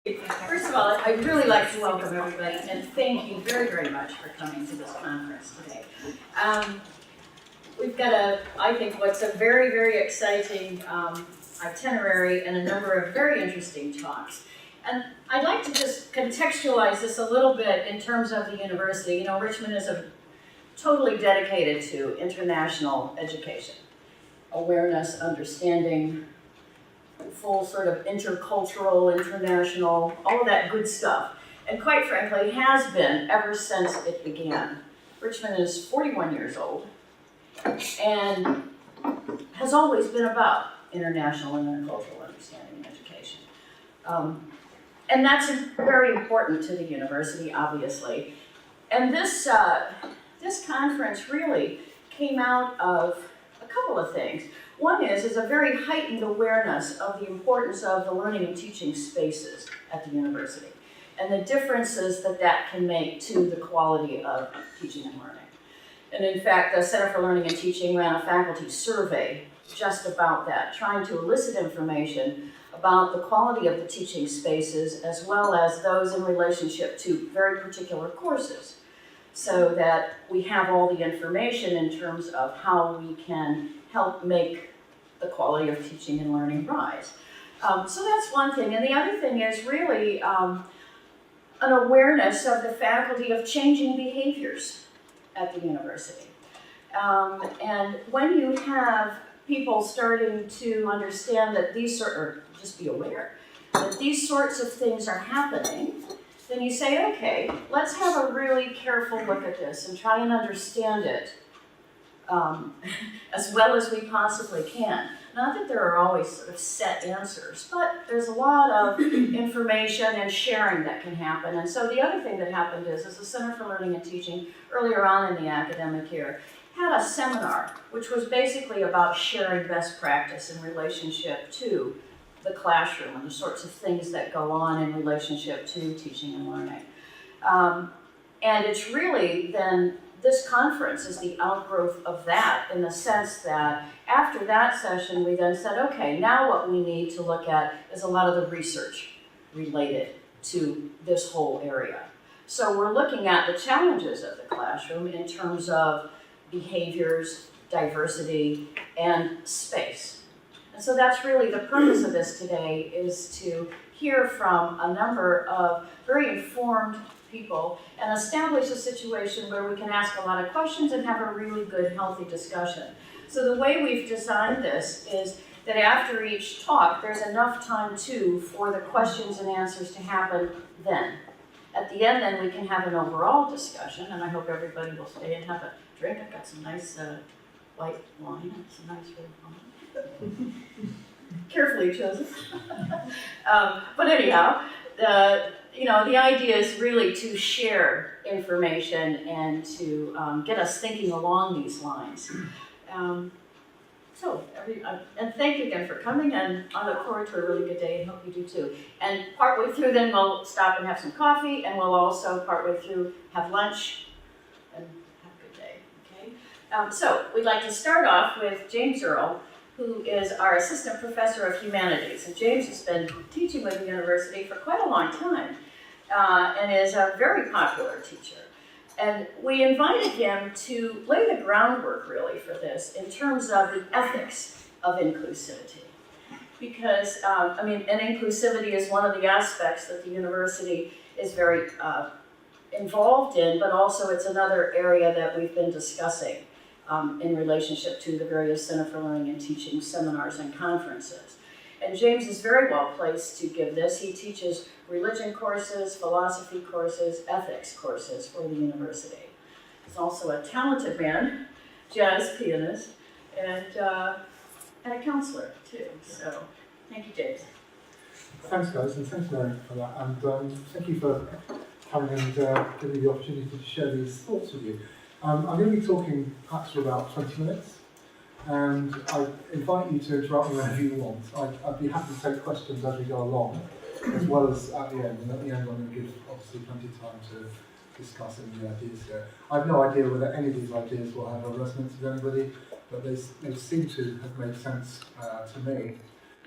First of all, I'd really like to welcome everybody and thank you very, very much for coming to this conference today. We've got I think what's a very, very exciting itinerary and a number of very interesting talks. And I'd like to just contextualize this a little bit in terms of the university. You know, Richmond is totally dedicated to international education, awareness, understanding, full sort of intercultural, international, all of that good stuff. And quite frankly, has been ever since it began. Richmond is 41 years old and has always been about international and intercultural understanding and education. And that's very important to the university, obviously. And this conference really came out of a couple of things. One is a very heightened awareness of the importance of the learning and teaching spaces at the university and the differences that can make to the quality of teaching and learning. And in fact, the Center for Learning and Teaching ran a faculty survey just about that, trying to elicit information about the quality of the teaching spaces as well as those in relationship to very particular courses, so that we have all the information in terms of how we can help make the quality of teaching and learning rise. So that's one thing. And the other thing is really an awareness of the faculty of changing behaviors at the university. And when you have people starting to understand that or just be aware, that these sorts of things are happening, then you say, okay, let's have a really careful look at this and try and understand it as well as we possibly can. Not that there are always sort of set answers, but there's a lot of information and sharing that can happen. And so the other thing that happened is the Center for Learning and Teaching, earlier on in the academic year, had a seminar which was basically about sharing best practice in relationship to the classroom and the sorts of things that go on in relationship to teaching and learning. And it's really then, this conference is the outgrowth of that, in the sense that after that session, we then said, okay, now what we need to look at is a lot of the research related to this whole area. So we're looking at the challenges of the classroom in terms of behaviors, diversity, and space. And so that's really the purpose of this today, is to hear from a number of very informed people and establish a situation where we can ask a lot of questions and have a really good, healthy discussion. So the way we've designed this is that after each talk, there's enough time too for the questions and answers to happen then. At the end, then, we can have an overall discussion, and I hope everybody will stay and have a drink. I've got some nice white wine and some nice red wine. Carefully chosen. But anyhow, the idea is really to share information and to get us thinking along these lines. And thank you again for coming, and I look forward to a really good day and hope you do too. And partway through then we'll stop and have some coffee, and we'll also partway through have lunch and have a good day, okay? So we'd like to start off with James Earle, who is our Assistant Professor of Humanities. And James has been teaching with the university for quite a long time and is a very popular teacher. And we invited him to lay the groundwork, really, for this in terms of the ethics of inclusivity. Because, and inclusivity is one of the aspects that the university is very involved in, but also it's another area that we've been discussing in relationship to the various Center for Learning and Teaching seminars and conferences. And James is very well placed to give this. He teaches religion courses, philosophy courses, ethics courses for the university. He's also a talented man, jazz pianist, and a counselor too. So, thank you, James. Thanks, guys, and thanks, Mary, for that. And thank you for coming and giving me the opportunity to share these thoughts with you. I'm going to be talking perhaps for about 20 minutes, and I invite you to interrupt me whenever you want. I'd be happy to take questions as we go along, as well as at the end. And at the end, I'm going to give, obviously, plenty of time to discuss any ideas here. I have no idea whether any of these ideas will have a resonance with anybody, but they seem to have made sense to me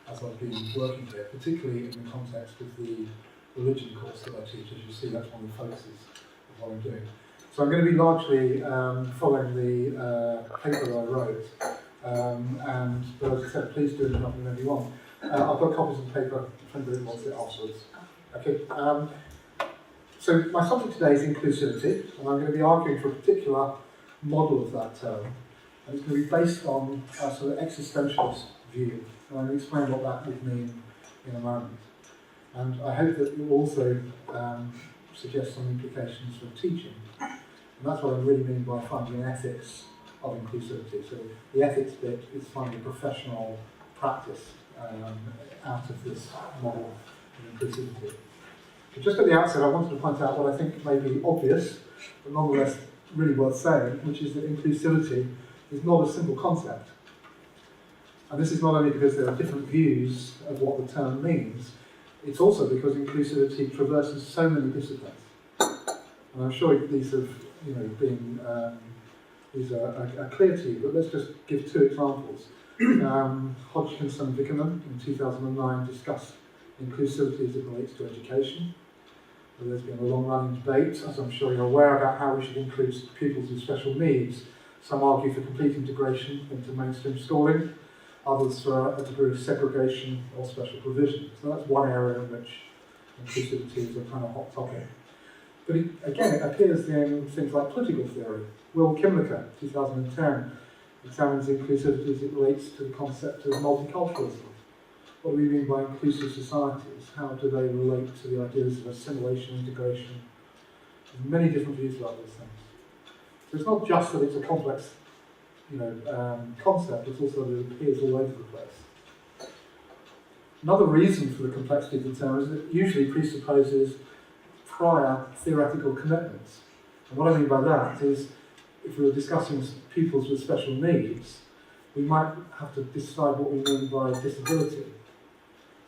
as I've been working here, particularly in the context of the religion course that I teach. As you see, that's one of the focuses of what I'm doing. So I'm going to be largely following the paper that I wrote. But as I said, please do interrupt me whenever you want. I've got copies of the paper if anybody wants it afterwards. Okay. So my subject today is inclusivity, and I'm going to be arguing for a particular model of that term. And it's going to be based on a sort of existentialist view. And I'm going to explain what that would mean in a moment. And I hope that it will also suggest some implications for teaching. And that's what I really mean by finding an ethics of inclusivity. So the ethics bit is finding professional practice out of this model of inclusivity. But just at the outset, I wanted to point out what I think may be obvious, but nonetheless really worth saying, which is that inclusivity is not a simple concept. And this is not only because there are different views of what the term means, it's also because inclusivity traverses so many disciplines. And I'm sure these have, these are clear to you, but let's just give two examples. Hodgkinson and Vickerman in 2009 discussed inclusivity as it relates to education. There's been a long-running debate, as I'm sure you're aware, about how we should include pupils with special needs. Some argue for complete integration into mainstream schooling, others for a degree of segregation or special provision. So that's one area in which inclusivity is a kind of hot topic. But again, it appears in things like political theory. Will Kimlicker, 2010, examines inclusivity as it relates to the concept of multiculturalism. What do we mean by inclusive societies? How do they relate to the ideas of assimilation, integration? There's many different views about these things. So it's not just that it's a complex, concept, it's also that it appears all over the place. Another reason for the complexity of the term is that it usually presupposes prior theoretical commitments. And what I mean by that is, if we were discussing pupils with special needs, we might have to decide what we mean by disability.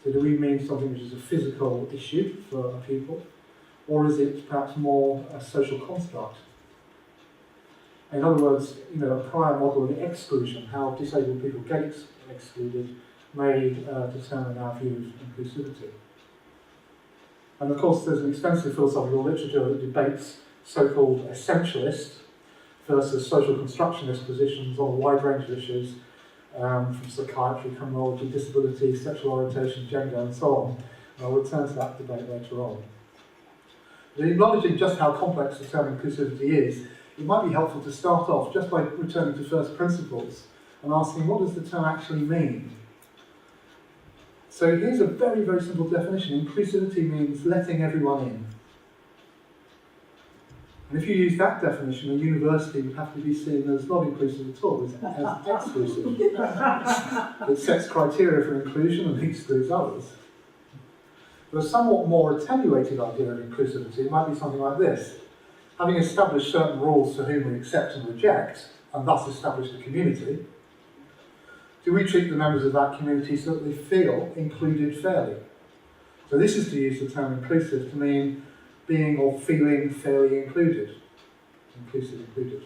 So do we mean something which is a physical issue for a pupil, or is it perhaps more a social construct? In other words, a prior model of exclusion, how disabled people get excluded, may determine our view of inclusivity. And of course, there's an extensive philosophical literature that debates so-called essentialist versus social constructionist positions on a wide range of issues, from psychiatry, criminology, disability, sexual orientation, gender, and so on. And I'll return to that debate later on. But acknowledging just how complex the term inclusivity is, it might be helpful to start off just by returning to first principles and asking, what does the term actually mean? So here's a very, very simple definition. Inclusivity means letting everyone in. And if you use that definition, a university would have to be seen as not inclusive at all, as exclusive. It sets criteria for inclusion and excludes others. But a somewhat more attenuated idea of inclusivity might be something like this. Having established certain rules for whom we accept and reject, and thus established a community, do we treat the members of that community so that they feel included fairly? So this is to use the term inclusive to mean being or feeling fairly included. Inclusive included.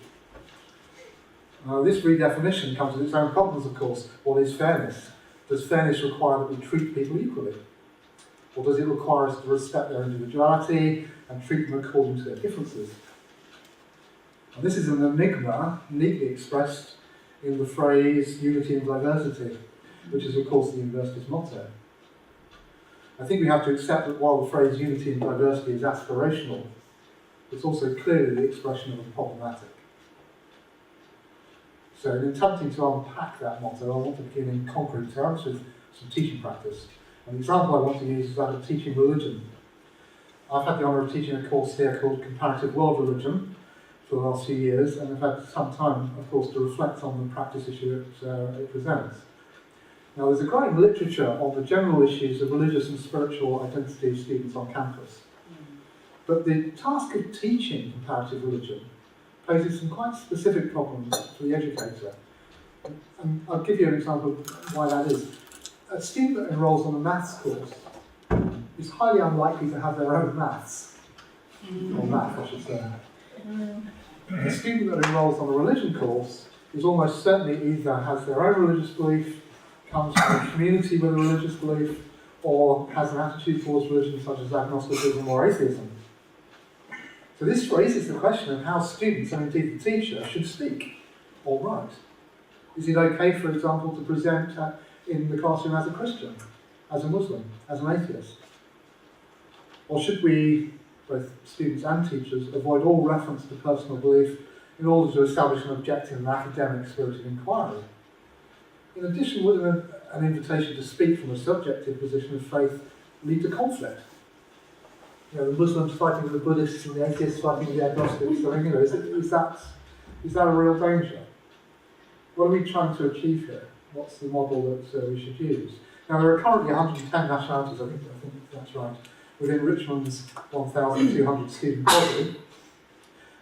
Now this redefinition comes with its own problems, of course. What is fairness? Does fairness require that we treat people equally? Or does it require us to respect their individuality and treat them according to their differences? And this is an enigma neatly expressed in the phrase unity and diversity, which is of course the university's motto. I think we have to accept that while the phrase unity and diversity is aspirational, it's also clearly the expression of a problematic. So in attempting to unpack that motto, I want to begin in concrete terms with some teaching practice. And the example I want to use is that of teaching religion. I've had the honour of teaching a course here called Comparative World Religion for the last few years, and I've had some time, of course, to reflect on the practice issue it presents. Now, there's a growing literature on the general issues of religious and spiritual identity of students on campus. But the task of teaching comparative religion poses some quite specific problems for the educator. And I'll give you an example of why that is. A student that enrolls on a maths course is highly unlikely to have their own maths, or math, I should say. A student that enrolls on a religion course is almost certainly either has their own religious belief, comes from a community with a religious belief, or has an attitude towards religion such as agnosticism or atheism. So this raises the question of how students, and indeed the teacher, should speak or write. Is it okay, for example, to present in the classroom as a Christian, as a Muslim, as an atheist? Or should we, both students and teachers, avoid all reference to personal belief in order to establish an objective and academic spirit of inquiry? In addition, would an invitation to speak from a subjective position of faith lead to conflict? You know, the Muslims fighting with the Buddhists and the atheists fighting with the agnostics. I mean, you know, is that a real danger? What are we trying to achieve here? What's the model that we should use? Now, there are currently 110 nationalities, I think that's right, within Richmond's 1,200 student body,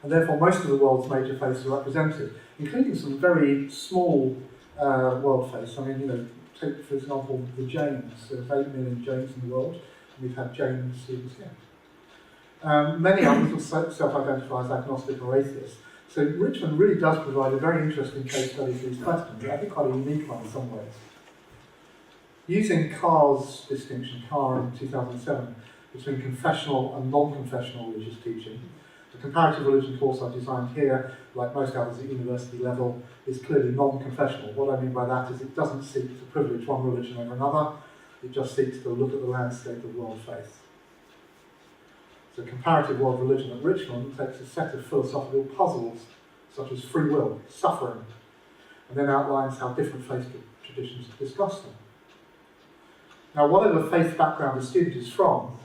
and therefore most of the world's major faiths are represented, including some very small world faiths. I mean, you know, take for example the Jains. There's 8 million Jains in the world, and we've had Jain students here. Many others will self-identify as agnostic or atheist. So Richmond really does provide a very interesting case study for these questions, I think quite a unique one in some ways. Using Carr's distinction, Carr in 2007, between confessional and non-confessional religious teaching, the comparative religion course I've designed here, like most others at university level, is clearly non-confessional. What I mean by that is it doesn't seek to privilege one religion over another, it just seeks to look at the landscape of world faith. So comparative world religion at Richmond takes a set of philosophical puzzles, such as free will, suffering, and then outlines how different faith traditions discuss them. Now, whatever faith background a student is from,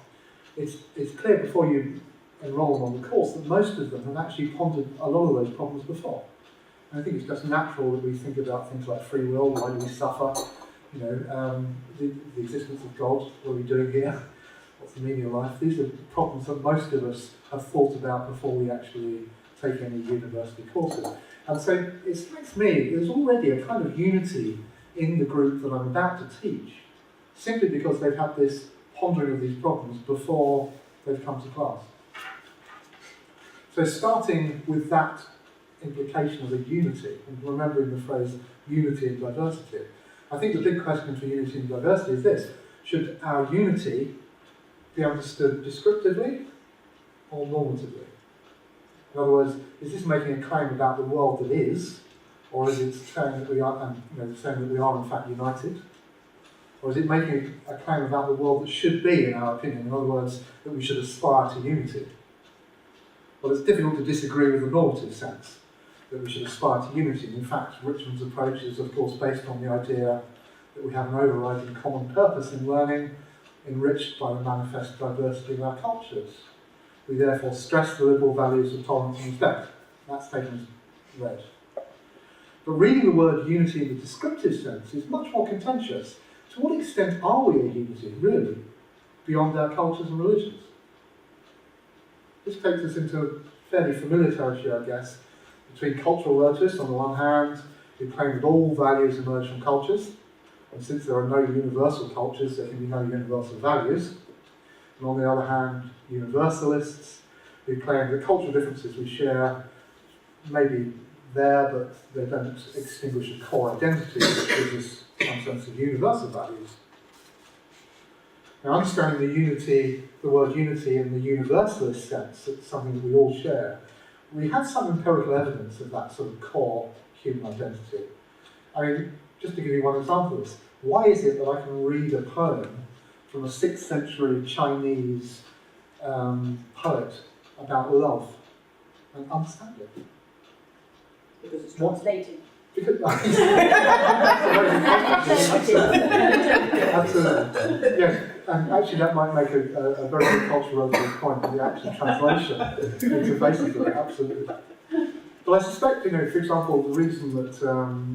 it's clear before you enrol them on the course that most of them have actually pondered a lot of those problems before. And I think it's just natural that we think about things like free will, why do we suffer, you know, the existence of God, what are we doing here, what's the meaning of life. These are problems that most of us have thought about before we actually take any university courses. And so it strikes me there's already a kind of unity in the group that I'm about to teach, simply because they've had this pondering of these problems before they've come to class. So starting with that implication of a unity, and remembering the phrase unity and diversity, I think the big question for unity and diversity is this: should our unity be understood descriptively or normatively? In other words, is this making a claim about the world that is, or is it saying that we are, saying that we are in fact united? Or is it making a claim about the world that should be, in our opinion? In other words, that we should aspire to unity? Well, it's difficult to disagree with the normative sense, that we should aspire to unity. In fact, Richmond's approach is, of course, based on the idea that we have an overriding common purpose in learning, enriched by the manifest diversity of our cultures. We therefore stress the liberal values of tolerance and respect. That statement is read. But reading the word unity in the descriptive sense is much more contentious. To what extent are we a unity, really, beyond our cultures and religions? This takes us into a fairly familiar territory, I guess, between cultural relativists on the one hand, who claim that all values emerge from cultures, and since there are no universal cultures, there can be no universal values. And on the other hand, universalists, who claim that cultural differences we share may be there, but they don't extinguish a core identity that gives us some sense of universal values. Now, understanding the word unity in the universalist sense, it's something that we all share, we have some empirical evidence of that sort of core human identity. I mean, just to give you one example of this, why is it that I can read a poem from a 6th century Chinese poet about love and understand it? Because it's translated. Because absolutely. Yes, and actually that might make a very good cultural relevant point in the actual translation interfaces of it, absolutely. But I suspect, for example, the reason that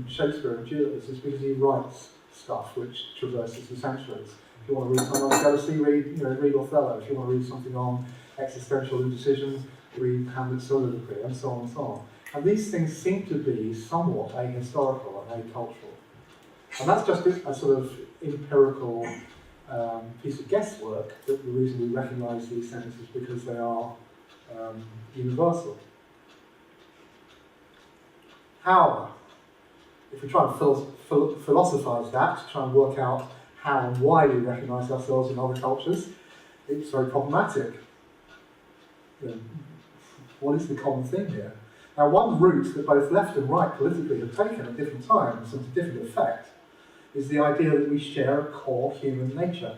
Shakespeare endures is because he writes stuff which traverses the centuries. If you want to read something on jealousy, read Othello. If you want to read something on existential indecision, read Hamlet's soliloquy, and so on and so on. And these things seem to be somewhat ahistorical and acultural. And that's just a sort of empirical piece of guesswork, that the reason we recognise these things is because they are universal. However, if we try and philosophise that, to try and work out how and why we recognise ourselves in other cultures, it's very problematic. You know, what is the common thing here? Now, one route that both left and right politically have taken at different times and to different effect is the idea that we share a core human nature.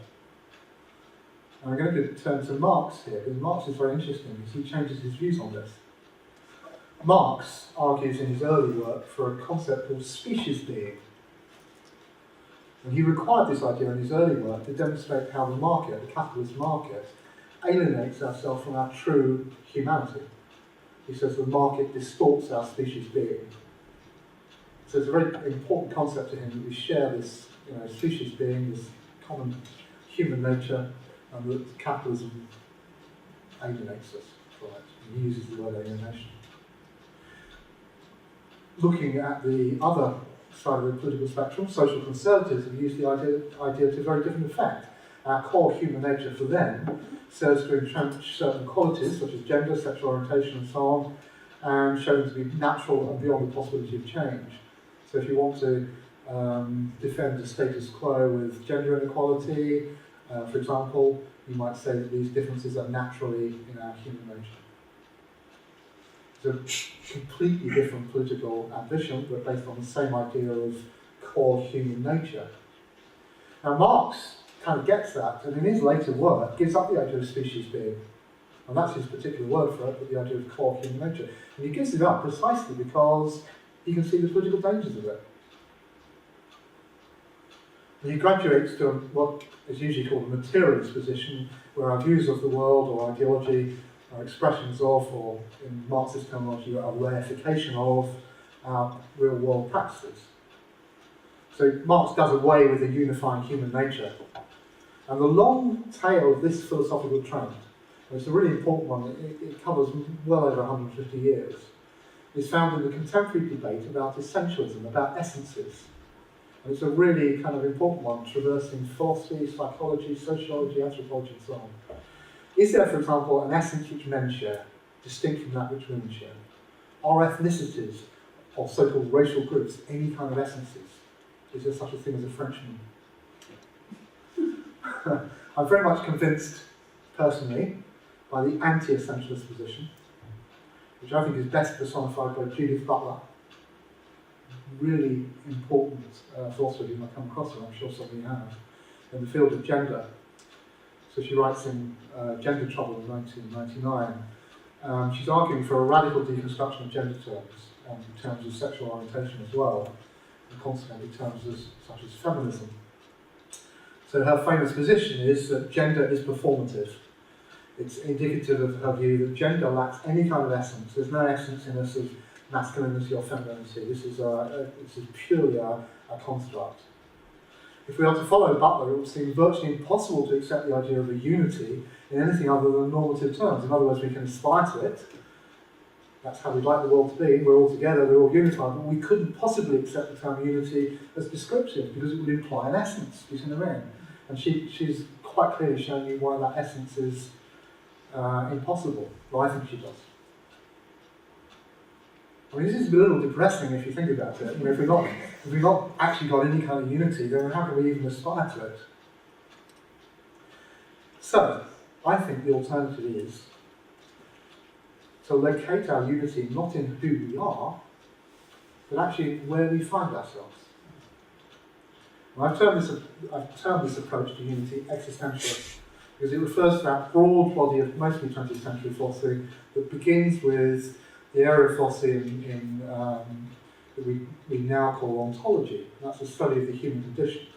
And I'm going to turn to Marx here, because Marx is very interesting because he changes his views on this. Marx argues in his early work for a concept called species being. And he required this idea in his early work to demonstrate how the market, the capitalist market, alienates ourselves from our true humanity. He says the market distorts our species being. So it's a very important concept to him that we share this species being, this common human nature, and that capitalism alienates us from it. And he uses the word alienation. Looking at the other side of the political spectrum, social conservatives have used the idea to a very different effect. Our core human nature for them serves to entrench certain qualities such as gender, sexual orientation and so on, and show them to be natural and beyond the possibility of change. So if you want to defend the status quo with gender inequality, for example, you might say that these differences are naturally in our human nature. It's a completely different political ambition, but based on the same idea of core human nature. Now Marx kind of gets that, and in his later work gives up the idea of species being. And that's his particular word for it, but the idea of core human nature. And he gives it up precisely because he can see the political dangers of it. And he graduates to what is usually called a materialist position, where our views of the world or ideology are expressions of, or in Marxist terminology, a reification of our real world practices. So Marx does away with the unifying human nature. And the long tail of this philosophical trend, and it's a really important one, it covers well over 150 years, is found in the contemporary debate about essentialism, about essences. And it's a really kind of important one, traversing philosophy, psychology, sociology, anthropology, and so on. Is there, for example, an essence which men share, distinct from that which women share? Are ethnicities, or so-called racial groups, any kind of essences? Is there such a thing as a Frenchman? I'm very much convinced, personally, by the anti-essentialist position, which I think is best personified by Judith Butler. Really important philosopher who might come across her, I'm sure some of you have, in the field of gender. So she writes in Gender Trouble in 1999. She's arguing for a radical deconstruction of gender terms, in terms of sexual orientation as well, and consequently terms such as feminism. So her famous position is that gender is performative. It's indicative of her view that gender lacks any kind of essence. There's no essence in us of masculinity or femininity. This is purely a construct. If we are to follow Butler, it would seem virtually impossible to accept the idea of a unity in anything other than normative terms. In other words, we can aspire to it. That's how we'd like the world to be. We're all together, we're all unified. But we couldn't possibly accept the term unity as descriptive because it would imply an essence. Do you see what I mean? And she's quite clearly showing you why that essence is impossible. Well, I think she does. I mean, this is a little depressing if you think about it. I mean, if we've not actually got any kind of unity, then how can we even aspire to it? So, I think the alternative is to locate our unity not in who we are, but actually where we find ourselves. And I've termed this approach to unity existentialist, because it refers to that broad body of mostly 20th century philosophy that begins with the area of philosophy that we now call ontology. That's the study of the human condition.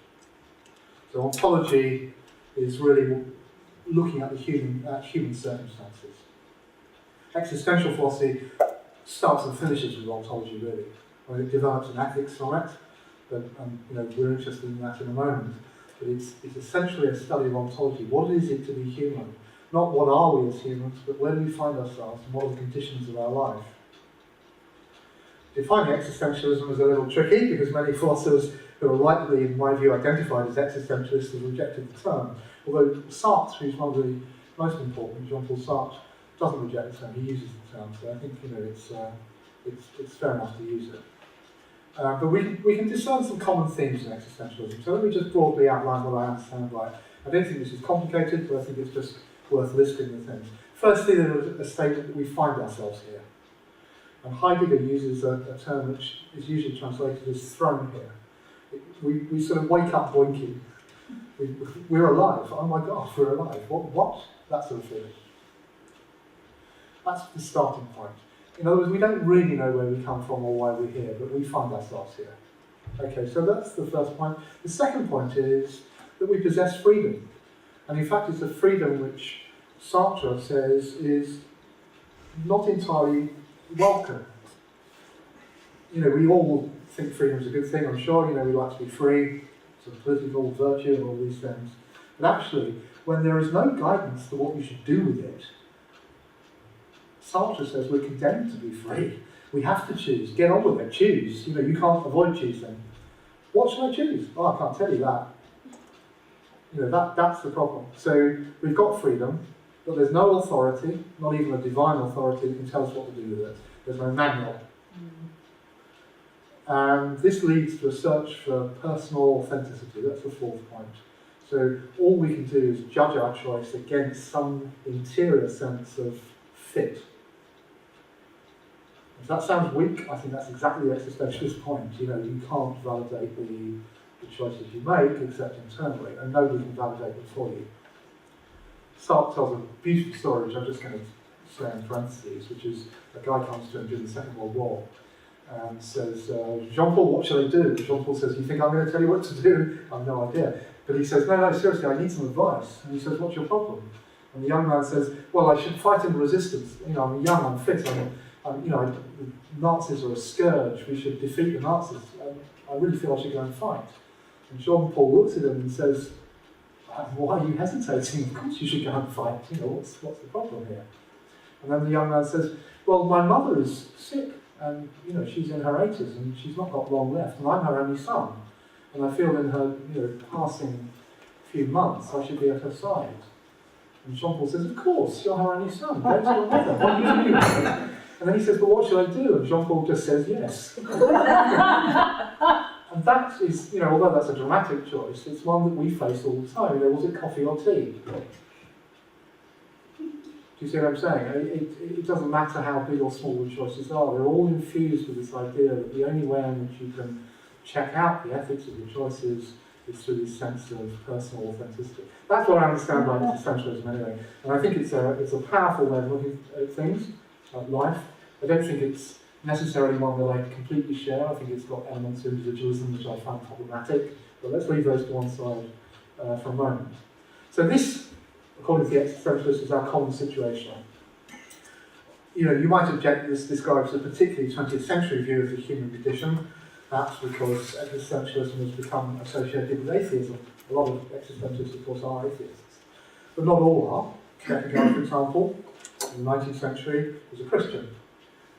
So ontology is really looking at the human circumstances. Existential philosophy starts and finishes with ontology, really. I mean, it develops an ethics from it, but we're interested in that in a moment. But it's essentially a study of ontology. What is it to be human? Not what are we as humans, but where do we find ourselves and what are the conditions of our life? Defining existentialism is a little tricky because many philosophers who are rightly, in my view, identified as existentialists have rejected the term. Although Sartre, who's one of the most important, Jean-Paul Sartre, doesn't reject the term, he uses the term, so I think it's fair enough to use it. But we can discern some common themes in existentialism. So let me just broadly outline what I understand by it. I don't think this is complicated, but I think it's just worth listing the things. Firstly, there is a statement that we find ourselves here. And Heidegger uses a term which is usually translated as thrown here. We sort of wake up boinking. We're alive. Oh my gosh, we're alive. What? That sort of feeling. That's the starting point. In other words, we don't really know where we come from or why we're here, but we find ourselves here. Okay, so that's the first point. The second point is that we possess freedom. And in fact, it's a freedom which Sartre says is not entirely welcome. We all think freedom's a good thing, I'm sure. We like to be free, it's a political virtue and all these things. But actually, when there is no guidance to what you should do with it, Sartre says we're condemned to be free. We have to choose. Get on with it. Choose. You can't avoid choosing. What should I choose? Oh, I can't tell you that. That's the problem. So we've got freedom, but there's no authority, not even a divine authority that can tell us what to do with it. There's no manual. And this leads to a search for personal authenticity. That's the fourth point. So all we can do is judge our choice against some interior sense of fit. If that sounds weak, I think that's exactly the existentialist point. You can't validate the choices you make except internally, and nobody can validate them for you. Sartre tells a beautiful story, which I'm just going to say in parentheses, which is a guy comes to him during the Second World War and says, Jean-Paul, what should I do? And Jean-Paul says, you think I'm going to tell you what to do? I've no idea. But he says, no, seriously, I need some advice. And he says, what's your problem? And the young man says, well, I should fight in the resistance. I'm young, I'm fit, Nazis are a scourge, we should defeat the Nazis. I really feel I should go and fight. And Jean-Paul looks at him and says, why are you hesitating? Of course you should go and fight. What's the problem here? And then the young man says, well, my mother is sick, and she's in her 80s, and she's not got long left, and I'm her only son. And I feel in her passing few months, I should be at her side. And Jean-Paul says, of course, you're her only son. Go to your mother. What do you do? And then he says, well, what should I do? And Jean-Paul just says, yes. And that is, although that's a dramatic choice, it's one that we face all the time. Was it coffee or tea? Do you see what I'm saying? It doesn't matter how big or small the choices are. They're all infused with this idea that the only way in which you can check out the ethics of your choices is through this sense of personal authenticity. That's what I understand by existentialism anyway. And I think it's a powerful way of looking at things, at life. I don't think it's necessarily one that I completely share. I think it's got elements of individualism which I find problematic. But let's leave those to one side for a moment. So this, according to the existentialist, is our common situation. You might object that this describes a particularly 20th century view of the human condition. That's because existentialism has become associated with atheism. A lot of existentialists, of course, are atheists. But not all are. Kierkegaard, for example, in the 19th century, was a Christian.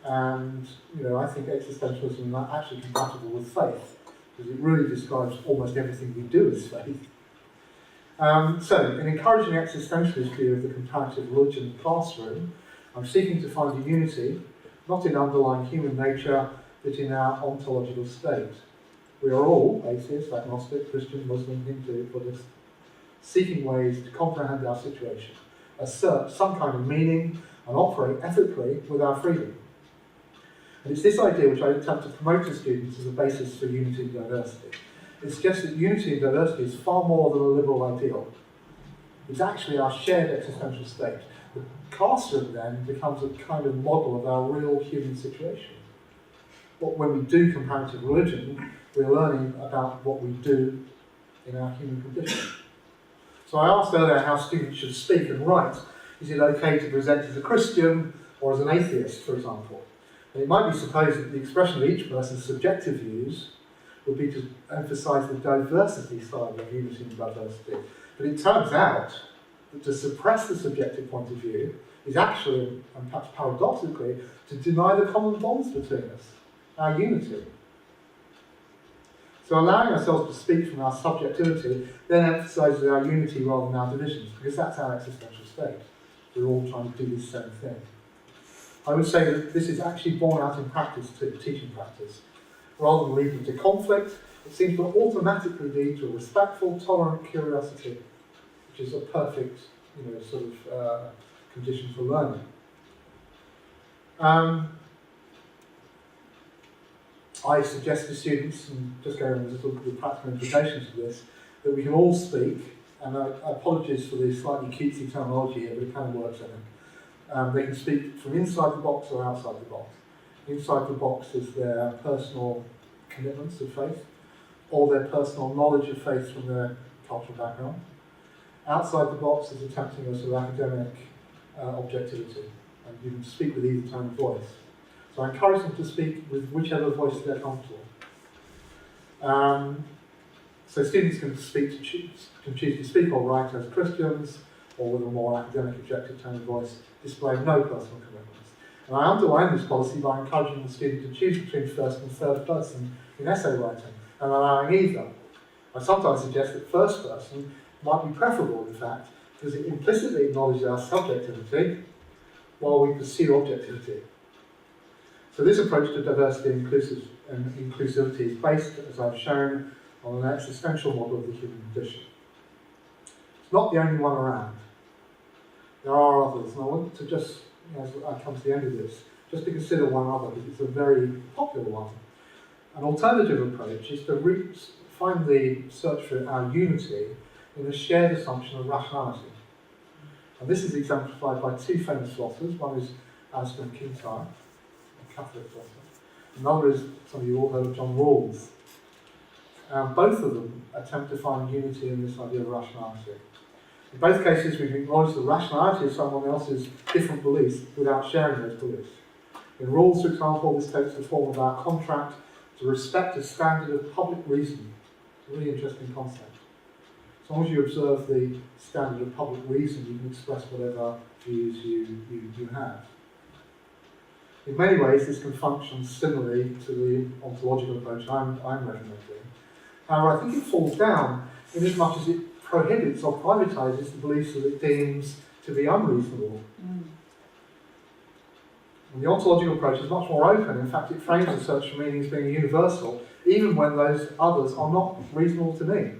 And, I think existentialism is actually compatible with faith, because it really describes almost everything we do as faith. So, in encouraging existentialist view of the comparative religion classroom, I'm seeking to find a unity, not in underlying human nature, but in our ontological state. We are all, atheist, agnostic, Christian, Muslim, Hindu, Buddhist, seeking ways to comprehend our situation, assert some kind of meaning, and operate ethically with our freedom. And it's this idea which I attempt to promote to students as a basis for unity and diversity. It suggests that unity and diversity is far more than a liberal ideal. It's actually our shared existential state. The classroom then becomes a kind of model of our real human situation. When we do comparative religion, we're learning about what we do in our human condition. So I asked earlier how students should speak and write. Is it okay to present as a Christian or as an atheist, for example? And it might be supposed that the expression of each person's subjective views would be to emphasise the diversity side of unity and diversity. But it turns out that to suppress the subjective point of view is actually, and perhaps paradoxically, to deny the common bonds between us, our unity. So allowing ourselves to speak from our subjectivity then emphasises our unity rather than our divisions, because that's our existential state. We're all trying to do the same thing. I would say that this is actually borne out in practice too, teaching practice. rather than leading to conflict, it seems to automatically lead to a respectful, tolerant curiosity, which is a perfect, sort of condition for learning. I suggest to students, and just going into sort of the practical implications of this, that we can all speak, and apologies for the slightly cutesy terminology here, but it kind of works, I think. They can speak from inside the box or outside the box. Inside the box is their personal commitments of faith, or their personal knowledge of faith from their cultural background. Outside the box is attempting a sort of academic objectivity, and you can speak with either tone of voice. So I encourage them to speak with whichever voice they're comfortable. So students can choose to speak or write as Christians, or with a more academic objective tone of voice, display no personal commitments. And I underline this policy by encouraging the student to choose between first and third person in essay writing, and allowing either. I sometimes suggest that first person might be preferable, in fact, because it implicitly acknowledges our subjectivity while we pursue objectivity. So this approach to diversity and inclusivity is based, as I've shown, on an existential model of the human condition. It's not the only one around. There are others, and I want to just, as I come to the end of this, just to consider one other, because it's a very popular one. An alternative approach is to find the search for our unity in a shared assumption of rationality. And this is exemplified by two famous philosophers. One is Alistair McIntyre, a Catholic philosopher. Another is, some of you all heard of John Rawls. Both of them attempt to find unity in this idea of rationality. In both cases, we've acknowledged the rationality of someone else's different beliefs without sharing those beliefs. In Rawls, for example, this takes the form of our contract to respect a standard of public reason. It's a really interesting concept. As long as you observe the standard of public reason, you can express whatever views you have. In many ways, this can function similarly to the ontological approach I'm recommending. However, I think it falls down in as much as it prohibits or privatizes the beliefs that it deems to be unreasonable. And the ontological approach is much more open. In fact, it frames the search for meaning as being universal, even when those others are not reasonable to me.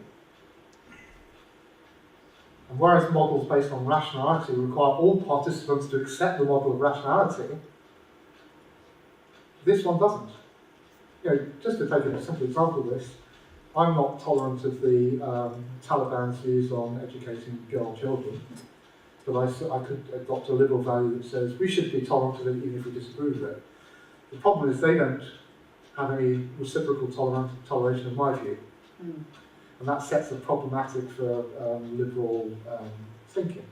And whereas models based on rationality require all participants to accept the model of rationality, this one doesn't. Just to take a simple example of this, I'm not tolerant of the Taliban's views on educating girl children, but I could adopt a liberal value that says we should be tolerant of it even if we disagree with it. The problem is they don't have any reciprocal toleration of my view. And that sets a problematic for liberal thinking.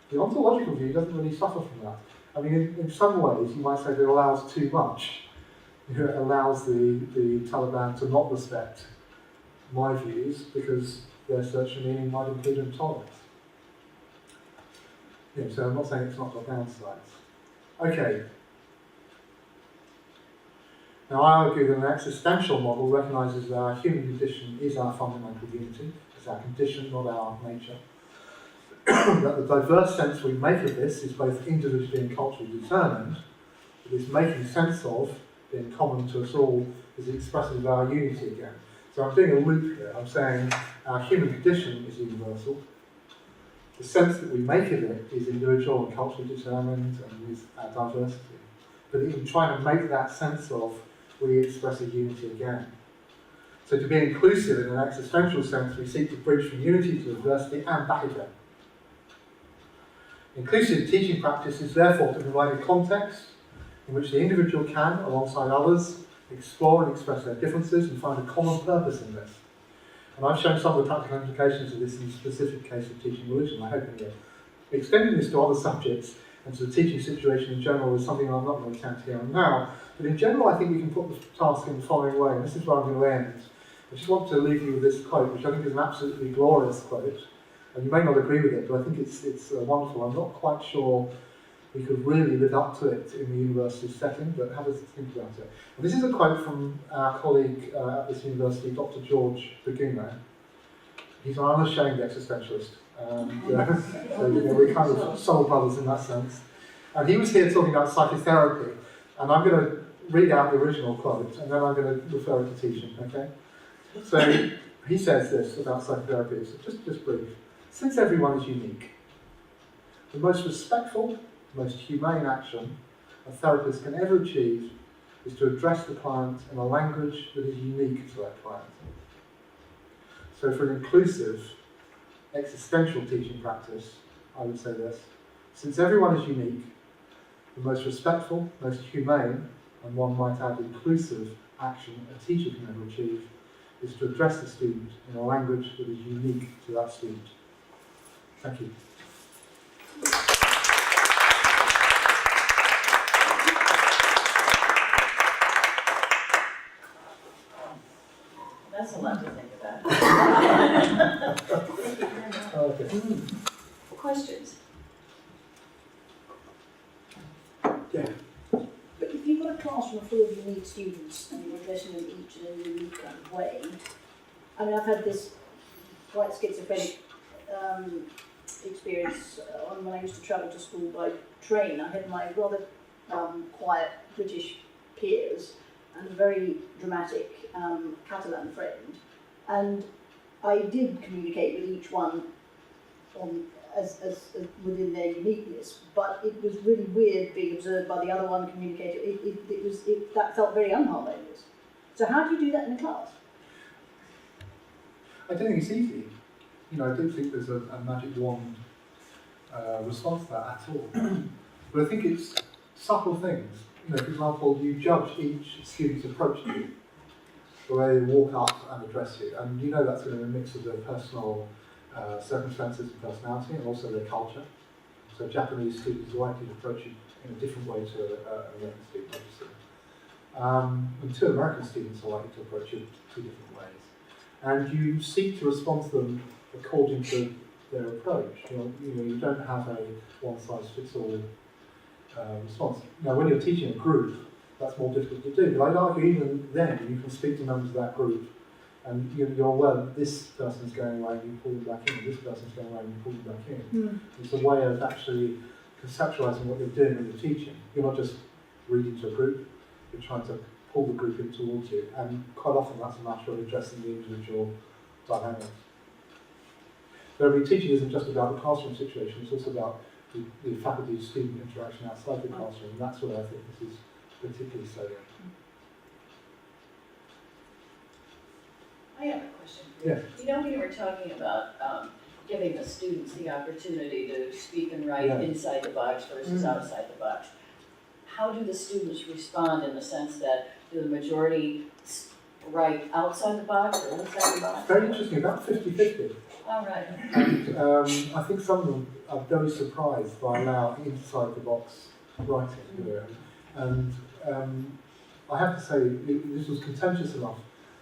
The ontological view doesn't really suffer from that. I mean, in some ways, you might say that it allows too much. It allows the Taliban to not respect my views because their search for meaning might include intolerance. So I'm not saying it's not got downsides. Okay. Now I argue that an existential model recognises that our human condition is our fundamental unity, it's our condition, not our nature. That the diverse sense we make of this is both individually and culturally determined, but this making sense of, being common to us all, is expressive of our unity again. So I'm doing a loop here. I'm saying our human condition is universal. The sense that we make of it is individual and culturally determined and is our diversity. But in trying to make that sense of, we express a unity again. So to be inclusive in an existential sense, we seek to bridge from unity to diversity and back again. Inclusive teaching practice is therefore to provide a context in which the individual can, alongside others, explore and express their differences and find a common purpose in this. And I've shown some of the practical implications of this in the specific case of teaching religion. I hope in extending this to other subjects and to the teaching situation in general is something I'm not going to attempt here and now. But in general, I think we can put the task in the following way, and this is where I'm going to end. I just want to leave you with this quote, which I think is an absolutely glorious quote. And you may not agree with it, but I think it's wonderful. I'm not quite sure we could really live up to it in the university setting, but have a think about it. And this is a quote from our colleague at this university, Dr. George Bergino. He's an unashamed existentialist. So we're kind of soul brothers in that sense. And he was here talking about psychotherapy. And I'm going to read out the original quote, and then I'm going to refer it to teaching, okay? So he says this about psychotherapy, so just brief. Since everyone is unique, the most respectful, most humane action a therapist can ever achieve is to address the client in a language that is unique to that client. So for an inclusive, existential teaching practice, I would say this: since everyone is unique, the most respectful, most humane, and one might add inclusive action a teacher can ever achieve is to address the student in a language that is unique to that student. Thank you. That's a lot to think about. Okay. Questions? Yeah. But if you've got a classroom full of unique students and you're addressing them each in a unique kind of way, I mean, I've had this quite schizophrenic experience when I used to travel to school by train. I had my rather quiet British peers and a very dramatic Catalan friend, and I did communicate with each one as within their uniqueness, but it was really weird being observed by the other one communicating. That felt very unharmonious. So how do you do that in a class? I don't think it's easy. I don't think there's a magic wand response to that at all. But I think it's subtle things. For example, you judge each student's approach to you, the way they walk up and address you, and that's going to be a mix of their personal circumstances and personality, and also their culture. So Japanese students are likely to approach you in a different way to an American student, obviously. And two American students are likely to approach you two different ways. And you seek to respond to them according to their approach. You don't have a one-size-fits-all response. Now, when you're teaching a group, that's more difficult to do. But I'd argue even then, you can speak to members of that group, and you're aware that this person's going away, and you pull them back in. This person's going away, and you pull them back in. It's a way of actually conceptualising what you're doing when you're teaching. You're not just reading to a group, you're trying to pull the group in towards you, and quite often that's a matter of addressing the individual dynamics. But teaching isn't just about the classroom situation, it's also about the faculty-student interaction outside the classroom, and that's where I think this is particularly salient. I have a question for you. Yeah. We were talking about giving the students the opportunity to speak and write inside the box versus outside the box. How do the students respond in the sense that do the majority write outside the box or inside the box? Very interesting, about 50-50. All right. And I think some of them are very surprised by allowing inside-the-box writing. And I have to say, this was contentious enough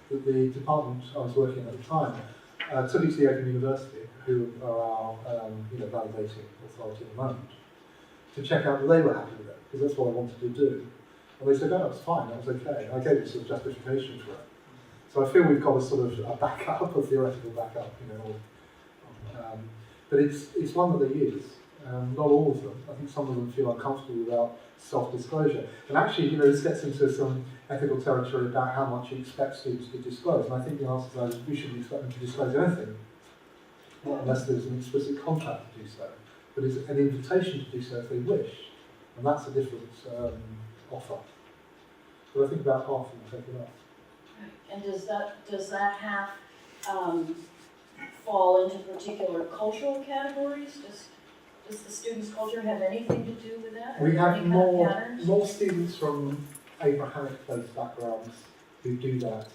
that the department I was working at the time took it to the Open University, who are our validating authority at the moment, to check out that they were happy with it, because that's what I wanted to do. And they said, no, that's fine, that was okay. And I gave them sort of justification for it. So I feel we've got a sort of a backup, a theoretical backup, but it's one that they use. Not all of them. I think some of them feel uncomfortable without self-disclosure. And actually, this gets into some ethical territory about how much you expect students to disclose. And I think the answer to that is we shouldn't expect them to disclose anything, not unless there's an explicit contract to do so. But it's an invitation to do so if they wish. And that's a different offer. But I think about half of them take it up. And does that have fall into particular cultural categories? Does the students' culture have anything to do with that? We have more students from Abrahamic-based backgrounds who do that.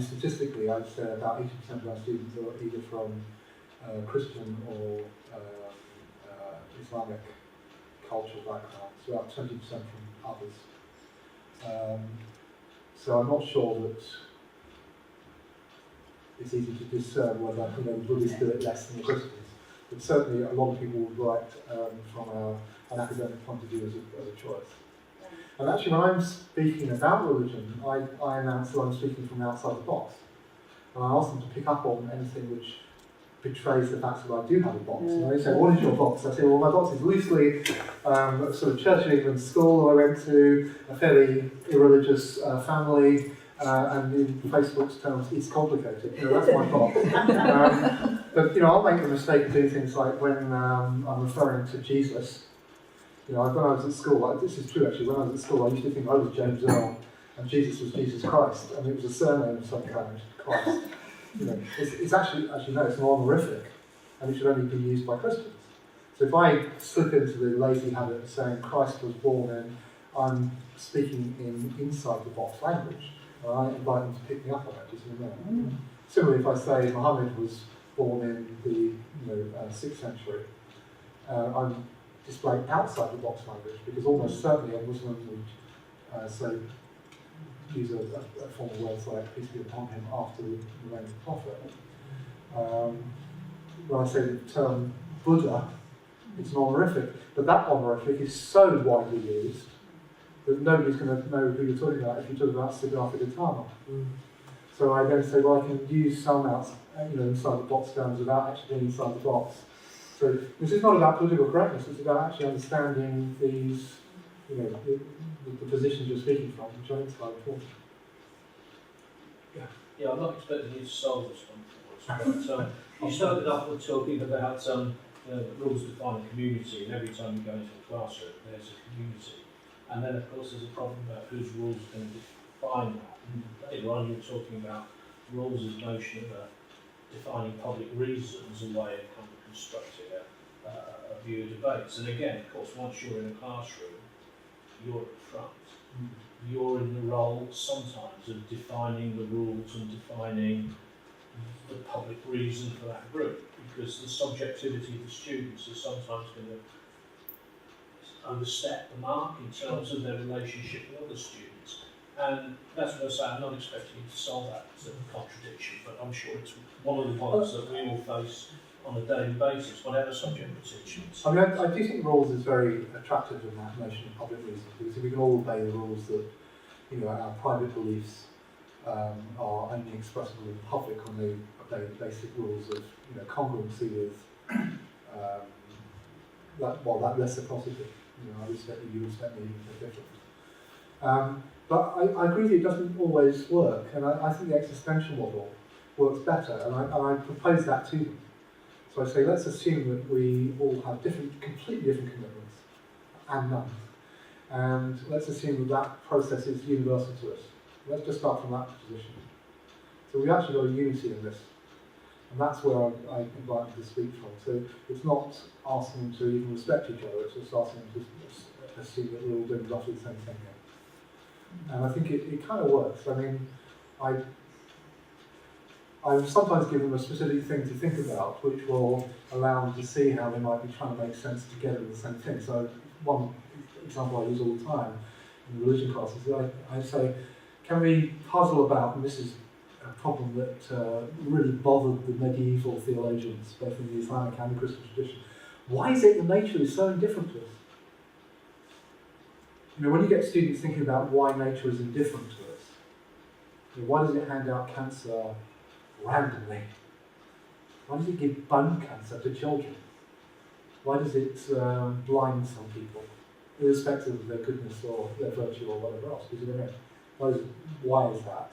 Statistically, I'd say about 80% of our students are either from Christian or Islamic cultural backgrounds, about 20% from others. So I'm not sure that it's easy to discern whether the Buddhists do it less than the Christians. But certainly a lot of people would write from an academic point of view as a choice. And actually when I'm speaking about religion, I announce that I'm speaking from outside the box. And I ask them to pick up on anything which betrays the fact that I do have a box. And they say, what is your box? I say, well, my box is loosely sort of Church of England school I went to, a fairly irreligious family, and in Facebook's terms, it's complicated. You know, that's my fault. But you know, I'll make the mistake of doing things like when I'm referring to Jesus. You know, when I was at school, this is true actually. When I was at school, I used to think I was James Earl, and Jesus was Jesus Christ, and it was a surname of some kind, Christ. You know, it's actually no, it's more honorific, and it should only be used by Christians. So if I slip into the lazy habit of saying Christ was born in, I'm speaking in inside the box language, and I invite them to pick me up on it. Just so you know. Similarly, if I say Muhammad was born in the 6th century, I'm displaying outside the box language, because almost certainly a Muslim would use a form of words like peace be upon him after the reign of the Prophet. When I say the term Buddha, it's an honorific, but that honorific is so widely used that nobody's going to know who you're talking about if you talk about Siddhartha Gautama. So I then say, well, I can use some inside the box terms without actually being inside the box. So this is not about political correctness, it's about actually understanding these, the positions you're speaking from, which I think is quite important. Yeah, I'm not expecting you to solve this one for us, but you started off with talking about rules define a community, and every time you go into a classroom, there's a community. And then, of course, there's a problem about whose rules are going to define that. And later on, you were talking about rules as notion of defining public reasons, a way of kind of constructing a view of debates. And again, of course, once you're in a classroom, you're at the front. You're in the role sometimes of defining the rules and defining the public reason for that group, because the subjectivity of the students is sometimes going to overstep the mark in terms of their relationship with other students. And that's what I say, I'm not expecting you to solve that contradiction, but I'm sure it's one of the ones that we all face on a daily basis, whatever subject we're teaching. I mean, I do think rules is very attractive in that notion of public reasons, because if we can all obey the rules that, our private beliefs are only expressible in public when they obey the basic rules of, congruency with that reciprocity. I respect you, you respect me, they're different. But I agree that it doesn't always work, and I think the existential model works better, and I propose that to them. So I say, let's assume that we all have completely different commitments, and none. And let's assume that process is universal to us. Let's just start from that position. So we've actually got a unity in this. And that's where I invite them to speak from. So it's not asking them to even respect each other, it's just asking them to assume that we're all doing roughly the same thing here. And I think it kind of works. I mean, I sometimes give them a specific thing to think about, which will allow them to see how they might be trying to make sense together of the same thing. So one example I use all the time in religion classes, I say, can we puzzle about, and this is a problem that really bothered the medieval theologians, both in the Islamic and the Christian tradition. Why is it that nature is so indifferent to us? When you get students thinking about why nature is indifferent to us, why does it hand out cancer randomly? Why does it give bone cancer to children? Why does it blind some people, irrespective of their goodness or their virtue or whatever else? Why is that?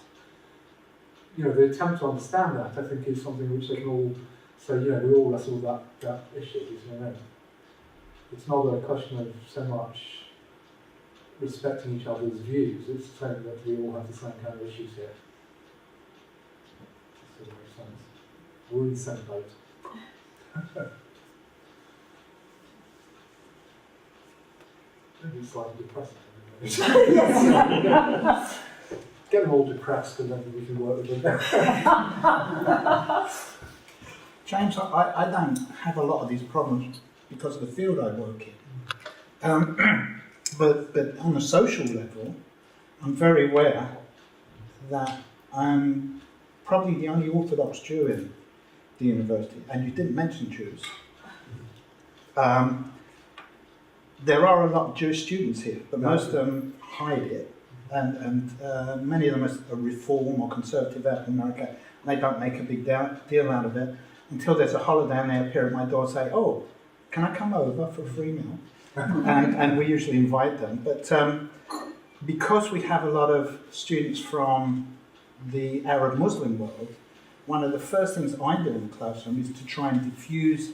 The attempt to understand that, I think, is something which they can all say, we all wrestle with that issue. It's not a question of so much respecting each other's views, it's saying that we all have the same kind of issues here. Does that make sense? We're in the same boat. Maybe it's slightly depressing. Yes. Get them all depressed and then we can work with them. James, I don't have a lot of these problems because of the field I work in. But on a social level, I'm very aware that I'm probably the only Orthodox Jew in the university, and you didn't mention Jews. There are a lot of Jewish students here, but most of them hide it, and many of them are reform or conservative out in America, and they don't make a big deal out of it until there's a holiday and they appear at my door and say, "Oh, can I come over for a free meal?" and we usually invite them. But because we have a lot of students from the Arab Muslim world, one of the first things I do in the classroom is to try and diffuse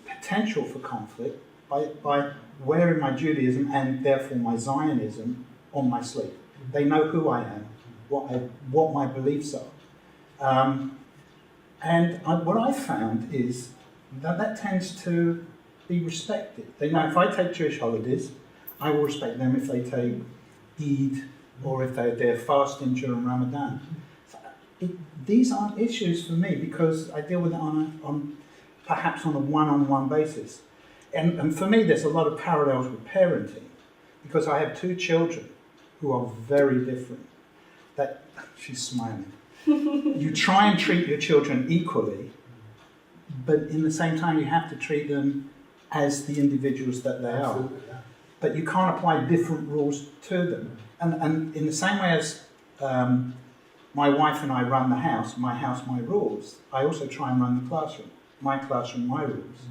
potential for conflict by wearing my Judaism and therefore my Zionism on my sleeve. They know who I am, what my beliefs are. What I found is that tends to be respected. They know if I take Jewish holidays, I will respect them if they take Eid or if they're fasting during Ramadan. These aren't issues for me because I deal with it perhaps on a one-on-one basis. And for me, there's a lot of parallels with parenting because I have two children who are very different. She's smiling. You try and treat your children equally, but in the same time, you have to treat them as the individuals that they are. But you can't apply different rules to them. And in the same way as my wife and I run the house, my rules, I also try and run the classroom. My classroom, my rules.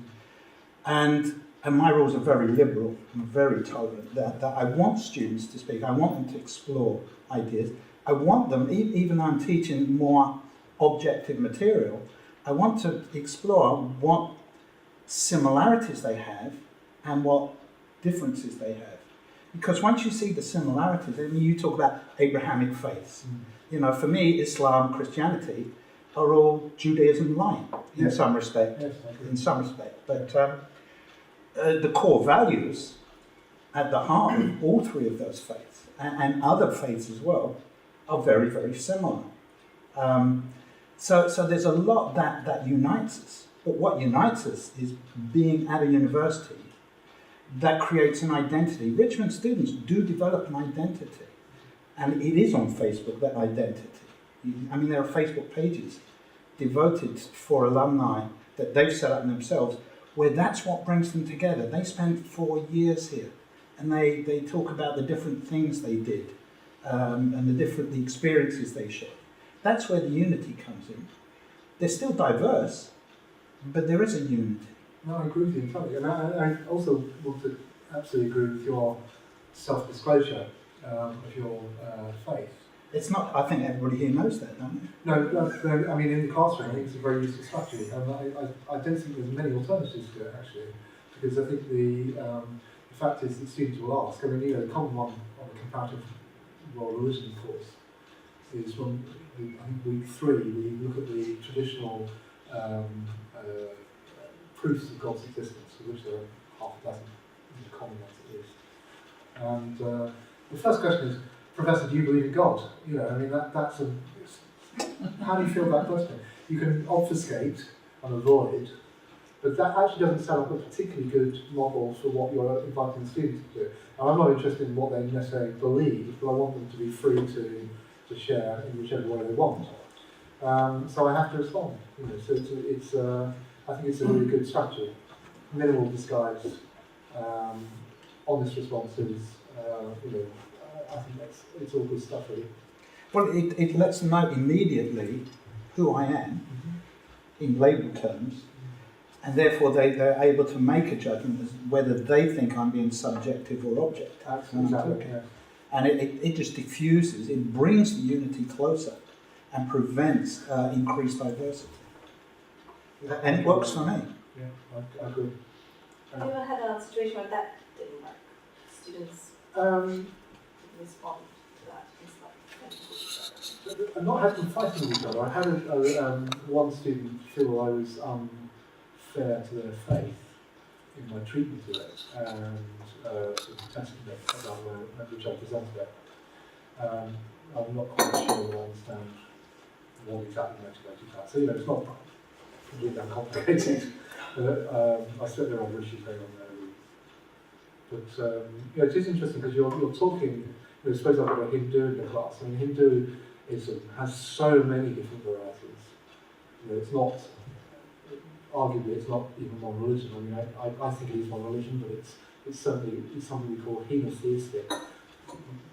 And my rules are very liberal and very tolerant. That I want students to speak. I want them to explore ideas. I want them, even though I'm teaching more objective material, I want to explore what similarities they have and what differences they have. Because once you see the similarities, I mean, you talk about Abrahamic faiths. You know, for me, Islam, Christianity are all Judaism light in some respect. Yes, in some respect. But the core values at the heart of all three of those faiths and other faiths as well are very, very similar. So there's a lot that unites us. But what unites us is being at a university that creates an identity. Richmond students do develop an identity. And it is on Facebook, that identity. I mean, there are Facebook pages devoted for alumni that they've set up themselves, where that's what brings them together. They spent 4 years here, and they talk about the different things they did, and the experiences they shared. That's where the unity comes in. They're still diverse, but there is a unity. No, I agree with you entirely. And I also want to absolutely agree with your self-disclosure of your faith. It's not, I think everybody here knows that, don't they? No, I mean, in the classroom, I think it's a very useful strategy. And I don't think there's many alternatives to it, actually, because I think the fact is that students will ask. I mean, you know, the common one on the comparative world religion course is from, I think, week 3, we look at the traditional proofs of God's existence, of which there are half a dozen common ones at least. And the first question is, Professor, do you believe in God? You know, I mean, how do you feel about that question? You can obfuscate and avoid, but that actually doesn't sound like a particularly good model for what you're inviting students to do. And I'm not interested in what they necessarily believe, but I want them to be free to share in whichever way they want. So I have to respond. You know, so I think it's a really good strategy. Minimal disguise, honest responses. You know, I think it's all good stuff, really. Well, it lets them know immediately who I am in label terms, and therefore they're able to make a judgment as whether they think I'm being subjective or objective. Absolutely, yeah. And it just diffuses, it brings the unity closer and prevents increased diversity. And it works for me. Yeah, I agree. Have you ever had a situation where that didn't work? Students respond to that. I've not had them fighting with each other. I had one student feel I was unfair to their faith in my treatment of it, and sort of testing it about which I presented it. I'm not quite sure that I understand what exactly motivated that. So, you know, it's not completely uncomplicated. I spent there on issues going on there. But yeah, it is interesting because you're talking. You know, suppose I've got a Hindu in the class. I mean, Hindu has so many different varieties. You know, it's not arguably it's not even one religion. I mean, I think it is one religion, but it's certainly something we call henotheistic.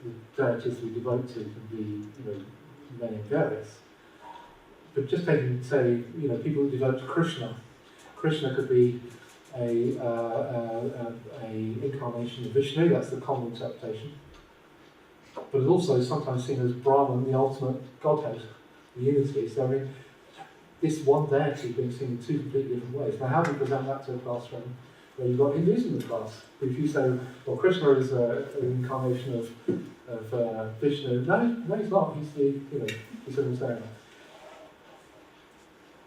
The deities we devote to can be, you know, many and various. But just taking, say, you know, people who devote to Krishna. Krishna could be incarnation of Vishnu, that's the common interpretation. But it's also sometimes seen as Brahman, the ultimate Godhead, the unity. So I mean, this one deity being seen in two completely different ways. Now how do you present that to a classroom where you've got Hindus in the class? If you say, well, Krishna is an incarnation of Vishnu, no, he's not. He's the, you know, he's what I'm saying.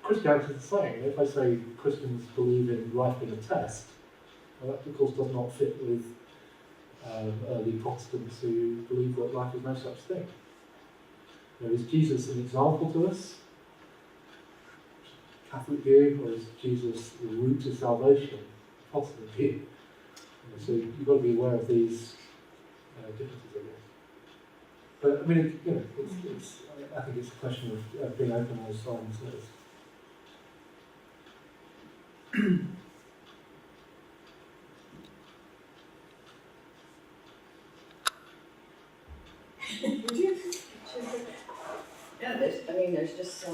Christianity is the same. If I say Christians believe in life being a test, well, that of course does not fit with early Protestants who believe that life is no such thing. You know, is Jesus an example to us? Catholic view, or is Jesus the route to salvation? Protestant view. You know, so you've got to be aware of these differences, I guess. But I mean, you know, I think it's a question of being open as science is. Yeah, there's just so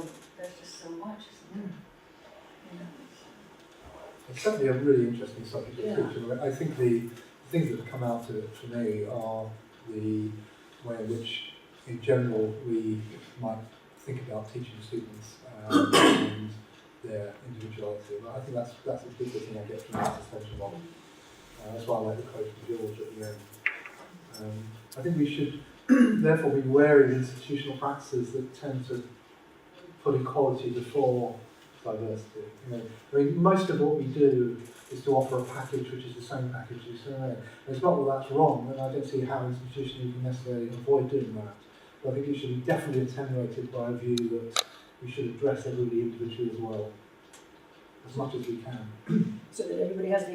much, isn't there? You know, It's certainly a really interesting subject to Yeah. teach. And I think the things that have come out of it for me are the way in which, in general, we might think about teaching students and their individuality. And I think that's a big thing I get from this discussion model. That's why I like the quote from George at the end. I think we should therefore be wary of institutional practices that tend to put equality before diversity. You know, I mean, most of what we do is to offer a package which is the same package as the same. It's not that that's wrong, and I don't see how institutionally you can necessarily avoid doing that. But I think it should be definitely attenuated by a view that we should address everybody individually as well, as much as we can. So that everybody has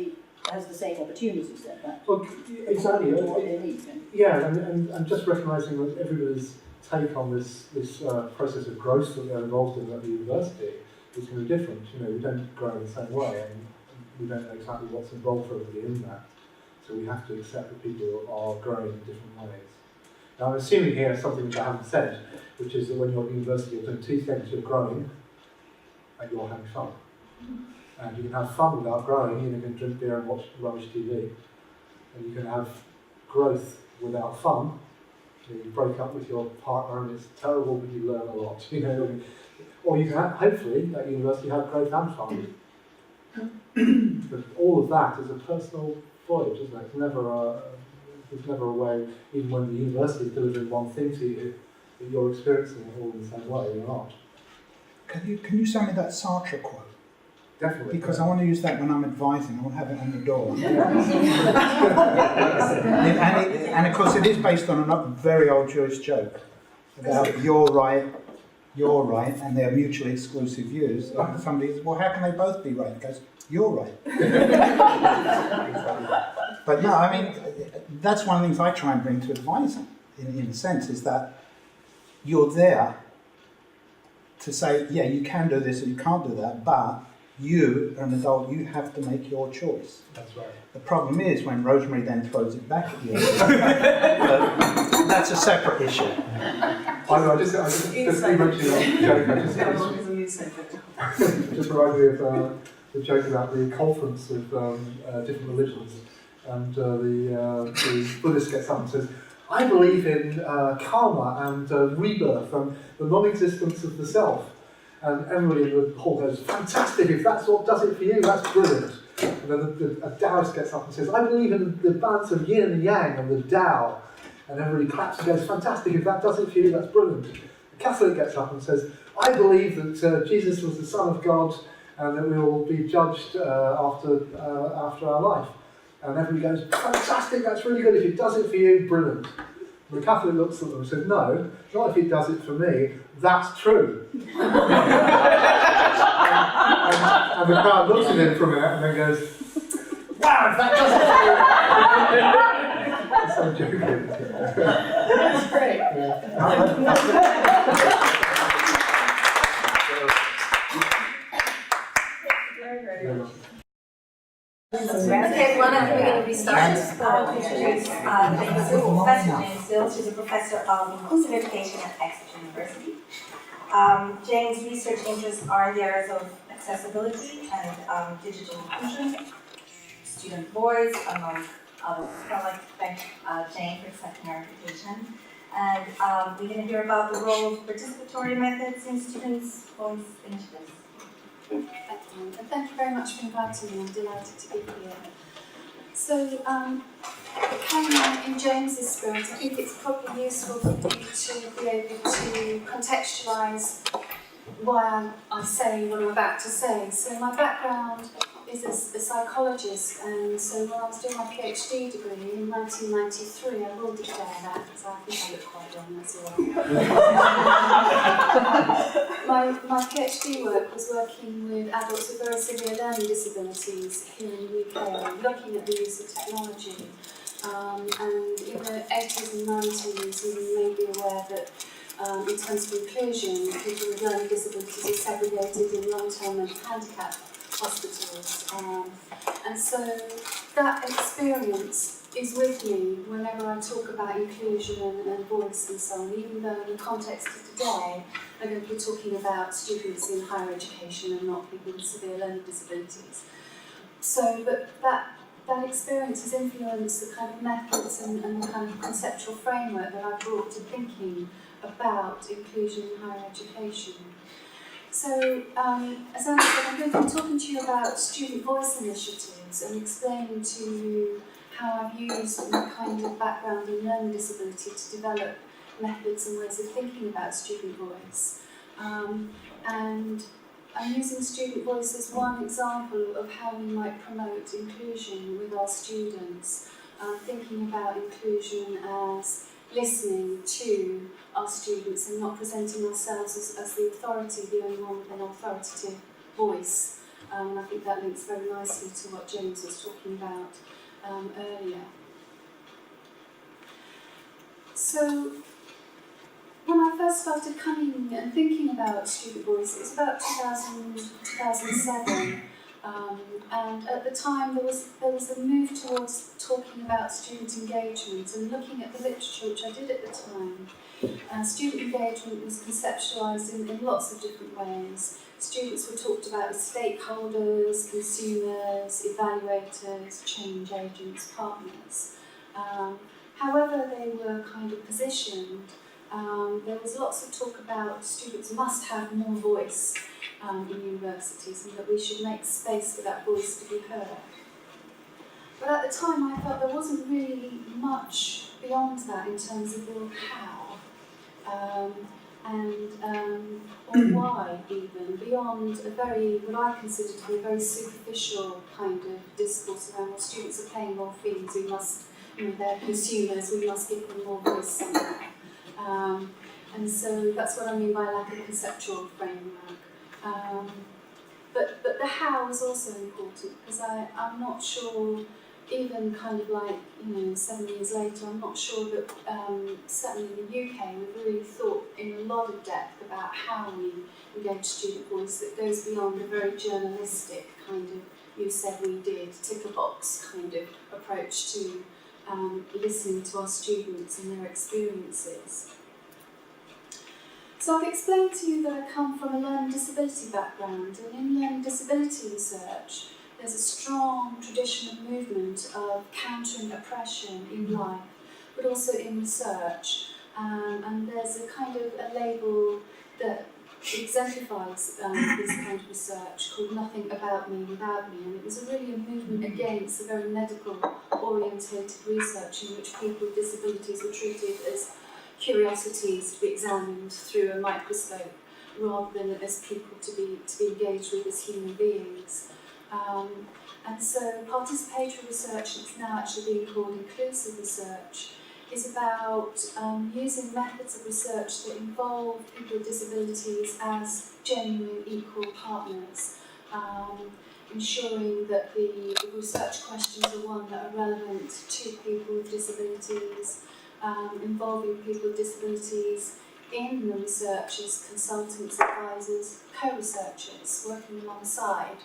the same opportunities then, right? Well, exactly. To what they need. Yeah, and just recognising that everybody's take on this process of growth that they're involved in at the university is going to be different. You know, we don't grow in the same way, and we don't know exactly what's involved for everybody in that. So we have to accept that people are growing in different ways. Now, I'm assuming here something which I haven't said, which is that when you're at university, you're doing two things: you're growing and you're having fun. And you can have fun without growing. You can drink beer and watch rubbish TV. And you can have growth without fun. You break up with your partner and it's terrible, but you learn a lot. You know, or you can hopefully at university have growth and fun. But all of that is a personal voyage, isn't it? There's never a way, even when the university is delivering one thing to you, that you're experiencing it all in the same way. You're not. Can you send me that Sartre quote? Definitely. Because I want to use that when I'm advising. I want to have it on the door. and of course, it is based on a very old Jewish joke about you're right, and they're mutually exclusive views. And somebody says, well, how can they both be right? And goes, you're right. But no, I mean, that's one of the things I try and bring to advising, in a sense, is that you're there to say, yeah, you can do this or you can't do that, but you are an adult, you have to make your choice. That's right. The problem is when Rosemary then throws it back at you. That's a separate issue. I just mentioned the joke. Just reminded me of the joke about the conference of different religions, and the Buddhist gets up and says, "I believe in karma and rebirth and the non-existence of the self." And everybody in the hall goes, "Fantastic! If that's what does it for you, that's brilliant." And then a Taoist gets up and says, "I believe in the balance of yin and yang and the Tao." And everybody claps and goes, "Fantastic! If that does it for you, that's brilliant." The Catholic gets up and says, "I believe that Jesus was the Son of God and that we will be judged after our life." And everybody goes, "Fantastic! That's really good. If it does it for you, brilliant." And the Catholic looks at them and says, "No, not if it does it for me. That's true." and the crowd looks at him for a minute and then goes, "Wow, if that does it for you." So joking. That's great. Very much. Okay, everyone, I think we're going to be starting. I'll introduce Professor James Hill. She's a professor of inclusive education at Exeter University. James' research interests are in the areas of accessibility and digital inclusion, student voice, among others. So I'd like to thank Jane for accepting our invitation. And we're going to hear about the role of participatory methods in students' voice initiatives. Thank you, and thank you very much for inviting me. I'm delighted to be here. So, carrying on in James's spirit, I think it's probably useful for me to be able to contextualise why I say what I'm about to say. So my background is as a psychologist, and so when I was doing my PhD degree in 1993, I will declare that, because I think I look quite young, that's all right. my PhD work was working with adults with very severe learning disabilities here in the UK, looking at the use of technology. And in the 80s and 90s, you may be aware that in terms of inclusion, people with learning disabilities are segregated in long-term mental handicap hospitals. And so that experience is with me whenever I talk about inclusion and voice and so on, even though in the context of today, I'm going to be talking about students in higher education and not people with severe learning disabilities. So, but that experience has influenced the kind of methods and the kind of conceptual framework that I've brought to thinking about inclusion in higher education. So, as Anna said, I'm going to be talking to you about student voice initiatives and explaining to you how I've used my kind of background in learning disability to develop methods and ways of thinking about student voice. And I'm using student voice as one example of how we might promote inclusion with our students, thinking about inclusion as listening to our students and not presenting ourselves as the authority, the only one with an authoritative voice. I think that links very nicely to what James was talking about earlier. So, when I first started coming and thinking about student voice, it was about 2007, and at the time there was a move towards talking about student engagement and looking at the literature, which I did at the time. Student engagement was conceptualised in lots of different ways. Students were talked about as stakeholders, consumers, evaluators, change agents, partners. However they were kind of positioned, there was lots of talk about students must have more voice in universities and that we should make space for that voice to be heard. But at the time I felt there wasn't really much beyond that in terms of the how. Or why even, beyond a very, what I consider to be a very superficial kind of discourse around, well, students are paying more fees, we must, they're consumers, we must give them more voice somehow. And so that's what I mean by lack of conceptual framework. But the how is also important, because I'm not sure, even kind of like, 7 years later, I'm not sure that certainly in the UK we've really thought in a lot of depth about how we engage student voice that goes beyond a very journalistic kind of, you said we did, tick a box kind of approach to listening to our students and their experiences. So I've explained to you that I come from a learning disability background, and in learning disability research there's a strong tradition of movement of countering oppression in life, but also in research. And there's a kind of a label that exemplifies this kind of research called Nothing About Me Without Me, and it was really a movement against a very medical-orientated research in which people with disabilities were treated as curiosities to be examined through a microscope rather than as people to be engaged with as human beings. And so participatory research, and it's now actually being called inclusive research, is about using methods of research that involve people with disabilities as genuine equal partners, ensuring that the research questions are one that are relevant to people with disabilities, involving people with disabilities in the research as consultants, advisors, co-researchers working alongside,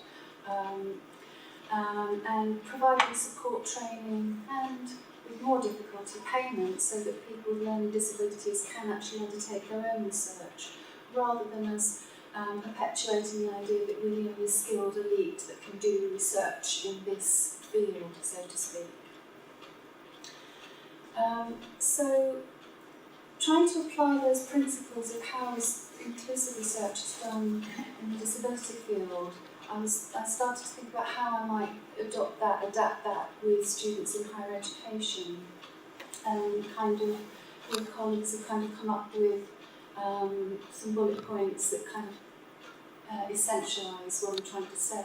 and providing support training and, with more difficulty, payment so that people with learning disabilities can actually undertake their own research rather than as perpetuating the idea that we're the only skilled elite that can do research in this field, so to speak. So, trying to apply those principles of how inclusive research is done in the disability field, I started to think about how I might adapt that with students in higher education, and kind of with colleagues have kind of come up with some bullet points that kind of essentialise what I'm trying to say.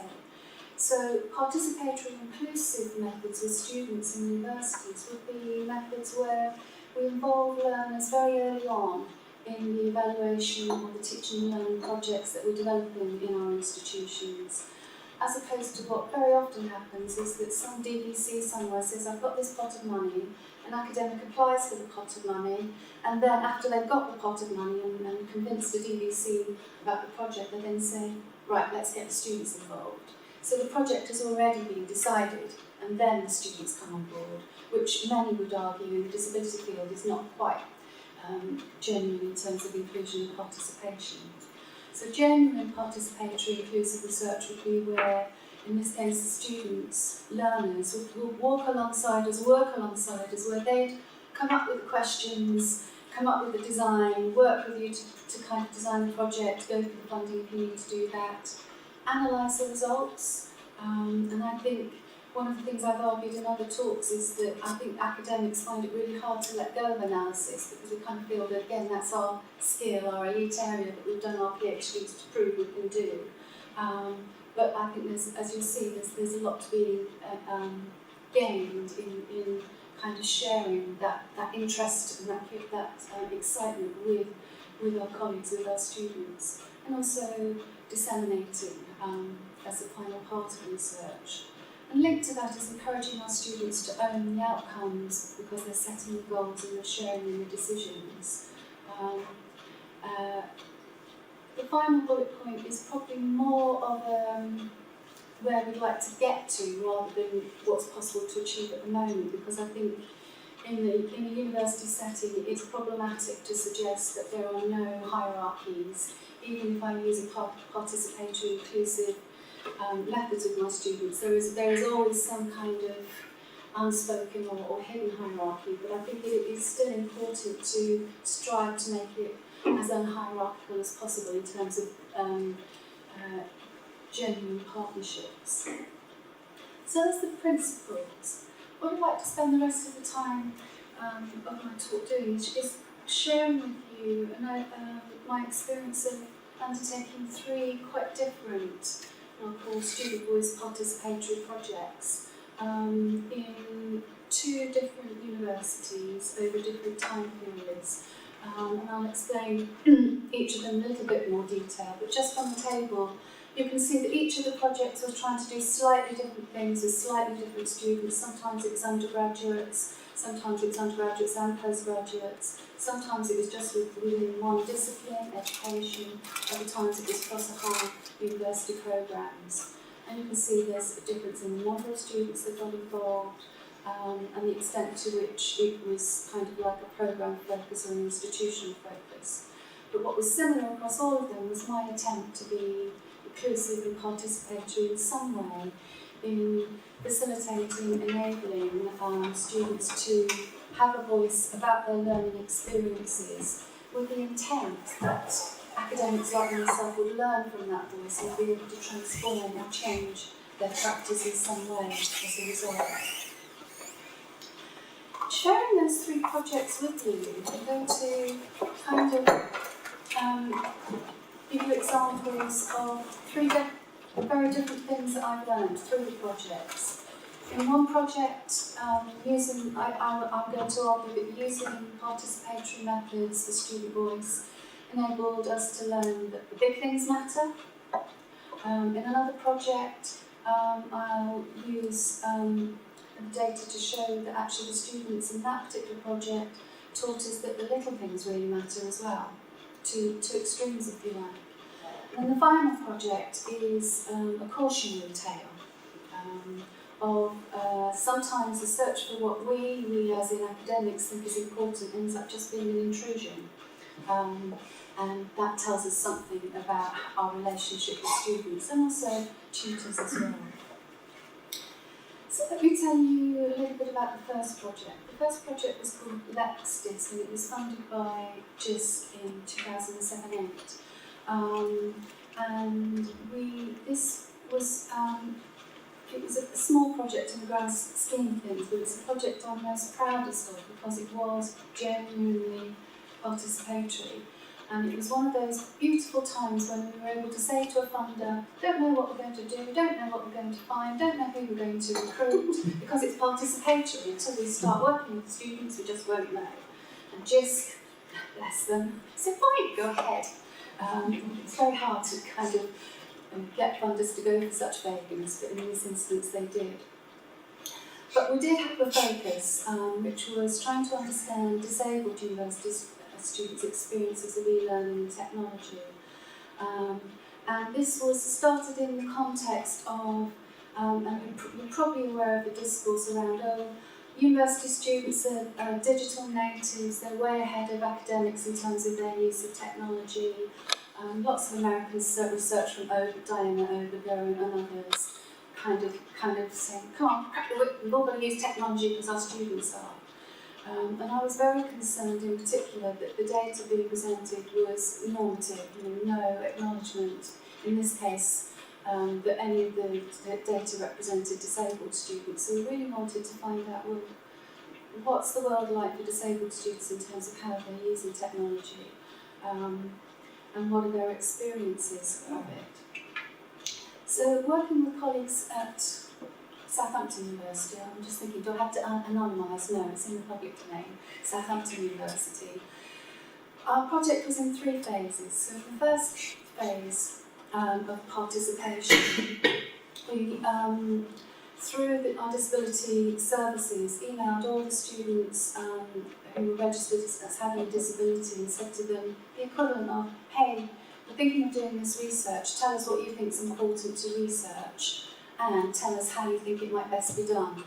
So participatory inclusive methods with students in universities would be methods where we involve learners very early on in the evaluation of the teaching and learning projects that we're developing in our institutions, as opposed to what very often happens is that some DVC somewhere says, I've got this pot of money, an academic applies for the pot of money, and then after they've got the pot of money and convinced the DVC about the project, they then say, right, let's get the students involved. So the project has already been decided, and then the students come on board, which many would argue in the disability field is not quite genuine in terms of inclusion and participation. So genuine participatory inclusive research would be where, in this case, the students, learners, would walk alongside us, work alongside us, where they'd come up with the questions, come up with the design, work with you to kind of design the project, go for the funding if you need to do that, analyse the results, and I think one of the things I've argued in other talks is that I think academics find it really hard to let go of analysis because we kind of feel that, again, that's our skill, our elite area that we've done our PhDs to prove we can do. But I think there's, as you'll see, there's a lot to be gained in kind of sharing that interest and that excitement with our colleagues, with our students, and also disseminating as the final part of research. And linked to that is encouraging our students to own the outcomes because they're setting the goals and they're sharing in the decisions. The final bullet point is probably more of where we'd like to get to rather than what's possible to achieve at the moment, because I think in a university setting it's problematic to suggest that there are no hierarchies, even if I use a participatory inclusive methods with my students. There is always some kind of unspoken or hidden hierarchy, but I think it is still important to strive to make it as unhierarchical as possible in terms of genuine partnerships. So that's the principles. What I'd like to spend the rest of the time of my talk doing is sharing with you my experience of undertaking 3 quite different, I'll call student voice participatory projects in 2 different universities over different time periods. And I'll explain each of them in a little bit more detail, but just on the table you can see that each of the projects was trying to do slightly different things with slightly different students. Sometimes it was undergraduates, sometimes it was undergraduates and postgraduates, sometimes it was just within one discipline, education, other times it was across the whole university programmes. And you can see there's a difference in the number of students that got involved and the extent to which it was kind of like a programme focus or an institutional focus. But what was similar across all of them was my attempt to be inclusive and participatory in some way in facilitating, enabling students to have a voice about their learning experiences with the intent that academics like myself would learn from that voice and be able to transform or change their practice in some way as a result. Sharing those 3 projects with you, I'm going to kind of give you examples of 3 very different things that I've learned through the projects. In one project, I'm going to argue that using participatory methods, the student voice, enabled us to learn that the big things matter. In another project, I'll use data to show that actually the students in that particular project taught us that the little things really matter as well, to extremes if you like. And the final project is a cautionary tale of sometimes the search for what we as in academics think is important ends up just being an intrusion. and that tells us something about our relationship with students and also tutors as well. So let me tell you a little bit about the first project. The first project was called LexDisc, and it was funded by JISC in 2007-8. And this was it was a small project in the grand scheme of things, but it's a project I'm most proudest of because it was genuinely participatory. And it was one of those beautiful times when we were able to say to a funder, don't know what we're going to do, don't know what we're going to find, don't know who we're going to recruit, because it's participatory. Until we start working with students, we just won't know. And JISC, bless them, said, fine, go ahead. It's very hard to kind of get funders to go for such vagueness, but in this instance they did. But we did have a focus, which was trying to understand disabled universities students' experiences of e-learning and technology. And this was started in the context of, and you're probably aware of the discourse around, university students are digital natives, they're way ahead of academics in terms of their use of technology. Lots of American research from Diana Obergo and others kind of saying, come on, crack the whip, we've all got to use technology because our students are. And I was very concerned in particular that the data being presented was normative, no acknowledgement, in this case, that any of the data represented disabled students. So we really wanted to find out, well, what's the world like for disabled students in terms of how they're using technology, and what are their experiences of it. So working with colleagues at Southampton University, I'm just thinking, do I have to anonymise? No, it's in the public domain. Southampton University. Our project was in 3 phases. So in the first phase of participation, we, through our disability services, emailed all the students who were registered as having a disability and said to them the equivalent of, hey, we're thinking of doing this research, tell us what you think is important to research, and tell us how you think it might best be done.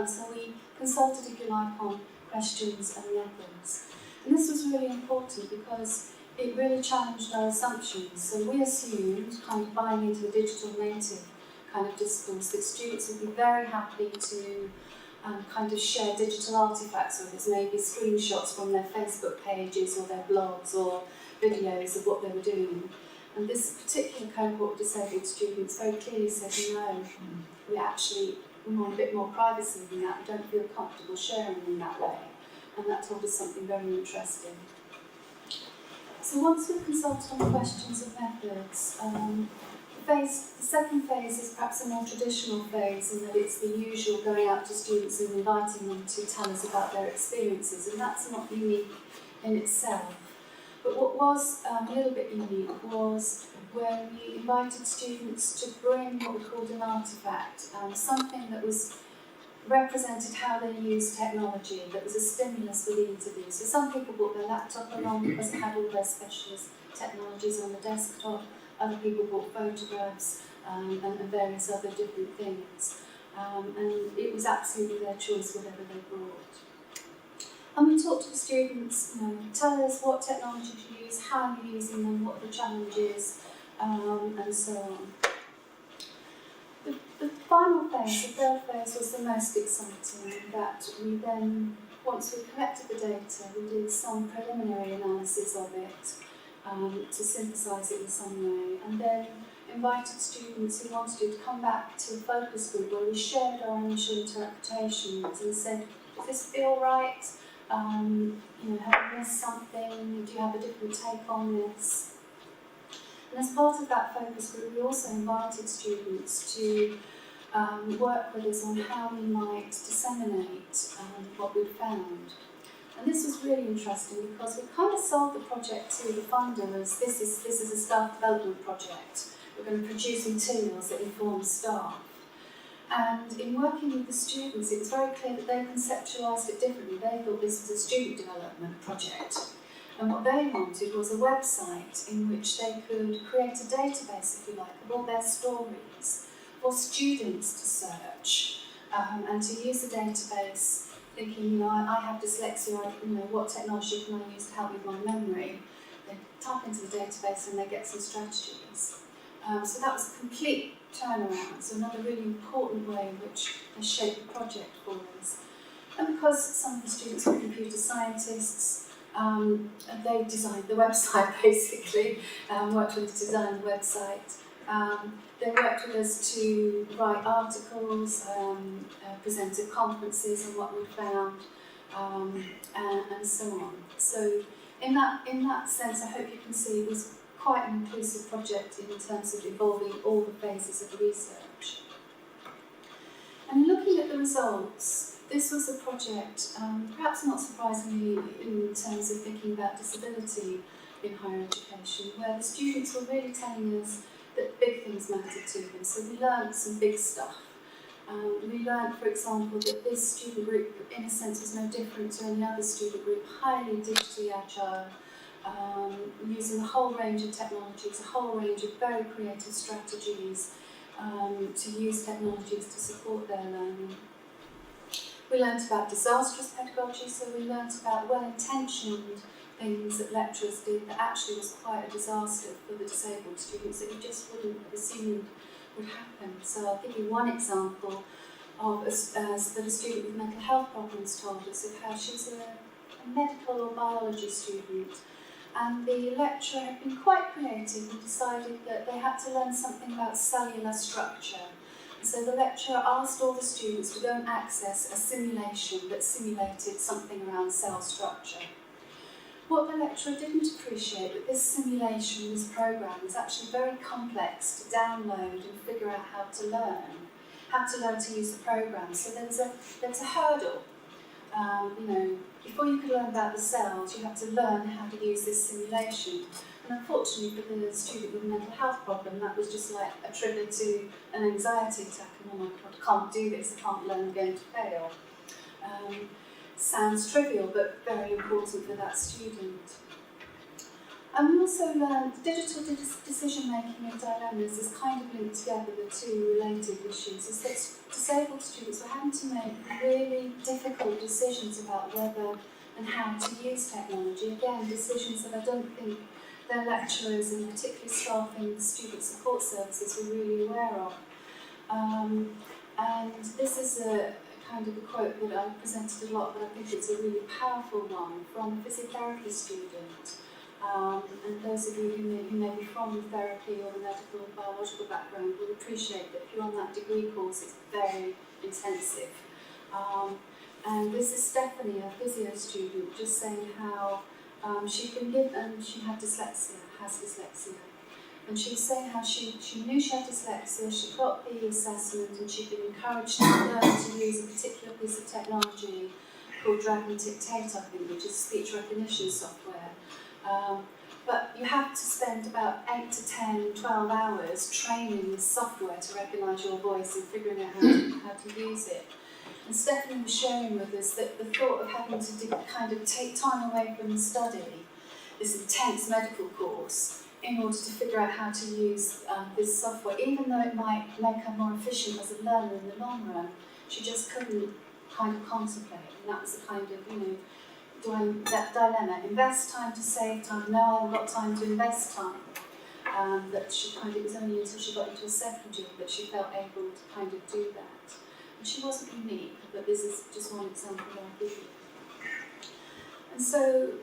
So we consulted, if you like, on questions and methods. And this was really important because it really challenged our assumptions. So we assumed, kind of buying into the digital native kind of discourse, that students would be very happy to kind of share digital artefacts with us, maybe screenshots from their Facebook pages or their blogs or videos of what they were doing. And this particular cohort of disabled students very clearly said, no, we want a bit more privacy than that, we don't feel comfortable sharing in that way. And that told us something very interesting. So once we've consulted on questions and methods, the second phase is perhaps a more traditional phase in that it's the usual going out to students and inviting them to tell us about their experiences, and that's not unique in itself. But what was a little bit unique was when we invited students to bring what we called an artefact, something that represented how they use technology, that was a stimulus for the interview. So some people brought their laptop along because it had all their specialist technologies on the desktop. Other people brought photographs and various other different things. And it was absolutely their choice, whatever they brought. And we talked to the students, tell us what technology to use, how you're using them, what the challenge is, and so on. The final phase, the third phase, was the most exciting, in that we then, once we collected the data, we did some preliminary analysis of it to synthesise it in some way, and then invited students who wanted to come back to a focus group where we shared our initial interpretations and said, does this feel right? Have you missed something? Do you have a different take on this? And as part of that focus group, we also invited students to work with us on how we might disseminate what we'd found. And this was really interesting because we kind of sold the project to the funder as this is a staff development project. We're going to produce materials that inform staff. And in working with the students, it was very clear that they conceptualised it differently. They thought this was a student development project. And what they wanted was a website in which they could create a database, if you like, of all their stories for students to search and to use the database, thinking, I have dyslexia, what technology can I use to help with my memory? They'd type into the database and they get some strategies. So that was a complete turnaround, so another really important way in which they shaped the project for us. And because some of the students were computer scientists, they designed the website basically, worked with us to design the website. They worked with us to write articles, present at conferences on what we found, and so on. So in that sense, I hope you can see it was quite an inclusive project in terms of involving all the phases of the research. And looking at the results, this was a project, perhaps not surprisingly in terms of thinking about disability in higher education, where the students were really telling us that big things mattered to them. So we learned some big stuff. We learned, for example, that this student group, in a sense, was no different to any other student group, highly digitally agile, using a whole range of technologies, a whole range of very creative strategies to use technologies to support their learning. We learnt about disastrous pedagogy, so we learnt about well-intentioned things that lecturers did that actually was quite a disaster for the disabled students that you just wouldn't have assumed would happen. So I'll give you one example of that a student with mental health problems told us of how she's a medical or biology student, and the lecturer had been quite creative and decided that they had to learn something about cellular structure. So the lecturer asked all the students to go and access a simulation that simulated something around cell structure. What the lecturer didn't appreciate that this simulation, this program, was actually very complex to download and figure out how to learn to use the program. So there was a hurdle. Before you could learn about the cells, you had to learn how to use this simulation. And unfortunately for the student with a mental health problem, that was just like a trigger to an anxiety attack. And oh my God, I can't do this, I can't learn, I'm going to fail. Sounds trivial, but very important for that student. And we also learned digital decision-making and dilemmas is kind of linked together the two related issues, is that disabled students were having to make really difficult decisions about whether and how to use technology. Again, decisions that I don't think their lecturers and particularly staff in student support services were really aware of. And this is a kind of a quote that I've presented a lot, but I think it's a really powerful one from a physiotherapy student. And those of you who may be from therapy or the medical or biological background will appreciate that if you're on that degree course, it's very intensive. And this is Stephanie, a physio student, just saying how she'd been given, she had dyslexia, has dyslexia. And she was saying how she knew she had dyslexia, she got the assessment, and she'd been encouraged to learn to use a particular piece of technology called Dragon Dictate, I think, which is speech recognition software. But you have to spend about 8 to 10, 12 hours training this software to recognise your voice and figuring out how to use it. And Stephanie was sharing with us that the thought of having to kind of take time away from the study, this intense medical course, in order to figure out how to use this software, even though it might make her more efficient as a learner in the long run, she just couldn't kind of contemplate. And that was the kind of, that dilemma, invest time to save time. No, I haven't got time to invest time. That she kind of, it was only until she got into a second job that she felt able to kind of do that. And she wasn't unique, but this is just one example I'll give you. And so,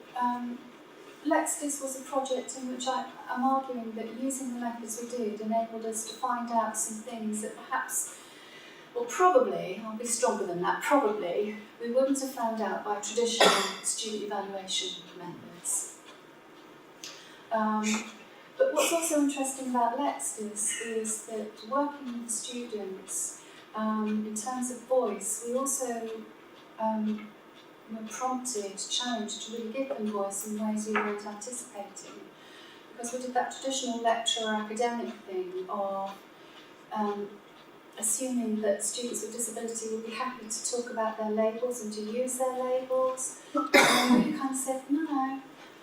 LexDis was a project in which I'm arguing that using the methods we did enabled us to find out some things that perhaps, or probably, I'll be stronger than that, probably, we wouldn't have found out by traditional student evaluation methods. But what's also interesting about LexDis is that working with students, in terms of voice, we also were prompted, challenged to really give them voice in ways we weren't anticipating. Because we did that traditional lecturer academic thing of assuming that students with disability would be happy to talk about their labels and to use their labels. And then we kind of said, no,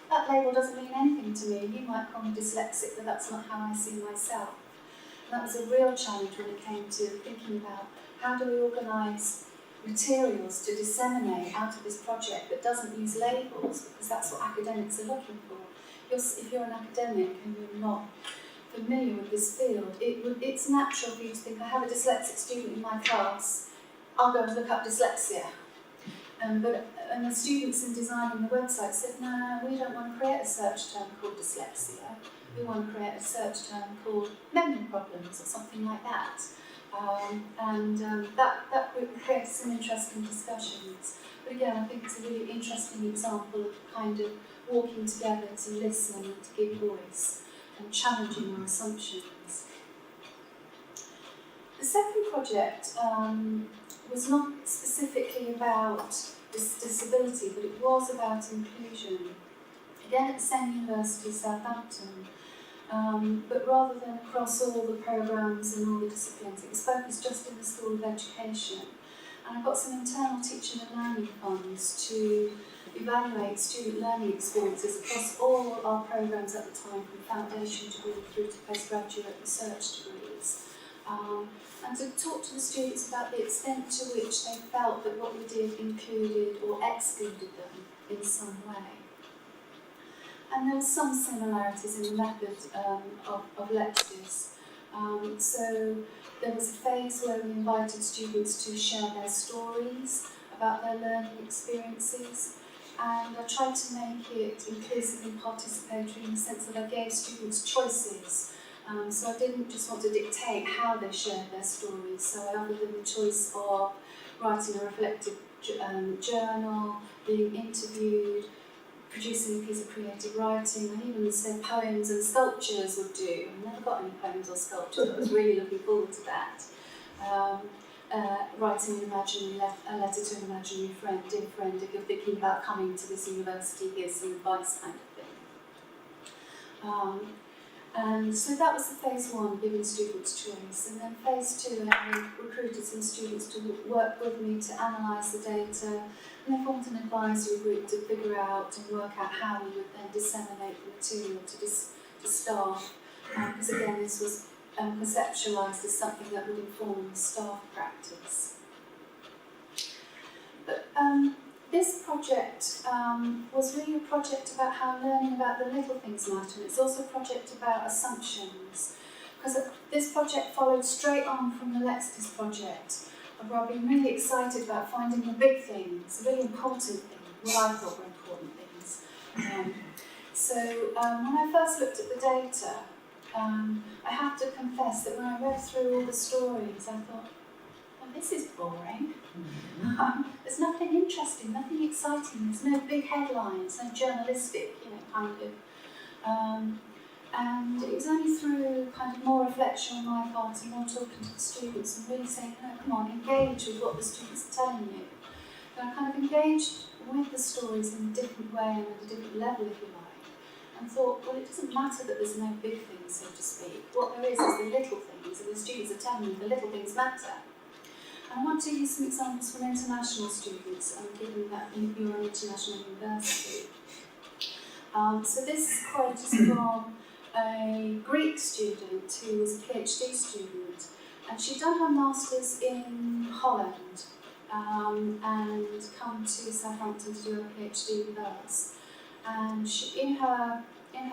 that label doesn't mean anything to me. You might call me dyslexic, but that's not how I see myself. And that was a real challenge when it came to thinking about how do we organise materials to disseminate out of this project that doesn't use labels, because that's what academics are looking for. if you're an academic and you're not familiar with this field, it's natural for you to think, I have a dyslexic student in my class, I'll go and look up dyslexia. And the students in designing the website said, no, we don't want to create a search term called dyslexia. We want to create a search term called memory problems or something like that. That created some interesting discussions. But again, I think it's a really interesting example of kind of walking together to listen and to give voice and challenging our assumptions. The second project was not specifically about this disability, but it was about inclusion. Again, at the same university, Southampton, but rather than across all the programmes and all the disciplines, it was focused just in the School of Education. And I got some internal teaching and learning funds to evaluate student learning experiences across all our programmes at the time, from foundation degree through to postgraduate research degrees. And to talk to the students about the extent to which they felt that what we did included or excluded them in some way. And there were some similarities in the method of lectures. So there was a phase where we invited students to share their stories about their learning experiences, and I tried to make it inclusive and participatory in the sense that I gave students choices. So I didn't just want to dictate how they shared their stories, so I offered them the choice of writing a reflective journal, being interviewed, producing a piece of creative writing. I even said poems and sculptures would do. I never got any poems or sculptures, but I was really looking forward to that. Writing a letter to an imaginary friend, dear friend, if you're thinking about coming to this university, here's some advice kind of thing. And so that was the phase one, giving students choice. And then phase two, I recruited some students to work with me to analyse the data, and they formed an advisory group to figure out and work out how we would then disseminate the material to staff. Because again, this was conceptualised as something that would inform the staff practice. But this project was really a project about how learning about the little things matter, and it's also a project about assumptions. Because this project followed straight on from the Lexities project, where I've been really excited about finding the big things, the really important things, what I thought were important things. So when I first looked at the data, I have to confess that when I read through all the stories, I thought, well, this is boring. There's nothing interesting, nothing exciting, there's no big headlines, no journalistic, kind of. And it was only through kind of more reflection on my part and more talking to the students and really saying, no, come on, engage with what the students are telling you. And I kind of engaged with the stories in a different way and at a different level, if you like, and thought, well, it doesn't matter that there's no big things, so to speak. What there is the little things, and the students are telling me the little things matter. And I want to use some examples from international students, given that you're an international university. So this quote is from a Greek student who was a PhD student, and she'd done her master's in Holland and come to Southampton to do her PhD with us. And in her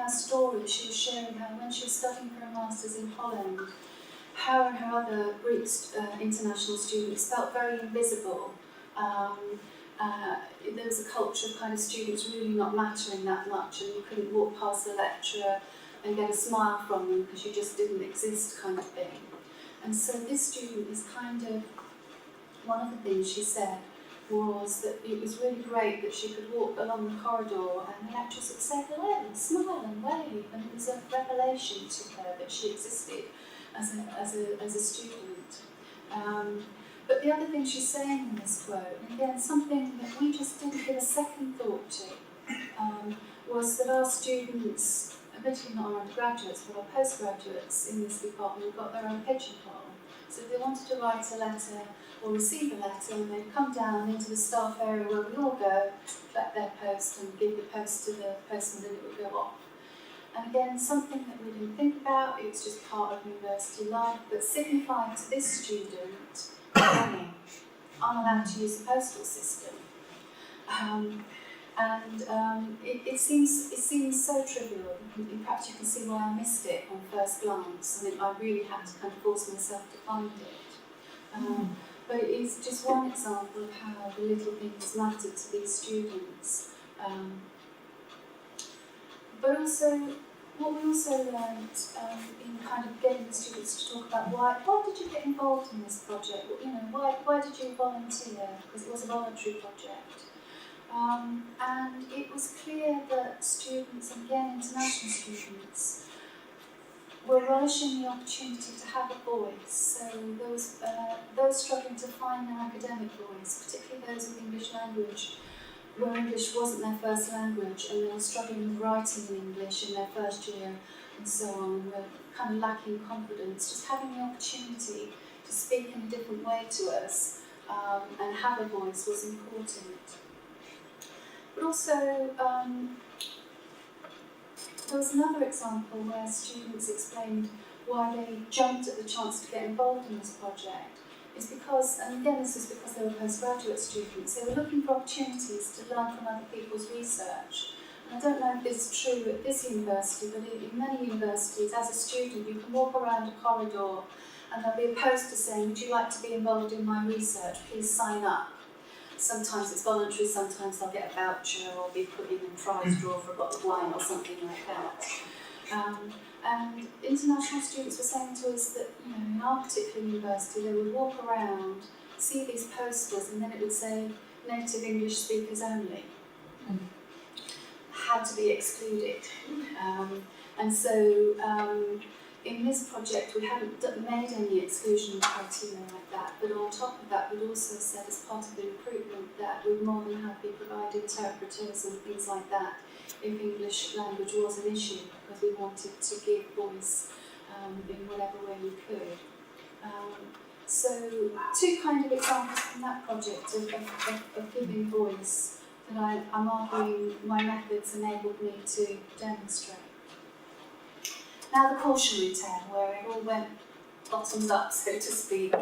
story, she was sharing how when she was studying for her master's in Holland, her and her other Greek international students felt very invisible. There was a culture of kind of students really not mattering that much, and you couldn't walk past the lecturer and get a smile from them because you just didn't exist, kind of thing. And so this student is kind of, one of the things she said was that it was really great that she could walk along the corridor and the lecturers would say hello and smile and wave, and it was a revelation to her that she existed as a student. But the other thing she's saying in this quote, and again something that we just didn't give a second thought to, was that our students, admittedly not our undergraduates, but our postgraduates in this department, got their own pigeonhole. So if they wanted to write a letter or receive a letter, they'd come down into the staff area where we all go, collect their post and give the post to the postman and it would go off. And again, something that we didn't think about, it's just part of university life, but signified to this student, I'm allowed to use the postal system. And it seems so trivial. In fact, you can see why I missed it on first glance. I mean, I really had to kind of force myself to find it. But it is just one example of how the little things matter to these students. But also, what we also learned in kind of getting the students to talk about why did you get involved in this project? You know, why did you volunteer? Because it was a voluntary project. And it was clear that students, and again international students, were relishing the opportunity to have a voice. So there was those struggling to find their academic voice, particularly those with English language, where English wasn't their first language, and they were struggling with writing in English in their first year and so on, and were kind of lacking confidence. Just having the opportunity to speak in a different way to us and have a voice was important. But also, there was another example where students explained why they jumped at the chance to get involved in this project. It's because, and again this is because they were postgraduate students, they were looking for opportunities to learn from other people's research. And I don't know if this is true at this university, but in many universities, as a student, you can walk around a corridor and there'll be a poster saying, would you like to be involved in my research? Please sign up. Sometimes it's voluntary, sometimes they'll get a voucher or be put in a prize draw for a bottle of wine or something like that. And international students were saying to us that, you know, in our particular university, they would walk around, see these posters, and then it would say native English speakers only. Had to be excluded. And so in this project, we hadn't made any exclusion criteria like that, but on top of that, we'd also said as part of the recruitment that we'd more than happily provide interpreters and things like that if English language was an issue, because we wanted to give voice in whatever way we could. So two kind of examples from that project of giving voice that I'm arguing my methods enabled me to demonstrate. Now the cautionary tale, where it all went bottoms up, so to speak.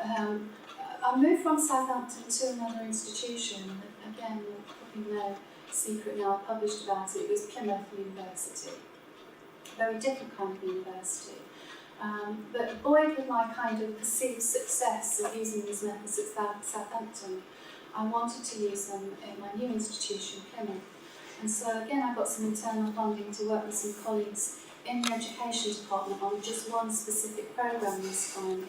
I moved from Southampton to another institution. Again, probably no secret now, I've published about it. It was Plymouth University. Very different kind of university. But buoyed with my kind of perceived success of using these methods at Southampton, I wanted to use them in my new institution, Plymouth. And so again, I got some internal funding to work with some colleagues in the education department on just one specific programme this time,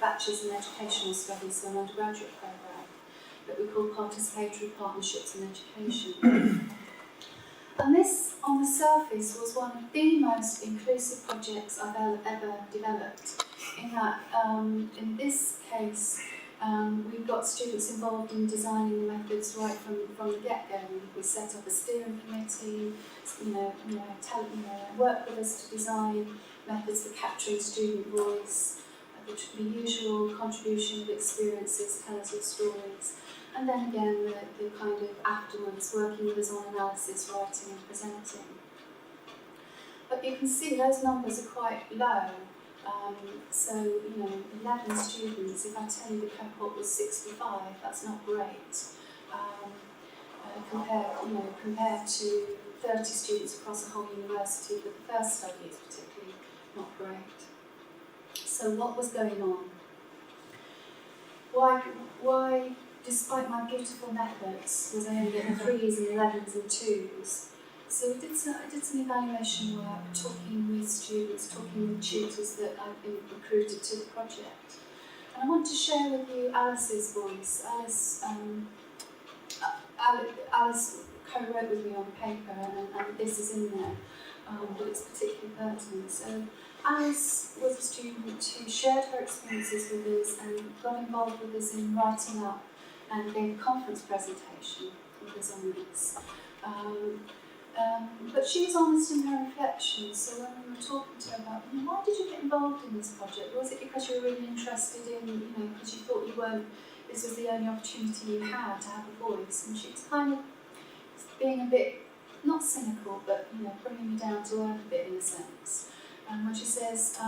Bachelor's in Educational Studies, so an undergraduate programme that we call Participatory Partnerships in Education. And this, on the surface, was one of the most inclusive projects I've ever developed, in that, in this case, we've got students involved in designing the methods right from the get-go. We set up a steering committee, work with us to design methods for capturing student voice, the usual contribution of experiences, tellers of stories, and then again the kind of afterwards, working with us on analysis, writing and presenting. But you can see those numbers are quite low. So, 11 students, if I tell you the cohort was 65, that's not great. Compared to 30 students across a whole university, but the first study is particularly not great. So what was going on? Why, despite my beautiful methods, was I only getting 3s and 11s and 2s? So I did some evaluation work, talking with students, talking with tutors that I've been recruited to the project. And I want to share with you Alice's voice. Alice co-wrote with me on paper, and this is in there, but it's particularly pertinent. So Alice was a student who shared her experiences with us and got involved with us in writing up and gave a conference presentation with us on this. But she was honest in her reflections, so when we were talking to her about, why did you get involved in this project? Was it because you were really interested in, because you thought this was the only opportunity you had to have a voice? And she was kind of being a bit, not cynical, but, bringing me down to earth a bit in a sense. When she says,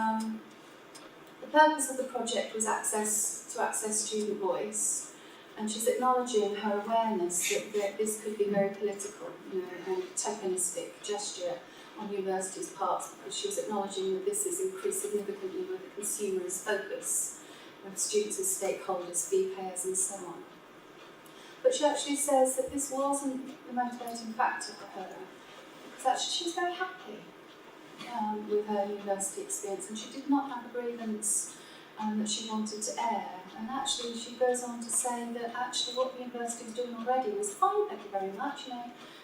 the purpose of the project was to access student voice, And she's acknowledging her awareness that this could be very political, and tokenistic gesture on universities' parts, because she was acknowledging that this has increased significantly with the consumerist focus of students as stakeholders, fee payers and so on. But she actually says that this wasn't the motivating factor for her, because actually she was very happy with her university experience, and she did not have a grievance that she wanted to air. And actually she goes on to say that actually what the university was doing already was fine, thank you very much.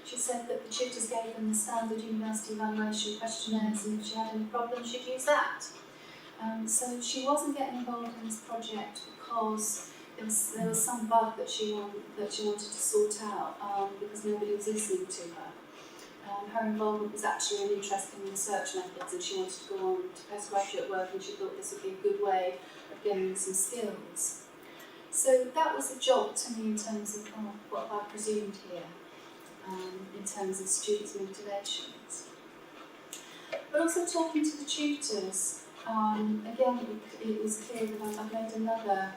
She said that the tutors gave them the standard university evaluation questionnaires, and if she had any problems she'd use that. So she wasn't getting involved in this project because there was some bug that she wanted to sort out because nobody was listening to her. Her involvement was actually an interest in research methods, and she wanted to go on to postgraduate work, and she thought this would be a good way of gaining some skills. So that was a jolt to me in terms of what I presumed here, in terms of students' motivations. But also talking to the tutors, again it was clear that I've made another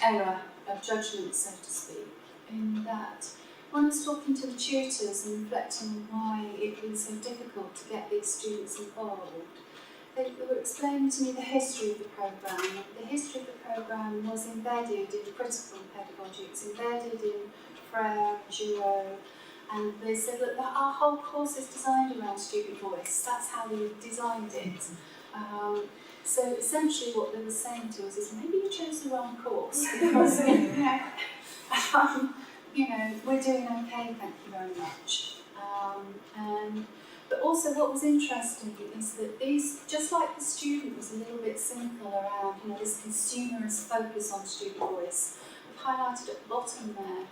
error of judgment, so to speak, in that when I was talking to the tutors and reflecting on why it was so difficult to get these students involved, they were explaining to me the history of the programme. The history of the programme was embedded in critical pedagogy, it's embedded in Frere, Giraud, and they said, look, our whole course is designed around student voice, that's how we designed it. So essentially what they were saying to us is, maybe you chose the wrong course, because we're doing okay, thank you very much. But also what was interesting is that these, just like the student was a little bit cynical around this consumerist focus on student voice, I've highlighted at the bottom there,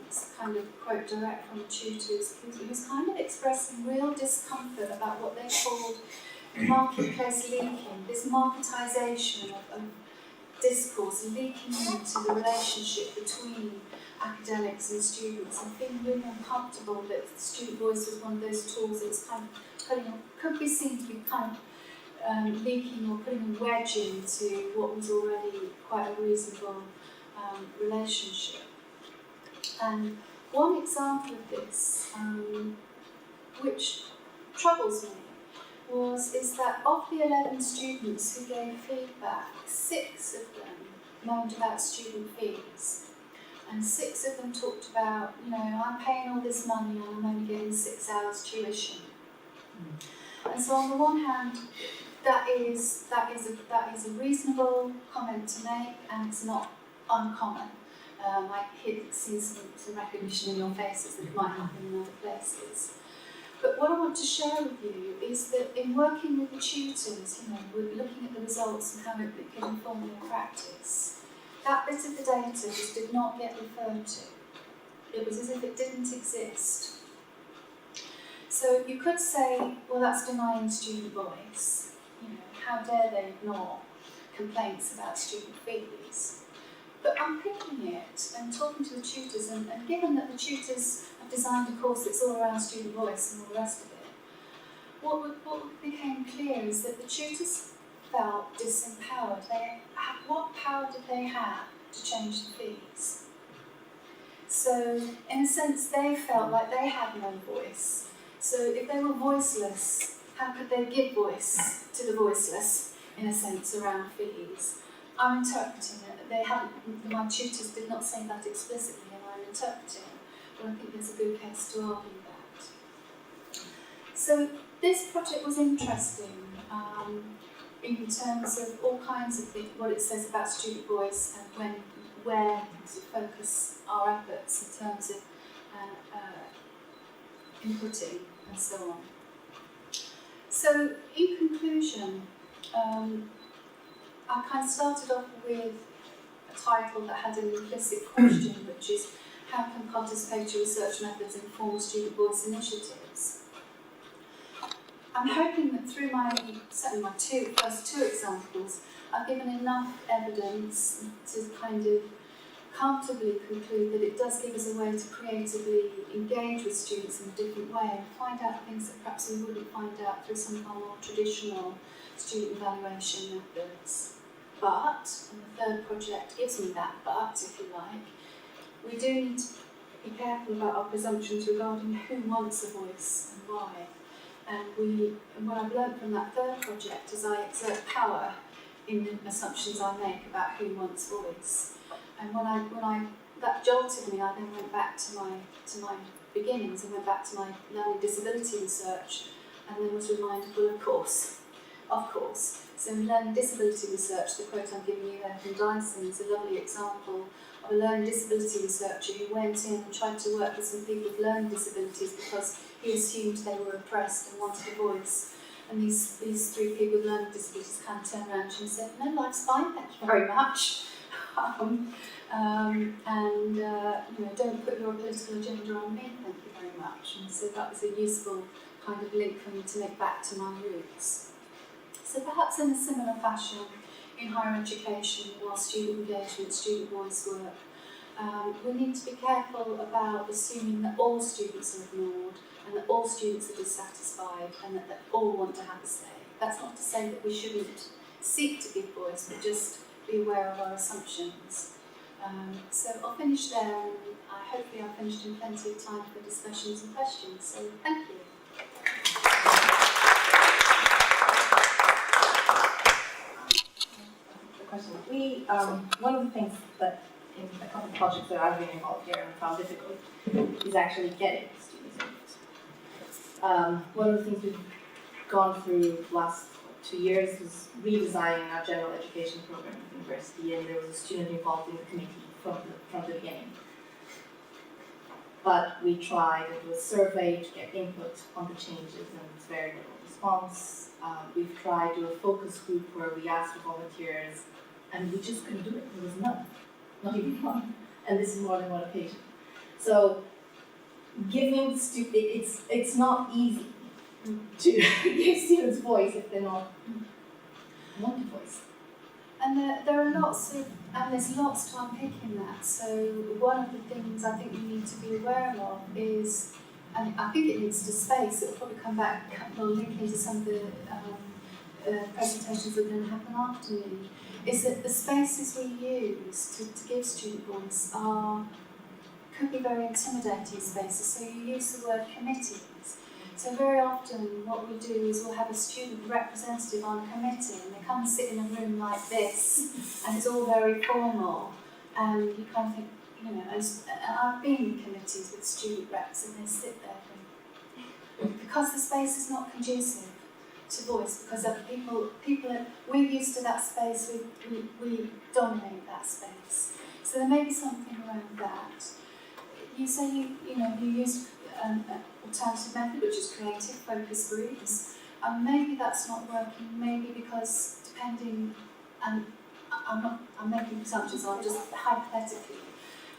it's a kind of quote direct from the tutors, who's kind of expressing real discomfort about what they called marketplace leaking, this marketisation of discourse leaking into the relationship between academics and students, and feeling really uncomfortable that student voice was one of those tools that was kind of could be seen to be kind of leaking or putting a wedge into what was already quite a reasonable relationship. And one example of this, which troubles me, is that of the 11 students who gave feedback, 6 of them moaned about student fees. And 6 of them talked about, I'm paying all this money and I'm only getting 6 hours tuition. And so on the one hand, that is a reasonable comment to make, and it's not uncommon. I see some recognition in your faces that it might happen in other places. But what I want to share with you is that in working with the tutors, we're looking at the results and how it can inform their practice. That bit of the data just did not get referred to. It was as if it didn't exist. So you could say, well, that's denying student voice. How dare they ignore complaints about student fees? But unpicking it and talking to the tutors, and given that the tutors have designed a course that's all around student voice and all the rest of it, what became clear is that the tutors felt disempowered. What power did they have to change the fees? So, in a sense, they felt like they had no voice. So, if they were voiceless, how could they give voice to the voiceless, in a sense, around fees? I'm interpreting it. My tutors did not say that explicitly, and I'm interpreting it, but I think there's a good case to argue that. So, this project was interesting. In terms of all kinds of things, what it says about student voice and where to focus our efforts in terms of inputting and so on. So, in conclusion, I kind of started off with a title that had an implicit question, which is, how can participatory research methods inform student voice initiatives? I'm hoping that through certainly my first two examples, I've given enough evidence to kind of comfortably conclude that it does give us a way to creatively engage with students in a different way and find out things that perhaps we wouldn't find out through some of our more traditional student evaluation methods. but, and the third project gives me that but, if you like, we do need to be careful about our presumptions regarding who wants a voice and why. And what I've learned from that third project is I exert power in the assumptions I make about who wants voice. And when that jolted me, I then went back to my beginnings and went back to my learning disability research, and then was reminded, well, of course. So in learning disability research, the quote I'm giving you there from Dyson is a lovely example of a learning disability researcher who went in and tried to work with some people with learning disabilities because he assumed they were oppressed and wanted a voice. And these three people with learning disabilities kind of turned around to him and said, no, life's fine, thank you very much. Don't put your political agenda on me, thank you very much. And so that was a useful kind of link for me to make back to my roots. So perhaps in a similar fashion, in higher education, while student engagement, student voice work, we need to be careful about assuming that all students are ignored and that all students are dissatisfied and that they all want to have a say. That's not to say that we shouldn't seek to give voice, but just be aware of our assumptions. So I'll finish there, and hopefully I've finished in plenty of time for discussions and questions. So thank you. We, one of the things that in a couple of projects that I've been involved here and found difficult is actually getting students involved. One of the things we've gone through the last 2 years was redesigning our general education program at the university, and there was a student involved in the committee from the beginning. But we tried to do a survey to get input on the changes, and it's very little response. We've tried to do a focus group where we asked for volunteers, and we just couldn't do it. There was none, not even one. And this is more than one occasion. So giving it's not easy to give students voice if they're not want a voice. And there are lots of, and there's lots to unpick in that. So one of the things I think we need to be aware of is, and I think it leads to space, it'll probably come back, we'll link into some of the presentations that are going to happen after me, is that the spaces we use to give student voice could be very intimidating spaces. So you use the word committees. So very often what we do is we'll have a student representative on a committee, and they come and sit in a room like this, and it's all very formal, and you kind of think, and I've been in committees with student reps, and they sit there because the space is not conducive to voice, because of we're used to that space, we dominate that space. So there may be something around that. You say you use an alternative method, which is creative focus groups, and maybe that's not working, maybe because depending, and I'm making assumptions, I'm just hypothetically,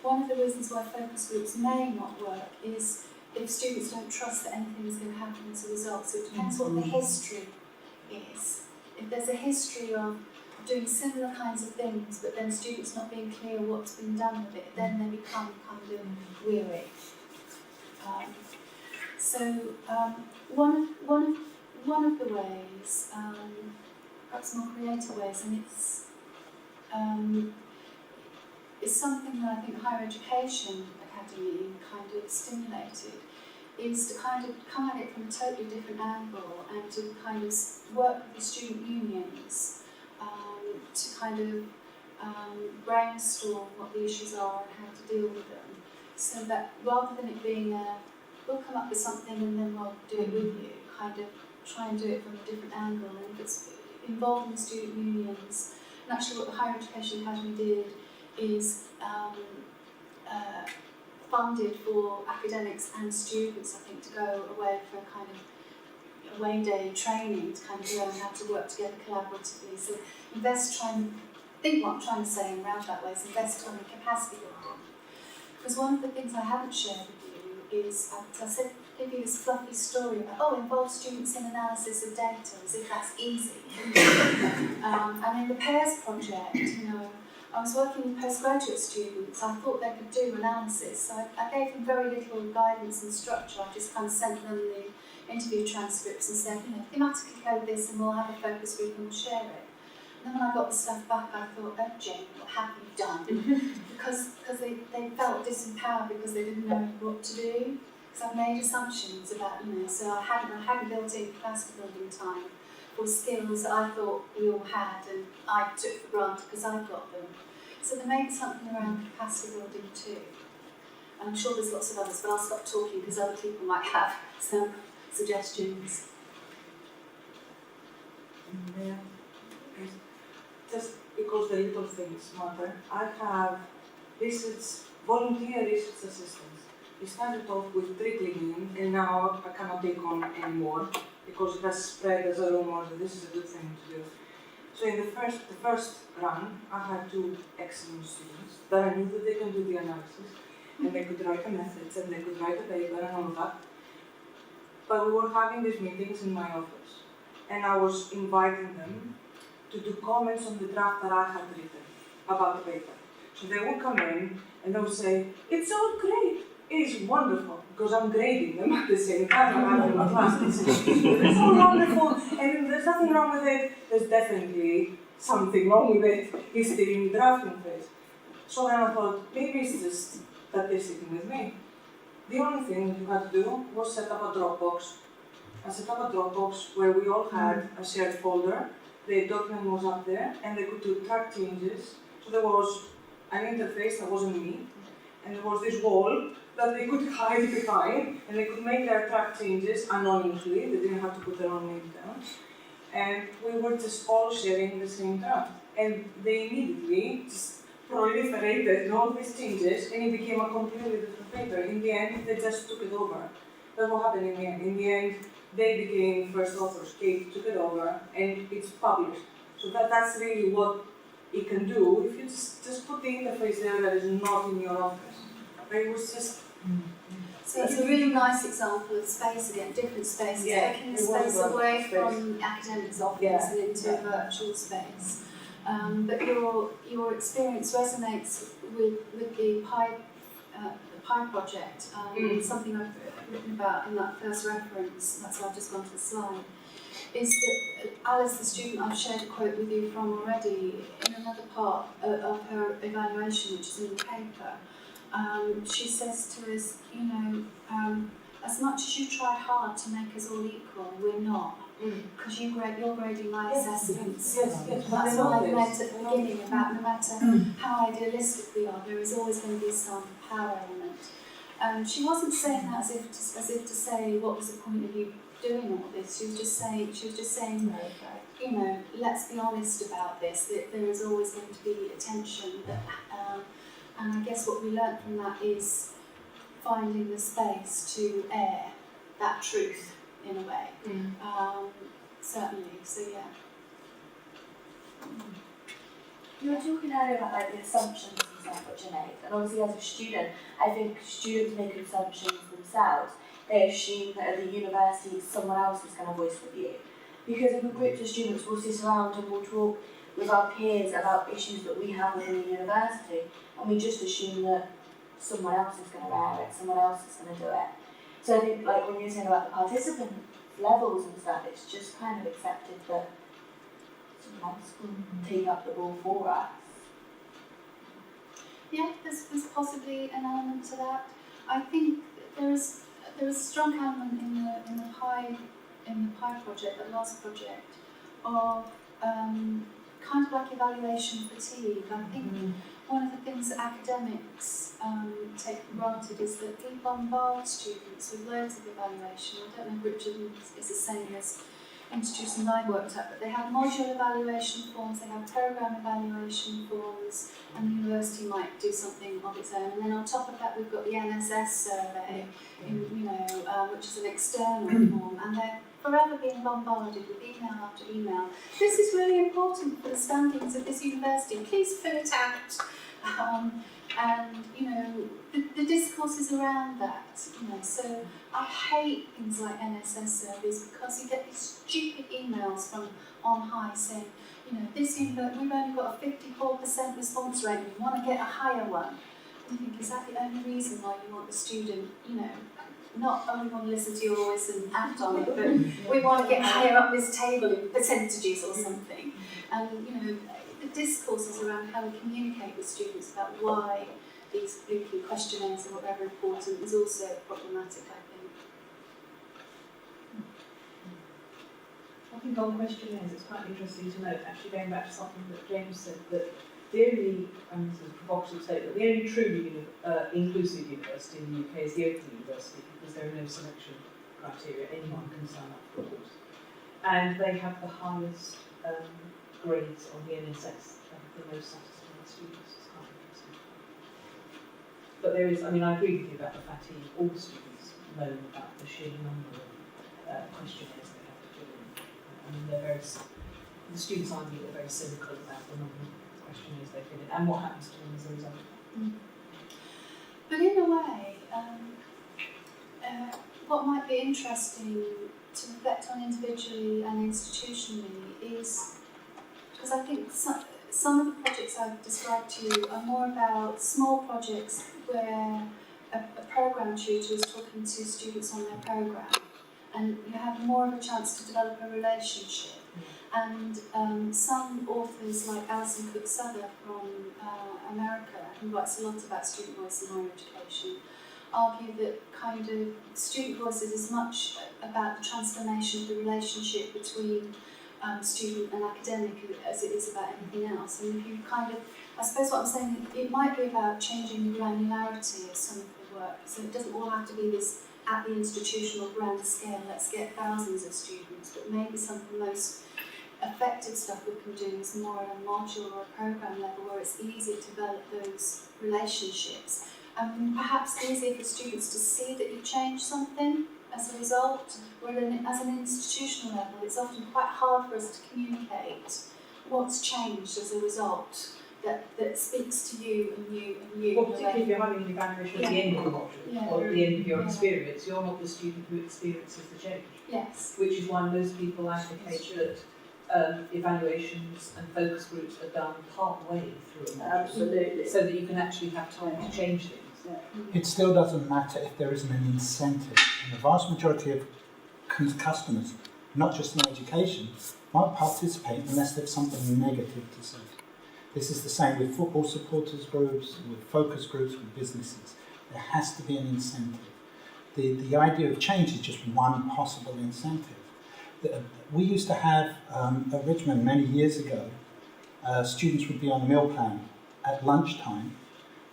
one of the reasons why focus groups may not work is if students don't trust that anything is going to happen as a result. So it depends what the history is. If there's a history of doing similar kinds of things, but then students not being clear what's been done with it, then they become kind of weary. One of the ways, perhaps more creative ways, and it's something that I think Higher Education Academy kind of stimulated, is to kind of come at it from a totally different angle and to kind of work with the student unions to kind of brainstorm what the issues are and how to deal with them. So that rather than it being we'll come up with something and then we'll do it with you, kind of try and do it from a different angle. And if it's involving the student unions, and actually what the Higher Education Academy did is funded for academics and students, I think, to go away for a kind of away day training to kind of learn how to work together collaboratively. So think what I'm trying to say in roundabout ways, invest time in capacity building. Because one of the things I haven't shared with you is, I said, give you this fluffy story about, involve students in analysis of data, as if that's easy. And in the PAIRS project, I was working with postgraduate students. I thought they could do analysis, so I gave them very little guidance and structure. I just kind of sent them the interview transcripts and said, thematically code this and we'll have a focus group and we'll share it. then when I got the stuff back, I thought, oh Jane, what have you done? because they felt disempowered because they didn't know what to do. Because I've made assumptions about, so I hadn't built in capacity building time for skills that I thought we all had and I took for granted because I got them. So they made something around capacity building too. And I'm sure there's lots of others, but I'll stop talking because other people might have some suggestions. Yeah. Just because the little things matter. This is volunteer research assistants. It started off with trickling in, and now I cannot take on anymore because it has spread as a rumor that this is a good thing to do. So in the first run, I had 2 excellent students that I knew that they can do the analysis, and they could write the methods, and they could write a paper and all of that. But we were having these meetings in my office, and I was inviting them to do comments on the draft that I had written about the paper. So they would come in and they would say, "It's all great, it's wonderful," because I'm grading them at the same time. I'm having my class. It's all wonderful, and there's nothing wrong with it. There's definitely something wrong with it. It's still in drafting phase. So then I thought, maybe it's just that they're sitting with me. The only thing that you had to do was set up a Dropbox. I set up a Dropbox where we all had a shared folder. The document was up there, and they could track changes. So there was an interface that wasn't me, and there was this wall that they could hide behind, and they could make their track changes anonymously. They didn't have to put their own name down. And we were just all sharing the same draft. And they immediately just proliferated all these changes, and it became a completely different paper. In the end, they just took it over. That's what happened in the end. In the end, they became first authors. Kate took it over, and it's published. So that's really what it can do if you just put the interface there that is not in your office. It was just... So it's a really nice example of space again, different spaces, taking the space away from the academic's office and into virtual space. But your experience resonates with the Pi project, something I've written about in that first reference, that's why I've just gone to the slide, is that Alice, the student, I've shared a quote with you from already, in another part of her evaluation, which is in the paper. She says to us, as much as you try hard to make us all equal, we're not. Because you're grading my assessments. Yes. That's what I meant at the beginning about no matter how idealistic we are, there is always going to be some power element. She wasn't saying that as if to say what was the point of you doing all this. She was just saying, let's be honest about this. That there is always going to be a tension. And I guess what we learnt from that is finding the space to air that truth in a way. Certainly. So yeah. You were talking earlier about the assumptions and stuff which are made, and obviously as a student, I think students make assumptions themselves. They assume that at the university someone else is going to voice the view. Because if a group of students will sit around and we'll talk with our peers about issues that we have within the university, and we just assume that someone else is going to air it, someone else is going to do it. So I think when you're saying about the participant levels and stuff, it's just kind of accepted that someone else will take up the ball for us. Yeah, there's possibly an element to that. I think there is a strong element in the Pi project, the last project, of kind of like evaluation fatigue. I think one of the things that academics take for granted is that we bombard students with loads of evaluation. I don't know if Richard is the same as institutions I worked at, but they have module evaluation forms, they have programme evaluation forms, and the university might do something of its own. And then on top of that, we've got the NSS survey, which is an external form, and they're forever being bombarded with email after email. This is really important for the standings of this university. Please fill it out. And the discourses around that. So I hate things like NSS surveys because you get these stupid emails from on high saying, this university, we've only got a 54% response rate. We want to get a higher one. And you think, is that the only reason why you want the student, not only want to listen to your voice and act on it, but we want to get higher up this table in percentages or something. And the discourses around how we communicate with students about why these blinking questionnaires or whatever important is also problematic, I think. I think on questionnaires, it's quite interesting to note, actually going back to something that James said, that the only, and this is a provocative statement, the only truly inclusive university in the UK is the Open University, because there are no selection criteria, anyone can sign up for a course. And they have the highest grades on the NSS, the most satisfied students. It's quite interesting. But there is, I mean, I agree with you about the fatigue. All students moan about the sheer number of questionnaires they have to fill in. I mean, the students I meet are very cynical about the number of questionnaires they fill in and what happens to them as a result. But in a way, what might be interesting to reflect on individually and institutionally is, because I think some of the projects I've described to you are more about small projects where a programme tutor is talking to students on their programme, and you have more of a chance to develop a relationship. And some authors, like Alison Cook-Souther from America, who writes a lot about student voice in higher education, argue that kind of student voices is much about the transformation of the relationship between student and academic as it is about anything else. And if you kind of, I suppose what I'm saying, it might be about changing the granularity of some of the work. So it doesn't all have to be this at the institutional grand scale, let's get thousands of students, but maybe some of the most effective stuff we can do is more at a module or a programme level where it's easier to develop those relationships. And perhaps easier for students to see that you've changed something as a result, where as an institutional level it's often quite hard for us to communicate what's changed as a result that speaks to you and you and you. Well, particularly if you're having an evaluation at the end of the module or at the end of your experience, you're not the student who experiences the change. Yes. Which is why most people advocate that evaluations and focus groups are done part way through a module. Absolutely. So that you can actually have time to change things. It still doesn't matter if there isn't an incentive. And the vast majority of customers, not just in education, won't participate unless there's something negative to say. This is the same with football supporters groups, with focus groups, with businesses. There has to be an incentive. The idea of change is just one possible incentive. We used to have, at Richmond many years ago, students would be on a meal plan at lunchtime,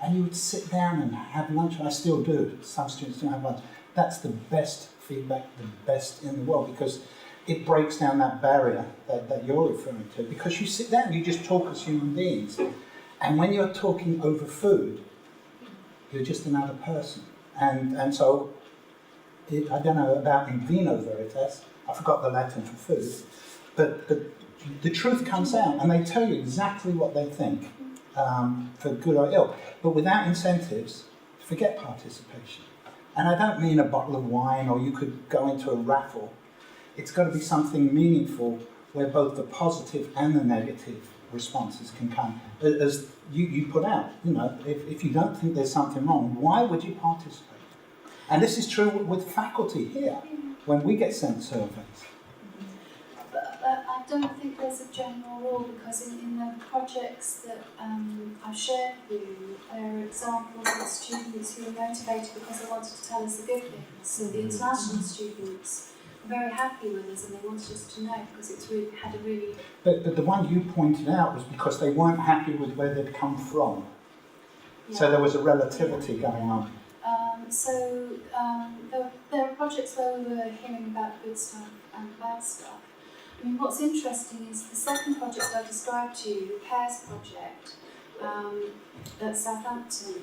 and you would sit down and have lunch, and I still do. Some students don't have lunch. That's the best feedback, the best in the world, because it breaks down that barrier that you're referring to, because you sit down, you just talk as human beings. And when you're talking over food, you're just another person. And so, I don't know about in vino veritas, I forgot the Latin for food, but the truth comes out, and they tell you exactly what they think, for good or ill. But without incentives, forget participation. And I don't mean a bottle of wine, or you could go into a raffle. It's got to be something meaningful where both the positive and the negative responses can come. As you put out, if you don't think there's something wrong, why would you participate? And this is true with faculty here, when we get sent surveys. But I don't think there's a general rule, because in the projects that I've shared with you, there are examples of students who are motivated because they wanted to tell us the good things. So the international students are very happy with us, and they wanted us to know because it's really had a really... But the one you pointed out was because they weren't happy with where they'd come from. Yeah. So there was a relativity going on. There are projects where we were hearing about good stuff and bad stuff. I mean, what's interesting is the second project I described to you, the PAIRS project at Southampton.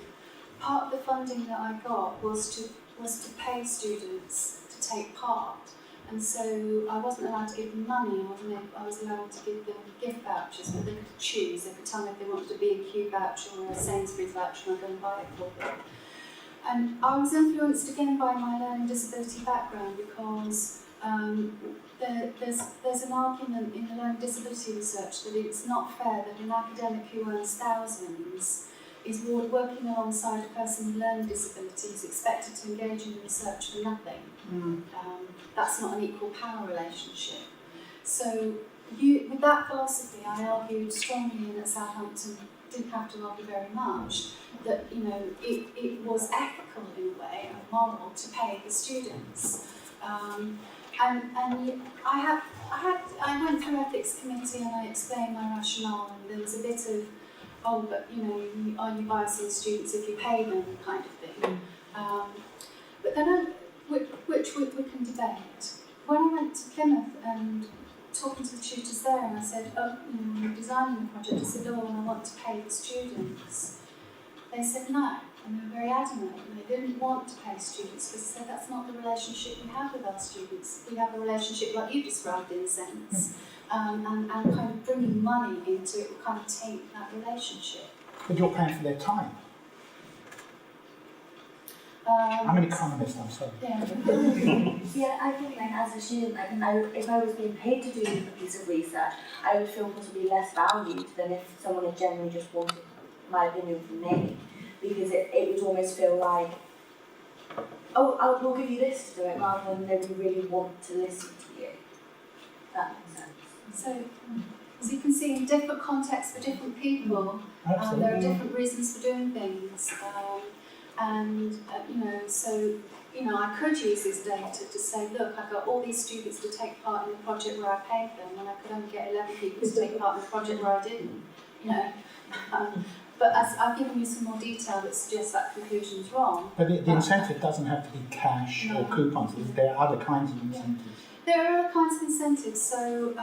Part of the funding that I got was to pay students to take part, and so I wasn't allowed to give them money. I was allowed to give them gift vouchers, but they could choose. They could tell me if they wanted a B&Q voucher or a Sainsbury's voucher, and I'd go and buy it for them. And I was influenced again by my learning disability background, because there's an argument in the learning disability research that it's not fair that an academic who earns thousands is working alongside a person with learning disabilities expected to engage in research for nothing. That's not an equal power relationship. So with that philosophy, I argued strongly in at Southampton, didn't have to argue very much, that it was ethical in a way, and moral, to pay the students. And I went through ethics committee and I explained my rationale, and there was a bit of, oh, but are you biasing students if you pay them, kind of thing. But then, which we can debate. When I went to Plymouth and talking to the tutors there, and I said, I'm designing the project, I said, and I want to pay the students. They said no, and they were very adamant. They didn't want to pay students because they said that's not the relationship we have with our students. We have a relationship like you described in a sense, and kind of bringing money into it will kind of taint that relationship. But you're paying for their time. I'm an economist, I'm sorry. Yeah. Yeah, I think as a student, if I was being paid to do a piece of research, I would feel possibly less valued than if someone had generally just wanted my opinion from me, because it would almost feel like, we'll give you this to do it, rather than they really want to listen to you. That makes sense. So you can see in different contexts for different people, there are different reasons for doing things. I could use this data to say, look, I got all these students to take part in the project where I paid them, and I could only get 11 people to take part in the project where I didn't. But as I've given you some more detail that suggests that conclusion is wrong. But the incentive doesn't have to be cash or coupons. There are other kinds of incentives. There are other kinds of incentives. So,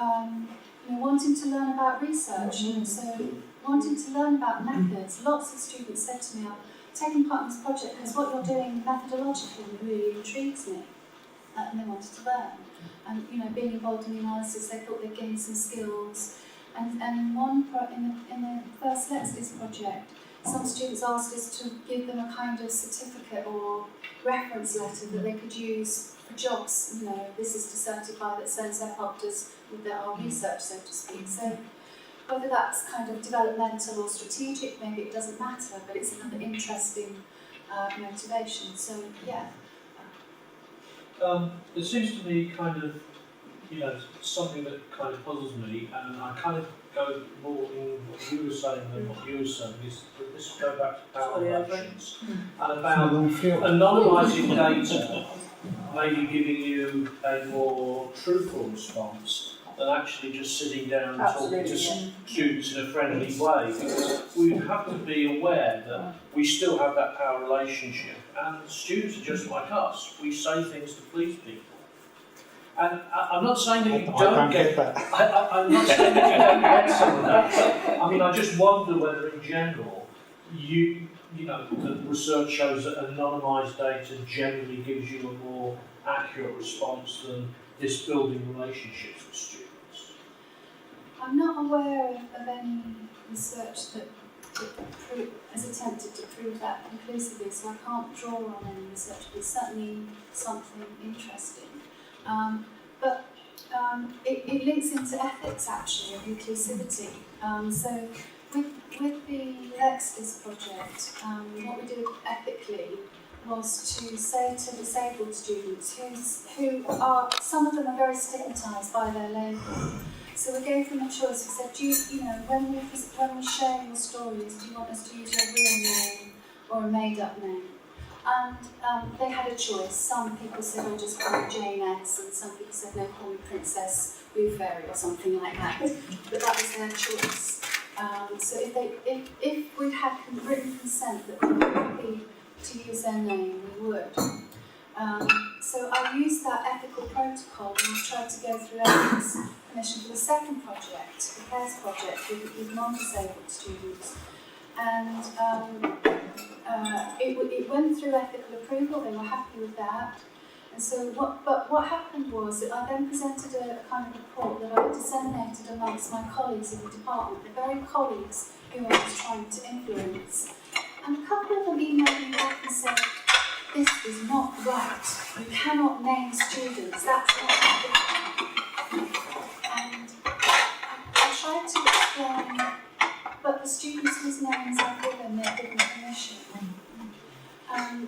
wanting to learn about research, so wanting to learn about methods. Lots of students said to me, taking part in this project because what you're doing methodologically really intrigues me, and they wanted to learn. And being involved in the analysis, they thought they'd gain some skills. And in the first Let's This project, some students asked us to give them a kind of certificate or reference letter that they could use for jobs. This is to certify that so-and-so helped us with our research, so to speak. So whether that's kind of developmental or strategic, maybe it doesn't matter, but it's another interesting motivation. So, yeah. It seems to me kind of, something that kind of puzzles me, and I kind of go more in what you were saying than what you were saying, is that this go back to power relations, and about anonymising data, maybe giving you a more truthful response than actually just sitting down and talking to students in a friendly way. Because we have to be aware that we still have that power relationship, and students are just like us. We say things to please people. And I'm not saying that you don't get that. I'm not saying that you don't get some of that. But, I just wonder whether, in general, the research shows that anonymised data generally gives you a more accurate response than this building relationships with students. I'm not aware of any research that has attempted to prove that conclusively, so I can't draw on any research, but it's certainly something interesting. But it links into ethics, actually, of inclusivity. So with the Let's This project, what we did ethically was to say to disabled students who are, some of them are very stigmatised by their label. So we gave them a choice. We said, when we share your stories, do you want us to use your real name or a made-up name? And they had a choice. Some people said, I'll just call me Jane S, and some people said, no, call me Princess Blue Fairy or something like that. But that was their choice. So if we'd had written consent that they were happy to use their name, we would. So I used that ethical protocol and I tried to go through ethics commission for the second project, the CARES project, with non-disabled students. And it went through ethical approval, they were happy with that. And so what happened was that I then presented a kind of report that I disseminated amongst my colleagues in the department, the very colleagues who I was trying to influence. And a couple of them emailed me back and said, this is not right. You cannot name students. That's not happening. And I tried to explain, but the students whose names I've given, given permission. I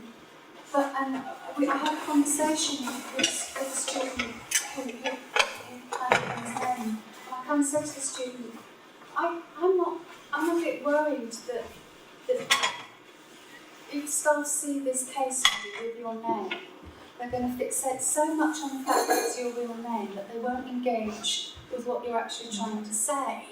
had a conversation with a student who kind of was then. I kind of said to the student, I'm a bit worried that if staff see this case study with your name, they're going to fixate so much on the fact that it's your real name that they won't engage with what you're actually trying to say.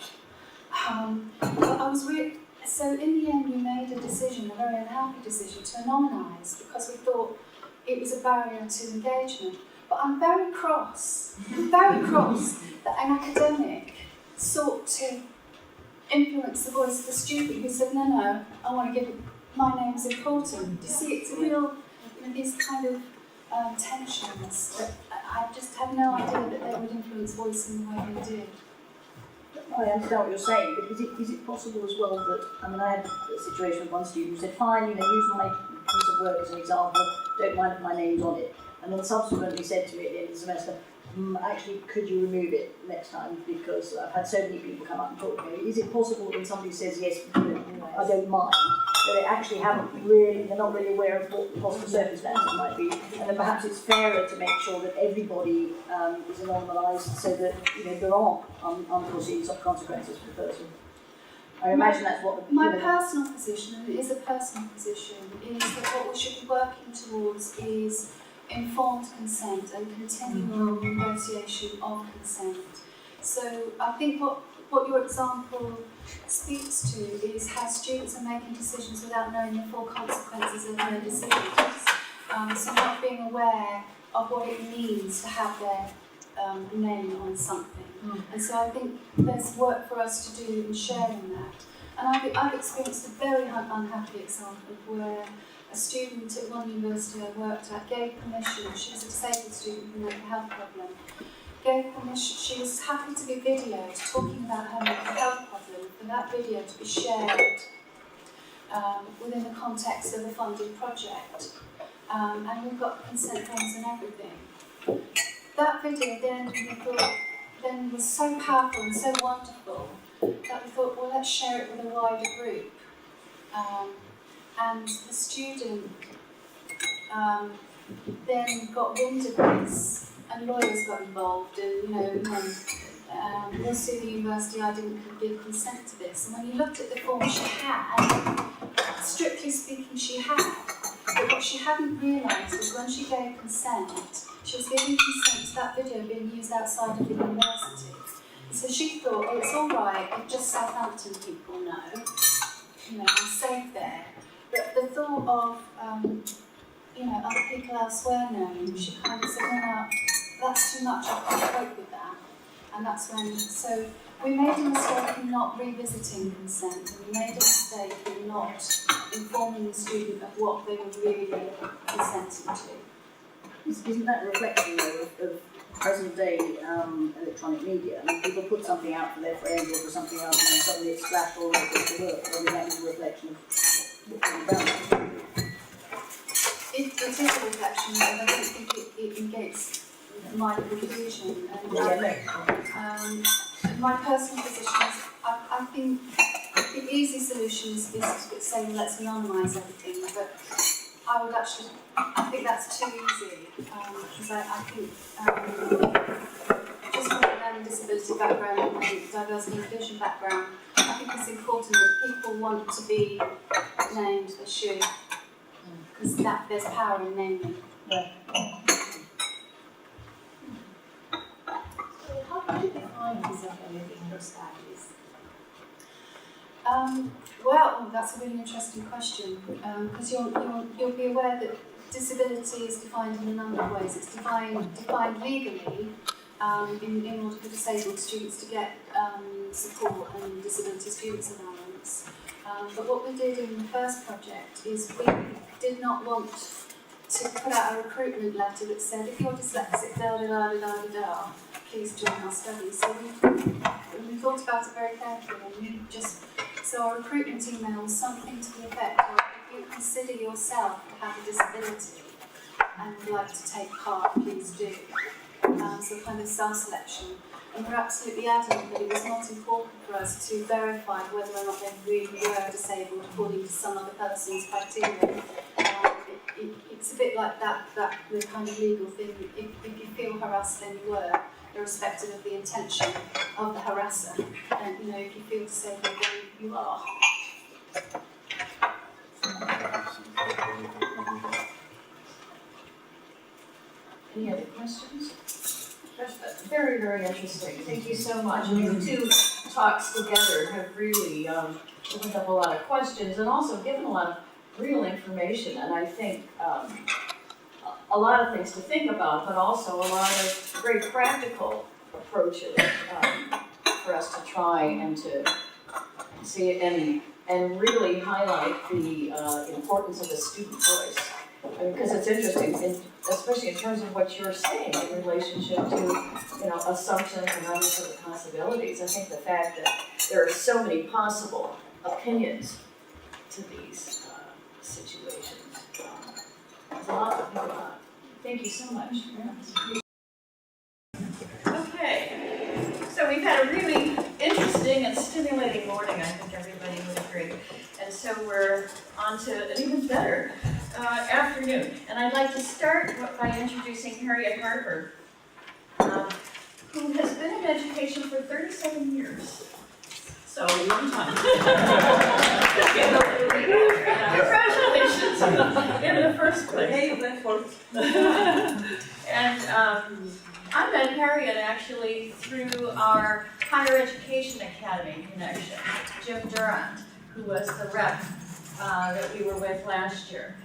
But I was really, so in the end we made a decision, a very unhappy decision, to anonymise because we thought it was a barrier to engagement. But I'm very cross that an academic sought to influence the voice of the student who said, no, I want to give my name's important. Do you see, it's a real, these kind of tensions that I just had no idea that they would influence voice in the way they did. I understand what you're saying, but is it possible as well that, I had a situation with one student who said, fine, use my piece of work as an example, don't mind if my name's on it, and then subsequently said to me at the end of the semester, actually, could you remove it next time, because I've had so many people come up and talk to me. Is it possible when somebody says, yes, I don't mind, that they actually they're not really aware of what the possible circumstances might be, and then perhaps it's fairer to make sure that everybody is anonymised so that there aren't unforeseen consequences for the person? I imagine that's what my personal position, and it is a personal position, is that what we should be working towards is informed consent and continual negotiation of consent. So I think what your example speaks to is how students are making decisions without knowing the full consequences of their decisions. So not being aware of what it means to have their name on something. And so I think there's work for us to do in sharing that. And I've experienced a very unhappy example where a student at one university I worked at gave permission, she was a disabled student with a mental health problem, gave permission, she was happy to be videoed talking about her mental health problem, for that video to be shared within the context of a funded project. And we've got consent forms and everything. That video then, we thought, then was so powerful and so wonderful that we thought, well, let's share it with a wider group. And the student then got wind of this, and lawyers got involved, and we'll sue the university, I didn't give consent to this. And when you looked at the form she had, strictly speaking she had, but what she hadn't realised was when she gave consent, she was giving consent to that video being used outside of the university. So she thought, oh, it's all right, if just Southampton people know, I'm safe there. But the thought of, other people elsewhere knowing, she kind of said, no, that's too much, I can't cope with that. And that's when, so we made a mistake in not revisiting consent, and we made a mistake in not informing the student of what they were really consenting to. Isn't that a reflection, though, of present day electronic media? People put something out for their friends or for something else, and then suddenly it's splashed all over the world. I mean, that is a reflection of what's been done. It is a reflection, and I don't think it negates my conclusion. And my personal position is, I think the easy solution is to say, let's anonymise everything, but I think that's too easy, because I think just from a learning disability background and a diversity and inclusion background, I think it's important that people want to be named, they should, because there's power in naming. So how do you define disability in your studies? Well, that's a really interesting question, because you'll be aware that disability is defined in a number of ways. It's defined legally in order for disabled students to get support and disability students allowance. But what we did in the first project is we did not want to put out a recruitment letter that said, if you're dyslexic, da-da-da-da-da-da, please join our study. So we thought about it very carefully, and so our recruitment email was something to the effect of, if you consider yourself to have a disability and would like to take part, please do. So kind of self-selection. and we're absolutely adamant that it was not important for us to verify whether or not they really were disabled according to some other person's criteria. It's a bit like that the kind of legal thing. If you feel harassed, then you were, irrespective of the intention of the harasser. And if you feel disabled, then you are. Any other questions? That's very, very interesting. Thank you so much. I mean, the two talks together have really opened up a lot of questions and also given a lot of real information. And I think a lot of things to think about, but also a lot of very practical approaches for us to try and to see it and really highlight the importance of the student voice. Because it's interesting, especially in terms of what you're saying in relationship to, assumptions and other sort of possibilities. I think the fact that there are so many possible opinions to these situations is a lot to think about. Thank you so much. Okay, so we've had a really interesting and stimulating morning. I think everybody would agree. And so we're on to an even better afternoon. And I'd like to start by introducing Harriet Harper, who has been in education for 37 years. So a long time. Congratulations in the first place. And I met Harriet actually through our Higher Education Academy connection, Jim Durant, who was the rep that we were with last year.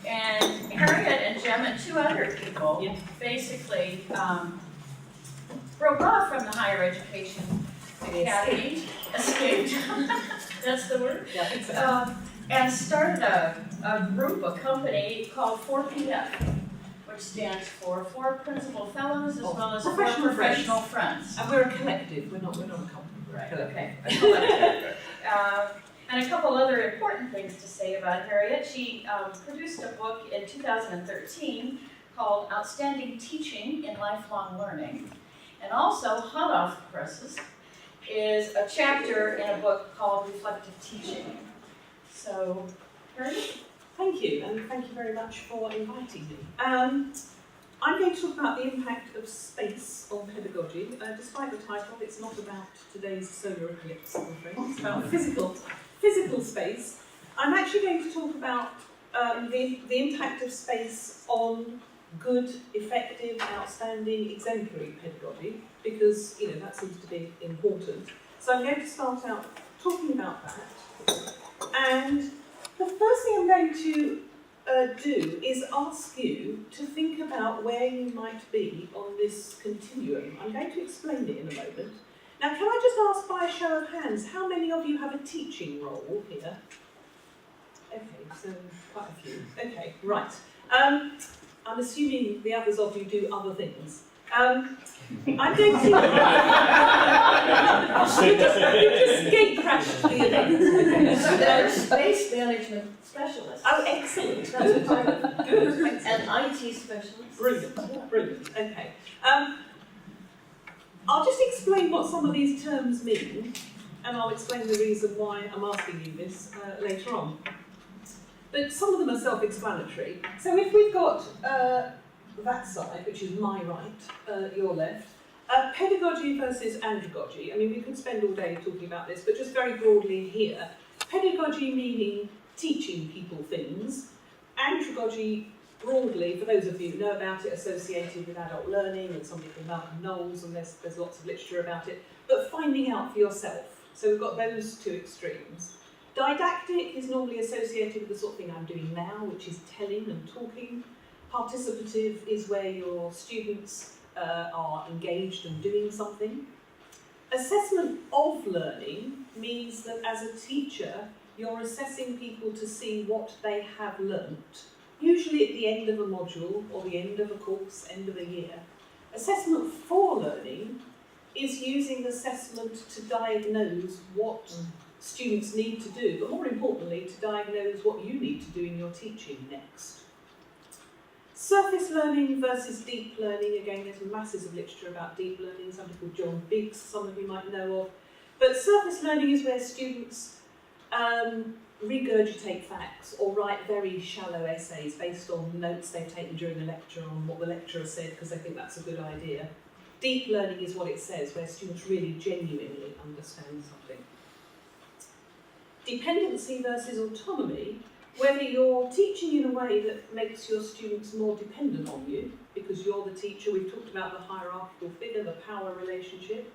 And Harriet and Jim and two other people basically broke off from the Higher Education Academy, escaped, that's the word, and started a group, a company called 4PF, which stands for 4 Principal Fellows as well as 4 Professional Friends. And we're a collective, we're not a company. Right, okay. A collective. And a couple other important things to say about Harriet. She produced a book in 2013 called Outstanding Teaching in Lifelong Learning. And also, hot off the presses, is a chapter in a book called Reflective Teaching. So, Harriet? Thank you, and thank you very much for inviting me. I'm going to talk about the impact of space on pedagogy. Despite the title, it's not about today's solar eclipse, I'm afraid. It's about physical space. I'm actually going to talk about the impact of space on good, effective, outstanding, exemplary pedagogy, because that seems to be important. So I'm going to start out talking about that. And the first thing I'm going to do is ask you to think about where you might be on this continuum. I'm going to explain it in a moment. Now, can I just ask by a show of hands, how many of you have a teaching role here? Okay, so quite a few. Okay, right. I'm assuming the others of you do other things. I'm going to... you just gate crashed the event. They're space management specialists. Oh, excellent. That's what I'm good. And IT specialists. Brilliant, brilliant. Okay. I'll just explain what some of these terms mean, and I'll explain the reason why I'm asking you this later on. But some of them are self-explanatory. So if we've got that side, which is my right, your left, pedagogy versus andragogy. I mean, we could spend all day talking about this, but just very broadly here. Pedagogy meaning teaching people things. Andragogy, broadly, for those of you who know about it, associated with adult learning and something called Malcolm Knowles, and there's lots of literature about it, but finding out for yourself. So we've got those two extremes. Didactic is normally associated with the sort of thing I'm doing now, which is telling and talking. Participative is where your students are engaged and doing something. Assessment of learning means that as a teacher, you're assessing people to see what they have learnt, usually at the end of a module or the end of a course, end of a year. Assessment for learning is using assessment to diagnose what students need to do, but more importantly, to diagnose what you need to do in your teaching next. Surface learning versus deep learning. Again, there's masses of literature about deep learning. Somebody called John Biggs, some of you might know of. But surface learning is where students regurgitate facts or write very shallow essays based on notes they've taken during a lecture on what the lecturer said because they think that's a good idea. Deep learning is what it says, where students really genuinely understand something. Dependency versus autonomy, whether you're teaching in a way that makes your students more dependent on you, because you're the teacher, we've talked about the hierarchical figure, the power relationship,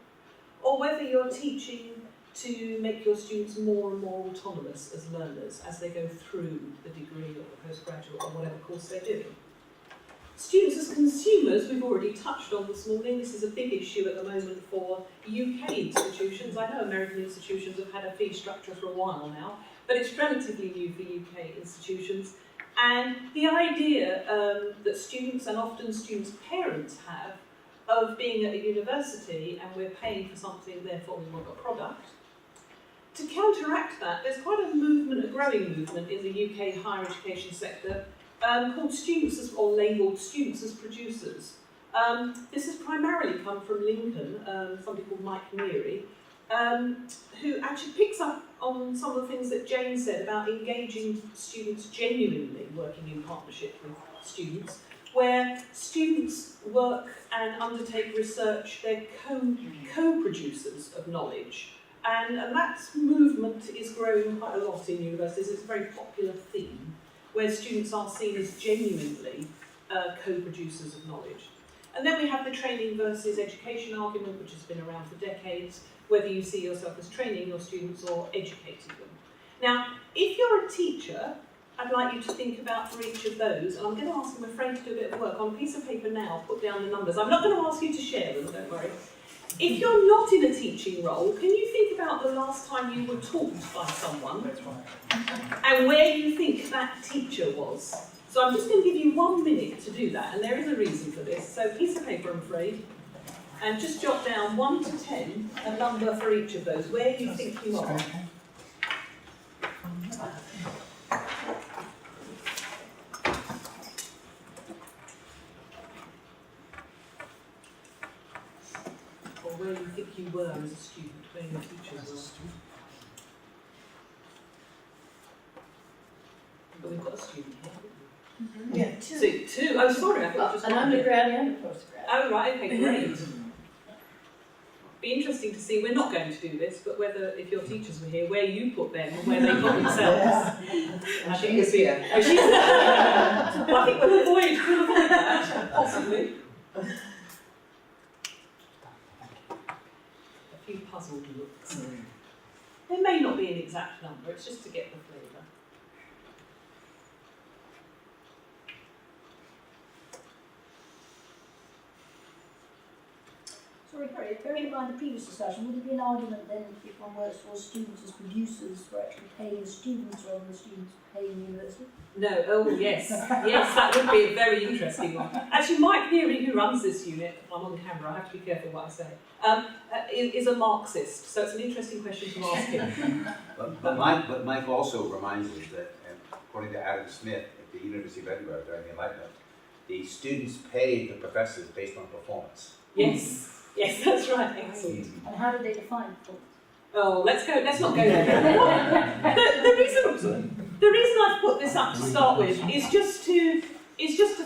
or whether you're teaching to make your students more and more autonomous as learners as they go through the degree or the postgraduate or whatever course they're doing. Students as consumers, we've already touched on this morning. This is a big issue at the moment for UK institutions. I know American institutions have had a fee structure for a while now, but it's relatively new for UK institutions. And the idea that students, and often students' parents have, of being at a university and we're paying for something, therefore we want a product. To counteract that, there's quite a movement, a growing movement in the UK higher education sector called students as, or labelled students as producers. This has primarily come from Lincoln, somebody called Mike Neary, who actually picks up on some of the things that Jane said about engaging students genuinely working in partnership with students, where students work and undertake research, they're co-producers of knowledge. And that movement is growing quite a lot in universities. It's a very popular theme, where students are seen as genuinely co-producers of knowledge. And then we have the training versus education argument, which has been around for decades, whether you see yourself as training your students or educating them. Now, if you're a teacher, I'd like you to think about for each of those, and I'm going to ask them, I'm afraid, to do a bit of work on a piece of paper now, put down the numbers. I'm not going to ask you to share them, don't worry. If you're not in a teaching role, can you think about the last time you were taught by someone and where you think that teacher was? So I'm just going to give you 1 minute to do that, and there is a reason for this. So piece of paper, I'm afraid, and just jot down 1 to 10, a number for each of those, where you think you are. Where you think you were as a student, where your teachers were. But we've got a student here. Mm-hmm. Yeah, Two. Oh, sorry, I thought just an one. undergrad and a postgrad. Oh, right, okay, great. Be interesting to see, we're not going to do this, but whether, if your teachers were here, where you put them and where they put themselves. I think it's here. Oh, she's there. Well, I think we'll avoid that, possibly. Puzzled looks. There may not be an exact number, it's just to get the flavour. Sorry, Harry, bearing in mind the previous discussion, would it be an argument then if one works for students as producers for actually paying students rather than students paying the university? No, oh yes, yes, that would be a very interesting one. Actually, Mike Neary, who runs this unit, I'm on camera, I have to be careful what I say, is a Marxist, so it's an interesting question to ask him. But Mike also reminds us that, according to Adam Smith at the University of Edinburgh during the Enlightenment, the students pay the professors based on performance. Yes, yes, that's right, excellent. And how do they define performance? Oh, let's not go there. The reason I've put this up to start with is just to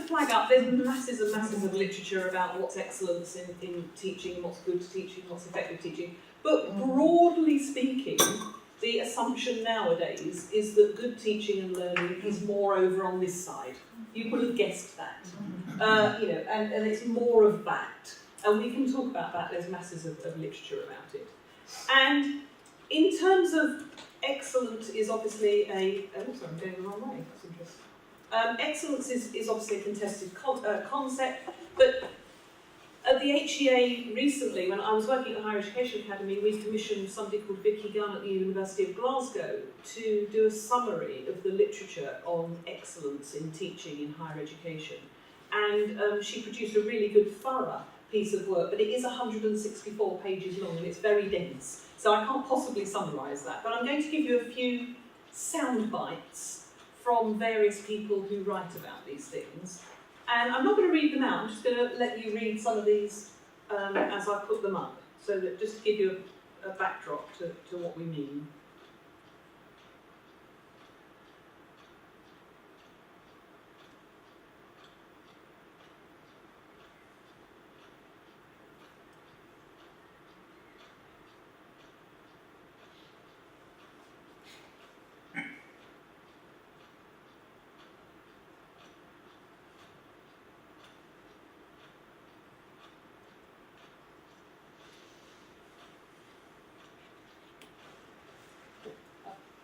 flag up. There's masses and masses of literature about what's excellence in teaching, what's good teaching, what's effective teaching. But broadly speaking, the assumption nowadays is that good teaching and learning is more over on this side. You would have guessed that, and it's more of that. And we can talk about that. There's masses of literature about it. And in terms of excellence is obviously I'm going the wrong way, that's interesting. Excellence is obviously a contested concept, but at the HEA recently, when I was working at the Higher Education Academy, we commissioned somebody called Vicky Gunn at the University of Glasgow to do a summary of the literature on excellence in teaching in higher education. And she produced a really good, thorough piece of work, but it is 164 pages long and it's very dense, so I can't possibly summarise that. But I'm going to give you a few sound bites from various people who write about these things. And I'm not going to read them out, I'm just going to let you read some of these as I put them up, so that just to give you a backdrop to what we mean.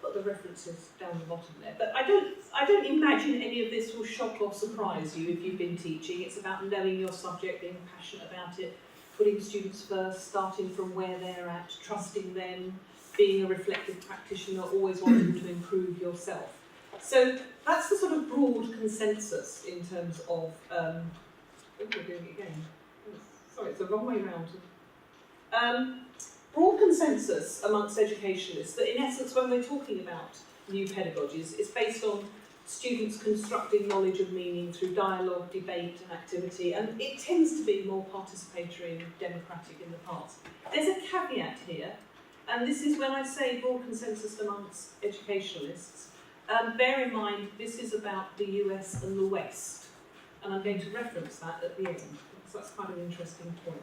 Put the references down the bottom there, but I don't imagine any of this will shock or surprise you if you've been teaching. It's about knowing your subject, being passionate about it, putting students first, starting from where they're at, trusting them, being a reflective practitioner, always wanting to improve yourself. So that's the sort of broad consensus in terms of, oh, we're doing it again. Sorry, it's the wrong way round. Broad consensus amongst educationalists that in essence when we're talking about new pedagogies, it's based on students constructing knowledge of meaning through dialogue, debate and activity, and it tends to be more participatory and democratic in the past. There's a caveat here, and this is when I say broad consensus amongst educationalists, bear in mind this is about the US and the West, and I'm going to reference that at the end, because that's quite an interesting point.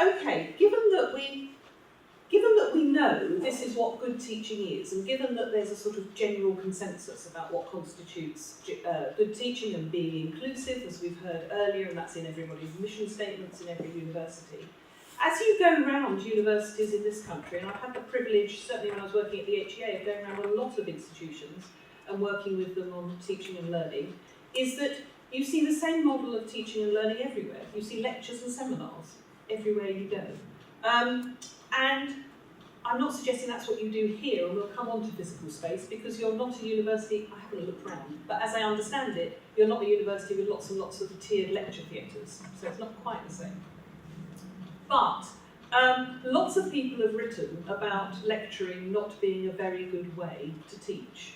Okay, given that we know this is what good teaching is, and given that there's a sort of general consensus about what constitutes good teaching and being inclusive, as we've heard earlier, and that's in everybody's mission statements in every university, as you go around universities in this country, and I've had the privilege, certainly when I was working at the HEA, of going around a lot of institutions and working with them on teaching and learning, is that you see the same model of teaching and learning everywhere. You see lectures and seminars everywhere you go. And I'm not suggesting that's what you do here, and we'll come on to physical space, because you're not a university, I haven't looked around, but as I understand it, you're not a university with lots and lots of tiered lecture theatres, so it's not quite the same. But lots of people have written about lecturing not being a very good way to teach.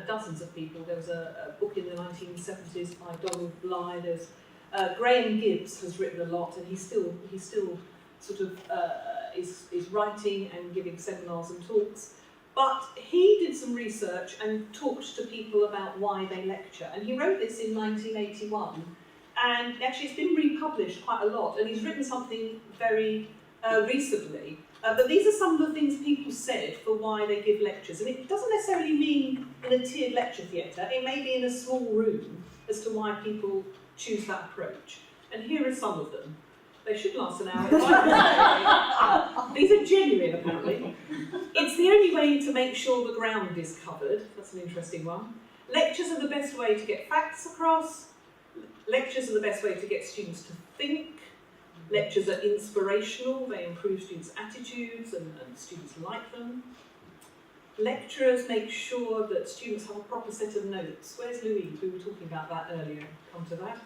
Dozens of people. There was a book in the 1970s by Donald Bly. There's Graham Gibbs has written a lot, and he's still sort of is writing and giving seminars and talks. But he did some research and talked to people about why they lecture, and he wrote this in 1981. And actually, it's been republished quite a lot, and he's written something very recently. But these are some of the things people said for why they give lectures, and it doesn't necessarily mean in a tiered lecture theatre. It may be in a small room as to why people choose that approach. And here are some of them. They should last an hour. These are genuine, apparently. It's the only way to make sure the ground is covered. That's an interesting one. Lectures are the best way to get facts across. Lectures are the best way to get students to think. Lectures are inspirational. They improve students' attitudes and students like them. Lecturers make sure that students have a proper set of notes. Where's Louise? We were talking about that earlier. Come to that.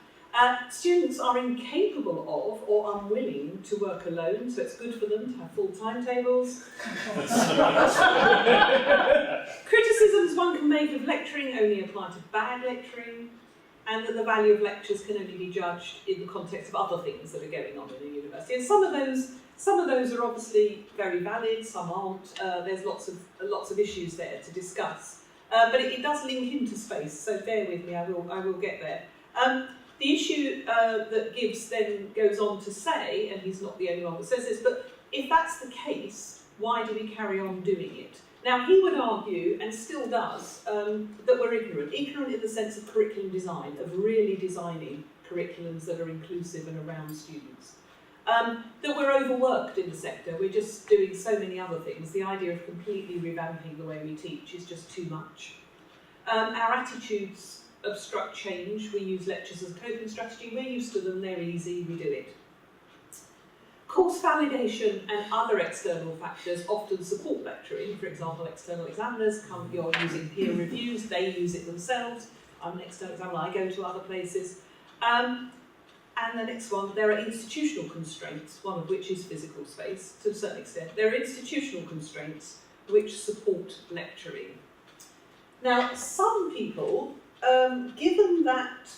Students are incapable of or unwilling to work alone, so it's good for them to have full timetables. Criticisms one can make of lecturing only apply to bad lecturing, and that the value of lectures can only be judged in the context of other things that are going on in a university. And some of those are obviously very valid, some aren't. There's lots of issues there to discuss. But it does link into space, so bear with me, I will get there. The issue that Gibbs then goes on to say, and he's not the only one that says this, but if that's the case, why do we carry on doing it? Now, he would argue, and still does, that we're ignorant. Ignorant in the sense of curriculum design, of really designing curriculums that are inclusive and around students. That we're overworked in the sector, we're just doing so many other things. The idea of completely revamping the way we teach is just too much. Our attitudes obstruct change. We use lectures as a coping strategy. We're used to them, they're easy, we do it. Course validation and other external factors often support lecturing. For example, external examiners you're using peer reviews, they use it themselves. I'm an external examiner, I go to other places. And the next one, there are institutional constraints, one of which is physical space to a certain extent. There are institutional constraints which support lecturing. Now, some people, given that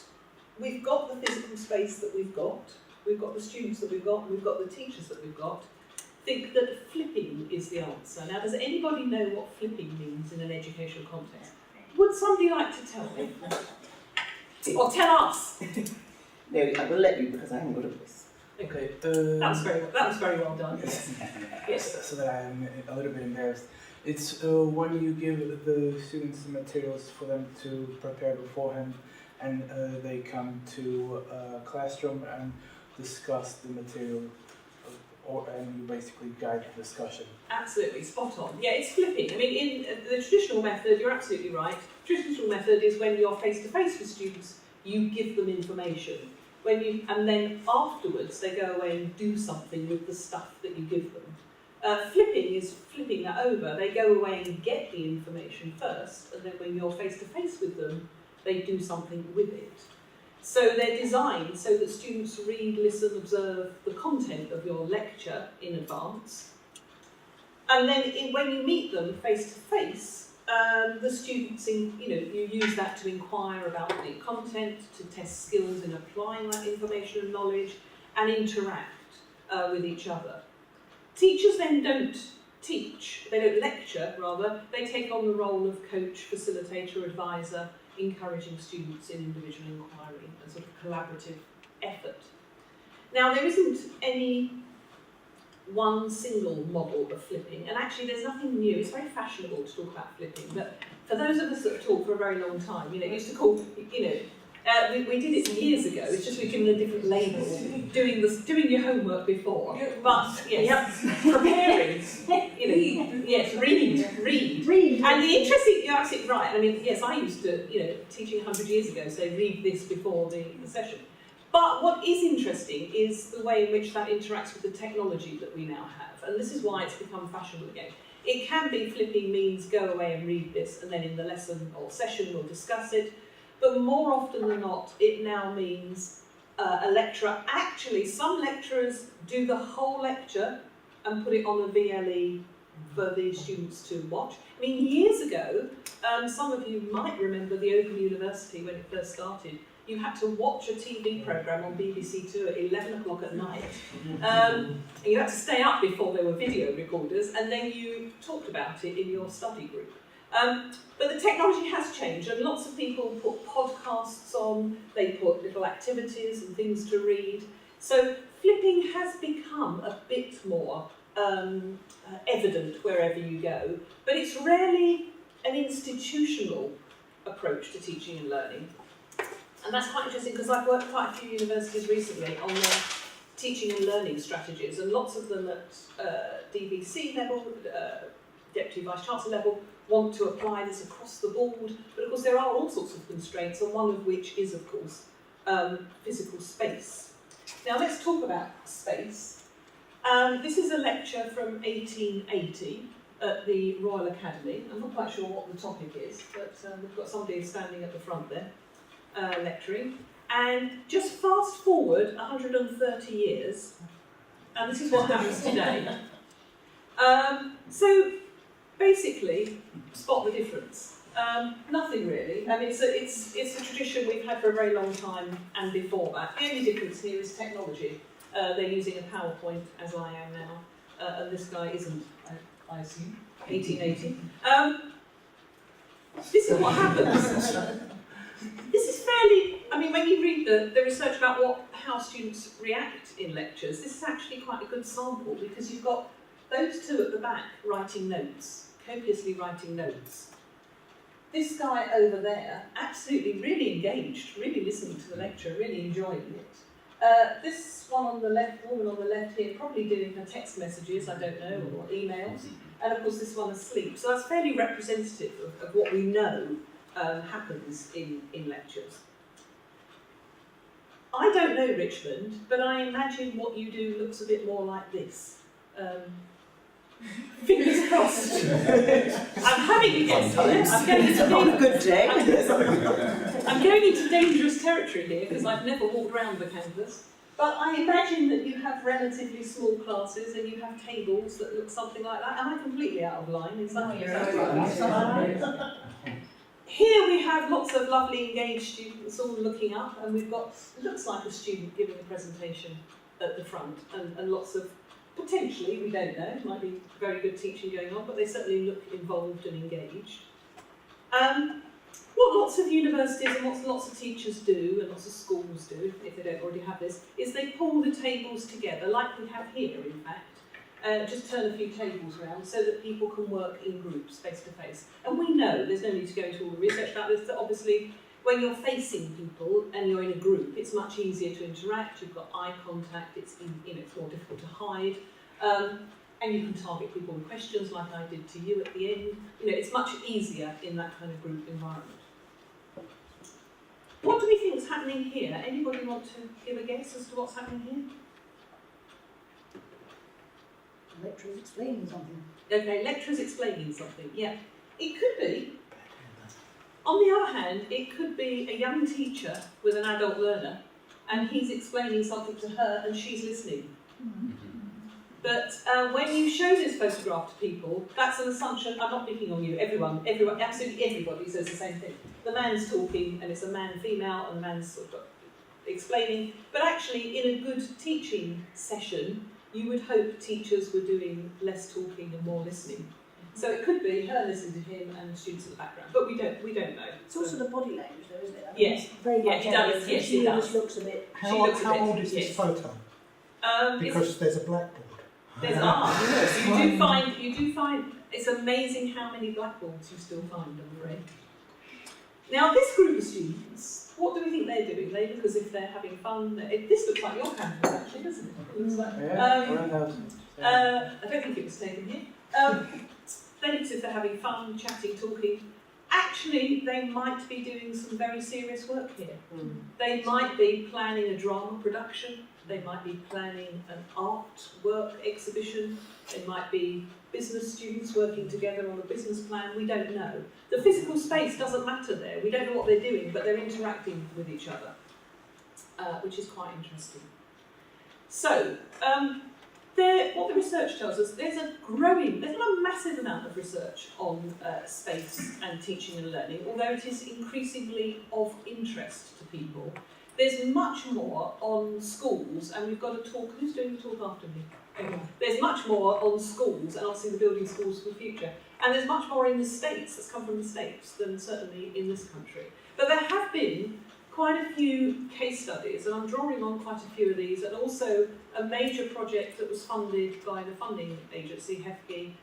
we've got the physical space that we've got the students that we've got the teachers that we've got, think that flipping is the answer. Now, does anybody know what flipping means in an educational context? Would somebody like to tell me? Or tell us? No, I will let you because I am good at this. Okay, that was very well done. Yes, so that I am a little bit embarrassed. It's when you give the students the materials for them to prepare beforehand, and they come to a classroom and discuss the material, and you basically guide the discussion. Absolutely, spot on. Yeah, it's flipping. I mean, in the traditional method, you're absolutely right. Traditional method is when you're face-to-face with students, you give them information. And then afterwards, they go away and do something with the stuff that you give them. Flipping is flipping that over. They go away and get the information first, and then when you're face-to-face with them, they do something with it. So they're designed so that students read, listen, observe the content of your lecture in advance. And then when you meet them face-to-face, the students, you use that to inquire about the content, to test skills in applying that information and knowledge, and interact with each other. Teachers then don't teach, they don't lecture, rather, they take on the role of coach, facilitator, advisor, encouraging students in individual inquiry, a sort of collaborative effort. Now, there isn't any one single model of flipping, and actually there's nothing new. It's very fashionable to talk about flipping, but for those of us that have taught for a very long time, it used to call, we did it years ago. It's just we've given a different label. Doing your homework before, but preparing. Yes, read. And the interesting, you're absolutely right. I mean, yes, I used to, teaching 100 years ago, say read this before the session. But what is interesting is the way in which that interacts with the technology that we now have, and this is why it's become fashionable again. It can be flipping means go away and read this, and then in the lesson or session we'll discuss it. But more often than not, it now means a lecturer. Actually, some lecturers do the whole lecture and put it on a VLE for the students to watch. I mean, years ago, some of you might remember the Open University when it first started. You had to watch a TV programme on BBC Two at 11 o'clock at night. And you had to stay up before there were video recorders, and then you talked about it in your study group. But the technology has changed, and lots of people put podcasts on, they put little activities and things to read. So flipping has become a bit more evident wherever you go, but it's rarely an institutional approach to teaching and learning. And that's quite interesting because I've worked quite a few universities recently on their teaching and learning strategies, and lots of them at DVC level, Deputy Vice-Chancellor level, want to apply this across the board, but of course there are all sorts of constraints, and one of which is, of course, physical space. Now let's talk about space. This is a lecture from 1880 at the Royal Academy. I'm not quite sure what the topic is, but we've got somebody standing at the front there lecturing. And just fast forward 130 years, and this is what happens today. So basically, spot the difference. Nothing really. I mean, it's a tradition we've had for a very long time, and before that. The only difference here is technology. They're using a PowerPoint, as I am now, and this guy isn't, I assume, 1880. This is what happens. This is fairly, I mean, when you read the research about how students react in lectures, this is actually quite a good sample, because you've got those two at the back writing notes, copiously writing notes. This guy over there, absolutely really engaged, really listening to the lecture, really enjoying it. This one on the left, woman on the left here, probably doing her text messages, I don't know, or emails. And of course this one asleep. So that's fairly representative of what we know happens in lectures. I don't know Richmond, but I imagine what you do looks a bit more like this. Fingers crossed. I'm having a guess here. I'm going into dangerous territory here because I've never walked around the campus. But I imagine that you have relatively small classes and you have tables that look something like that. Am I completely out of line? Is that Here we have lots of lovely engaged students all looking up, and we've got, it looks like a student giving a presentation at the front, and lots of, potentially, we don't know, might be very good teaching going on, but they certainly look involved and engaged. What lots of universities and what lots of teachers do, and lots of schools do, if they don't already have this, is they pull the tables together, like we have here in fact. Just turn a few tables around so that people can work in groups, face to face. And we know, there's no need to go into all the research about this, that obviously when you're facing people and you're in a group, it's much easier to interact, you've got eye contact, it's more difficult to hide. And you can target people with questions like I did to you at the end. It's much easier in that kind of group environment. What do we think is happening here? Anybody want to give a guess as to what's happening here? Lecturers explaining something. Okay, lecturers explaining something, yeah. It could be. On the other hand, it could be a young teacher with an adult learner, and he's explaining something to her and she's listening. But when you show this photograph to people, that's an assumption. I'm not picking on you, everyone, absolutely everybody says the same thing. The man's talking, and it's a man and female, and the man's sort of explaining. But actually, in a good teaching session, you would hope teachers were doing less talking and more listening. So it could be her listening to him and students in the background, but we don't know. It's also the body language, though, isn't it? Yes. It's very much he does. Yes, she he does. just looks a bit. How old is this photo? Because there's a blackboard. There's you do find it's amazing how many blackboards you still find, I'm afraid. Now this group of students, what do we think they're doing? They look as if they're having fun. This looks like your campus actually, doesn't it? It looks like, I don't think it was taken here. They look as if they're having fun, chatting, talking. Actually, they might be doing some very serious work here. They might be planning a drama production. They might be planning an art work exhibition. They might be business students working together on a business plan. We don't know. The physical space doesn't matter there. We don't know what they're doing, but they're interacting with each other, which is quite interesting. So, what the research tells us, there's not a massive amount of research on space and teaching and learning, although it is increasingly of interest to people. There's much more on schools, and we've got a talk. Who's doing the talk after me? Okay. There's much more on schools, and obviously the building schools for the future. And there's much more in the States, that's come from the States, than certainly in this country. But there have been quite a few case studies, and I'm drawing on quite a few of these, and also a major project that was funded by the funding agency, HEFGI,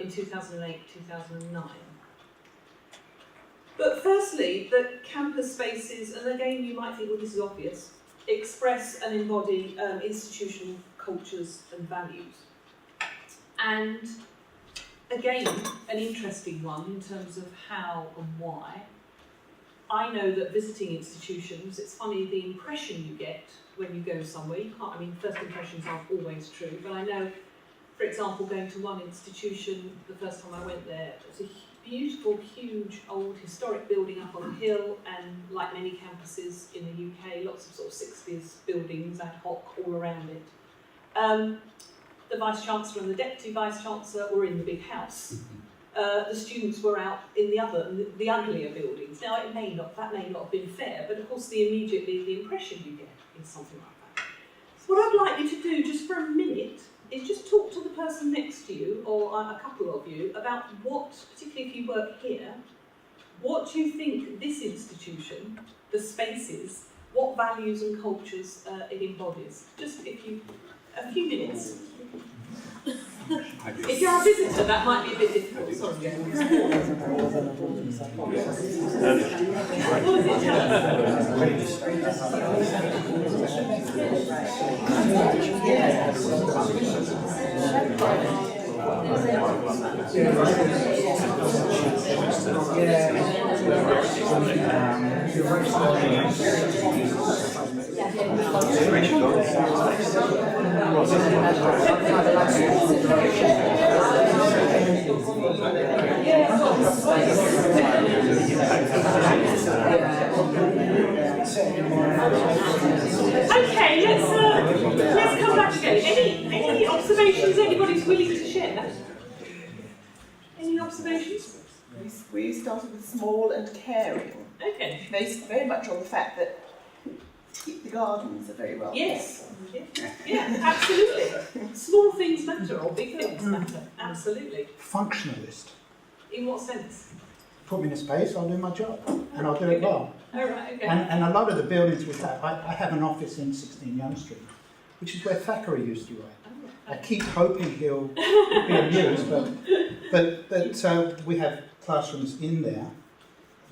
in 2008-2009. But firstly, the campus spaces, and again you might think, well, this is obvious, express and embody institutional cultures and values. And again, an interesting one in terms of how and why. I know that visiting institutions, it's funny the impression you get when you go somewhere. You can't, first impressions aren't always true, but I know, for example, going to one institution, the first time I went there, it was a beautiful, huge, old, historic building up on a hill, and like many campuses in the UK, lots of sort of 60s buildings ad hoc all around it. The Vice-Chancellor and the Deputy Vice-Chancellor were in the big house. The students were out in the uglier buildings. Now, that may not have been fair, but of course the impression you get is something like that. So what I'd like you to do, just for a minute, is just talk to the person next to you, or a couple of you, about what, particularly if you work here, what you think this institution, the spaces, what values and cultures it embodies. Just a few minutes. If you're a visitor, that might be a bit difficult. Sorry. What does it Okay, let's come back again. Any observations anybody's willing to share? Any observations? We started with small and caring, Okay. based very much on the fact that the gardens are very well Yes. Yeah, absolutely. Small things matter, or big things matter. Absolutely. Functionalist. In what sense? Put me in a space, I'll do my job, and I'll do it well. Oh, right, okay. And a lot of the buildings we have, I have an office in 16 Young Street, which is where Thackeray used to write. I keep hoping he'll be amused, but we have classrooms in there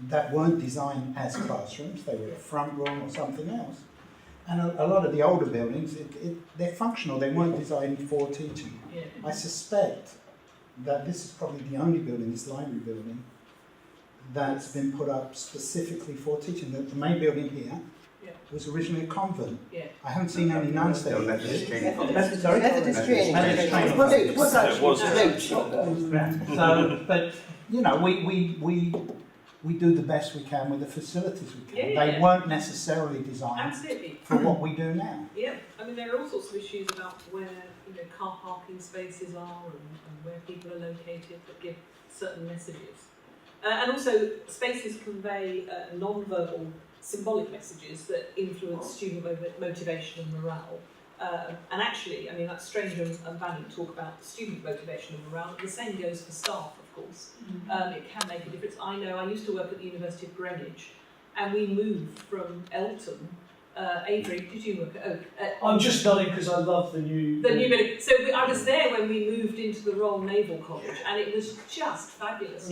that weren't designed as classrooms, they were a front room or something else. And a lot of the older buildings, they're functional, they weren't designed for teaching. Yeah. I suspect that this is probably the only building, this library building, that's been put up specifically for teaching. The main building here was originally a convent. Yeah. I haven't seen any nuns there. Methodist training. Methodist training. Methodist training. Well, it was actually So, but you know, we do the best we can with the facilities we can. Yeah. They weren't necessarily designed Absolutely. for what we do now. Yeah, I mean, there are all sorts of issues about where, car parking spaces are and where people are located that give certain messages. And also, spaces convey non-verbal symbolic messages that influence student motivation and morale. And actually, I mean, like Stranger and Bannon talk about student motivation and morale. The same goes for staff, of course. It can make a difference. I know, I used to work at the University of Greenwich, and we moved from Elton. Avery, did you work at? I'm just nodding because I love the new building. So I was there when we moved into the Royal Naval College, and it was just fabulous.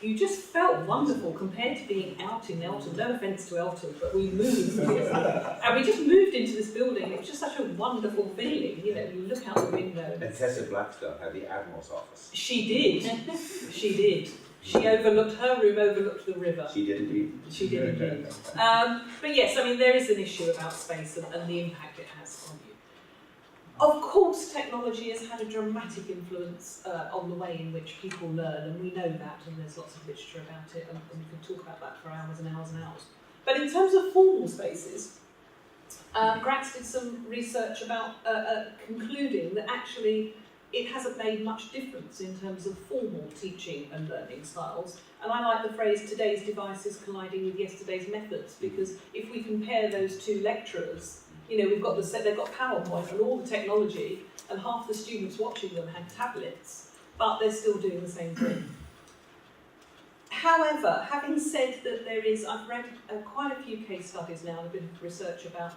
You just felt wonderful compared to being out in Elton. No offence to Elton, but we moved and we just moved into this building. It was just such a wonderful feeling. You look out the window. And Tessa Blackstone had the Admiral's office. She did. She did. She overlooked, her room overlooked the river. She did indeed. She did indeed. But yes, I mean, there is an issue about space and the impact it has on you. Of course, technology has had a dramatic influence on the way in which people learn, and we know that, and there's lots of literature about it, and we could talk about that for hours and hours and hours. But in terms of formal spaces, Gratz did some research about concluding that actually it hasn't made much difference in terms of formal teaching and learning styles. And I like the phrase, today's devices colliding with yesterday's methods, because if we compare those two lecturers, they've got PowerPoint and all the technology, and half the students watching them had tablets, but they're still doing the same thing. However, having said that I've read quite a few case studies now and a bit of research about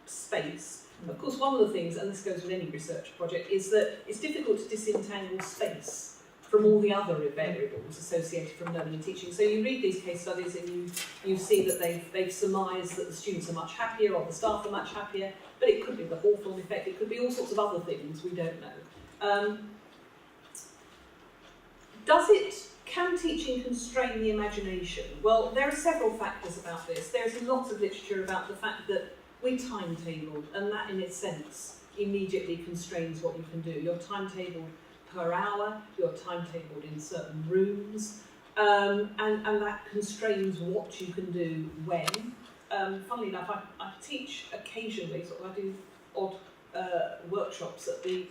space. Of course, one of the things, and this goes with any research project, is that it's difficult to disentangle space from all the other variables associated from learning and teaching. So you read these case studies and you see that they've surmised that the students are much happier or the staff are much happier, but it could be the Hawthorne effect, it could be all sorts of other things, we don't know. Can teaching constrain the imagination? Well, there are several factors about this. There's lots of literature about the fact that we timetable, and that in its sense immediately constrains what you can do. You're timetabled per hour, you're timetabled in certain rooms, and that constrains what you can do when. Funnily enough, I teach occasionally, I do odd workshops at the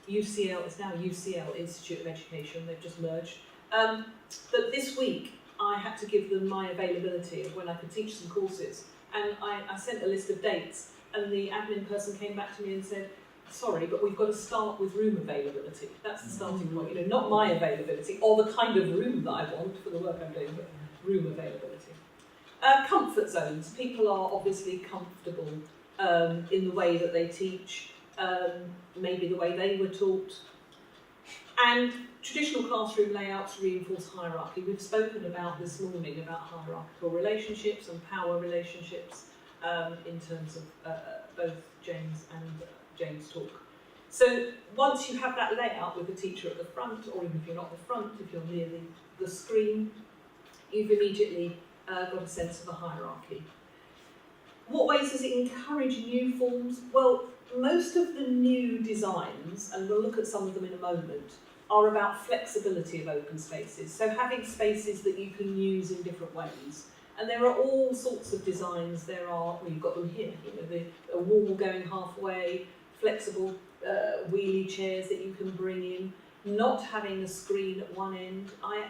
UCL, it's now UCL Institute of Education, they've just merged. But this week I had to give them my availability of when I could teach some courses, and I sent a list of dates, and the admin person came back to me and said, sorry, but we've got to start with room availability. That's the starting point, not my availability or the kind of room that I want for the work I'm doing, but room availability. Comfort zones. People are obviously comfortable in the way that they teach, maybe the way they were taught. And traditional classroom layouts reinforce hierarchy. We've spoken about this morning about hierarchical relationships and power relationships in terms of both James and James' talk. So once you have that layout with the teacher at the front, or even if you're not at the front, if you're near the screen, you've immediately got a sense of a hierarchy. What ways does it encourage new forms? Well, most of the new designs, and we'll look at some of them in a moment, are about flexibility of open spaces. So having spaces that you can use in different ways. And there are all sorts of designs. You've got them here, a wall going halfway, flexible wheelie chairs that you can bring in. not having a screen at one end. I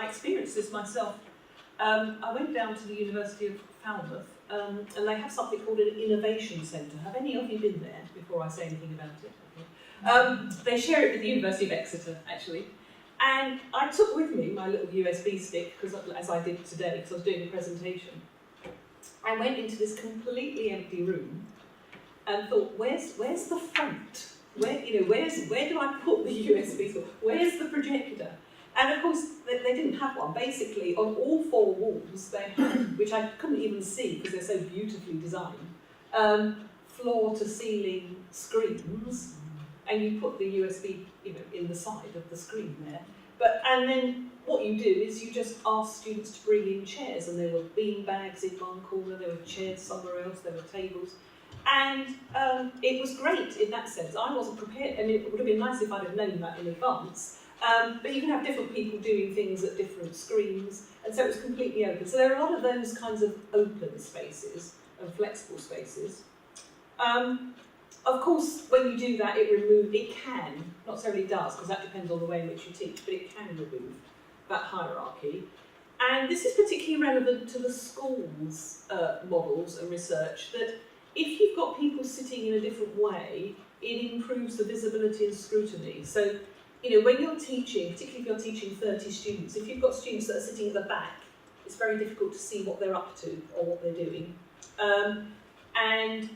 experienced this myself. I went down to the University of Falmouth, and they have something called an innovation centre. Have any of you been there before I say anything about it? Okay. They share it with the University of Exeter, actually. And I took with me my little USB stick, because as I did today, because I was doing a presentation. I went into this completely empty room and thought, where's the front? Where do I put the USB stick? Where's the projector? And of course, they didn't have one. Basically, on all four walls, they had, which I couldn't even see because they're so beautifully designed, floor-to-ceiling screens, and you put the USB, in the side of the screen there. And then what you do is you just ask students to bring in chairs, and there were bean bags in one corner, there were chairs somewhere else, there were tables. And it was great in that sense. I wasn't prepared. I mean, it would have been nice if I'd have known that in advance. But you can have different people doing things at different screens, and so it was completely open. So there are a lot of those kinds of open spaces and flexible spaces. Of course, when you do that, it can, not necessarily does, because that depends on the way in which you teach, but it can remove that hierarchy. And this is particularly relevant to the schools' models and research, that if you've got people sitting in a different way, it improves the visibility and scrutiny. So, when you're teaching, particularly if you're teaching 30 students, if you've got students that are sitting at the back, it's very difficult to see what they're up to or what they're doing. And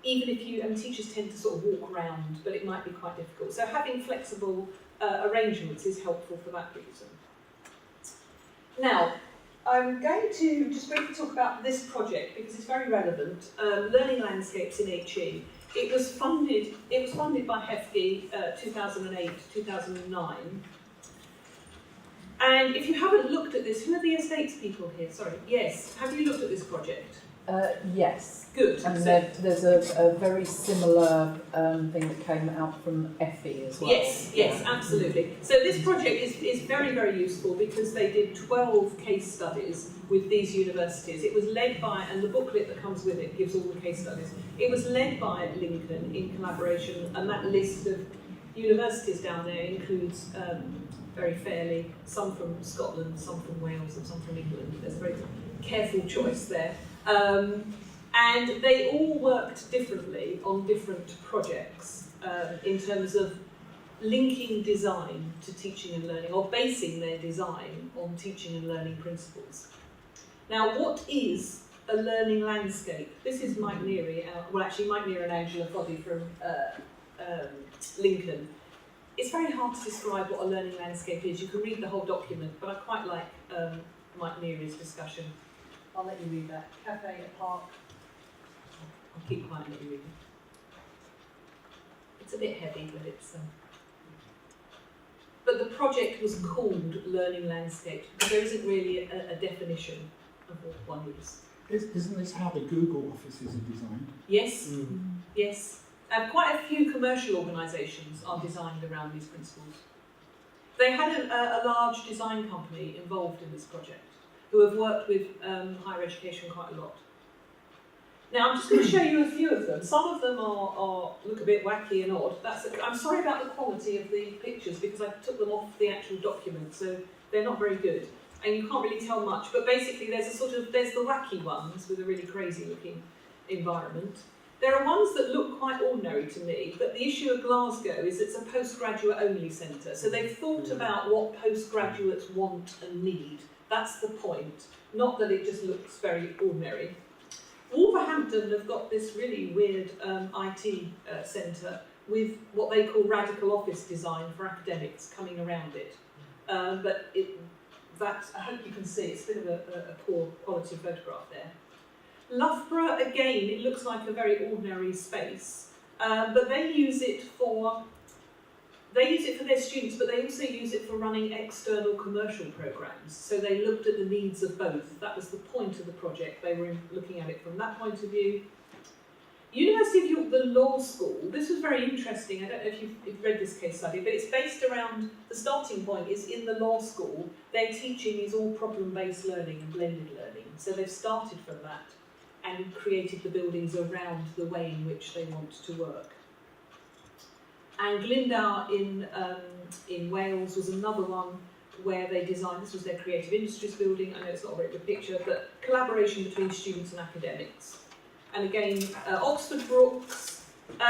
even if and teachers tend to sort of walk around, but it might be quite difficult. So having flexible arrangements is helpful for that reason. Now, I'm going to just briefly talk about this project because it's very relevant. Learning Landscapes in HE. It was funded by HEFGE 2008-2009. And if you haven't looked at this, who are the estates people here? Sorry, yes. Have you looked at this project? Yes. Good. And there's a very similar thing that came out from Effie as well. Yes, absolutely. So this project is very, very useful because they did 12 case studies with these universities. It was led by, and the booklet that comes with it gives all the case studies, it was led by Lincoln in collaboration, and that list of universities down there includes, very fairly, some from Scotland, some from Wales, and some from England. There's a very careful choice there. And they all worked differently on different projects in terms of linking design to teaching and learning, or basing their design on teaching and learning principles. Now, what is a learning landscape? This is Mike Neary, Mike Neary and Angela Foddy from Lincoln. It's very hard to describe what a learning landscape is. You can read the whole document, but I quite like Mike Neary's discussion. I'll let you read that. Cafe, a park. I'll keep quiet and let you read it. It's a bit heavy, but it's... But the project was called Learning Landscape, because there isn't really a definition of what one is. Isn't this how the Google offices are designed? Yes, yes. Quite a few commercial organisations are designed around these principles. They had a large design company involved in this project, who have worked with higher education quite a lot. Now, I'm just going to show you a few of them. Some of them look a bit wacky and odd. I'm sorry about the quality of the pictures because I took them off the actual document, so they're not very good. And you can't really tell much, but basically there's the wacky ones with a really crazy looking environment. There are ones that look quite ordinary to me, but the issue of Glasgow is it's a postgraduate only centre, so they've thought about what postgraduates want and need. That's the point, not that it just looks very ordinary. Wolverhampton have got this really weird IT centre with what they call radical office design for academics coming around it. I hope you can see, it's a bit of a poor quality photograph there. Loughborough, again, it looks like a very ordinary space, but they use it for their students, but they also use it for running external commercial programs. So they looked at the needs of both. That was the point of the project. They were looking at it from that point of view. University of York, the law school, this was very interesting. I don't know if you've read this case study, but it's based around, the starting point is in the law school, their teaching is all problem-based learning and blended learning. So they've started from that and created the buildings around the way in which they want to work. And Glendower in Wales was another one where they designed, this was their creative industries building. I know it's not a very good picture, but collaboration between students and academics. And again, Oxford Brookes,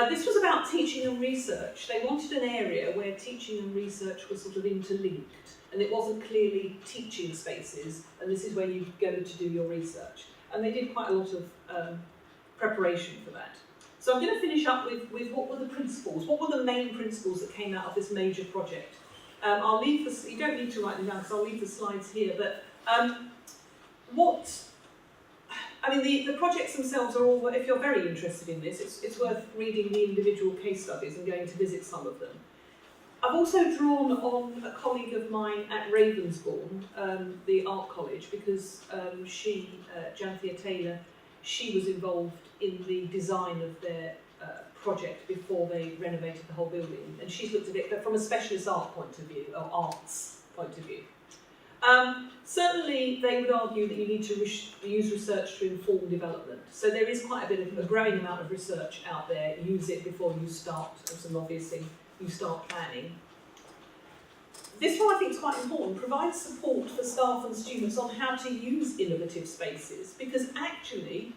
this was about teaching and research. They wanted an area where teaching and research were sort of interlinked, and it wasn't clearly teaching spaces, and this is where you go to do your research. And they did quite a lot of preparation for that. So I'm going to finish up with what were the principles, what were the main principles that came out of this major project. I'll leave you don't need to write them down because I'll leave the slides here, but the projects themselves are all, if you're very interested in this, it's worth reading the individual case studies and going to visit some of them. I've also drawn on a colleague of mine at Ravensbourne, the art college, because Janthea Taylor, she was involved in the design of their project before they renovated the whole building, and she's looked at it but from a specialist art point of view, or arts point of view. Certainly they would argue that you need to use research to inform development. So there is quite a bit of a growing amount of research out there. Use it before you start, as an obvious thing, you start planning. This one I think is quite important, provide support for staff and students on how to use innovative spaces, because actually,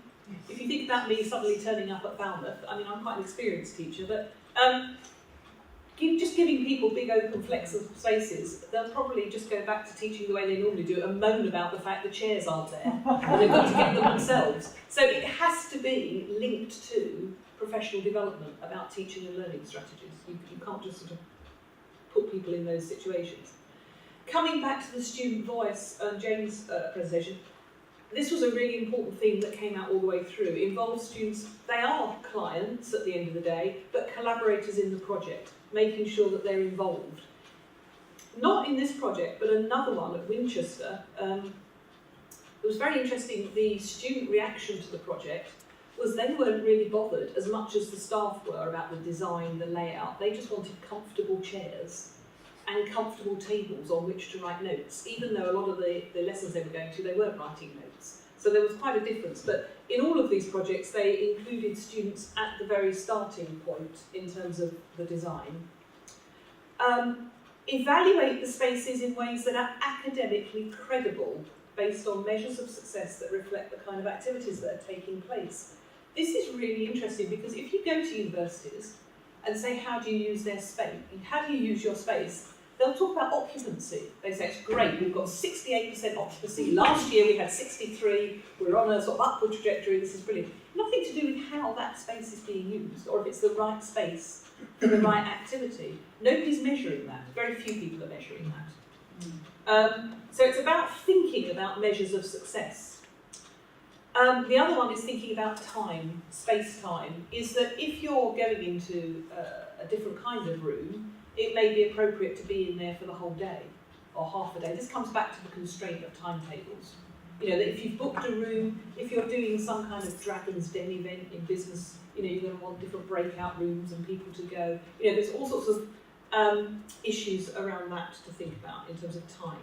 if you think about me suddenly turning up at Falmouth, I mean, I'm quite an experienced teacher, but just giving people big open flexible spaces, they'll probably just go back to teaching the way they normally do it and moan about the fact the chairs aren't there and they've got to get them themselves. So it has to be linked to professional development about teaching and learning strategies. You can't just sort of put people in those situations. Coming back to the student voice and Jane's presentation, this was a really important theme that came out all the way through. It involves students, they are clients at the end of the day, but collaborators in the project, making sure that they're involved. Not in this project, but another one at Winchester. It was very interesting, the student reaction to the project was they weren't really bothered as much as the staff were about the design, the layout. They just wanted comfortable chairs and comfortable tables on which to write notes, even though a lot of the lessons they were going to, they weren't writing notes. So there was quite a difference. But in all of these projects, they included students at the very starting point in terms of the design. Evaluate the spaces in ways that are academically credible, based on measures of success that reflect the kind of activities that are taking place. This is really interesting because if you go to universities and say, how do you use their space? How do you use your space? They'll talk about occupancy. They say, it's great, we've got 68% occupancy. Last year we had 63, we're on a sort of upward trajectory, this is brilliant. Nothing to do with how that space is being used, or if it's the right space for the right activity. Nobody's measuring that. Very few people are measuring that. So it's about thinking about measures of success. The other one is thinking about time, space-time, is that if you're going into a different kind of room, it may be appropriate to be in there for the whole day or half a day. This comes back to the constraint of timetables. You know, that if you've booked a room, if you're doing some kind of Dragon's Den event in business, you know, you're going to want different breakout rooms and people to go. You know, there's all sorts of issues around that to think about in terms of time.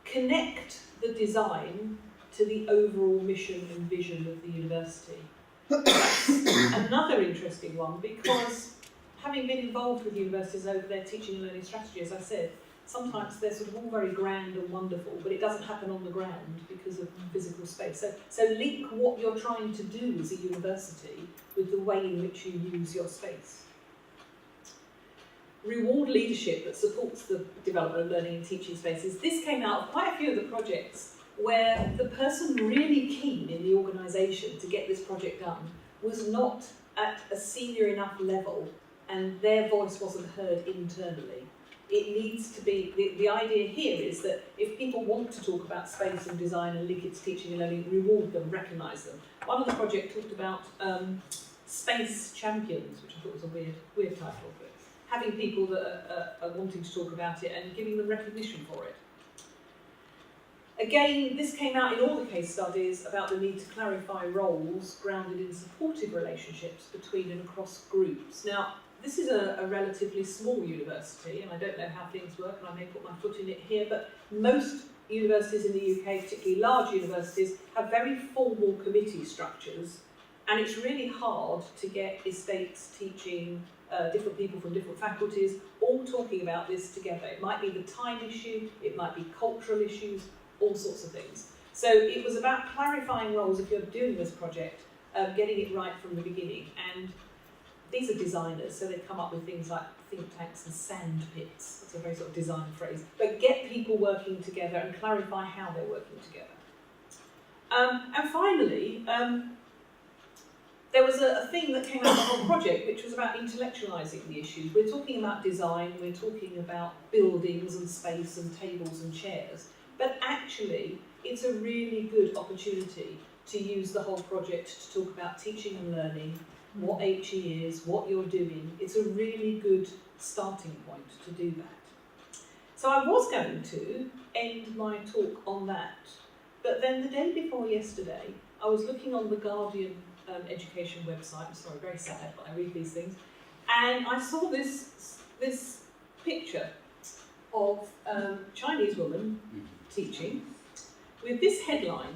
Connect the design to the overall mission and vision of the university. That's another interesting one, because having been involved with universities over their teaching and learning strategy, as I said, sometimes they're sort of all very grand and wonderful, but it doesn't happen on the ground because of physical space. So link what you're trying to do as a university with the way in which you use your space. Reward leadership that supports the development of learning and teaching spaces. This came out of quite a few of the projects where the person really keen in the organisation to get this project done was not at a senior enough level and their voice wasn't heard internally. It needs to be, the idea here is that if people want to talk about space and design and link it to teaching and learning, reward them, recognise them. One of the projects talked about space champions, which I thought was a weird title, but having people that are wanting to talk about it and giving them recognition for it. Again, this came out in all the case studies about the need to clarify roles grounded in supportive relationships between and across groups. Now, this is a relatively small university, and I don't know how things work, and I may put my foot in it here, but most universities in the UK, particularly large universities, have very formal committee structures, and it's really hard to get estates, teaching, different people from different faculties, all talking about this together. It might be the time issue, it might be cultural issues, all sorts of things. So it was about clarifying roles if you're doing this project, getting it right from the beginning. And these are designers, so they come up with things like think tanks and sand pits. That's a very sort of design phrase. But get people working together and clarify how they're working together. And finally, there was a thing that came out of the whole project, which was about intellectualising the issues. We're talking about design, we're talking about buildings and space and tables and chairs, but actually it's a really good opportunity to use the whole project to talk about teaching and learning, what HE is, what you're doing. It's a really good starting point to do that. So I was going to end my talk on that, but then the day before yesterday, I was looking on the Guardian education website. I'm sorry, very sad, but I read these things, and I saw this picture of Chinese woman teaching with this headline: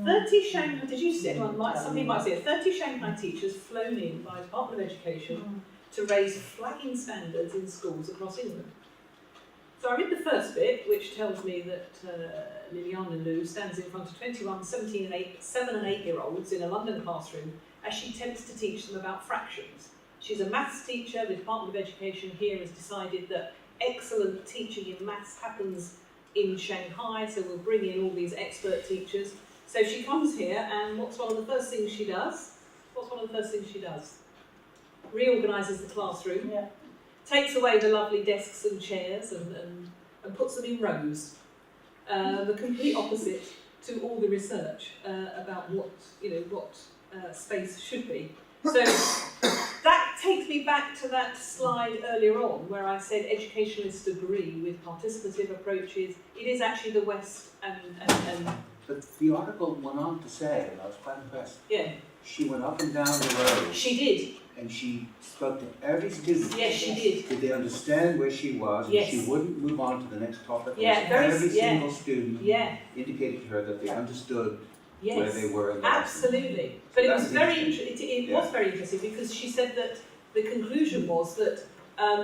30 Shanghai. Did you see it? Somebody might see it. 30 Shanghai teachers flown in by the Department of Education to raise flagging standards in schools across England. So I read the first bit, which tells me that Liliana Liu stands in front of 21, 7 and 8-year-olds in a London classroom as she attempts to teach them about fractions. She's a maths teacher. The Department of Education here has decided that excellent teaching in maths happens in Shanghai, so we'll bring in all these expert teachers. So she comes here, and what's one of the first things she does? Reorganises the classroom. Yeah. Takes away the lovely desks and chairs and puts them in rows. The complete opposite to all the research about what space should be. So that takes me back to that slide earlier on where I said educationalists agree with participative approaches. It is actually the West and But the article went on to say, and I was quite impressed. Yeah. She went up and down the road. She did. And she spoke to every student. Yes, she did. Did they understand where she was? Yes. And she wouldn't move on to the next topic. Yeah, every single student indicated to her that they understood where they were in the absolutely. But it was very interesting. It was very interesting because she said that the conclusion was that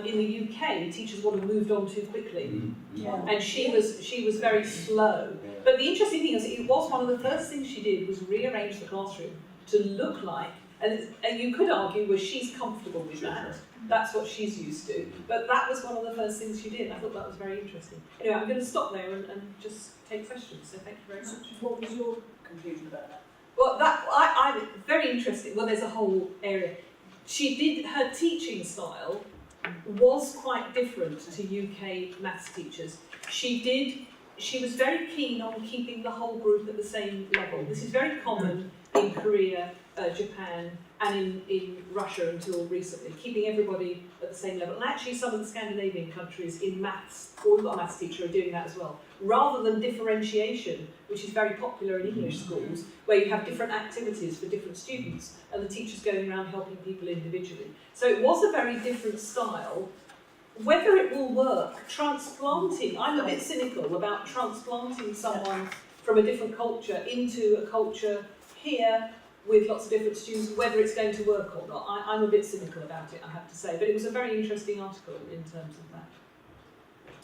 in the UK teachers would have moved on too quickly, and she was very slow. Yeah. But the interesting thing is, it was one of the first things she did was rearrange the classroom to look like. And you could argue, well, she's comfortable with that. That's what she's used to. But that was one of the first things she did. I thought that was very interesting. Anyway, I'm going to stop there and just take questions. So thank you very much. What was your conclusion about that? Well, I very interesting. Well, there's a whole area. Her teaching style was quite different to UK maths teachers. She was very keen on keeping the whole group at the same level. This is very common in Korea, Japan, and in Russia until recently, keeping everybody at the same level. And actually some of the Scandinavian countries in maths, or we've got a maths teacher, are doing that as well. Rather than differentiation, which is very popular in English schools, where you have different activities for different students, and the teachers going around helping people individually. So it was a very different style. Whether it will work, transplanting, I'm a bit cynical about transplanting someone from a different culture into a culture here with lots of different students, whether it's going to work or not. I'm a bit cynical about it, I have to say. But it was a very interesting article in terms of that.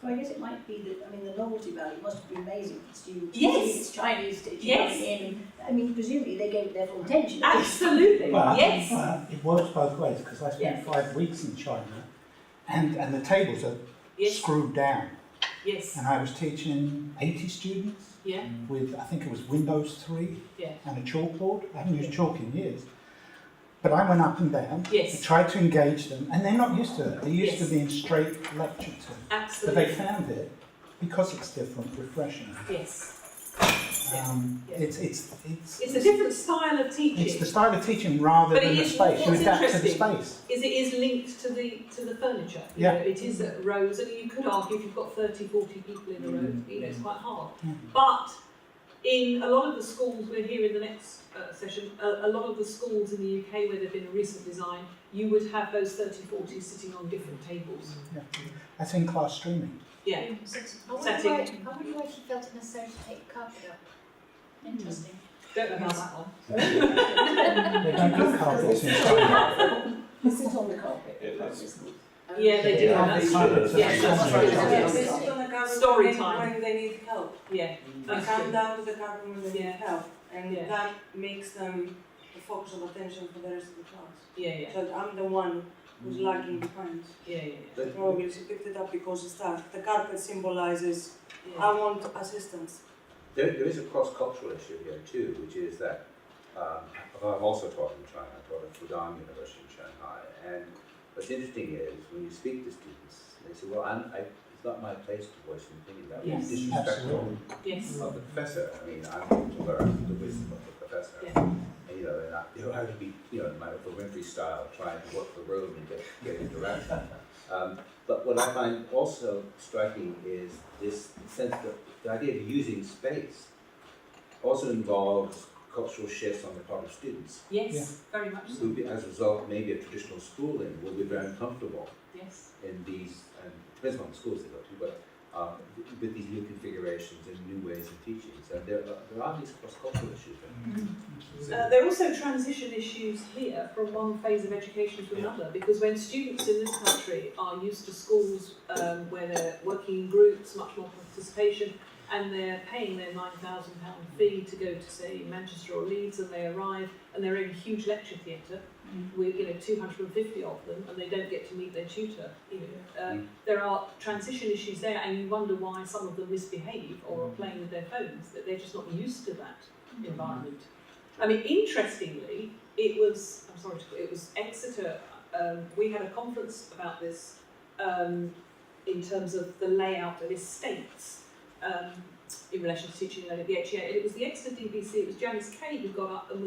Well, I guess it might be that, the novelty value must be amazing for students. Yes. It's Chinese teachers Yes. coming in. Presumably they gave it their full attention. Absolutely, But, yes. it works both ways because I spent 5 weeks in China and the tables are screwed down. Yes. And I was teaching 80 students with, I think it was Windows 3 and a chalkboard. I haven't used chalk in years. But I went up and down, I tried to engage them, and they're not used to it. They're used to being straight lectured to. Absolutely. But they found it, because it's different, refreshing. Yes. It's a different style of teaching. It's the style of teaching rather than the space. You adapt to the space. Is it is linked to the furniture. You know, it is rows, and you could argue if you've got 30, 40 people in a row, it's quite hard. But in a lot of the schools, we're here in the next session, a lot of the schools in the UK where there's been a recent design, you would have those 30, 40 sitting on different tables. Yeah. That's in class streaming. Yeah. I wonder why she felt it necessary to take the carpet up. Interesting. Don't know about that one. They don't do carpets in China. They sit on the carpet in primary schools. Yeah, they do. That's true. They Yeah. sit on the carpet Story when, time. when they need help. Yeah. They That's come true. down to the carpet when they need Yeah. help, and Yeah. that makes them the focus of attention for the rest of the class. Yeah, yeah. So I'm the one who's lagging behind. Yeah, yeah, So probably she picked it up because it's that. The carpet symbolizes, yeah. I want assistance. There is a cross-cultural issue here too, which is that I've also taught in China. I taught at Fudan University in Shanghai, and what's interesting is when you speak to students, they say, "Well, it's not my place to voice an opinion. That would Yes. be disrespectful Yes. of the professor. I mean, I'm here to learn the wisdom of the professor." Yeah. And, they don't have to be, in my Oprah Winfrey style, trying to work the room and get interaction. But what I find also striking is this sense that the idea of using space also involves cultural shifts on the part of students, Yes, very much so. who, as a result, maybe of traditional schooling, will be very uncomfortable Yes. in these, and it depends on the schools they go to, but with these new configurations and new ways of teaching. So there are these cross-cultural issues. There are also transition issues here from one phase of education to another, because when students in this country are used to schools where they're working in groups, much more participation, and they're paying their £9,000 fee to go to, say, Manchester or Leeds, and they arrive and they're in a huge lecture theatre with 250 of them, and they don't get to meet their tutor. There are transition issues there, and you wonder why some of them misbehave or are playing with their phones, that they're just not used to that environment. I mean, interestingly, it was Exeter. We had a conference about this in terms of the layout of estates in relation to teaching and learning at the HEA. And it was the Exeter DBC, it was Janice Kay who got up and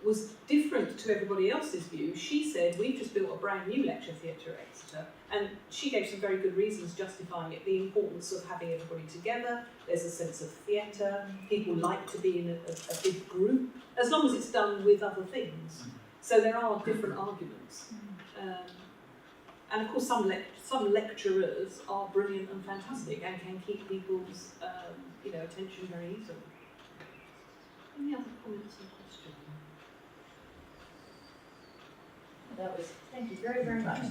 was different to everybody else's view. She said, we've just built a brand new lecture theatre at Exeter, and she gave some very good reasons justifying it, the importance of having everybody together, there's a sense of theatre, people like to be in a big group, as long as it's done with other things. So there are different arguments. And of course some lecturers are brilliant and fantastic and can keep people's attention very easily. Any other comments or questions? Thank you very, very much.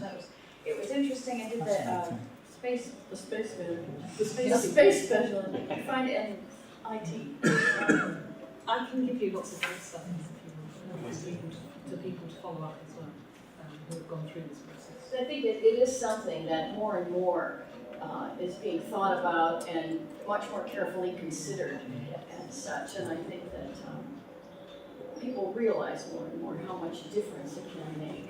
It was interesting. I did the space special. I find it in IT. I can give you lots of case studies if you want people to follow up as well, who have gone through this process. So I think it is something that more and more is being thought about and much more carefully considered and such. And I think that people realize more and more how much difference it can make.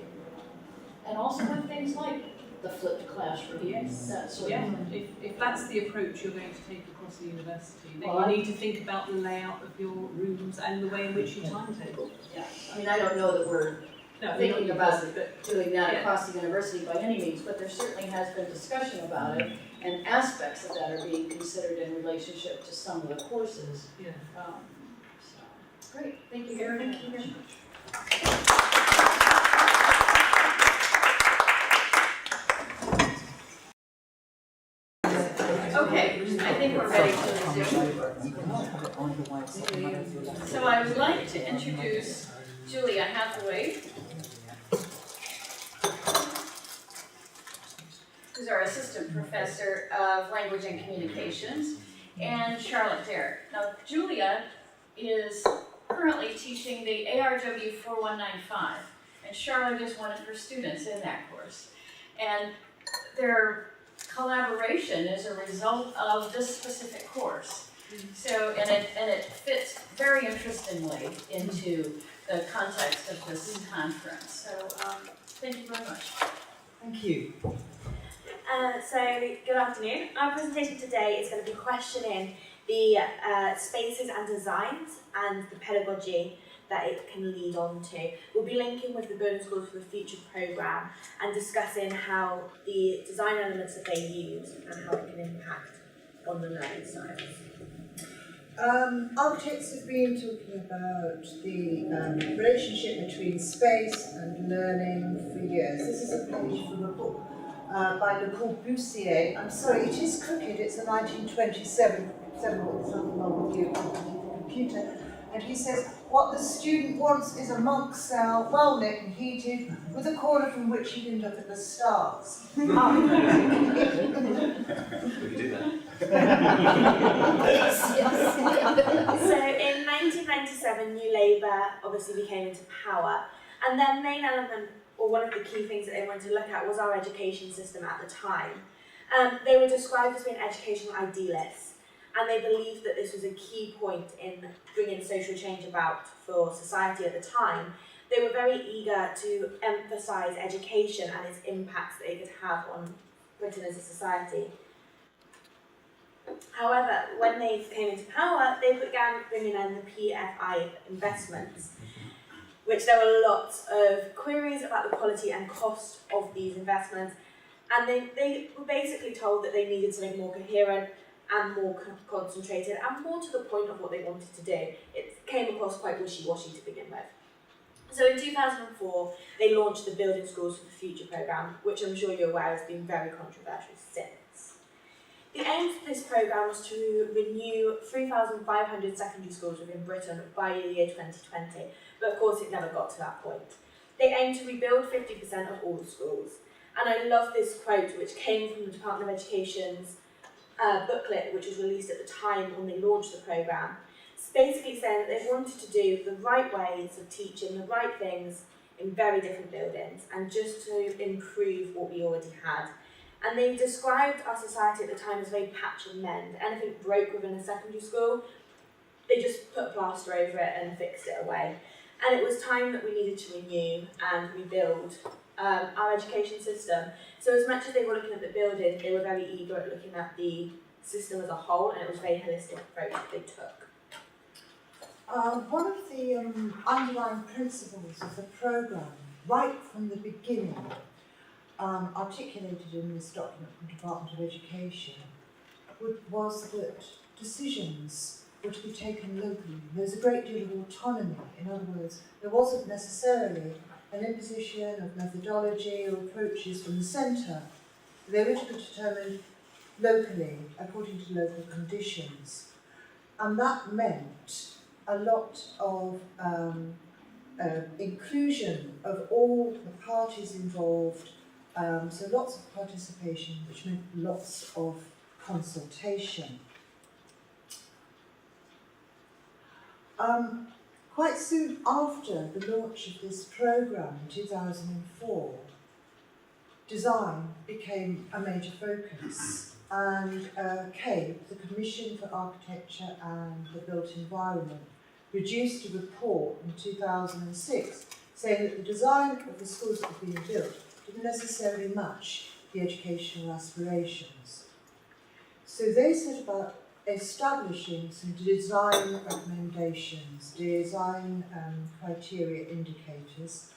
And also with things like the flipped classroom. Yes. That sort Yeah. of thing. If that's the approach you're going to take across the university, then Well, you need to think about the layout of your rooms and the way in which you timetable. Yeah. I mean, I don't know that we're thinking about doing that yeah. across the university by any means, but there certainly has been discussion about it, and aspects of that are being considered in relationship to some of the courses. Yeah. So, great, thank you very much. Okay, I think we're ready to resume. So I would like to introduce Julia Hathaway, who's our assistant professor of language and communications, and Charlotte Derrick. Now, Julia is currently teaching the ARW 4195, and Charlotte is one of her students in that course. And their collaboration is a result of this specific course. So, and it fits very interestingly into the context of this conference. So, thank you very much. Thank you. So, good afternoon. Our presentation today is going to be questioning the spaces and designs and the pedagogy that it can lead on to. We'll be linking with the Building Schools for the Future programme and discussing how the design elements that they use and how it can impact on the learning styles. Architects have been talking about the relationship between space and learning for years. This is a page from a book by Le Corbusier. I'm sorry, it is crooked. It's a 1927 something wrong with the computer. And he says, What the student wants is a monk cell, well lit and heated, with a corner from which he can look at the stars. We can do that. So in 1997, New Labour obviously became into power, and their main element, or one of the key things that they wanted to look at, was our education system at the time. They were described as being educational idealists, and they believed that this was a key point in bringing social change about for society at the time. They were very eager to emphasise education and its impacts that it could have on Britain as a society. However, when they came into power, they began bringing in the PFI investments, which there were lots of queries about the quality and cost of these investments, and they were basically told that they needed something more coherent and more concentrated and more to the point of what they wanted to do. It came across quite wishy-washy to begin with. So in 2004, they launched the Building Schools for the Future programme, which I'm sure you're aware has been very controversial since. The aim for this programme was to renew 3,500 secondary schools within Britain by the year 2020, but of course it never got to that point. They aimed to rebuild 50% of all the schools, and I love this quote which came from the Department of Education's booklet, which was released at the time when they launched the programme. It's basically saying that they wanted to do the right ways of teaching the right things in very different buildings and just to improve what we already had. And they described our society at the time as very patch and mend. Anything broke within a secondary school, they just put a plaster over it and fixed it away. And it was time that we needed to renew and rebuild our education system. So as much as they were looking at the building, they were very eager at looking at the system as a whole, and it was a very holistic approach that they took. One of the underlying principles of the programme, right from the beginning, articulated in this document from the Department of Education, was that decisions were to be taken locally. There was a great deal of autonomy. In other words, there wasn't necessarily an imposition of methodology or approaches from the centre. They were to be determined locally, according to local conditions. And that meant a lot of inclusion of all the parties involved, so lots of participation, which meant lots of consultation. Quite soon after the launch of this programme in 2004, design became a major focus, and CABE, the Commission for Architecture and the Built Environment, produced a report in 2006 saying that the design of the schools that were being built didn't necessarily match the educational aspirations. So they set about establishing some design recommendations, design criteria indicators,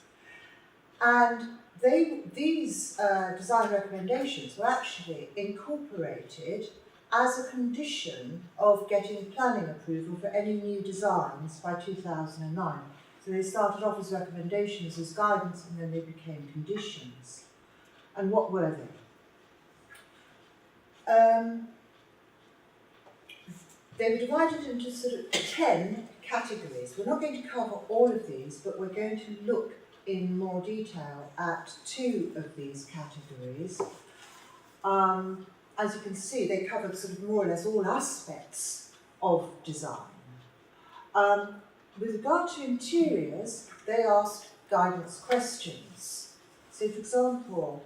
and these design recommendations were actually incorporated as a condition of getting planning approval for any new designs by 2009. So they started off as recommendations, as guidance, and then they became conditions. And what were they? They were divided into sort of 10 categories. We're not going to cover all of these, but we're going to look in more detail at 2 of these categories. As you can see, they covered sort of more or less all aspects of design. With regard to interiors, they asked guidance questions. So, for example,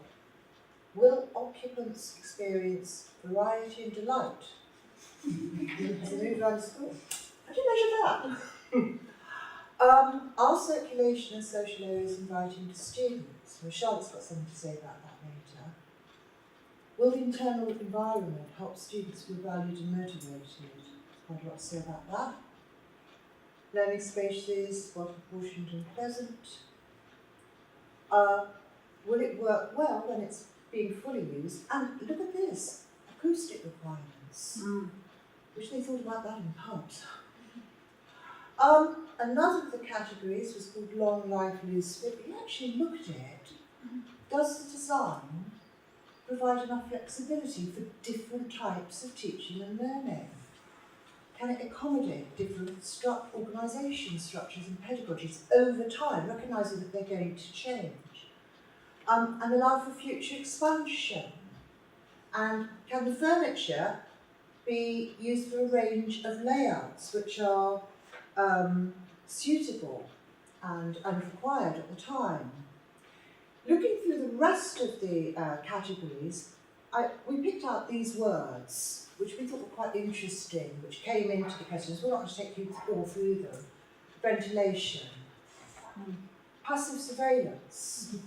will occupants experience variety and delight as they move around the school? How do you measure that? Are circulation and social areas inviting to students? Well, Charlotte's got something to say about that later. Will the internal environment help students feel valued and motivated? There's quite a lot to say about that. Learning spaces, well proportioned and pleasant. Will it work well when it's being fully used? And look at this, acoustic requirements, which they thought about that in pubs. Another of the categories was called long life loose fit. We actually looked at it. Does the design provide enough flexibility for different types of teaching and learning? can it accommodate different organisation structures and pedagogies over time, recognising that they're going to change? And allow for future expansion? And can the furniture be used for a range of layouts which are suitable and required at the time? Looking through the rest of the categories, we picked out these words, which we thought were quite interesting, which came into the questions. We're not going to take you all through them. Ventilation, passive surveillance.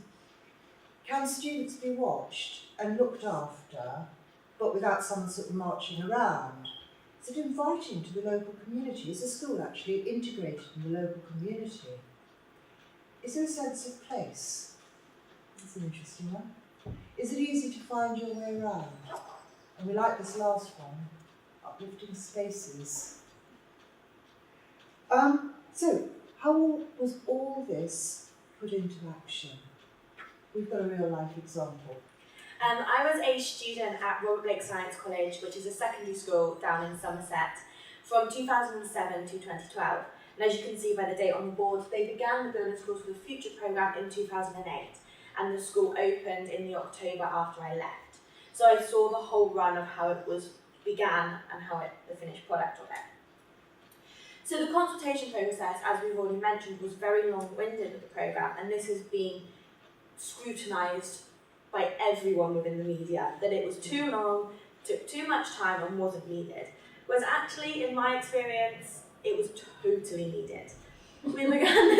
Can students be watched and looked after, but without someone sort of marching around? Is it inviting to the local community? Is the school actually integrated in the local community? Is there a sense of place? That's an interesting one. Is it easy to find your way around? And we like this last one, uplifting spaces. So, how was all this put into action? We've got a real life example. I was a student at Robert Blake Science College, which is a secondary school down in Somerset, from 2007 to 2012. And as you can see by the date on the board, they began the Building Schools for the Future programme in 2008, and the school opened in the October after I left. So I saw the whole run of how it began and the finished product of it. So the consultation process, as we've already mentioned, was very long-winded with the programme, and this has been scrutinised by everyone within the media, that it was too long, took too much time and wasn't needed. Whereas actually, in my experience, it was totally needed. We began,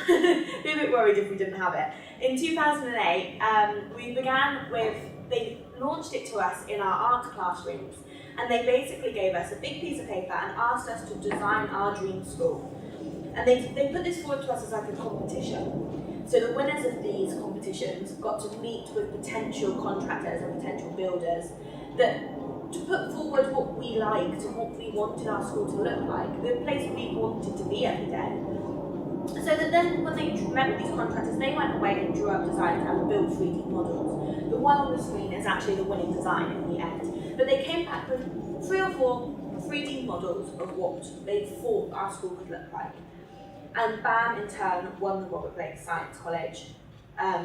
be a bit worried if we didn't have it. In 2008, we began with, they launched it to us in our art classrooms, and they basically gave us a big piece of paper and asked us to design our dream school. And they put this forward to us as like a competition. So the winners of these competitions got to meet with potential contractors and potential builders to put forward what we liked and what we wanted our school to look like, the place we wanted to be every day. So that then when they met with these contractors, they went away and drew up designs and built 3D models. The one on the screen is actually the winning design in the end. But they came back with 3 or 4 3D models of what they thought our school could look like. And BAM in turn won the Robert Blake Science College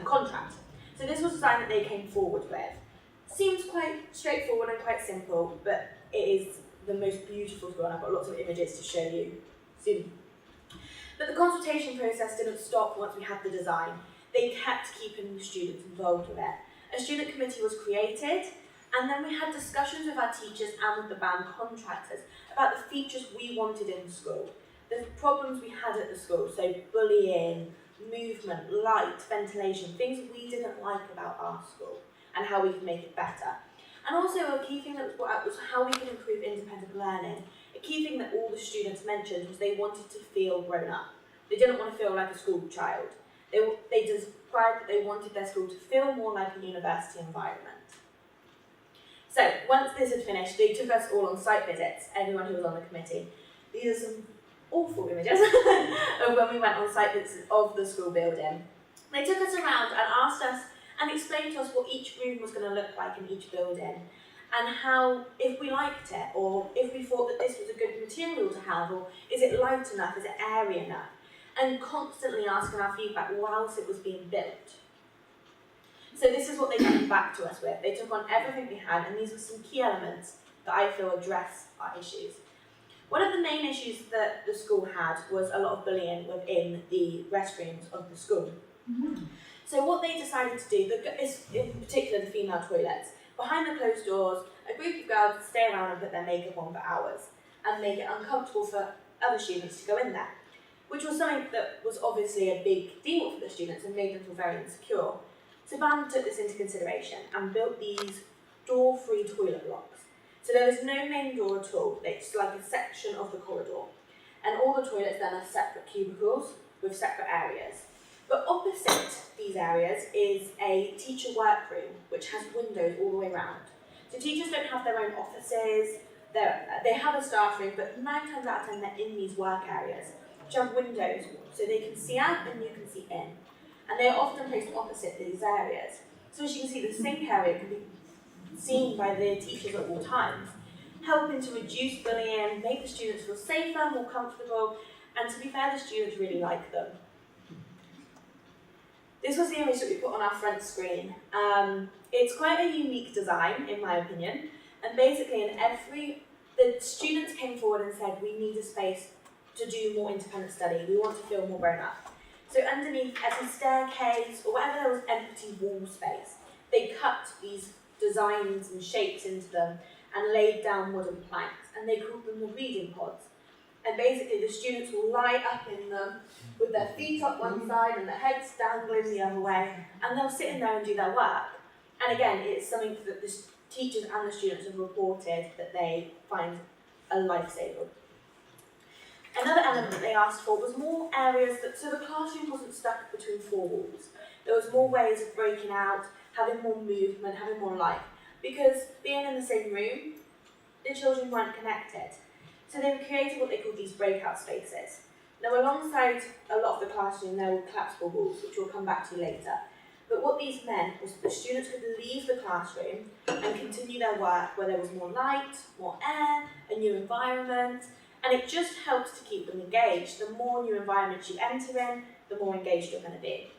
contract. So this was a design that they came forward with. Seems quite straightforward and quite simple, but it is the most beautiful school, and I've got lots of images to show you soon. But the consultation process didn't stop once we had the design. They kept keeping the students involved with it. A student committee was created, and then we had discussions with our teachers and with the BAM contractors about the features we wanted in the school, the problems we had at the school, so bullying, movement, light, ventilation, things we didn't like about our school, and how we could make it better. And also a key thing that was brought out was how we could improve independent learning. A key thing that all the students mentioned was they wanted to feel grown up. They didn't want to feel like a school child. They described that they wanted their school to feel more like a university environment. So once this had finished, they took us all on site visits, everyone who was on the committee. These are some awful images of when we went on site visits of the school building. They took us around and asked us and explained to us what each room was going to look like in each building, and how, if we liked it, or if we thought that this was a good material to have, or is it light enough, is it airy enough, and constantly asking our feedback whilst it was being built. So this is what they came back to us with. They took on everything we had, and these were some key elements that I feel address our issues. One of the main issues that the school had was a lot of bullying within the restrooms of the school. Mm-hmm. So what they decided to do, in particular the female toilets, behind the closed doors, a group of girls would stay around and put their makeup on for hours and make it uncomfortable for other students to go in there, which was something that was obviously a big deal for the students and made them feel very insecure. So BAM took this into consideration and built these door-free toilet blocks. So there was no main door at all, it's like a section of the corridor. And all the toilets then are separate cubicles with separate areas. But opposite these areas is a teacher workroom, which has windows all the way around. So teachers don't have their own offices, they have a staff room, but 9 times out of 10 they're in these work areas, which have windows, so they can see out and you can see in. And they are often placed opposite these areas. So as you can see, the sink area can be seen by the teachers at all times. helping to reduce bullying, make the students feel safer, more comfortable, and to be fair, the students really like them. This was the image that we put on our front screen. It's quite a unique design, in my opinion, and basically the students came forward and said, we need a space to do more independent study, we want to feel more grown up. So underneath every staircase, or wherever there was empty wall space, they cut these designs and shapes into them and laid down wooden planks, and they called them the reading pods. And basically the students will lie up in them with their feet up one side and their heads dangling the other way, and they'll sit in there and do their work. And again, it's something that the teachers and the students have reported that they find a lifesaver. Another element that they asked for was more areas so the classroom wasn't stuck between four walls. There was more ways of breaking out, having more movement, having more life. Because being in the same room, the children weren't connected. So they created what they called these breakout spaces. Now alongside a lot of the classroom there were collapsible walls, which we'll come back to later. But what these meant was that the students could leave the classroom and continue their work where there was more light, more air, a new environment, and it just helps to keep them engaged. The more new environments you enter in, the more engaged you're going to be.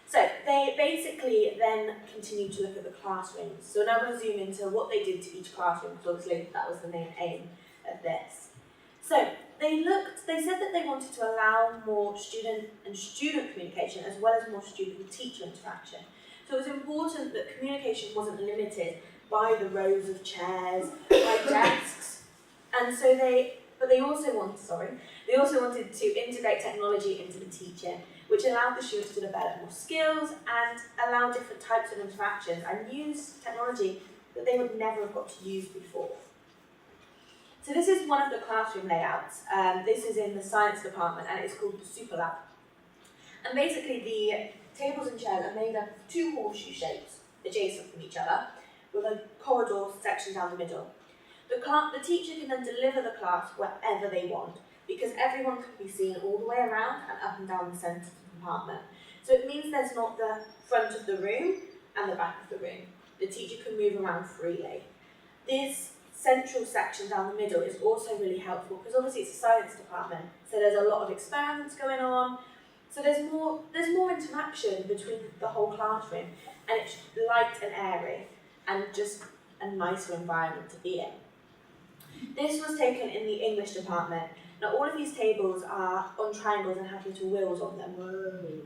So they basically then continued to look at the classrooms. So now I'm going to zoom into what they did to each classroom, because obviously that was the main aim of this. So they said that they wanted to allow more student communication as well as more student and teacher interaction. So it was important that communication wasn't limited by the rows of chairs, by desks. And so they also wanted to integrate technology into the teaching, which allowed the students to develop more skills and allow different types of interactions and use technology that they would never have got to use before. So this is one of the classroom layouts. This is in the science department and it's called the Super Lab. And basically the tables and chairs are made up of two horseshoe shapes adjacent from each other with a corridor section down the middle. The teacher can then deliver the class wherever they want, because everyone can be seen all the way around and up and down the centre of the compartment. So it means there's not the front of the room and the back of the room. The teacher can move around freely. This central section down the middle is also really helpful because obviously it's a science department, so there's a lot of experiments going on. So there's more interaction between the whole classroom, and it's light and airy and just a nicer environment to be in. This was taken in the English department. Now all of these tables are on triangles and have little wheels on them.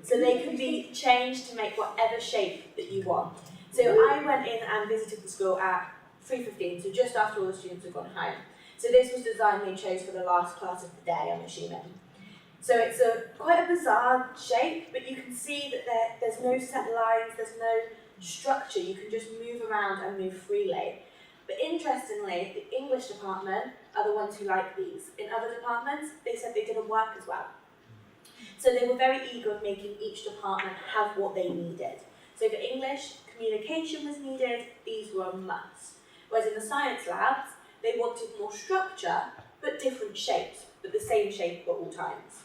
So they can be changed to make whatever shape that you want. So I went in and visited the school at 3:15, so just after all the students had gone home. So this was the design they chose for the last class of the day, I'm assuming. So it's quite a bizarre shape, but you can see that there's no set lines, there's no structure, you can just move around and move freely. But interestingly, the English department are the ones who like these. In other departments, they said they didn't work as well. So they were very eager of making each department have what they needed. So for English, communication was needed, these were a must. Whereas in the science labs, they wanted more structure, but different shapes, but the same shape at all times.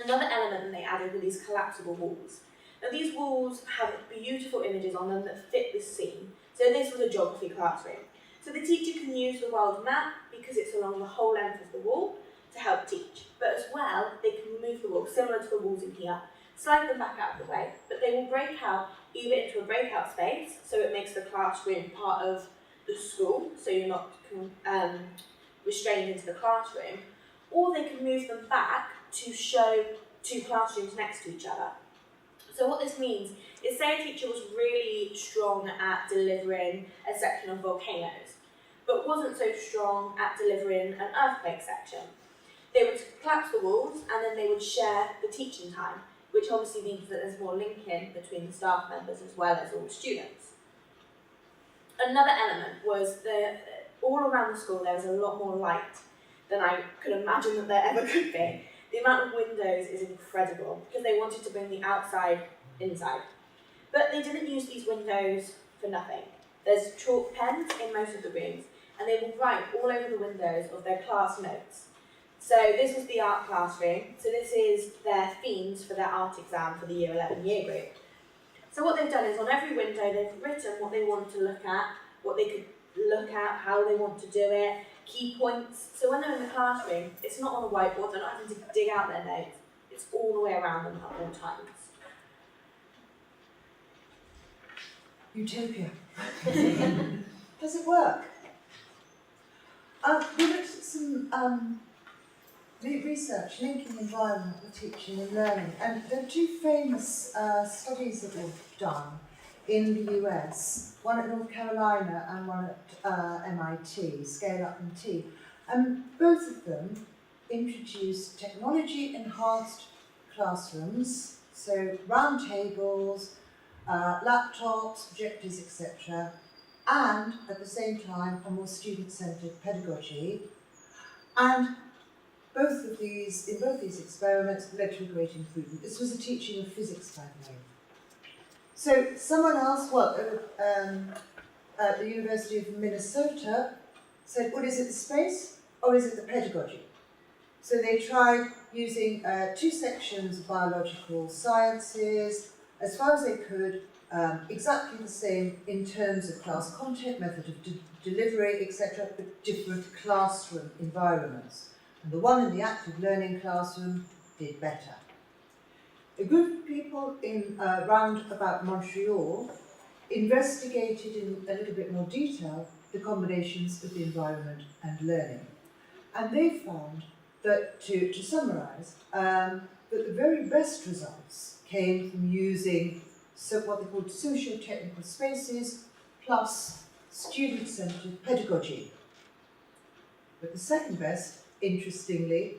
Another element that they added were these collapsible walls. Now these walls have beautiful images on them that fit this scene. So this was a geography classroom. So the teacher can use the world map because it's along the whole length of the wall to help teach. But as well, they can move the walls, similar to the walls in here, slide them back out of the way, but they will break out either into a breakout space, so it makes the classroom part of the school, so you're not restrained into the classroom, or they can move them back to show two classrooms next to each other. So what this means is, say a teacher was really strong at delivering a section on volcanoes, but wasn't so strong at delivering an earthquake section. They would collapse the walls and then they would share the teaching time, which obviously means that there's more linking between the staff members as well as all the students. Another element was that all around the school there was a lot more light than I could imagine that there ever could be. The amount of windows is incredible because they wanted to bring the outside inside. But they didn't use these windows for nothing. There's chalk pens in most of the rooms and they will write all over the windows of their class notes. So this was the art classroom. So this is their themes for their art exam for the Year 11 year group. So what they've done is on every window they've written what they want to look at, what they could look at, how they want to do it, key points. So when they're in the classroom, it's not on a whiteboard, they're not having to dig out their notes, it's all the way around them at all times. Utopia. Does it work? We looked at some research linking environment with teaching and learning, and there are two famous studies that were done in the US, one at North Carolina and one at MIT, Scale Up and T. And both of them introduced technology-enhanced classrooms, so round tables, laptops, projectors, etc., and at the same time a more student-centred pedagogy. And in both these experiments led to a great improvement. This was a teaching of physics, by the way. So someone else, at the University of Minnesota, said, well, is it the space or is it the pedagogy? So they tried using two sections of biological sciences, as far as they could, exactly the same in terms of class content, method of delivery, etc., but different classroom environments. And the one in the active learning classroom did better. A group of people in round about Montreal investigated in a little bit more detail the combinations of the environment and learning. And they found that, to summarise, that the very best results came from using what they called socio-technical spaces plus student-centred pedagogy. But the second best, interestingly,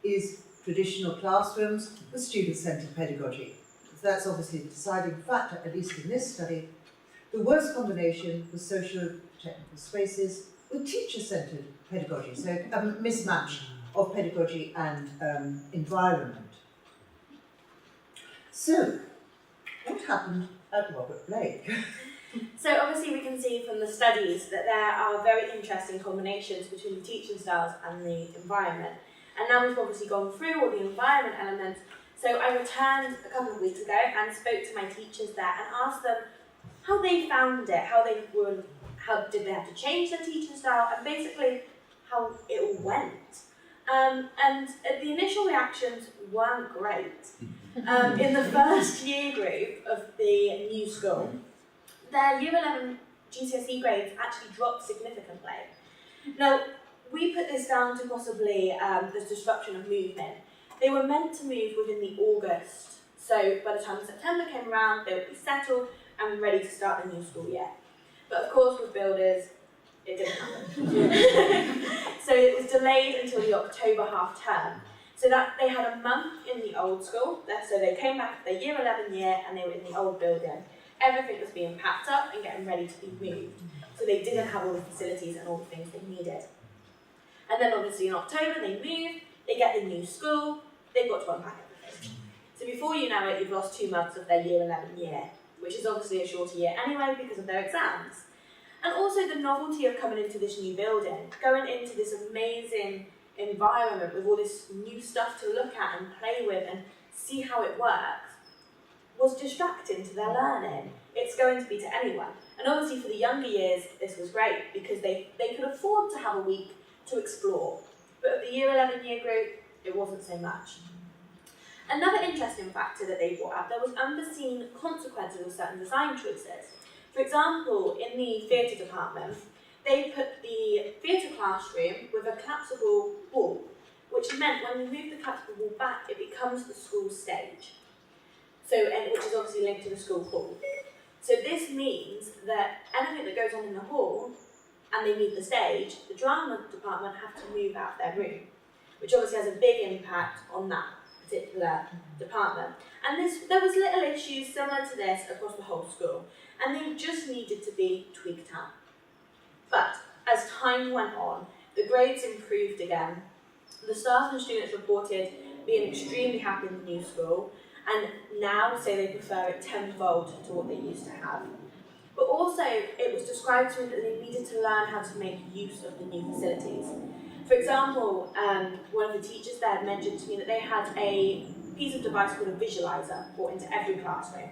is traditional classrooms with student-centred pedagogy. So that's obviously the deciding factor, at least in this study. The worst combination was socio-technical spaces with teacher-centred pedagogy, so a mismatch of pedagogy and environment. So, what happened at Robert Blake? So obviously we can see from the studies that there are very interesting combinations between the teaching styles and the environment. And now we've obviously gone through all the environment elements. So I returned a couple of weeks ago and spoke to my teachers there and asked them how they found it, how did they have to change their teaching style, and basically how it all went. And the initial reactions weren't great. In the first year group of the new school, their Year 11 GCSE grades actually dropped significantly. Now, we put this down to possibly the disruption of movement. They were meant to move within the August, so by the time September came around, they would be settled and ready to start the new school year. But of course, with builders, it didn't happen. So it was delayed until the October half term. So that they had a month in the old school, so they came back for their Year 11 year and they were in the old building. Everything was being packed up and getting ready to be moved. So they didn't have all the facilities and all the things they needed. And then obviously in October they move, they get the new school, they've got to unpack everything. So before you know it, you've lost 2 months of their Year 11 year, which is obviously a shorter year anyway because of their exams. And also the novelty of coming into this new building, going into this amazing environment with all this new stuff to look at and play with and see how it works, was distracting to their learning. It's going to be to anyone. And obviously for the younger years, this was great because they could afford to have a week to explore. But at the Year 11 year group, it wasn't so much. Another interesting factor that they brought up, there was unforeseen consequences of certain design choices. For example, in the theatre department, they put the theatre classroom with a collapsible wall, which meant when you move the collapsible wall back, it becomes the school stage. So, which is obviously linked to the school hall. So this means that anything that goes on in the hall, and they need the stage, the drama department have to move out their room, which obviously has a big impact on that particular department. And there was little issues similar to this across the whole school, and they just needed to be tweaked out. But as time went on, the grades improved again. The staff and students reported being extremely happy in the new school, and now say they prefer it tenfold to what they used to have. But also, it was described to me that they needed to learn how to make use of the new facilities. For example, one of the teachers there mentioned to me that they had a piece of device called a visualizer brought into every classroom.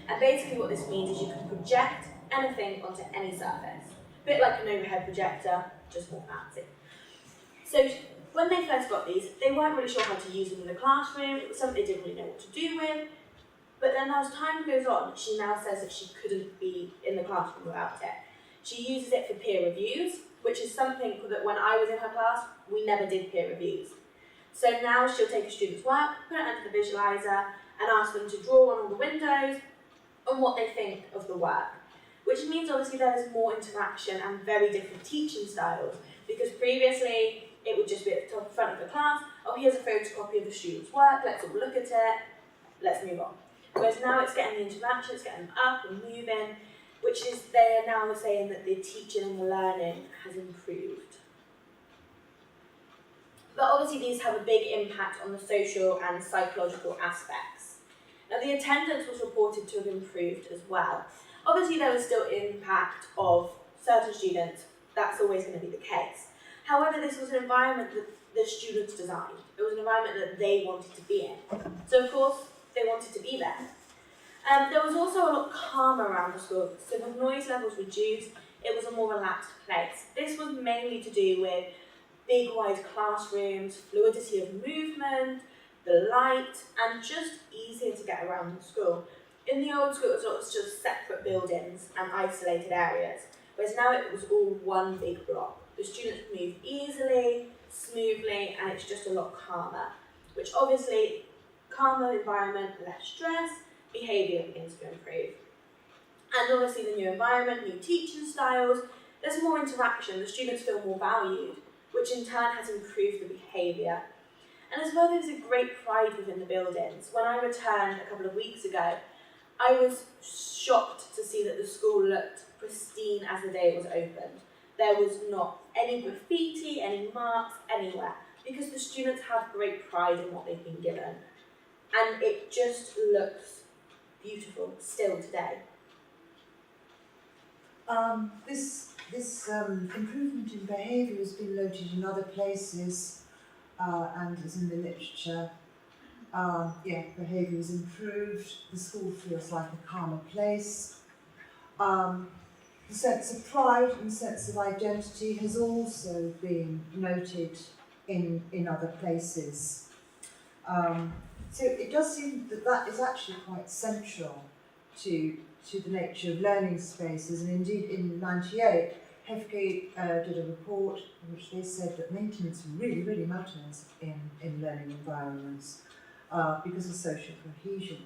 And basically what this means is you can project anything onto any surface. A bit like an overhead projector, just more fancy. So when they first got these, they weren't really sure how to use them in the classroom. It was something they didn't really know what to do with. But then as time goes on, she now says that she couldn't be in the classroom without it. She uses it for peer reviews, which is something that when I was in her class, we never did peer reviews. So now she'll take a student's work, put it under the visualiser, and ask them to draw on all the windows and what they think of the work. Which means obviously there is more interaction and very different teaching styles, because previously it would just be at the top front of the class, oh, here's a photocopy of the student's work, let's all look at it, let's move on. Whereas now it's getting the interaction, it's getting them up and moving, which is they are now saying that the teaching and the learning has improved. But obviously these have a big impact on the social and psychological aspects. Now the attendance was reported to have improved as well. Obviously there was still impact of certain students, that's always going to be the case. However, this was an environment that the students designed. It was an environment that they wanted to be in. So of course, they wanted to be there. There was also a lot calmer around the school, so the noise levels reduced, it was a more relaxed place. This was mainly to do with big wide classrooms, fluidity of movement, the light, and just easier to get around the school. In the old school, it was just separate buildings and isolated areas, whereas now it was all one big block. The students move easily, smoothly, and it's just a lot calmer, which obviously, calmer environment, less stress, behaviour begins to improve. And obviously the new environment, new teaching styles, there's more interaction, the students feel more valued, which in turn has improved the behaviour. And as well, there's a great pride within the buildings. When I returned a couple of weeks ago, I was shocked to see that the school looked pristine as the day it was opened. There was not any graffiti, any marks, anywhere, because the students have great pride in what they've been given. And it just looks beautiful still today. This improvement in behaviour has been noted in other places and is in the literature. Behaviour has improved. The school feels like a calmer place. The sense of pride and sense of identity has also been noted in other places. So it does seem that that is actually quite central to the nature of learning spaces, and indeed in '98, HEFGE did a report in which they said that maintenance really, really matters in learning environments because of social cohesion.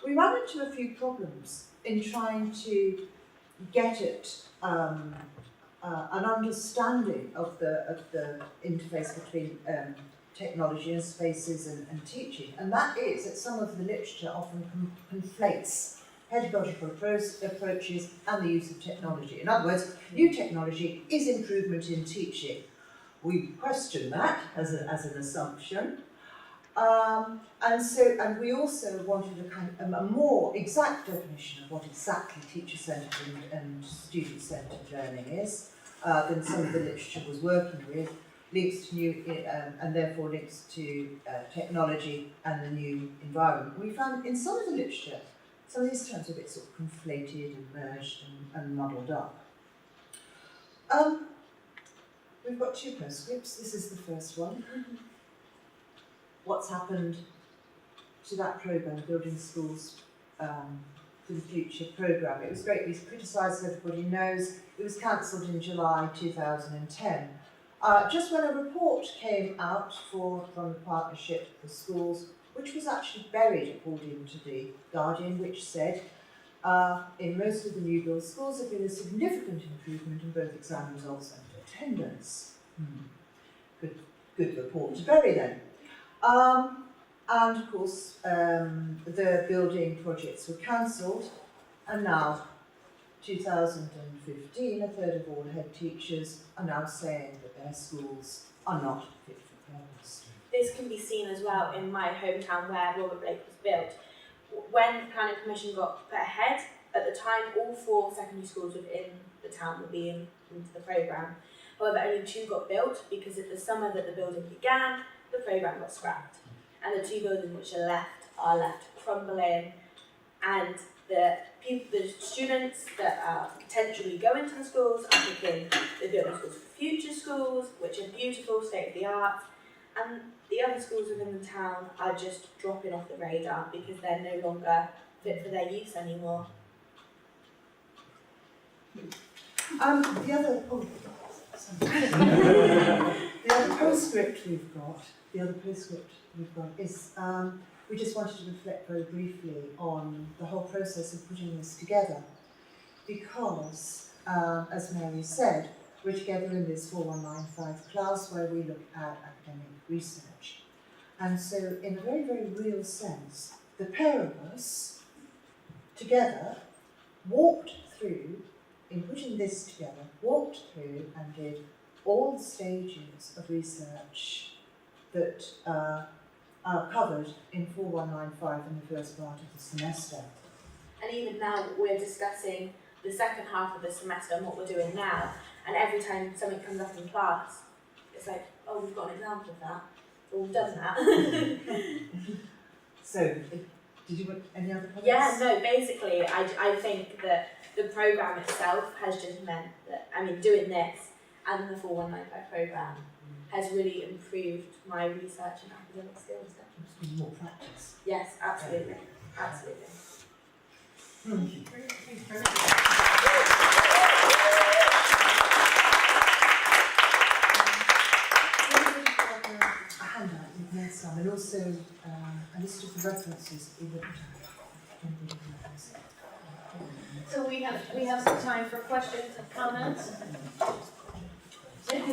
We ran into a few problems in trying to get at an understanding of the interface between technology and spaces and teaching, and that is that some of the literature often conflates pedagogical approaches and the use of technology. In other words, new technology is improvement in teaching. We question that as an assumption, and we also wanted a more exact definition of what exactly teacher-centred and student-centred learning is than some of the literature was working with. Links to new, and therefore links to technology and the new environment. We found in some of the literature, some of these terms are a bit sort of conflated and merged and muddled up. We've got two postscripts. This is the first one. What's happened to that programme, Building Schools for the Future programme? It was greatly criticised, as everybody knows. It was cancelled in July 2010. Just when a report came out from the Partnership for Schools, which was actually buried according to the Guardian, which said, in most of the new build schools there has been a significant improvement in both exam results and attendance. Good report to bury then. And of course, the building projects were cancelled, and now 2015, a third of all head teachers are now saying that their schools are not fit for purpose. This can be seen as well in my hometown where Robert Blake was built. When the planning permission got put ahead, at the time all 4 secondary schools within the town were being into the programme. However, only 2 got built because at the summer that the building began, the programme got scrapped. And the 2 buildings which are left crumbling, and the the students that are potentially going to the schools are thinking they're going to schools for future schools, which are beautiful, state of the art, and the other schools within the town are just dropping off the radar because they're no longer fit for their use anymore. The other postscript we've got is we just wanted to reflect very briefly on the whole process of putting this together, because as Mary said, we're together in this 4195 class where we look at academic research, and so in a very, very real sense, the pair of us together walked through, in putting this together, walked through and did all the stages of research that are covered in 4195 in the first part of the semester. And even now we're discussing the second half of the semester and what we're doing now, and every time something comes up in class, it's like, oh, we've got an example of that, or we've done that. So, did you want any other comments? Yeah, no, basically, I think that the programme itself has just meant that, I mean, doing this and the 4195 programme has really improved my research and academic skills. More practice. Yes, absolutely, absolutely. Thank you. A handout with their some, and also a list of the references in the So we have some time for questions and comments. Thank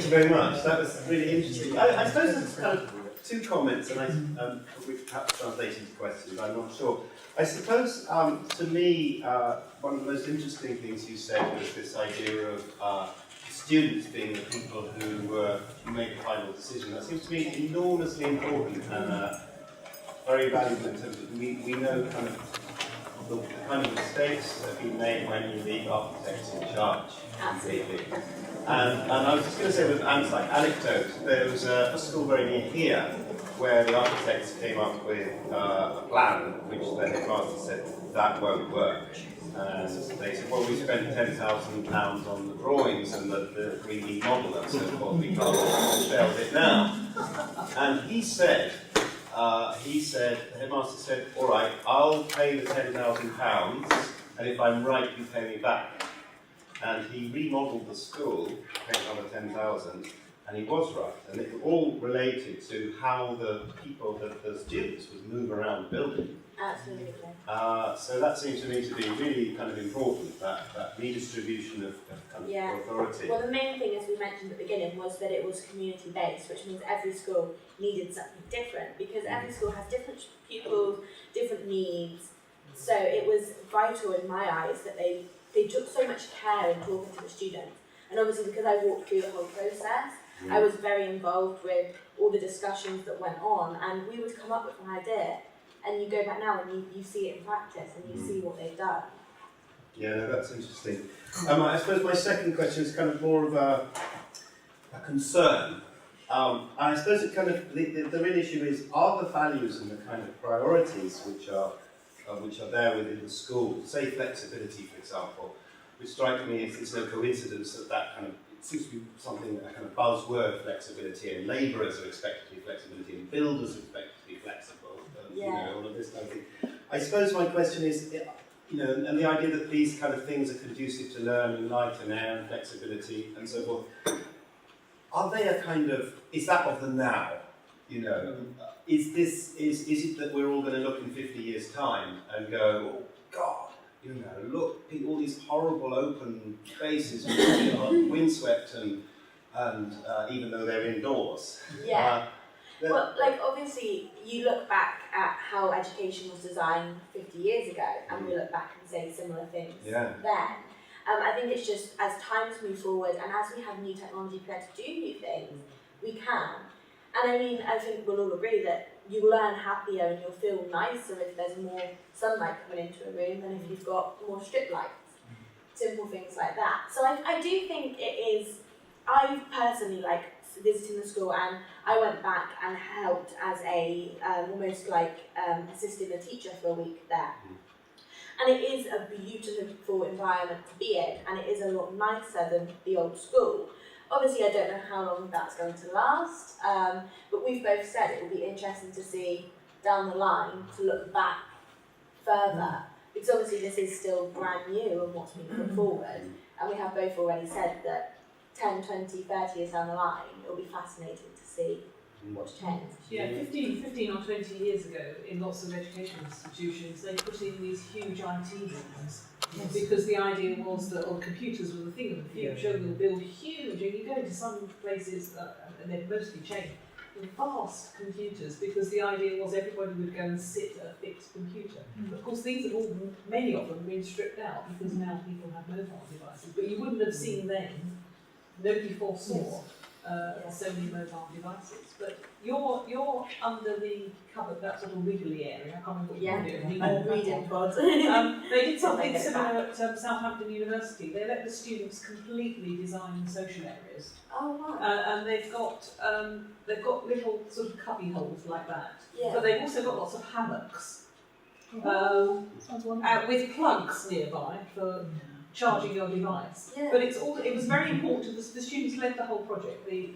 you very much. That was really interesting. I suppose there's kind of two comments, and which perhaps translate into questions. I'm not sure. I suppose to me, one of the most interesting things you said was this idea of students being the people who make the final decision. That seems to me enormously important and very valuable in terms of we know kind of the kind of mistakes that have been made when you leave architects in charge. Absolutely. And I was just going to say with anecdote, there was a school very near here where the architects came up with a plan which the headmaster said that won't work. They said, well, we spent £10,000 on the drawings and the 3D model and so forth, we can't shelve it now. And he said, the headmaster said, all right, I'll pay the £10,000, and if I'm right, you pay me back. And he remodelled the school, paid another 10,000, and he was right. And it all related to how the people, the students, would move around the building. Absolutely. So that seems to me to be really kind of important, that redistribution of kind of authority. Well, the main thing, as we mentioned at the beginning, was that it was community-based, which means every school needed something different, because every school has different pupils, different needs. So it was vital in my eyes that they took so much care in talking to the students. And obviously, because I walked through the whole process, I was very involved with all the discussions that went on, and we would come up with an idea, and you go back now and you see it in practice, and you see what they've done. Yeah, no, that's interesting. I suppose my second question is kind of more of a concern. And I suppose it kind of the real issue is, are the values and the kind of priorities which are there within the school, say flexibility, for example, which strikes me as it's no coincidence that kind of, it seems to be something, a kind of buzzword, flexibility, and labourers are expected to be flexibility, and builders are expected to be flexible, you know, all of this kind of thing. I suppose my question is, you know, and the idea that these kind of things are conducive to learning, light and air and flexibility and so forth, are they a kind of, is that of the now, you know? Is it that we're all going to look in 50 years' time and go, oh God, you know, look, all these horrible open spaces which are windswept and even though they're indoors. Yeah. Well, like obviously, you look back at how education was designed 50 years ago, and we look back and say similar things then. I think it's just as times move forward and as we have new technology prepared to do new things, we can. And I mean, I think we'll all agree that you learn happier and you'll feel nicer if there's more sunlight coming into a room than if you've got more strip lights. Simple things like that. So I do think it is, I personally like visiting the school, and I went back and helped as a almost like assisting the teacher for a week there. And it is a beautiful environment to be in, and it is a lot nicer than the old school. Obviously, I don't know how long that's going to last, but we've both said it will be interesting to see down the line, to look back further, because obviously this is still brand new and what's been put forward, and we have both already said that 10, 20, 30 years down the line, it'll be fascinating to see what's changed. Yeah, 15 or 20 years ago, in lots of educational institutions, they put in these huge IT rooms. Yes. Because the idea was that computers were the thing of the future, we'll build huge, and you go into some places, and they've mostly changed, vast computers, because the idea was everybody would go and sit at a fixed computer. But of course, these have all, many of them have been stripped out, because now people have mobile devices. But you wouldn't have seen then, nobody foresaw so many mobile devices. But you're under the cupboard, that sort of wiggly area. I can't remember what you're reading pod. They did something similar at Southampton University. They let the students completely design social areas. Oh wow! And they've got little sort of cubby holes like that. Yeah. But they've also got lots of hammocks with plugs nearby for charging your device. Yeah. But it was very important. The students led the whole project. The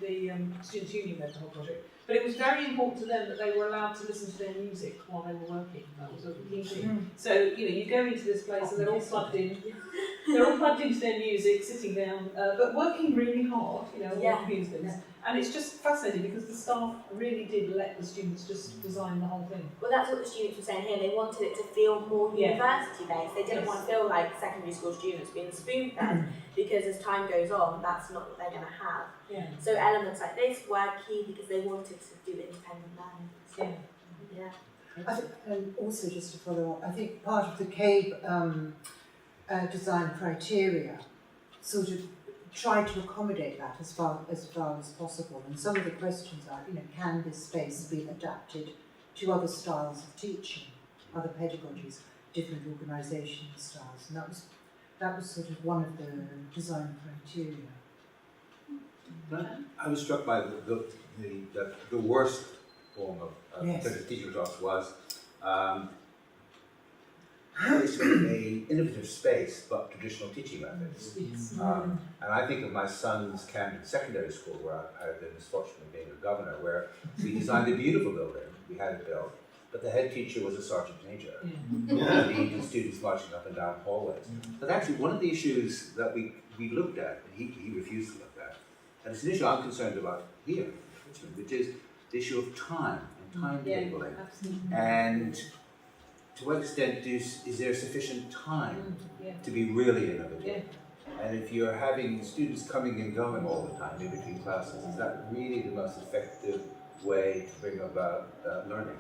Students' Union led the whole project. But it was very important to them that they were allowed to listen to their music while they were working. That was a key thing. So you go into this place and they're all plugged in. They're all plugged into their music, sitting down, but working really hard. All these things. And it's just fascinating because the staff really did let the students just design the whole thing. Well, that's what the students were saying here. They wanted it to feel more university-based. They didn't want to feel like secondary school students being spoon-fed, because as time goes on, that's not what they're going to have. Yeah. So elements like this were key because they wanted to do independent learning. So, I think, and also just to follow up, I think part of the CABE design criteria sort of try to accommodate that as far as possible. And some of the questions are, can this space be adapted to other styles of teaching, other pedagogies, different organisation styles? And that was sort of one of the design criteria. I was struck by the worst form of teaching jobs was basically an innovative space, but traditional teaching methods. And I think of my son's Camden Secondary School, where I had the misfortune of being a governor, where we designed a beautiful building, we had it built, but the head teacher was a sergeant major. And he needed students marching up and down hallways. But actually, one of the issues that we looked at, and he refused to look at, and it's an issue I'm concerned about here in Richmond, which is the issue of time and timetabling. And to what extent is there sufficient time to be really innovative? And if you're having students coming and going all the time in between classes, is that really the most effective way to bring about learning?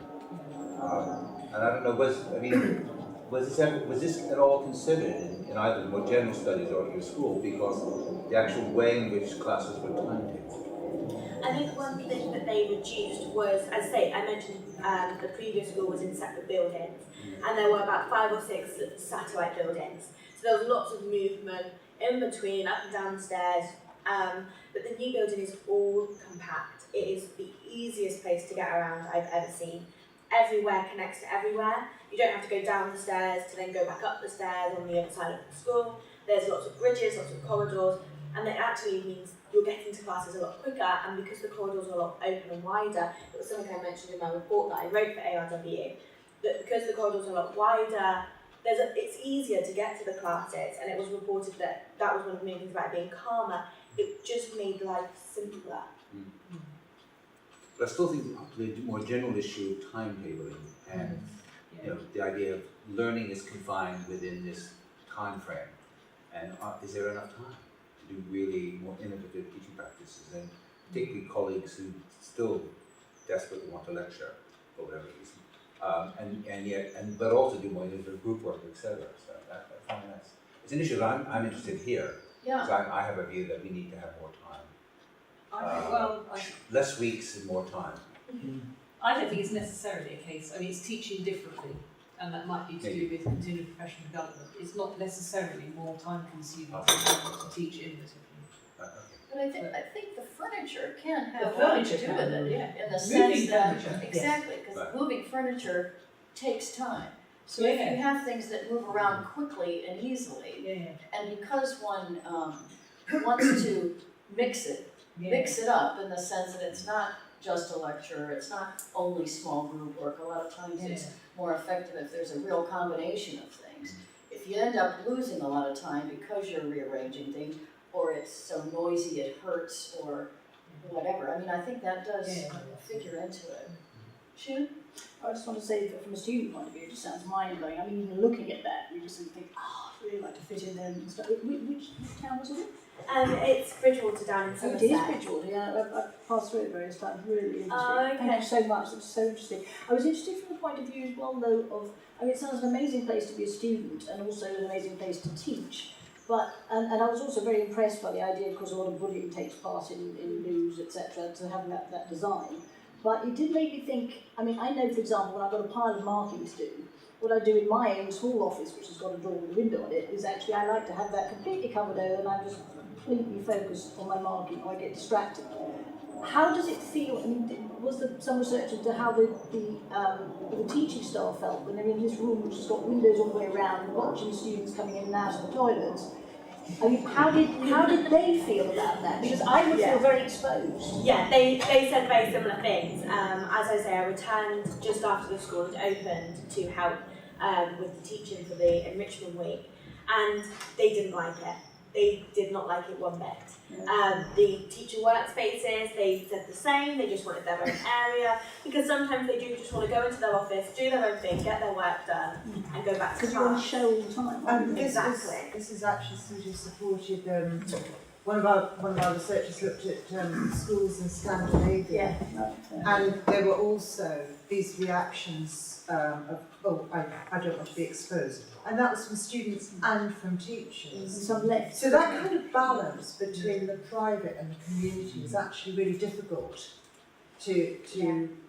And I don't know, was this at all considered in either the more general studies or at your school, because the actual way in which classes were timetabled? I think one thing that they reduced was, as I mentioned, the previous school was in separate buildings, and there were about 5 or 6 satellite buildings. So there was lots of movement in between, up and down the stairs, but the new building is all compact. It is the easiest place to get around I've ever seen. Everywhere connects to everywhere. You don't have to go down the stairs to then go back up the stairs on the other side of the school. There's lots of bridges, lots of corridors, and it actually means you're getting to classes a lot quicker, and because the corridors are a lot open and wider, it was something I mentioned in my report that I wrote for ARW, that because the corridors are a lot wider, it's easier to get to the classes, and it was reported that that was one of the main things about it being calmer. It just made life simpler. But I still think the more general issue of timetabling and the idea of learning is confined within this time frame, and is there enough time to do really more innovative teaching practices, and particularly colleagues who still desperately want to lecture for whatever reason, but also do more innovative group work, etc. So I find it's an issue that I'm interested here. Because I have a view that we need to have more time. Less weeks and more time. I don't think it's necessarily a case. I mean, it's teaching differently, and that might be to do with continuing professional development. It's not necessarily more time consuming to teach innovatively. But I think the furniture can The have a lot to furniture do can, with it, yeah. in the Moving sense that, furniture, yes. exactly, because Right. moving furniture takes time. So if you Yeah. have things that move around quickly and easily, Yeah. and because one wants to mix it up in the sense that it's not just a lecture, it's not only small group work, a lot of times it's more effective if there's a real combination of things. If you end up losing a lot of time because you're rearranging things, or it's so noisy it hurts, or whatever, I mean, I think that does figure into it. Shannon? I just want to say that from a student point of view, it just sounds mind-blowing. I mean, even looking at that, you just think, I'd really like to fit in there and stuff. Which town was it? It's Bridgewater down in Oh, Somerset. it is Bridgewater, yeah. I've passed through it various times. Really interesting. Oh, okay. Thank you so much. That's so interesting. I was interested from the point of view as well, though, of, I mean, it sounds an amazing place to be a student and also an amazing place to teach. But, and I was also very impressed by the idea, of course, a lot of bullying takes part in news, etc., to have that design. But it did make me think, I mean, I know, for example, when I've got a pile of marking to do, what I do in my own small office, which has got a door with a window on it, is actually I like to have that completely covered over and I'm just completely focused on my marking or I get distracted. How does it feel, I mean, was there some research into how the teaching staff felt when they're in this room which has got windows all the way around and watching students coming in and out of the toilets? I mean, how did they feel about that? Because I would feel very exposed. Yeah, they said very similar things. As I say, I returned just after the school had opened to help with the teaching for the Enrichment Week, and they didn't like it. They did not like it one bit. The teacher workspaces, they said the same, they just wanted their own area, because sometimes they do just want to go into their office, do their own thing, get their work done, and go back to Because you're on class. show all the time. Exactly. This is actually Susie supported. One of our researchers looked at schools in Scandinavia, and there were also these reactions of, oh, I don't want to be exposed, and that was from students and from teachers. Some left. So that kind of balance between the private and the community is actually really difficult to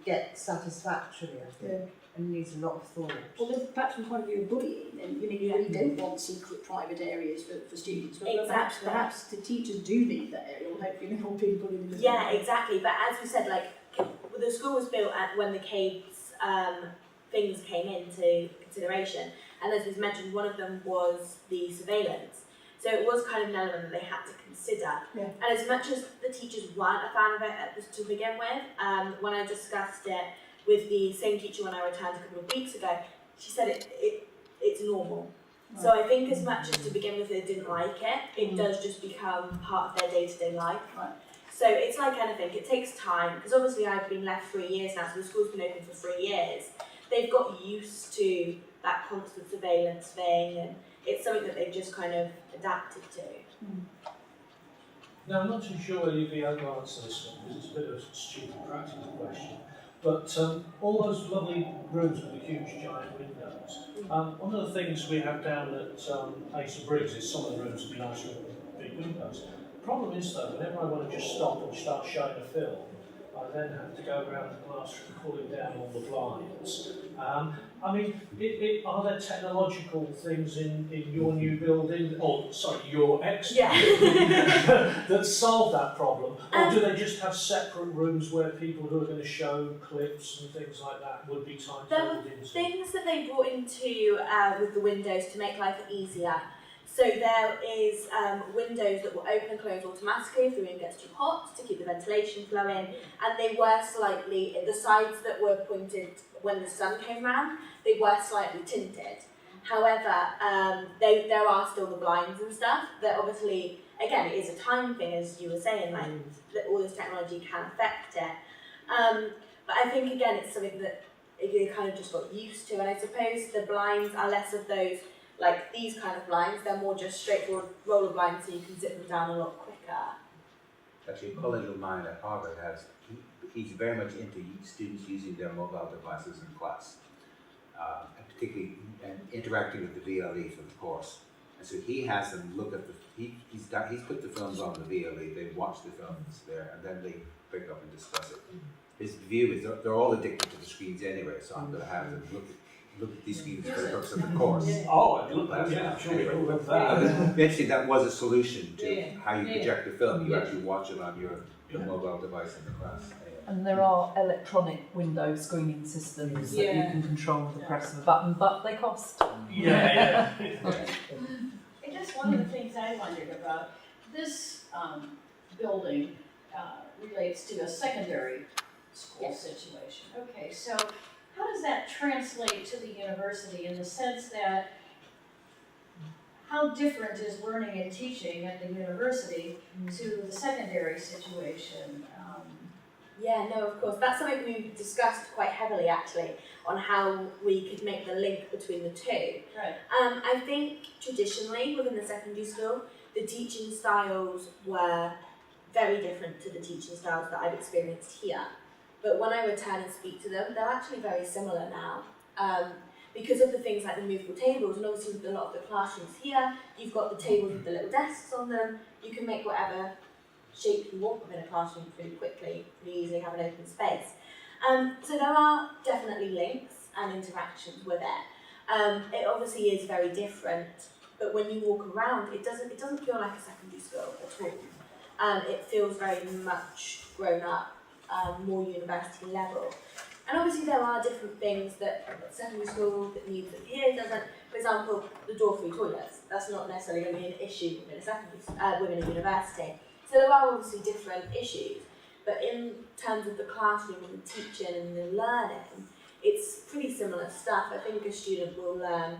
get satisfactorily, I think, and needs a lot of thought. Well, then, perhaps from the point of view of bullying, and you really don't want secret private areas for students, but Exactly. perhaps the teachers do need that area, or hopefully they won't be bullied. Yeah, exactly. But as we said, like, the school was built when the Caves things came into consideration, and as was mentioned, one of them was the surveillance. So it was kind of an element that they had to consider. Yeah. And as much as the teachers weren't a fan of it to begin with, when I discussed it with the same teacher when I returned a couple of weeks ago, she said it's normal. Right. So I think as much as to begin with they didn't like it, it does just become part of their day-to-day life. Right. So it's like anything, it takes time, because obviously I've been left 3 years now, so the school's been open for 3 years. They've got used to that constant surveillance thing, and it's something that they've just kind of adapted to. Now, I'm not too sure whether you'll be able to answer this one, because it's a bit of a stupid practical question. But all those lovely rooms with the huge giant windows, one of the things we have down at Ace of Briggs is some of the rooms would be nice with big windows. The problem is though, whenever I want to just stop and start showing a film, I then have to go around the classroom pulling down all the blinds. I mean, are there technological things in your new building, or sorry, your ex-building, that solve that problem? Or do they just have separate rooms where people who are going to show clips and things like that would be time-tabled into? Things that they brought into with the windows to make life easier. So there is windows that will open and close automatically if the room gets too hot to keep the ventilation flowing, and they were slightly, the sides that were pointed when the sun came round, they were slightly tinted. However, there are still the blinds and stuff that obviously, again, it is a time thing, as you were saying, like that all this technology can affect it. But I think, again, it's something that you kind of just got used to, and I suppose the blinds are less of those, like these kind of blinds, they're more just straightforward roller blinds so you can zip them down a lot quicker. Actually, a colleague of mine at Harvard he's very much into students using their mobile devices in class, and particularly interacting with the VLE for the course. And so he has them look at he's put the films on the VLE, they watch the films there, and then they pick up and discuss it. His view is they're all addicted to the screens anyway, so I'm going to have them look at these screens for the purpose of the course. Oh, I love that. Yeah, I'm sure you'll love that. Eventually, that was a solution to how you project the film. You actually watch it on your the mobile device in the class. And there are electronic window screening systems that you can control with the press of a button, but they cost. Yeah. And just one of the things I wondered about, this building relates to a secondary school situation. Okay, so how does that translate to the university in the sense that how different is learning and teaching at the university to the secondary situation? Yeah, no, of course. That's something we discussed quite heavily, actually, on how we could make the link between the two. Right. I think traditionally within the secondary school, the teaching styles were very different to the teaching styles that I've experienced here. But when I return and speak to them, they're actually very similar now. Because of the things like the movable tables, and obviously with a lot of the classrooms here, you've got the tables with the little desks on them. You can make whatever shape you want within a classroom pretty quickly, pretty easily have an open space. So there are definitely links and interactions with it. It obviously is very different, but when you walk around, it doesn't feel like a secondary school at all. It feels very much grown up, more university level. And obviously there are different things that secondary school that needs that here doesn't. For example, the door-free toilets. That's not necessarily going to be an issue within a secondary, within a university. So there are obviously different issues, but in terms of the classroom and the teaching and the learning, it's pretty similar stuff. I think a student will learn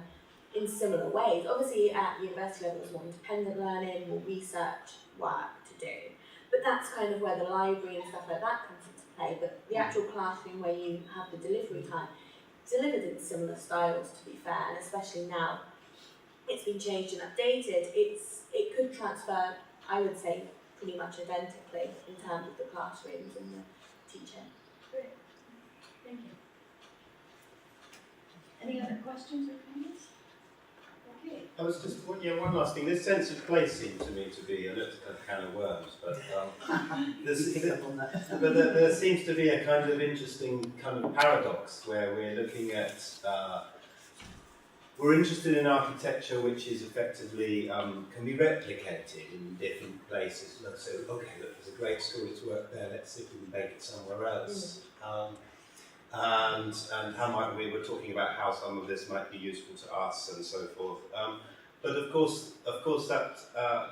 in similar ways. Obviously at university level there's more independent learning, more research work to do, but that's kind of where the library and stuff like that comes into play. But the actual classroom where you have the delivery time, delivered in similar styles to be fair, and especially now it's been changed and updated, it could transfer, I would say, pretty much identically in terms of the classrooms and the teaching. Great. Thank you. Any other questions or comments? Okay. I was just, one last thing. This sense of place seemed to me to be, I know it's a can of worms, but there seems to be a kind of interesting kind of paradox where we're looking at, we're interested in architecture which is effectively, can be replicated in different places. So, okay, look, there's a great school, it's worked there, let's see if we can make it somewhere else. And how might we were talking about how some of this might be useful to us and so forth. But of course that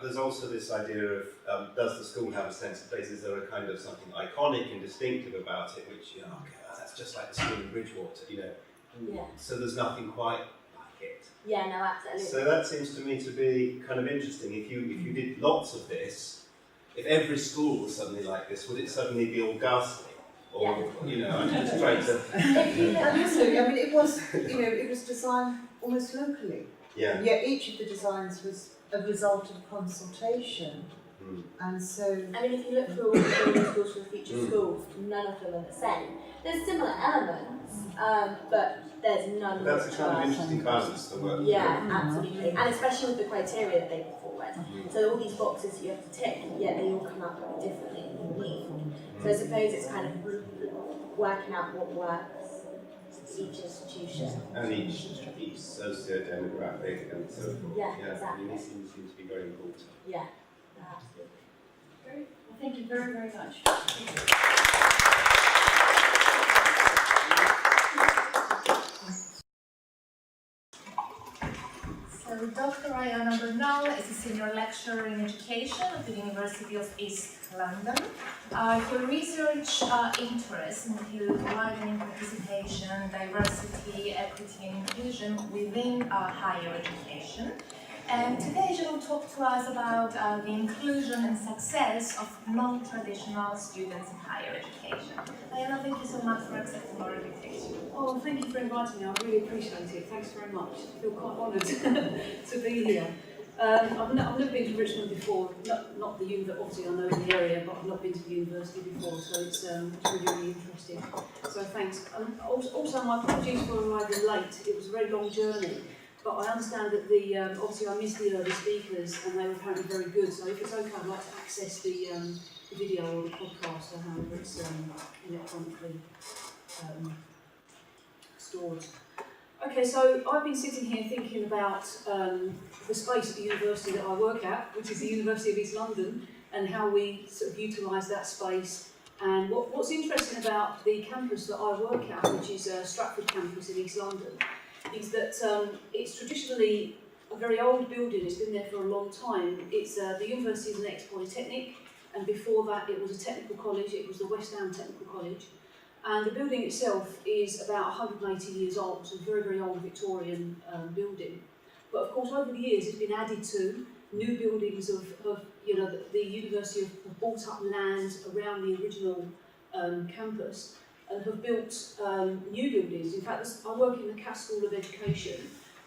there's also this idea of does the school have a sense of place? Is there a kind of something iconic and distinctive about it, which that's just like the school in Bridgewater, Yeah. So there's nothing quite like it. Yeah, no, absolutely. So that seems to me to be kind of interesting. If you did lots of this, if every school was suddenly like this, would it suddenly be all ghastly? Or, I'm just trying to... And also, I mean, it was designed almost locally. Yeah. Yet each of the designs was a result of consultation. And so... I mean, if you look through all the building schools for the future schools, none of them are the same. There's similar elements, but there's none That's a kind of interesting balance to work. Yeah, absolutely. And especially with the criteria that they put forward. So all these boxes you have to tick, yet they all come out differently and unique. So I suppose it's kind of working out what works for each institution. And each socio-demographic and so forth. Yeah, exactly. I mean, these things seem to be very important. Yeah, absolutely. Great. Well, thank you very, very much. So Dr. Ayana Bernal is a senior lecturer in education at the University of East London. Her research interests include widening participation, diversity, equity and inclusion within higher education. And today she will talk to us about the inclusion and success of non-traditional students in higher education. Ayana, thank you so much for accepting our invitation. Oh, thank you for inviting me. I really appreciate it. Thanks very much. I feel quite honoured to be here. I've never been to Richmond before. Not the university. Obviously, I know the area, but I've not been to the university before. So it's really, really interesting. So thanks. Also, my apologies for arriving late. It was a very long journey. But I understand that obviously I missed the early speakers and they were apparently very good. So if it's okay, I'd like to access the video or the podcast or however it's electronically stored. Okay, so I've been sitting here thinking about the space at the university that I work at, which is the University of East London, and how we sort of utilise that space. And what's interesting about the campus that I work at, which is Stratford campus in East London, is that it's traditionally a very old building. It's been there for a long time. It's the university is an ex-polytechnic, and before that it was a technical college. It was the West Ham Technical College. And the building itself is about 180 years old, so a very, very old Victorian building. But of course, over the years, it's been added to new buildings of you know, the university have bought up land around the original campus and have built new buildings. In fact, I work in the Cass School of Education,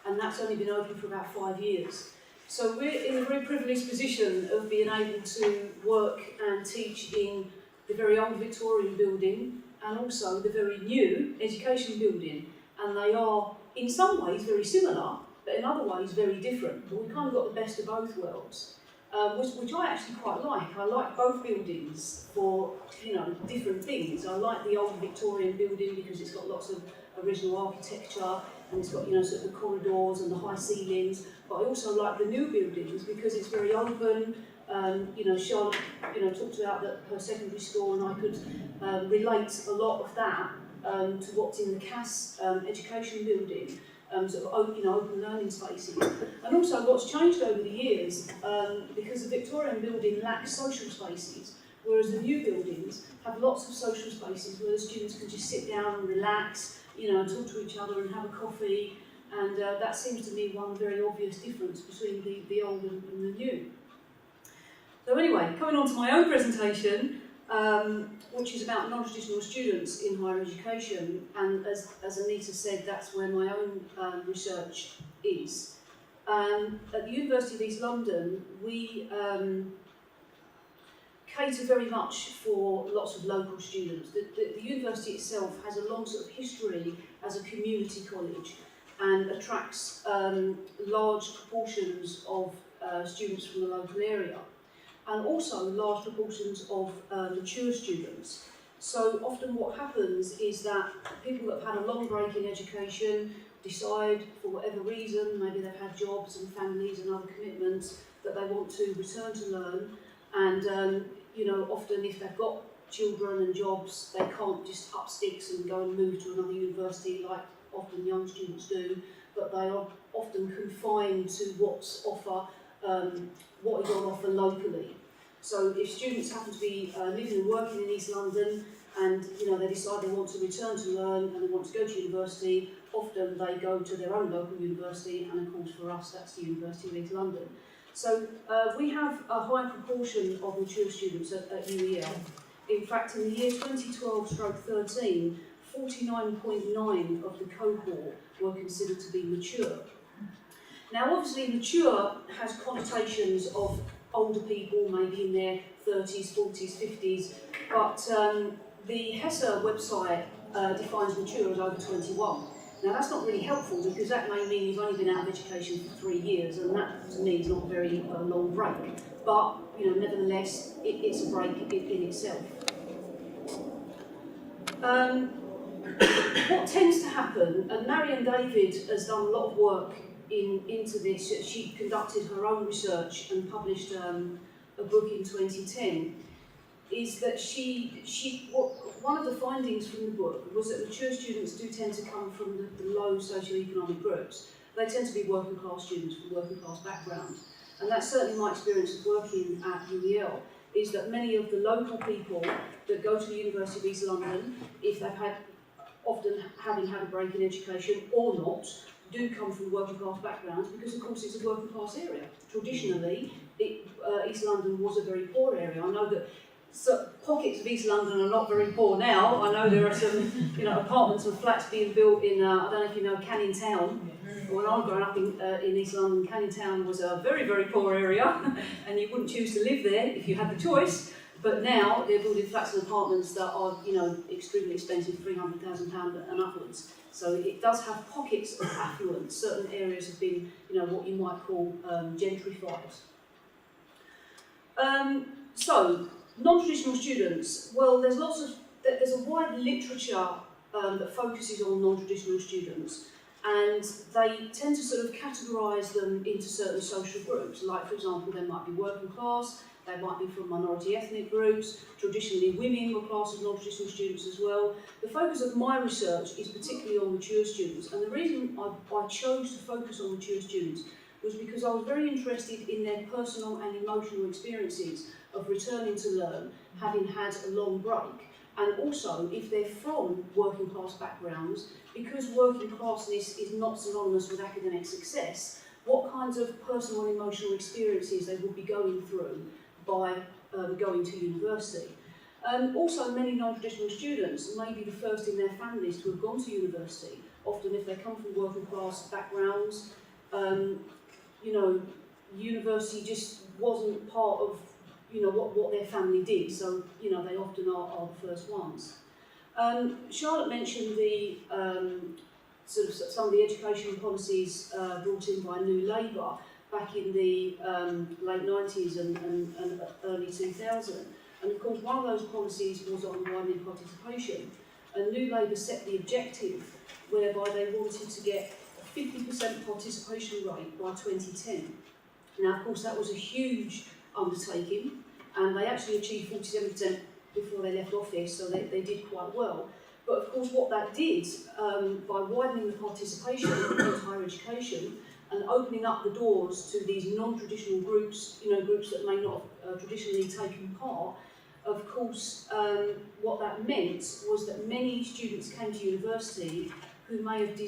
and that's only been open for about 5 years. So we're in a very privileged position of being able to work and teach in the very old Victorian building and also the very new education building. And they are, in some ways, very similar, but in other ways, very different. But we've kind of got the best of both worlds, which I actually quite like. I like both buildings for, you know, different things. I like the old Victorian building because it's got lots of original architecture, and it's got, you know, sort of the corridors and the high ceilings. But I also like the new buildings because it's very open. You know, Charlotte, you know, talked about her secondary school, and I could relate a lot of that to what's in the Cass education building, sort of, you know, open learning spaces. And also what's changed over the years, because the Victorian building lacks social spaces, whereas the new buildings have lots of social spaces where the students can just sit down and relax, you know, talk to each other and have a coffee. And that seems to me one very obvious difference between the old and the new. So anyway, coming on to my own presentation, which is about non-traditional students in higher education, and as Anita said, that's where my own research is. At the University of East London, we cater very much for lots of local students. The university itself has a long sort of history as a community college and attracts large proportions of students from the local area, and also large proportions of mature students. So often what happens is that people that have had a long break in education decide, for whatever reason, maybe they've had jobs and families and other commitments, that they want to return to learn. And you know, often if they've got children and jobs, they can't just up sticks and go and move to another university like often young students do, but they are often confined to what's what is on offer locally. So if students happen to be living and working in East London, and you know, they decide they want to return to learn and they want to go to university, often they go to their own local university, and of course for us that's the University of East London. So we have a high proportion of mature students at UEL. In fact, in the year 2012-13, 49.9% of the cohort were considered to be mature. Now obviously mature has connotations of older people, maybe in their 30s, 40s, 50s, but the HESA website defines mature as over 21. Now that's not really helpful because that may mean you've only been out of education for 3 years, and that to me is not a very long break. But you know, nevertheless, it's a break in itself. What tends to happen, and Marion David has done a lot of work into this. She conducted her own research and published a book in 2010. Is that one of the findings from the book was that mature students do tend to come from the low socioeconomic groups. They tend to be working class students from working class backgrounds. And that's certainly my experience of working at UEL, is that many of the local people that go to the University of East London, if they've had, often having had a break in education or not, do come from working class backgrounds because of course it's a working class area. Traditionally, East London was a very poor area. I know that pockets of East London are not very poor now. I know there are some, you know, apartments and flats being built in, I don't know if you know Canning Town. When I was growing up in East London, Canning Town was a very, very poor area, and you wouldn't choose to live there if you had the choice. But now they're building flats and apartments that are, you know, extremely expensive, £300,000 and upwards. So it does have pockets of affluence. Certain areas have been, you know, what you might call gentrified. So non-traditional students. Well, there's a wide literature that focuses on non-traditional students, and they tend to sort of categorise them into certain social groups. Like, for example, they might be working class, they might be from minority ethnic groups. Traditionally, women were classed as non-traditional students as well. The focus of my research is particularly on mature students, and the reason I chose to focus on mature students was because I was very interested in their personal and emotional experiences of returning to learn, having had a long break. And also, if they're from working class backgrounds, because working classness is not synonymous with academic success, what kinds of personal and emotional experiences they would be going through by going to university. Also, many non-traditional students may be the first in their families to have gone to university. Often, if they come from working class backgrounds, you know, university just wasn't part of, you know, what their family did, so, you know, they often are the first ones. Charlotte mentioned the sort of some of the education policies brought in by New Labour back in the late 90s and early 2000. And of course, one of those policies was on widening participation. And New Labour set the objective whereby they wanted to get a 50% participation rate by 2010. Now, of course, that was a huge undertaking, and they actually achieved 47% before they left office, so they did quite well. But of course, what that did, by widening the participation in higher education and opening up the doors to these non-traditional groups, you know, groups that may not have traditionally taken part, of course, what that meant was that many students came to university who may have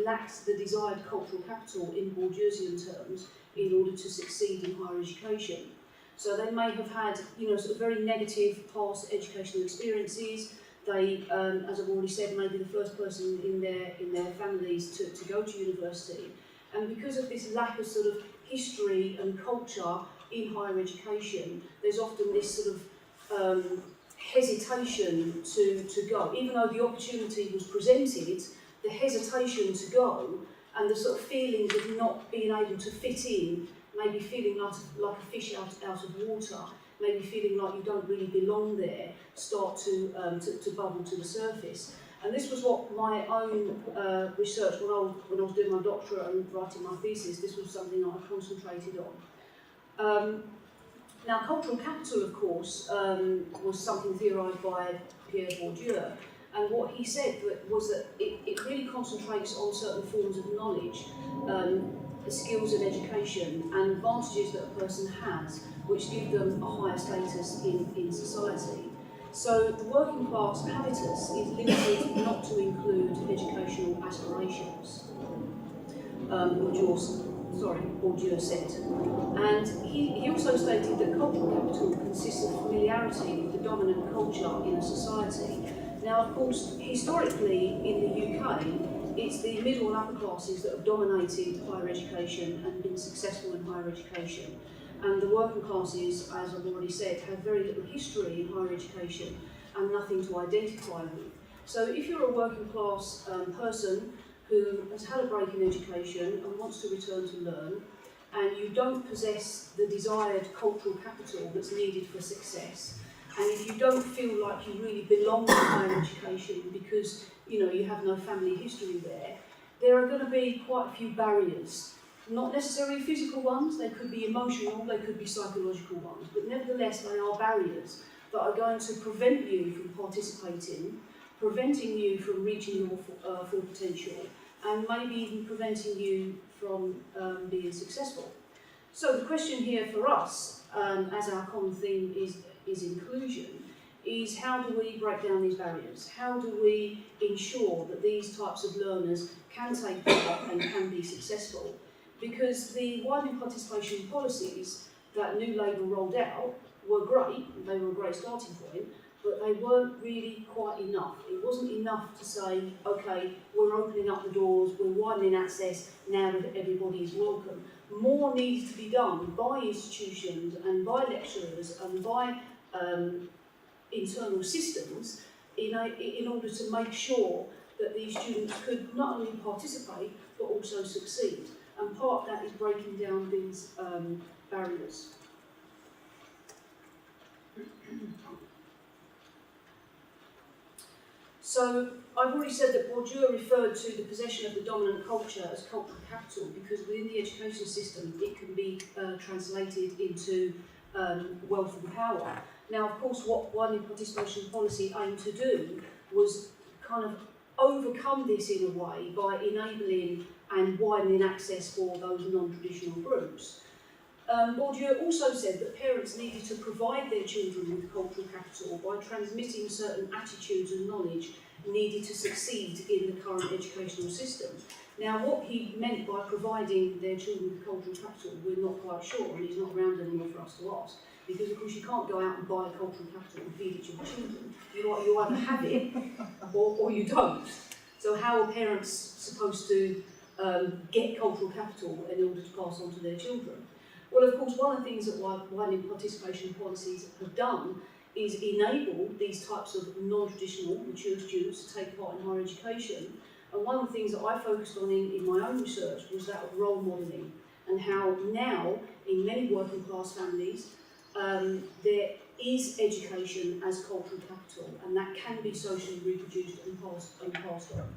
lacked the desired cultural capital in Bourdieusian terms in order to succeed in higher education. So they may have had, you know, sort of very negative past educational experiences. They, as I've already said, may be the first person in their families to go to university. And because of this lack of sort of history and culture in higher education, there's often this sort of hesitation to go. Even though the opportunity was presented, the hesitation to go and the sort of feelings of not being able to fit in, maybe feeling like a fish out of water, maybe feeling like you don't really belong there, start to bubble to the surface. And this was what my own research, when I was doing my doctorate and writing my thesis, this was something I concentrated on. Now, cultural capital, of course, was something theorised by Pierre Bourdieu, and what he said was that it really concentrates on certain forms of knowledge, the skills of education, and advantages that a person has, which give them a higher status in society. So the working class habitus is limited not to include educational aspirations, Bourdieu said. And he also stated that cultural capital consists of familiarity with the dominant culture in a society. Now, of course, historically in the UK, it's the middle and upper classes that have dominated higher education and been successful in higher education. And the working classes, as I've already said, have very little history in higher education and nothing to identify with. So if you're a working class person who has had a break in education and wants to return to learn, and you don't possess the desired cultural capital that's needed for success, and if you don't feel like you really belong to higher education because you have no family history there are going to be quite a few barriers. Not necessarily physical ones, they could be emotional, they could be psychological ones, but nevertheless they are barriers that are going to prevent you from participating, preventing you from reaching your full potential, and maybe even preventing you from being successful. So the question here for us, as our common theme is inclusion, is how do we break down these barriers? How do we ensure that these types of learners can take part and can be successful? Because the widening participation policies that New Labour rolled out were great, they were a great starting point, but they weren't really quite enough. It wasn't enough to say, okay, we're opening up the doors, we're widening access, now everybody is welcome. More needs to be done by institutions and by lecturers and by internal systems in order to make sure that these students could not only participate but also succeed. And part of that is breaking down these barriers. So I've already said that Bourdieu referred to the possession of the dominant culture as cultural capital because within the education system it can be translated into wealth and power. Now, of course, what widening participation policy aimed to do was kind of overcome this in a way by enabling and widening access for those non-traditional groups. Bourdieu also said that parents needed to provide their children with cultural capital by transmitting certain attitudes and knowledge needed to succeed in the current educational system. Now, what he meant by providing their children with cultural capital, we're not quite sure, and he's not around anymore for us to ask. Because, of course, you can't go out and buy cultural capital and feed it to your children. You either have it or you don't. So how are parents supposed to get cultural capital in order to pass on to their children? Well, of course, one of the things that widening participation policies have done is enable these types of non-traditional, mature students to take part in higher education. And one of the things that I focused on in my own research was that of role modelling, and how now, in many working class families, there is education as cultural capital, and that can be socially reproduced and passed on.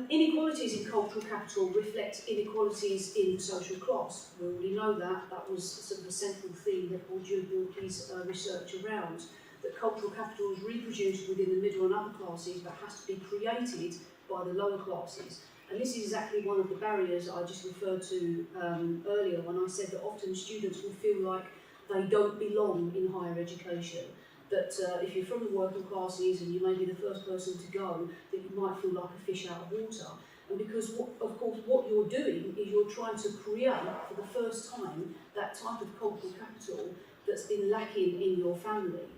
Inequalities in cultural capital reflect inequalities in social class. We already know that. That was sort of a central theme that Bourdieu built his research around, that cultural capital is reproduced within the middle and upper classes but has to be created by the lower classes. And this is exactly one of the barriers I just referred to earlier when I said that often students will feel like they don't belong in higher education. That if you're from the working classes and you may be the first person to go, that you might feel like a fish out of water. And because, of course, what you're doing is you're trying to create, for the first time, that type of cultural capital that's been lacking in your family.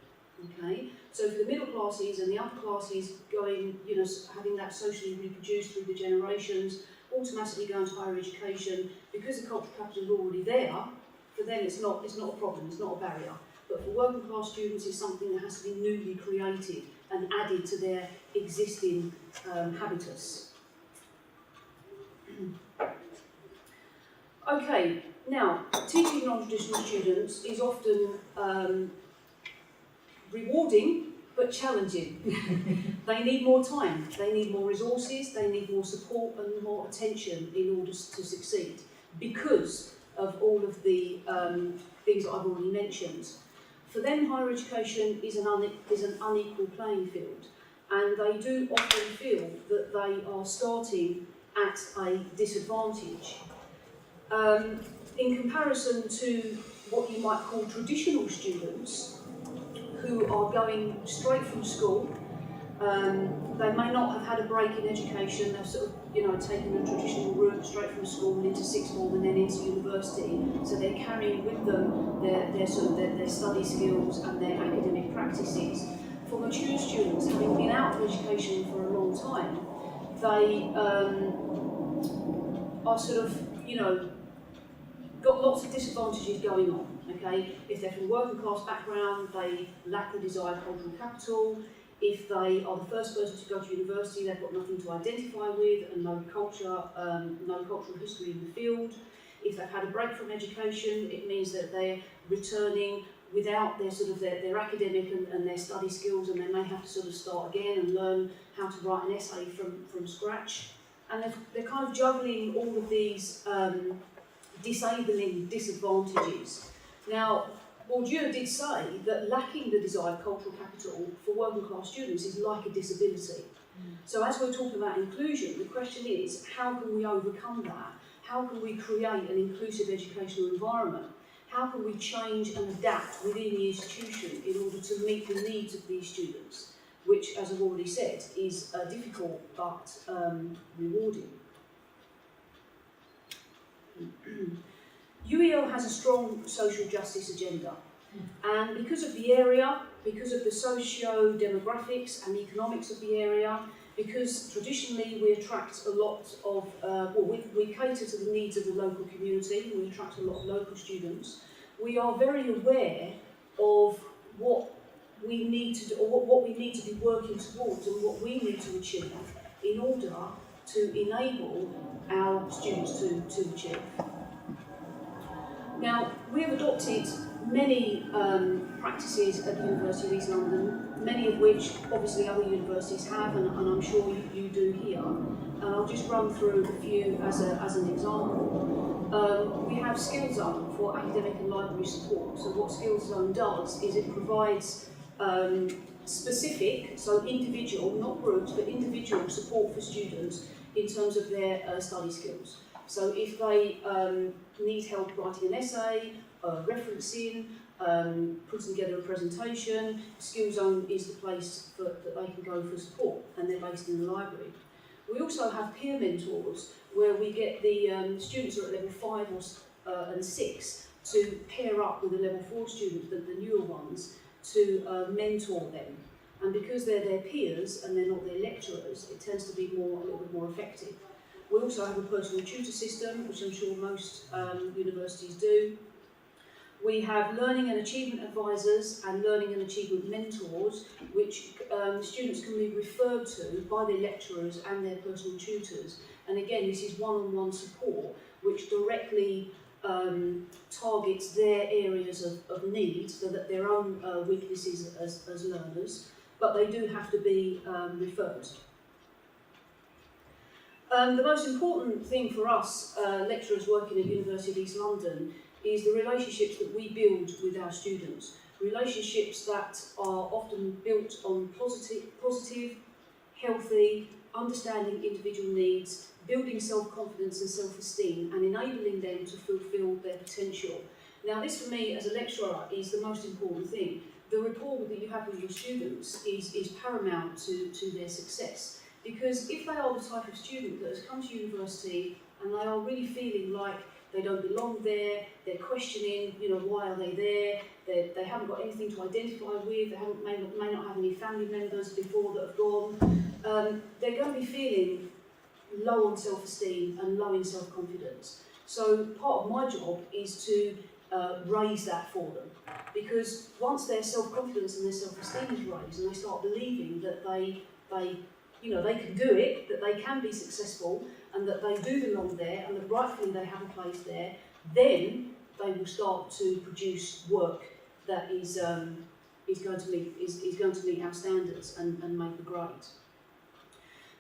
Okay? So for the middle classes and the upper classes going, having that socially reproduced through the generations, automatically going to higher education, because the cultural capital is already there, for them it's not a problem, it's not a barrier. But for working class students, it's something that has to be newly created and added to their existing habitus. Okay, now, teaching non-traditional students is often rewarding but challenging. They need more time, they need more resources, they need more support and more attention in order to succeed because of all of the things that I've already mentioned. For them, higher education is an unequal playing field, and they do often feel that they are starting at a disadvantage. In comparison to what you might call traditional students, who are going straight from school, they may not have had a break in education, they've sort of, taken the traditional route straight from school into sixth form and then into university, so they're carrying with them their study skills and their academic practices. For mature students, having been out of education for a long time, they are sort of, got lots of disadvantages going on. Okay, if they're from a working class background, they lack the desired cultural capital. If they are the first person to go to university, they've got nothing to identify with and no cultural history in the field. If they've had a break from education, it means that they're returning without their academic and their study skills, and they may have to sort of start again and learn how to write an essay from scratch. And they're kind of juggling all of these disabling disadvantages. Now, Bourdieu did say that lacking the desired cultural capital for working class students is like a disability. So as we're talking about inclusion, the question is, how can we overcome that? How can we create an inclusive educational environment? How can we change and adapt within the institution in order to meet the needs of these students, which, as I've already said, is difficult but rewarding. UEL has a strong social justice agenda, and because of the area, because of the socio-demographics and the economics of the area, because traditionally we attract a lot of, we cater to the needs of the local community, we attract a lot of local students, we are very aware of what we need to do, or what we need to be working towards and what we need to achieve in order to enable our students to achieve. Now, we have adopted many practices at the University of East London, many of which obviously other universities have, and I'm sure you do here. And I'll just run through a few as an example. We have Skills Zone for academic and library support. So what Skills Zone does is it provides specific, so individual, not groups, but individual support for students in terms of their study skills. So if they need help writing an essay, referencing, putting together a presentation, Skills Zone is the place that they can go for support, and they're based in the library. We also have peer mentors, where we get the students who are at level 5 and 6 to pair up with the level 4 students, the newer ones, to mentor them. And because they're their peers and they're not their lecturers, it tends to be a little bit more effective. We also have a personal tutor system, which I'm sure most universities do. We have learning and achievement advisors and learning and achievement mentors, which students can be referred to by their lecturers and their personal tutors. And again, this is one-on-one support, which directly targets their areas of need, so that their own weaknesses as learners, but they do have to be referred. The most important thing for us, lecturers working at University of East London, is the relationships that we build with our students. Relationships that are often built on positive, healthy, understanding individual needs, building self-confidence and self-esteem, and enabling them to fulfil their potential. Now, this for me as a lecturer is the most important thing. The rapport that you have with your students is paramount to their success. Because if they are the type of student that has come to university and they are really feeling like they don't belong there, they're questioning, why are they there, they haven't got anything to identify with, they may not have any family members before that have gone, they're going to be feeling low on self-esteem and low in self-confidence. So part of my job is to raise that for them. Because once their self-confidence and their self-esteem is raised and they start believing that they can do it, that they can be successful, and that they do belong there, and that rightfully they have a place there, then they will start to produce work that is going to meet our standards and make the grade.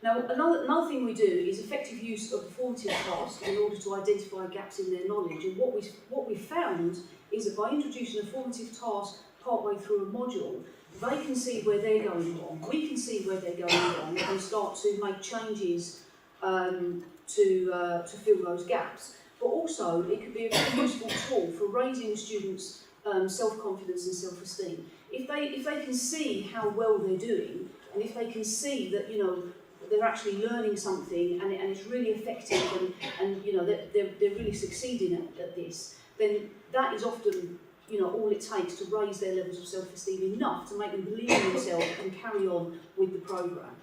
Now, another thing we do is effective use of the formative task in order to identify gaps in their knowledge. And what we found is that by introducing a formative task partway through a module, they can see where they're going wrong, we can see where they're going wrong, and start to make changes to fill those gaps. But also, it could be a very useful tool for raising students' self-confidence and self-esteem. If they can see how well they're doing, and if they can see that they're actually learning something and it's really effective, and they're really succeeding at this, then that is often all it takes to raise their levels of self-esteem enough to make them believe in themselves and carry on with the programme.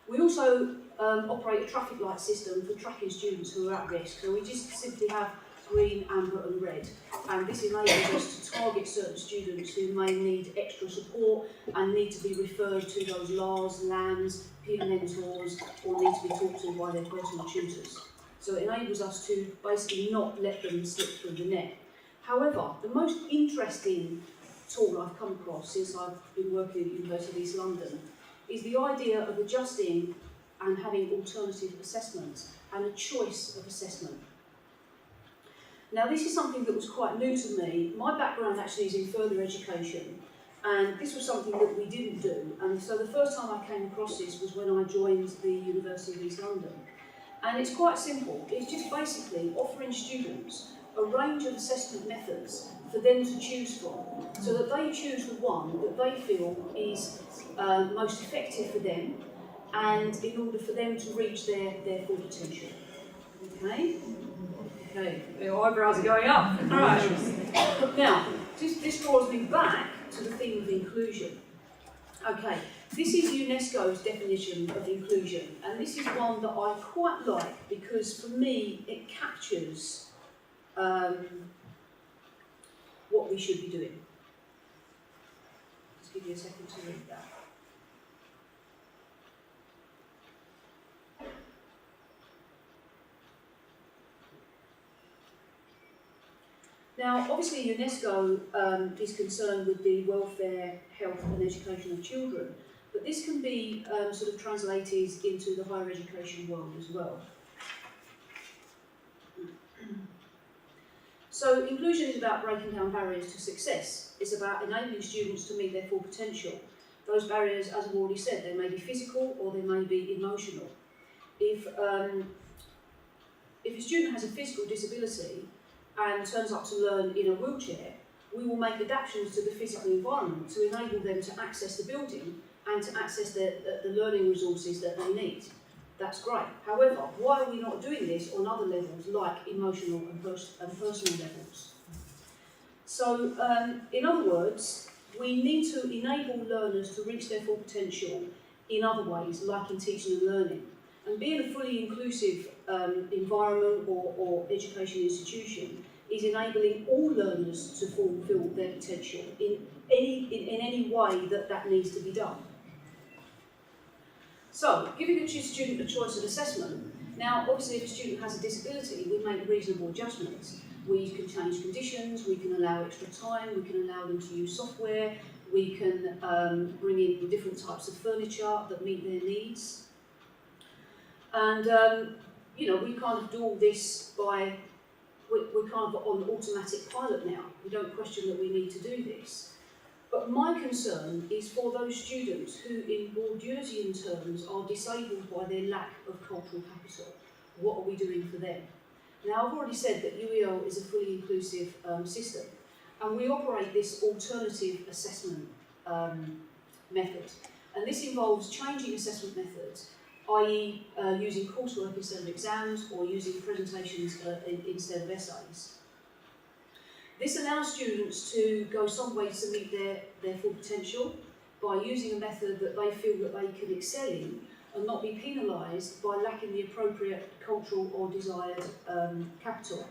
We also operate a traffic light system for tracking students who are at risk. So we just simply have green, amber and red. And this enables us to target certain students who may need extra support and need to be referred to those LARs, LAMs, peer mentors, or need to be talked to by their personal tutors. So it enables us to basically not let them slip through the net. However, the most interesting tool I've come across since I've been working at the University of East London is the idea of adjusting and having alternative assessments and a choice of assessment. Now, this is something that was quite new to me. My background actually is in further education, and this was something that we didn't do. And so the first time I came across this was when I joined the University of East London. And it's quite simple. It's just basically offering students a range of assessment methods for them to choose from, so that they choose the one that they feel is most effective for them, and in order for them to reach their full potential. Okay? Okay, your eyebrows are going up. All right. Now, this draws me back to the theme of inclusion. Okay, this is UNESCO's definition of inclusion, and this is one that I quite like because for me it captures what we should be doing. Just give you a second to read that. Now, obviously UNESCO is concerned with the welfare, health and education of children, but this can be sort of translated into the higher education world as well. So inclusion is about breaking down barriers to success. It's about enabling students to meet their full potential. Those barriers, as I've already said, they may be physical or they may be emotional. If a student has a physical disability and turns up to learn in a wheelchair, we will make adaptations to the physical environment to enable them to access the building and to access the learning resources that they need. That's great. However, why are we not doing this on other levels like emotional and personal levels? So, in other words, we need to enable learners to reach their full potential in other ways, like in teaching and learning. And being a fully inclusive environment or education institution is enabling all learners to fulfil their potential in any way that needs to be done. So, giving a student a choice of assessment. Now, obviously, if a student has a disability, we make reasonable adjustments. We can change conditions, we can allow extra time, we can allow them to use software, we can bring in different types of furniture that meet their needs. And, you know, we kind of do all this by, we're kind of on automatic pilot now. We don't question that we need to do this. But my concern is for those students who, in Bourdieusian terms, are disabled by their lack of cultural capital. What are we doing for them? Now, I've already said that UEL is a fully inclusive system, and we operate this alternative assessment method. And this involves changing assessment methods, i.e. using coursework instead of exams, or using presentations instead of essays. This allows students to go some way to meet their full potential by using a method that they feel that they can excel in and not be penalised by lacking the appropriate cultural or desired capital.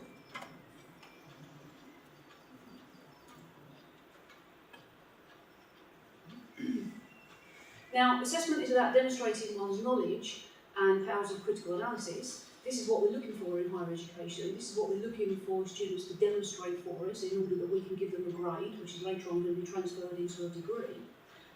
Now, assessment is about demonstrating one's knowledge and powers of critical analysis. This is what we're looking for in higher education. This is what we're looking for students to demonstrate for us in order that we can give them a grade, which is later on going to be transferred into a degree.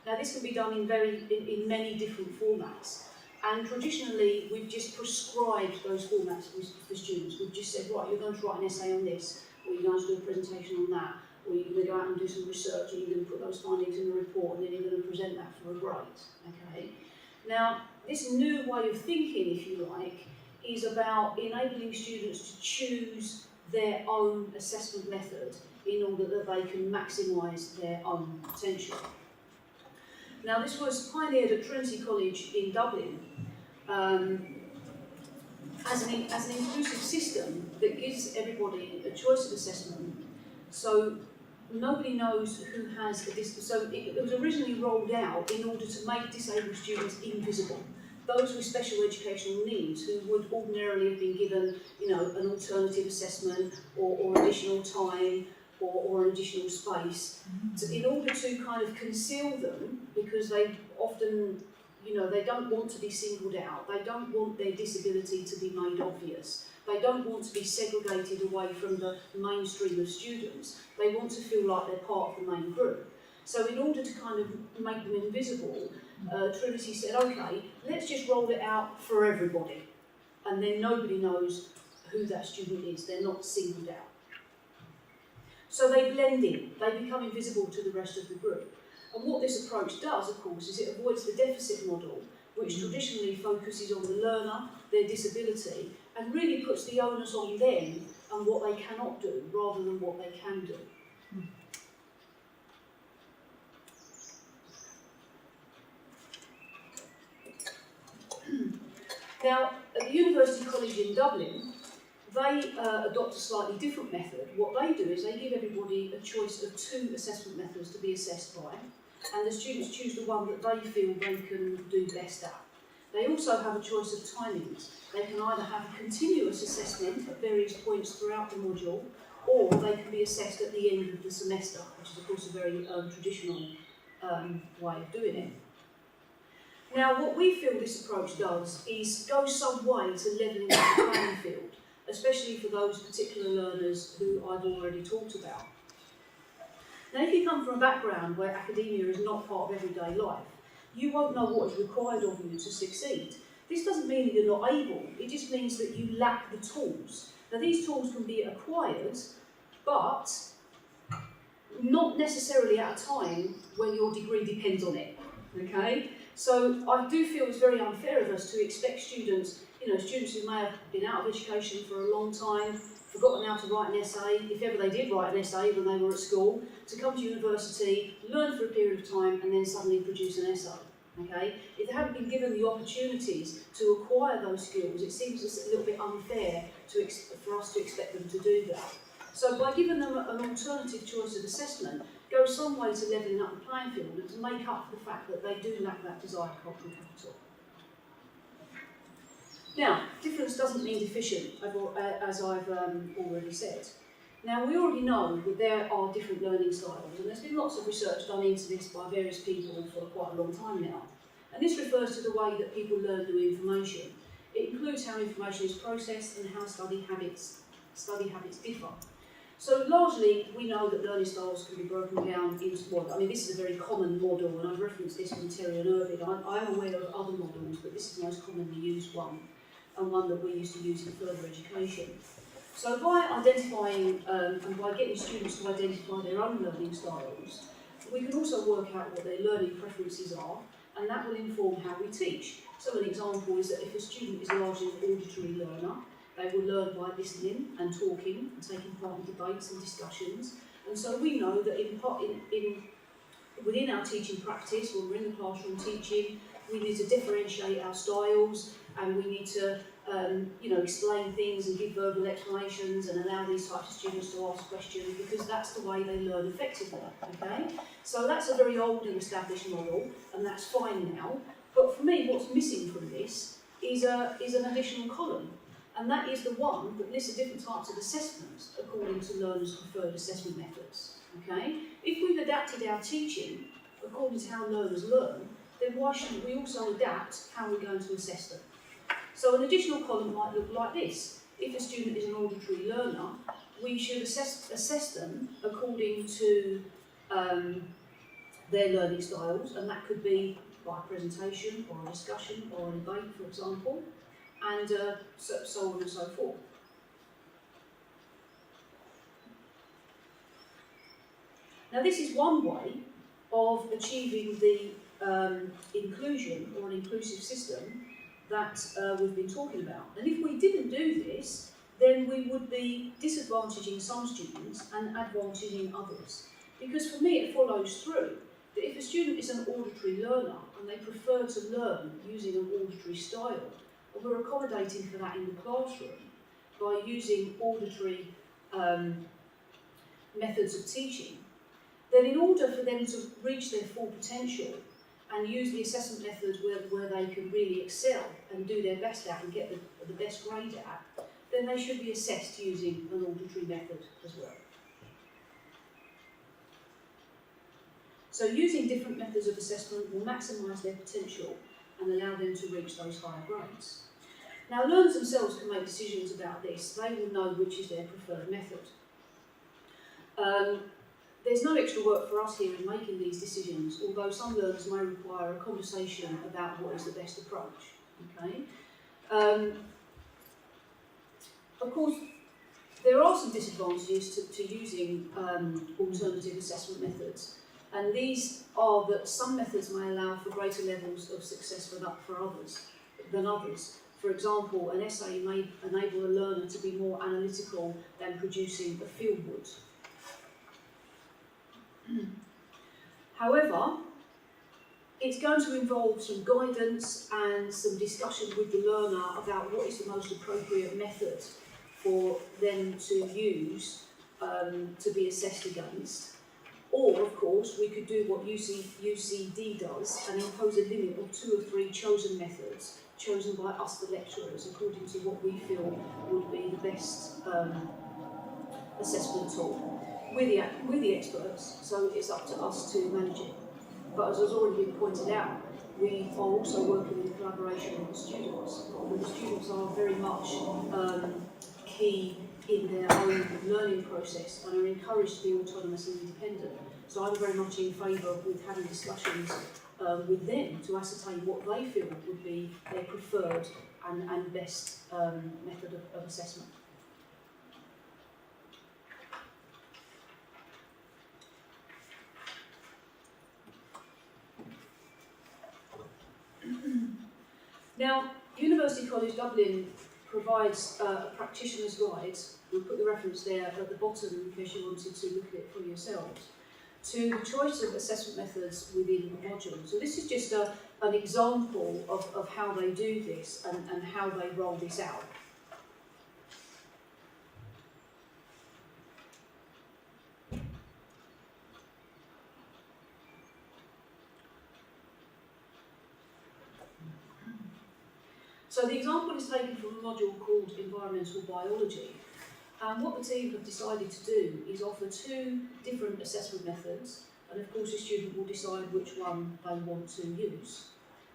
Now, this can be done in many different formats. And traditionally, we've just prescribed those formats for students. We've just said, right, you're going to write an essay on this, or you're going to do a presentation on that, or you're going to go out and do some research, and you're going to put those findings in a report, and then you're going to present that for a grade. Okay? Now, this new way of thinking, if you like, is about enabling students to choose their own assessment method in order that they can maximise their own potential. Now, this was pioneered at Trinity College in Dublin as an inclusive system that gives everybody a choice of assessment. So nobody knows who has a disability. So it was originally rolled out in order to make disabled students invisible. Those with special educational needs who would ordinarily have been given, you know, an alternative assessment or additional time or an additional space, in order to kind of conceal them, because they often, you know, they don't want to be singled out, they don't want their disability to be made obvious, they don't want to be segregated away from the mainstream of students, they want to feel like they're part of the main group. So in order to kind of make them invisible, Trinity said, okay, let's just roll it out for everybody, and then nobody knows who that student is, they're not singled out. So they blend in, they become invisible to the rest of the group. And what this approach does, of course, is it avoids the deficit model, which traditionally focuses on the learner, their disability, and really puts the onus on them and what they cannot do, rather than what they can do. Now, at the University College in Dublin, they adopt a slightly different method. What they do is they give everybody a choice of 2 assessment methods to be assessed by, and the students choose the one that they feel they can do best at. They also have a choice of timings. They can either have a continuous assessment at various points throughout the module, or they can be assessed at the end of the semester, which is of course a very traditional way of doing it. Now, what we feel this approach does is go some way to levelling the playing field. especially for those particular learners who I've already talked about. Now, if you come from a background where academia is not part of everyday life, you won't know what is required of you to succeed. This doesn't mean that you're not able, it just means that you lack the tools. Now, these tools can be acquired, but not necessarily at a time when your degree depends on it, okay? So I do feel it's very unfair of us to expect students, students who may have been out of education for a long time, forgotten how to write an essay, if ever they did write an essay when they were at school, to come to university, learn for a period of time, and then suddenly produce an essay, okay? If they haven't been given the opportunities to acquire those skills, it seems a little bit unfair for us to expect them to do that. So by giving them an alternative choice of assessment goes some way to levelling up the playing field and to make up for the fact that they do lack that desired cognitive capital. Now, difference doesn't mean deficient, as I've already said. Now, we already know that there are different learning styles, and there's been lots of research done into this by various people for quite a long time now. And this refers to the way that people learn new information. It includes how information is processed and how study habits differ. So largely, we know that learning styles can be broken down into, this is a very common model, and I've referenced this from Terry and Irving. I am aware of other models, but this is the most commonly used one, and one that we used to use in further education. So by identifying, and by getting students to identify their own learning styles, we can also work out what their learning preferences are, and that will inform how we teach. So an example is that if a student is largely an auditory learner, they will learn by listening and talking and taking part in debates and discussions. And so we know that within our teaching practice, when we're in the classroom teaching, we need to differentiate our styles, and we need to explain things and give verbal explanations and allow these types of students to ask questions, because that's the way they learn effectively, okay? So that's a very old and established model, and that's fine now. But for me, what's missing from this is an additional column. And that is the one that lists the different types of assessments according to learners' preferred assessment methods. Okay? If we've adapted our teaching according to how learners learn, then why shouldn't we also adapt how we're going to assess them? So an additional column might look like this. If a student is an auditory learner, we should assess them according to their learning styles, and that could be by a presentation or a discussion or a debate, for example, and so on and so forth. Now, this is one way of achieving the inclusion or an inclusive system that we've been talking about. And if we didn't do this, then we would be disadvantaging some students and advantaging others. Because for me, it follows through that if a student is an auditory learner and they prefer to learn using an auditory style, and we're accommodating for that in the classroom by using auditory methods of teaching, then in order for them to reach their full potential and use the assessment methods where they can really excel and do their best at and get the best grade at, then they should be assessed using an auditory method as well. So using different methods of assessment will maximise their potential and allow them to reach those higher grades. Now, learners themselves can make decisions about this. They will know which is their preferred method. There's no extra work for us here in making these decisions, although some learners may require a conversation about what is the best approach. Okay? Of course, there are some disadvantages to using alternative assessment methods, and these are that some methods may allow for greater levels of success than others. For example, an essay may enable a learner to be more analytical than producing a field would. However, it's going to involve some guidance and some discussion with the learner about what is the most appropriate method for them to use to be assessed against. Or, of course, we could do what UCD does and impose a limit of 2 or 3 chosen methods chosen by us, the lecturers, according to what we feel would be the best assessment tool. We're the experts, so it's up to us to manage it. But as has already been pointed out, we are also working in collaboration with the students. And the students are very much key in their own learning process and are encouraged to be autonomous and independent. So I'm very much in favour with having discussions with them to ascertain what they feel would be their preferred and best method of assessment. Now, University College Dublin provides a practitioner's guide. We'll put the reference there at the bottom in case you wanted to look at it for yourselves, to the choice of assessment methods within the module. So this is just an example of how they do this and how they roll this out. So the example is taken from a module called Environmental Biology. And what the team have decided to do is offer 2 different assessment methods, and of course the student will decide which one they want to use.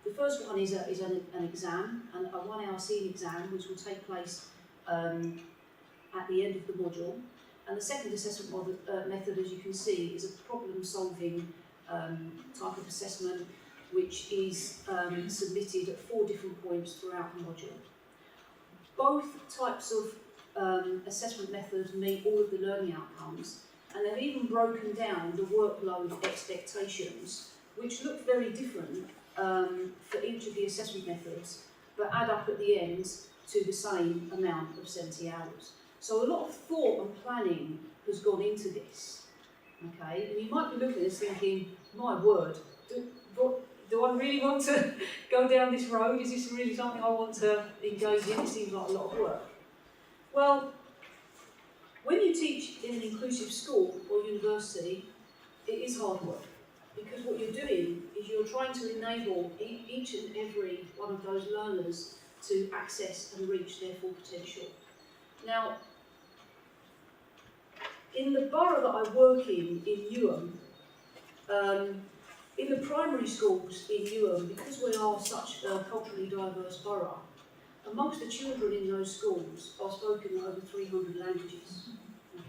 The first one is an exam, and a 1-hour scene exam, which will take place at the end of the module. And the second assessment method, as you can see, is a problem-solving type of assessment, which is submitted at 4 different points throughout the module. Both types of assessment methods meet all of the learning outcomes, and they've even broken down the workload expectations, which look very different for each of the assessment methods, but add up at the end to the same amount of 70 hours. So a lot of thought and planning has gone into this. Okay, and you might be looking at this thinking, my word, do I really want to go down this road? Is this really something I want to engage in? It seems like a lot of work. Well, when you teach in an inclusive school or university, it is hard work, because what you're doing is you're trying to enable each and every one of those learners to access and reach their full potential. Now, in the borough that I work in Newham, in the primary schools in Newham, because we are such a culturally diverse borough, amongst the children in those schools are spoken in over 300 languages.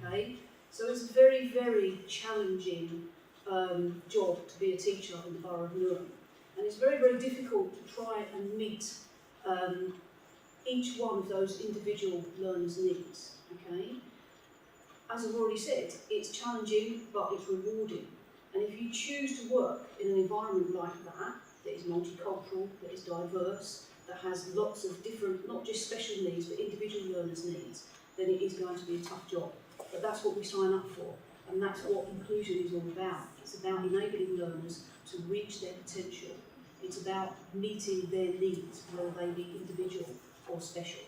Okay, so it's a very, very challenging job to be a teacher in the borough of Newham, and it's very, very difficult to try and meet each one of those individual learners' needs. Okay, as I've already said, it's challenging, but it's rewarding. And if you choose to work in an environment like that, that is multicultural, that is diverse, that has lots of different, not just special needs, but individual learners' needs, then it is going to be a tough job. But that's what we sign up for, and that's what inclusion is all about. It's about enabling learners to reach their potential. It's about meeting their needs, whether they be individual or special.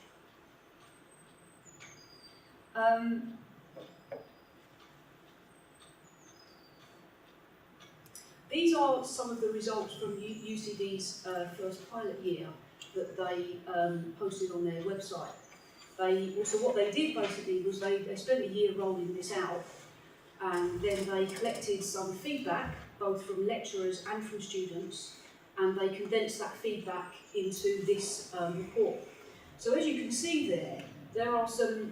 These are some of the results from UCD's first pilot year that they posted on their website. So what they did basically was they spent a year rolling this out, and then they collected some feedback, both from lecturers and from students, and they condensed that feedback into this report. So as you can see there are some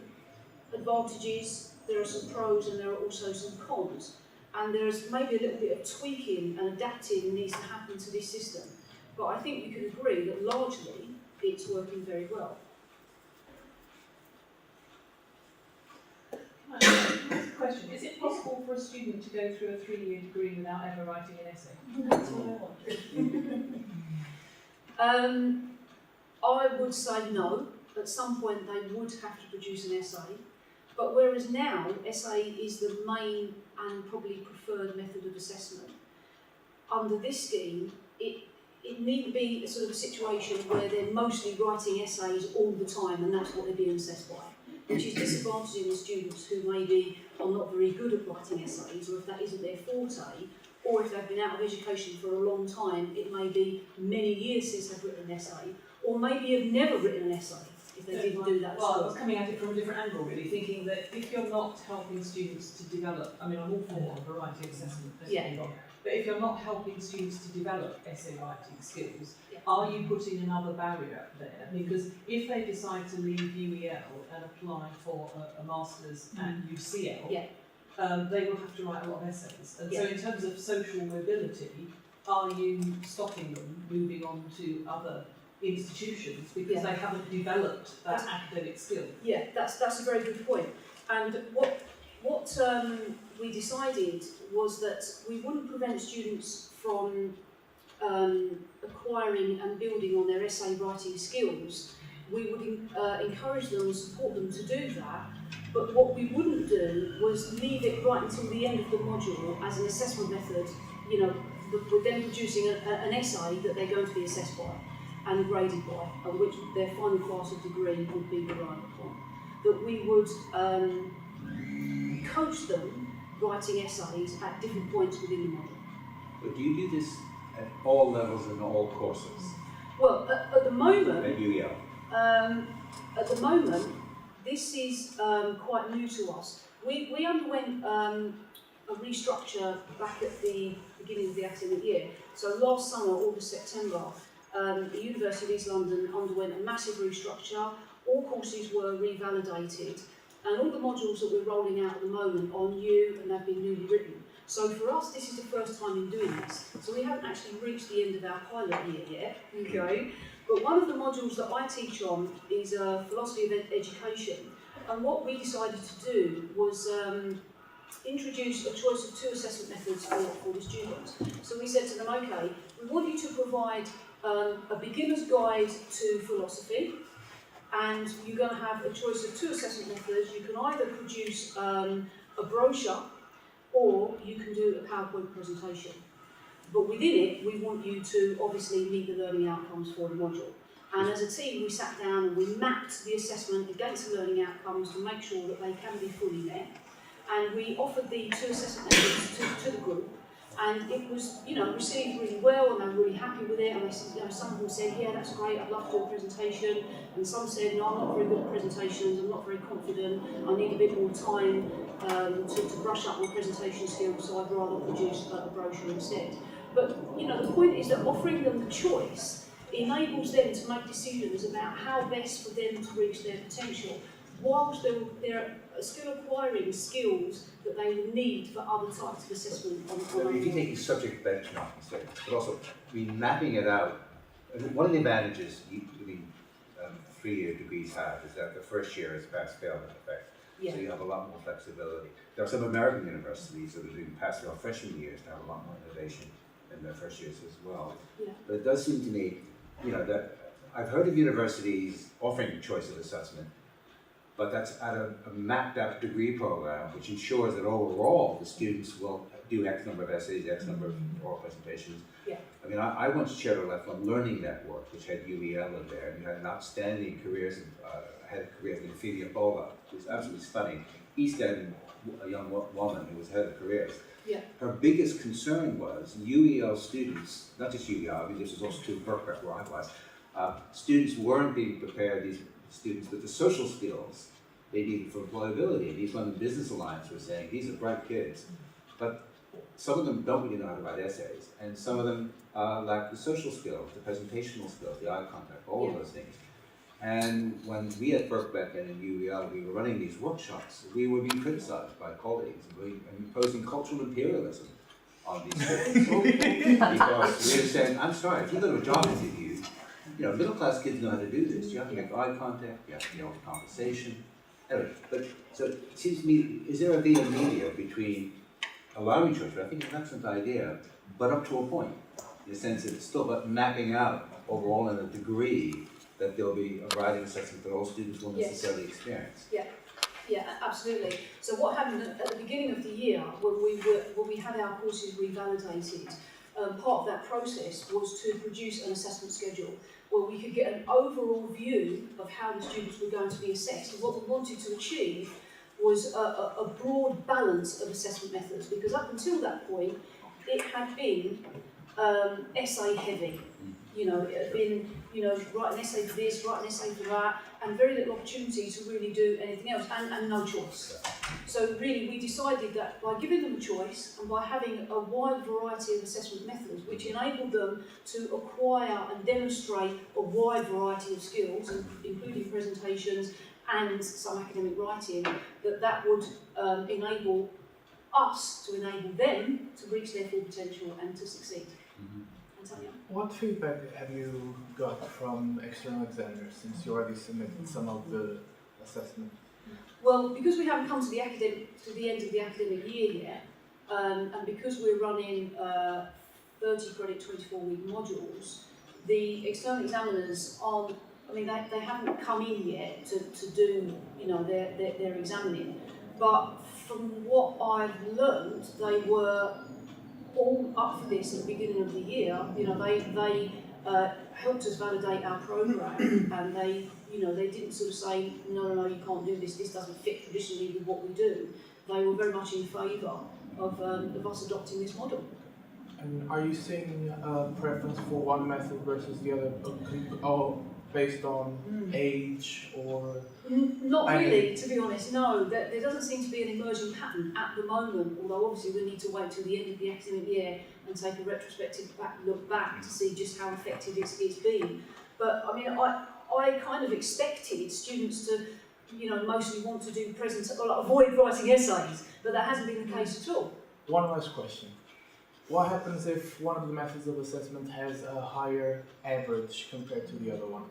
advantages, there are some pros, and there are also some cons. And there's maybe a little bit of tweaking and adapting needs to happen to this system. But I think you can agree that largely it's working very well. Can I ask a question? Is it possible for a student to go through a 3-year degree without ever writing an essay? I would say no. At some point they would have to produce an essay. But whereas now, essay is the main and probably preferred method of assessment, under this scheme, it need be a sort of a situation where they're mostly writing essays all the time, and that's what they're being assessed by, which is disadvantaging the students who maybe are not very good at writing essays, or if that isn't their forte, or if they've been out of education for a long time, it may be many years since they've written an essay, or maybe have never written an essay if they didn't do that at Well, I school. was coming at it from a different angle, really, thinking that if you're not helping students to develop, I mean, I'm all for a variety of assessment, don't get me wrong, But if you're not helping students to develop essay writing skills, are you putting another barrier there? Because if they decide to leave UEL and apply for a master's at UCL, they will have to write a lot of essays. And so in terms of social mobility, are you stopping them moving on to other institutions because they haven't developed that academic skill? Yeah, that's a very good point. And what we decided was that we wouldn't prevent students from acquiring and building on their essay writing skills. We would encourage them and support them to do that, but what we wouldn't do was leave it right until the end of the module as an assessment method, you know, with them producing an essay that they're going to be assessed by and graded by, and which their final class of degree would be derived upon. That we would coach them writing essays at different points within the module. But do you do this at all levels and all courses? Well, at the moment, At UEL? At the moment, this is quite new to us. We underwent a restructure back at the beginning of the academic year. So last summer, August, September, the University of East London underwent a massive restructure. All courses were revalidated, and all the modules that we're rolling out at the moment are new and they've been newly written. So for us, this is the first time in doing this. So we haven't actually reached the end of our pilot year yet, okay? But one of the modules that I teach on is philosophy of education. And what we decided to do was introduce a choice of 2 assessment methods for the students. So we said to them, okay, we want you to provide a beginner's guide to philosophy, and you're going to have a choice of 2 assessment methods. You can either produce a brochure, or you can do a PowerPoint presentation. But within it, we want you to obviously meet the learning outcomes for the module. And as a team, we sat down and we mapped the assessment against the learning outcomes to make sure that they can be fully met. And we offered the 2 assessment methods to the group. And it was, you know, received really well, and they were really happy with it. And they said, you know, some of them said, yeah, that's great, I'd love to do a presentation. And some said, no, I'm not very good at presentations, I'm not very confident, I need a bit more time to brush up my presentation skills, so I'd rather produce a brochure instead. But, you know, the point is that offering them the choice enables them to make decisions about how best for them to reach their potential, whilst they're still acquiring skills that they will need for other types of assessment. If you take subject benchmarking studies, but also mapping it out, one of the advantages the 3-year degrees have is that the first year is pass-fail in effect. So you have a lot more flexibility. There are some American universities that are doing pass-fail freshman years to have a lot more innovation in their first years as well. But it does seem to me, you know, that I've heard of universities offering choice of assessment, but that's at a mapped out degree program, which ensures that overall the students will do X number of essays, X number of oral presentations. I mean, I once chaired a lifelong learning network, which had UEL in there, and you had an outstanding careers, head of careers in Ophelia Bola, who was absolutely stunning. East End, a young woman who was head of careers. Her biggest concern was UEL students, not just UEL, I mean, this was also true of Birkbeck where I was, students weren't being prepared, these students, with the social skills they needed for employability. And East London Business Alliance was saying, these are bright kids, but some of them don't really know how to write essays, and some of them lack the social skills, the presentational skills, the eye contact, all of those things. And when we at Birkbeck and in UEL, we were running these workshops, we were being criticized by colleagues and imposing cultural imperialism on these kids. Because we were saying, I'm sorry, if you go to a job interview, you know, middle class kids know how to do this. You have to make eye contact, you have to hold conversation. Anyway, but so it seems to me, is there a via media between allowing choice? I think it's an excellent idea, but up to a point, in the sense that it's still about mapping out overall in a degree that there'll be a writing assessment that all students won't necessarily experience. Yeah, absolutely. So what happened at the beginning of the year, when we had our courses revalidated, part of that process was to produce an assessment schedule where we could get an overall view of how the students were going to be assessed. And what we wanted to achieve was a broad balance of assessment methods, because up until that point, it had been essay heavy. You know, it had been, you know, write an essay for this, write an essay for that, and very little opportunity to really do anything else, and no choice. So really, we decided that by giving them a choice and by having a wide variety of assessment methods, which enabled them to acquire and demonstrate a wide variety of skills, including presentations and some academic writing, that would enable us to enable them to reach their full potential and to succeed. Antonio? What feedback have you got from external examiners since you already submitted some of the assessment? Well, because we haven't come to the end of the academic year yet, and because we're running 30 credit 24-week modules, the external examiners aren't, I mean, they haven't come in yet to do, you know, their examining. But from what I've learned, they were all up for this at the beginning of the year. You know, they helped us validate our programme, and they, you know, they didn't sort of say, no, you can't do this, this doesn't fit traditionally with what we do. They were very much in favour of us adopting this model. And are you seeing a preference for one method versus the other, based on age or? Not really, to be honest, no. There doesn't seem to be an emerging pattern at the moment, although obviously we need to wait till the end of the academic year and take a retrospective look back to see just how effective it's been. But I mean, I kind of expected students to, you know, mostly want to do avoid writing essays, but that hasn't been the case at all. One last question. What happens if one of the methods of assessment has a higher average compared to the other one?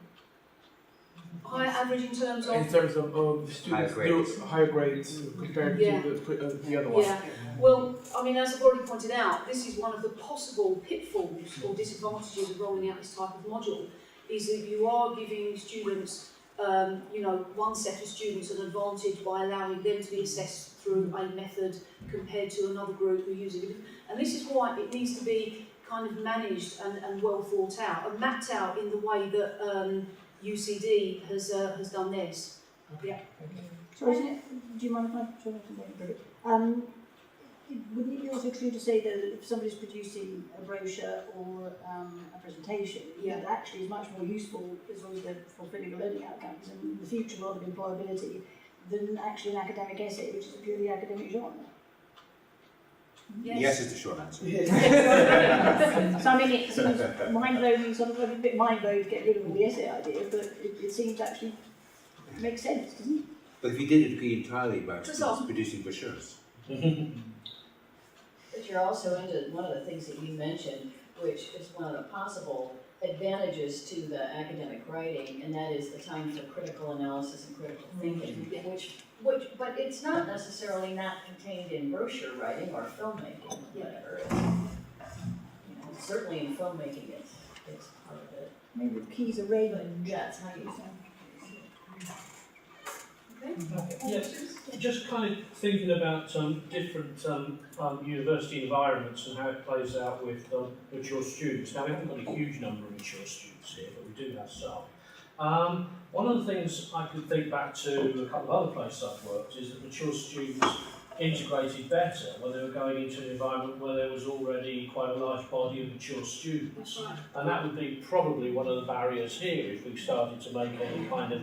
Higher average in terms of? In terms of the students do higher grades compared to the other one. Yeah. Well, I mean, as I've already pointed out, this is one of the possible pitfalls or disadvantages of rolling out this type of module, is that you are giving students, you know, one set of students an advantage by allowing them to be assessed through a method compared to another group who use it. And this is why it needs to be kind of managed and well thought out and mapped out in the way that UCD has done this. Okay. Yeah. So do you mind if I try to would it be also true to say that if somebody's producing a brochure or a presentation, that actually is much more useful as long as they're fulfilling learning outcomes in the future rather than employability than actually an academic essay, which is a purely academic genre? Yes is the short answer. So I mean, it seems mind-blowing, sort of a bit mind-blowing to get rid of all the essay ideas, but it seems to actually make sense, doesn't it? But if you did agree entirely about students producing brochures. But you're also into one of the things that you mentioned, which is one of the possible advantages to the academic writing, and that is the time for critical analysis and critical thinking, but it's not necessarily not contained in brochure writing or filmmaking, whatever. It's, you know, certainly in filmmaking, it's part of it. Maybe the keys are range. Yeah, that's how you say. Yes, just kind of thinking about different university environments and how it plays out with mature students. Now, we haven't got a huge number of mature students here, but we do have some. One of the things I could think back to a couple of other places I've worked is that mature students integrated better when they were going into an environment where there was already quite a large body of mature students. That's right. And that would be probably one of the barriers here if we started to make any kind of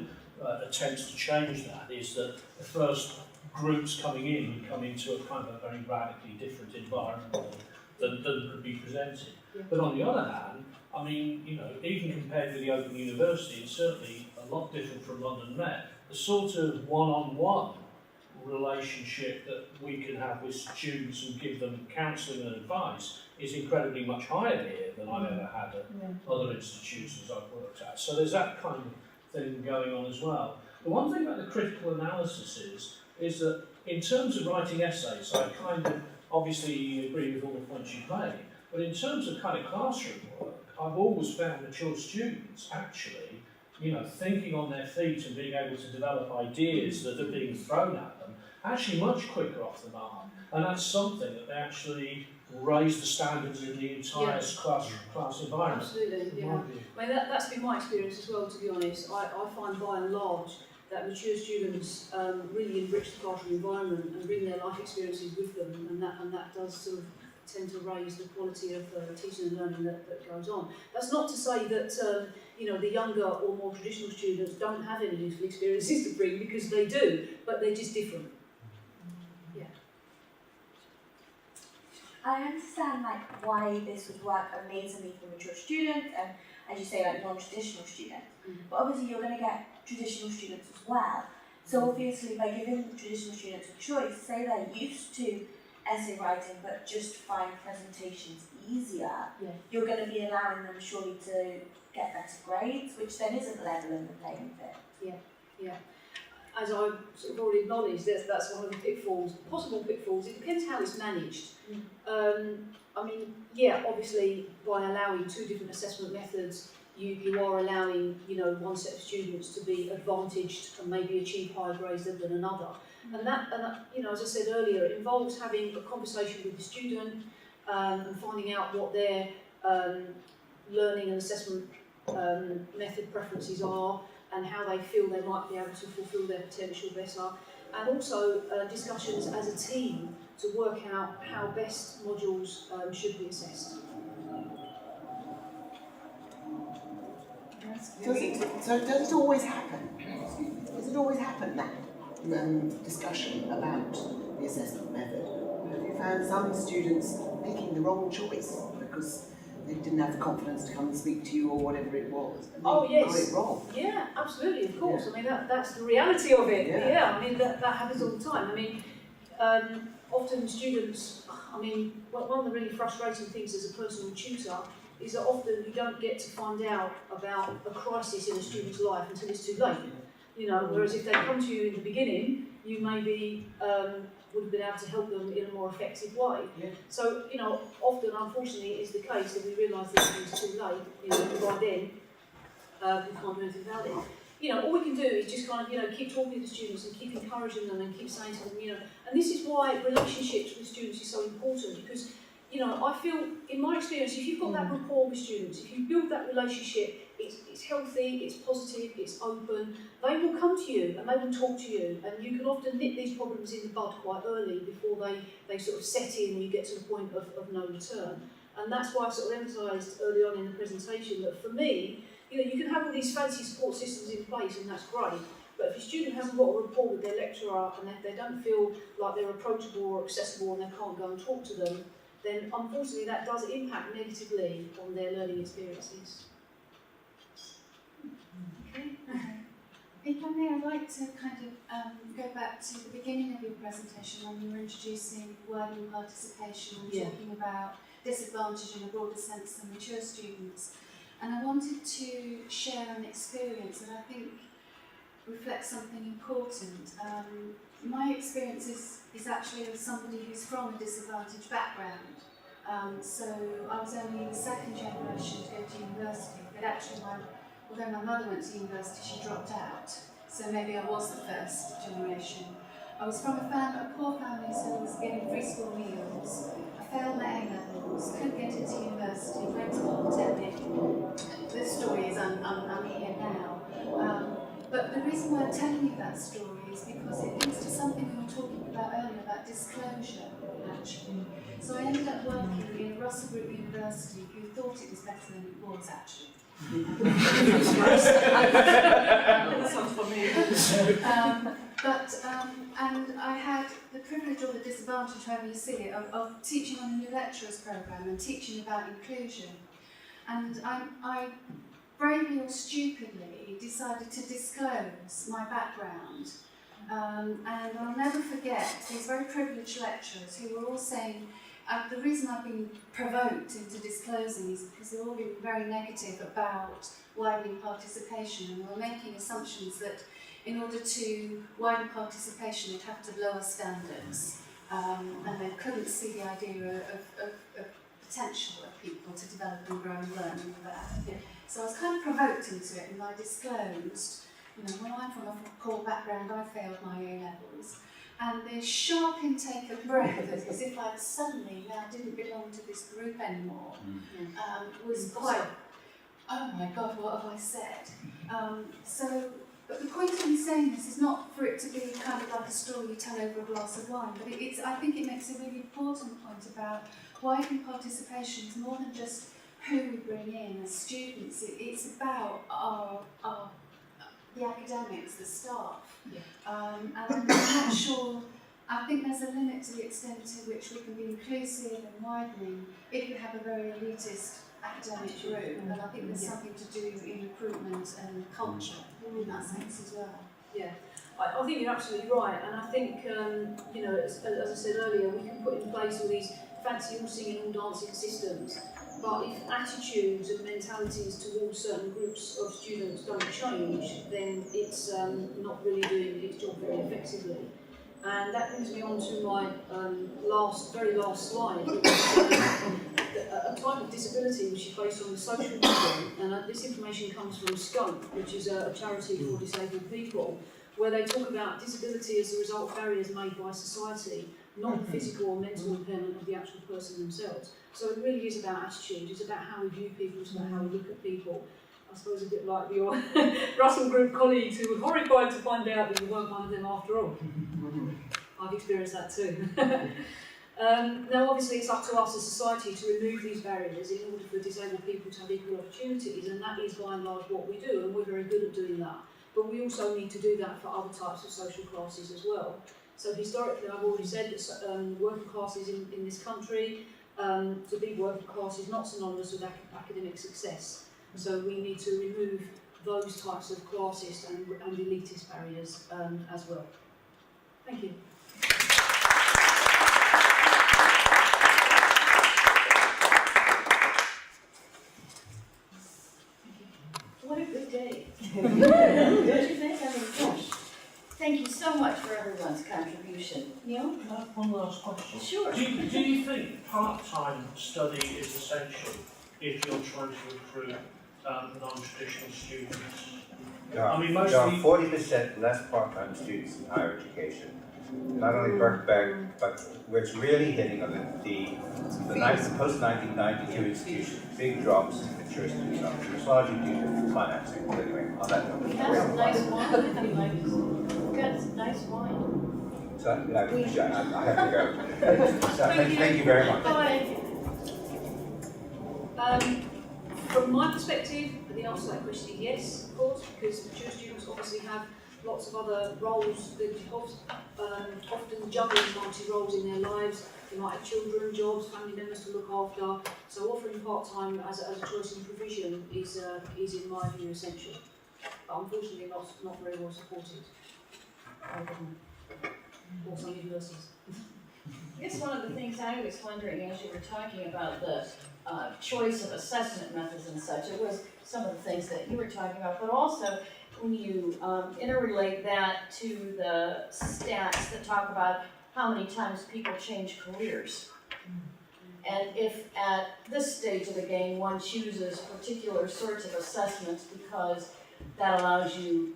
attempts to change that, is that the first groups coming in would come into a kind of a very radically different environment than could be presented. Yeah. But on the other hand, I mean, you know, even compared with the Open University, it's certainly a lot different from London Met. The sort of one-on-one relationship that we can have with students and give them counselling and advice is incredibly much higher here than I've ever had at other institutions I've worked at. So there's that kind of thing going on as well. The one thing about the critical analysis is that in terms of writing essays, I kind of obviously agree with all the points you've made, but in terms of kind of classroom work, I've always found mature students actually, you know, thinking on their feet and being able to develop ideas that are being thrown at them actually much quicker off the mark. And that's something that they actually raise the standards in the entire class environment. Absolutely, yeah. I mean, that's been my experience as well, to be honest. I find by and large that mature students really enrich the classroom environment and bring their life experiences with them, and that does sort of tend to raise the quality of teaching and learning that goes on. That's not to say that the younger or more traditional students don't have any useful experiences to bring, because they do, but they're just different. Yeah. I understand why this would work amazingly for mature students and, as you say, non-traditional students. But obviously you're going to get traditional students as well. So obviously by giving traditional students a choice, say they're used to essay writing but just find presentations easier, you're going to be allowing them surely to get better grades, which then isn't leveling the playing field. Yeah. As I've sort of already acknowledged, that's one of the pitfalls, possible pitfalls. It depends how it's managed. Obviously, by allowing two different assessment methods, you are allowing, one set of students to be advantaged and maybe achieve higher grades than another. And that, as I said earlier, it involves having a conversation with the student and finding out what their learning and assessment method preferences are, and how they feel they might be able to fulfil their potential better, and also discussions as a team to work out how best modules should be assessed. Does it always happen? Does it always happen, that discussion about the assessment method? Have you found some students making the wrong choice because they didn't have the confidence to come and speak to you or whatever it was? And they got it wrong. Yeah, absolutely, of course. That's the reality of it. That happens all the time. Often students, one of the really frustrating things as a personal tutor is that often you don't get to find out about a crisis in a student's life until it's too late. Whereas if they come to you in the beginning, you maybe would have been able to help them in a more effective way. So, often, unfortunately, it is the case that we realise that it's too late. By then, we can't do anything about it. All we can do is just kind of, keep talking to students and keep encouraging them and keep saying to them, and this is why relationships with students is so important, because, I feel, in my experience, if you've got that rapport with students, if you build that relationship, it's healthy, it's positive, it's open, they will come to you and they will talk to you, and you can often nip these problems in the bud quite early before they sort of set in and you get to the point of no return. And that's why I sort of emphasised early on in the presentation that for me, you can have all these fancy support systems in place and that's great, but if your student hasn't got a rapport with their lecturer and they don't feel like they're approachable or accessible and they can't go and talk to them, then unfortunately that does impact negatively on their learning experiences. Okay. If I may, I'd like to kind of go back to the beginning of your presentation when you were introducing widening participation and talking about disadvantage in a broader sense than mature students. And I wanted to share an experience that I think reflects something important. My experience is actually with somebody who's from a disadvantaged background. So I was only the second generation to go to university, but actually although my mother went to university, she dropped out. So maybe I was the first generation. I was from a poor family, so I was getting free school meals. I failed my A-levels, couldn't get into university, went to polytechnic. This story is, I'm here now. But the reason why I'm telling you that story is because it links to something we were talking about earlier, about disclosure, actually. So I ended up working in a Russell Group University who thought it was better than it was, actually. That sounds familiar. And I had the privilege or the disadvantage, however you see it, of teaching on a new lecturers programme and teaching about inclusion. And I bravely or stupidly decided to disclose my background. And I'll never forget these very privileged lecturers who were all saying, the reason I've been provoked into disclosing is because they're all being very negative about widening participation, and we're making assumptions that in order to widen participation they'd have to lower standards, and they couldn't see the idea of potential of people to develop and grow and learn and all that. So I was kind of provoked into it, and I disclosed, when I'm from a poor background, I failed my A-levels. And the sharp intake of breath, as if I suddenly now didn't belong to this group anymore, was quite, oh my God, what have I said? But the point of me saying this is not for it to be kind of like a story you tell over a glass of wine, but I think it makes a really important point about widening participation is more than just who we bring in as students. It's about the academics, the staff. And I'm not sure, I think there's a limit to the extent to which we can be inclusive and widening if we have a very elitist academic group. And I think there's something to do in recruitment and culture in that sense as well. Yeah, I think you're absolutely right, and I think, you know, as I said earlier, we can put in place all these fancy all singing, all dancing systems, but if attitudes and mentalities towards certain groups of students don't change, then it's not really doing its job very effectively. And that brings me on to my very last slide, which is a type of disability which is based on the social problem, and this information comes from Scope, which is a charity for disabled people, where they talk about disability as a result of barriers made by society, not the physical or mental impairment of the actual person themselves. So it really is about attitude, it's about how we view people, it's about how we look at people. I suppose a bit like your Russell Group colleagues who were horrified to find out that you weren't one of them after all. I've experienced that too. Now obviously it's up to us as society to remove these barriers in order for disabled people to have equal opportunities, and that is by and large what we do, and we're very good at doing that. But we also need to do that for other types of social classes as well. So historically, I've already said that working classes in this country, to be working class is not synonymous with academic success. So we need to remove those types of classist and elitist barriers as well. Thank you. What a good day. Don't you think? I mean, gosh. Thank you so much for everyone's contribution. Neil? Can I have one last question? Sure. Do you think part-time study is essential if you're trying to recruit non-traditional students? There are 40% less part-time students in higher education. Not only Birkbeck, but where it's really hitting on the post-1992 institutions, big drops in mature student numbers. It's largely due to financing. But anyway, on that note. That's a nice wine if you like it. That's nice wine. So I have to go. So, thank you very much. Bye. From my perspective, the answer to that question is yes, of course, because mature students obviously have lots of other roles, often juggling multi-roles in their lives. They might have children, jobs, family members to look after. So offering part-time as a choice in provision is in my view essential. But unfortunately not very well supported by government or some universities. I guess one of the things I was wondering as you were talking about the choice of assessment methods and such, it was some of the things that you were talking about, but also when you interrelate that to the stats that talk about how many times people change careers. And if at this stage of the game one chooses particular sorts of assessments because that allows you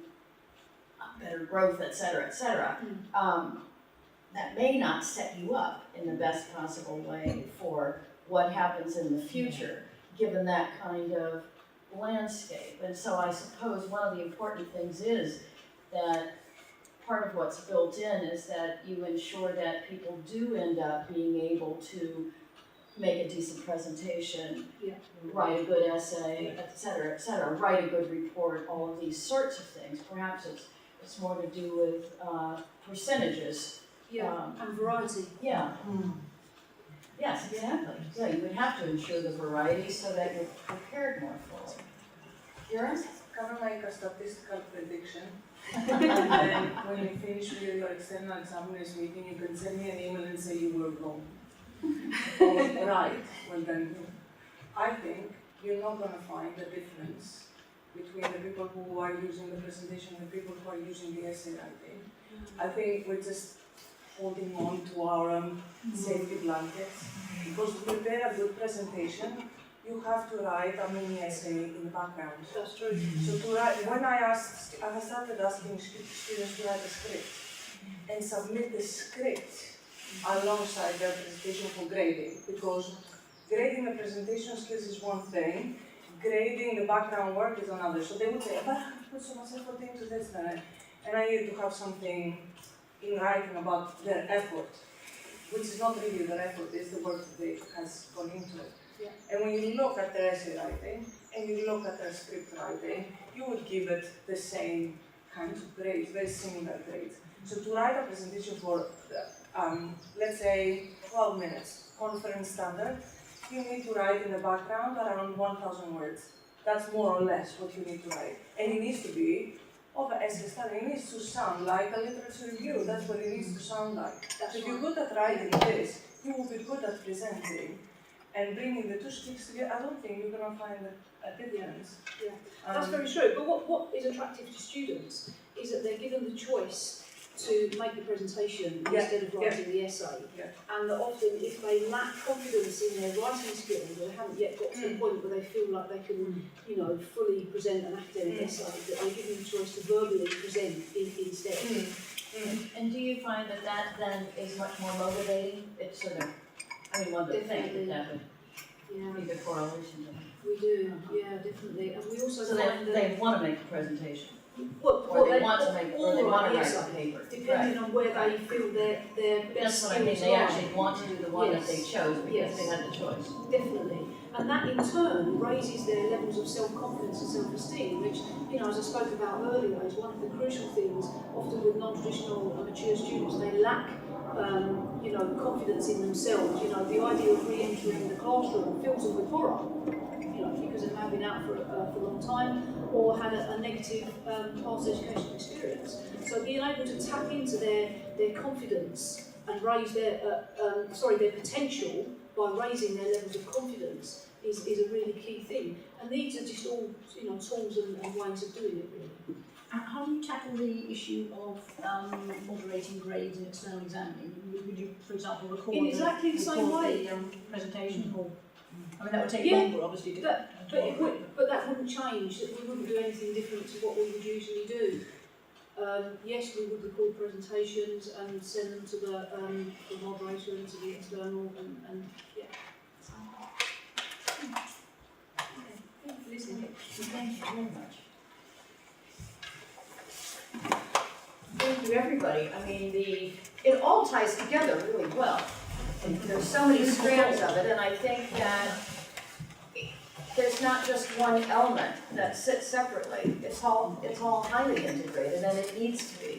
better growth, et cetera, that may not set you up in the best possible way for what happens in the future, given that kind of landscape. And so I suppose one of the important things is that part of what's built in is that you ensure that people do end up being able to make a decent presentation, write a good essay, et cetera, write a good report, all of these sorts of things. Perhaps it's more to do with percentages. And variety. Yeah. Yes, exactly. Yeah, you would have to ensure the variety so that you're prepared more fully. Yours? Can I make a statistical prediction? And then when you finish with your external examiners meeting, you can send me an email and say you were wrong. Or right, well then, I think you're not going to find a difference between the people who are using the presentation and the people who are using the essay writing. I think we're just holding on to our safety blankets. Because to prepare a good presentation, you have to write a mini essay in the background. That's true. So to write, when I started asking students to write a script and submit the script alongside their presentation for grading, because grading the presentation skills is one thing, grading the background work is another. So they would say, but I have put so much effort into this, and I need to have something in writing about their effort. which is not really their effort, it's the work that they has gone into it. Yeah. And when you look at their essay writing and you look at their script writing, you would give it the same kinds of grades, very similar grades. So to write a presentation for, let's say, 12 minutes, conference standard, you need to write in the background around 1,000 words. That's more or less what you need to write. And it needs to be of an essay style. It needs to sound like a literature review. That's what it needs to sound like. So if you're good at writing this, you will be good at presenting and bringing the two sticks together. I don't think you're going to find a difference. Yeah, that's very true. But what is attractive to students is that they're given the choice to make the presentation instead of writing the essay. And that often if they lack confidence in their writing skills, or they haven't yet got to the point where they feel like they can, you know, fully present an academic essay, that they're given the choice to verbally present instead. And do you find that that then is much more motivating? It's sort of, I mean, one would think that would be the correlation. We do, yeah, definitely. And we also So find that they want to make a presentation. Or they want to make, or they want to write a paper. Depending on where they feel their That's best what I mean, skills they lie. actually want to do the one that they chose because they had the choice. Definitely. And that in turn raises their levels of self-confidence and self-esteem, which, you know, as I spoke about earlier, is one of the crucial things, often with non-traditional and mature students, they lack, you know, confidence in themselves. You know, the idea of re-entering the classroom fills them with horror, you know, because they've now been out for a long time, or had a negative past educational experience. So being able to tap into their confidence and raise their their potential by raising their levels of confidence is a really key thing. And these are just all, you know, tools and ways of doing it, really. How do you tackle the issue of moderating grades in external examining? Would you, for example, record In exactly the same way. Presentation? Or, I mean, that would take Yeah, longer, obviously, to but that wouldn't change. That we wouldn't do anything different to what we would usually do. Yes, we would record presentations and send them to the moderator and to the external, and yeah. Listen. Thank you very much. Thank you, everybody. I mean, it all ties together really well. There's so many strands of it, and I think that there's not just one element that sits separately. It's all highly integrated, and it needs to be.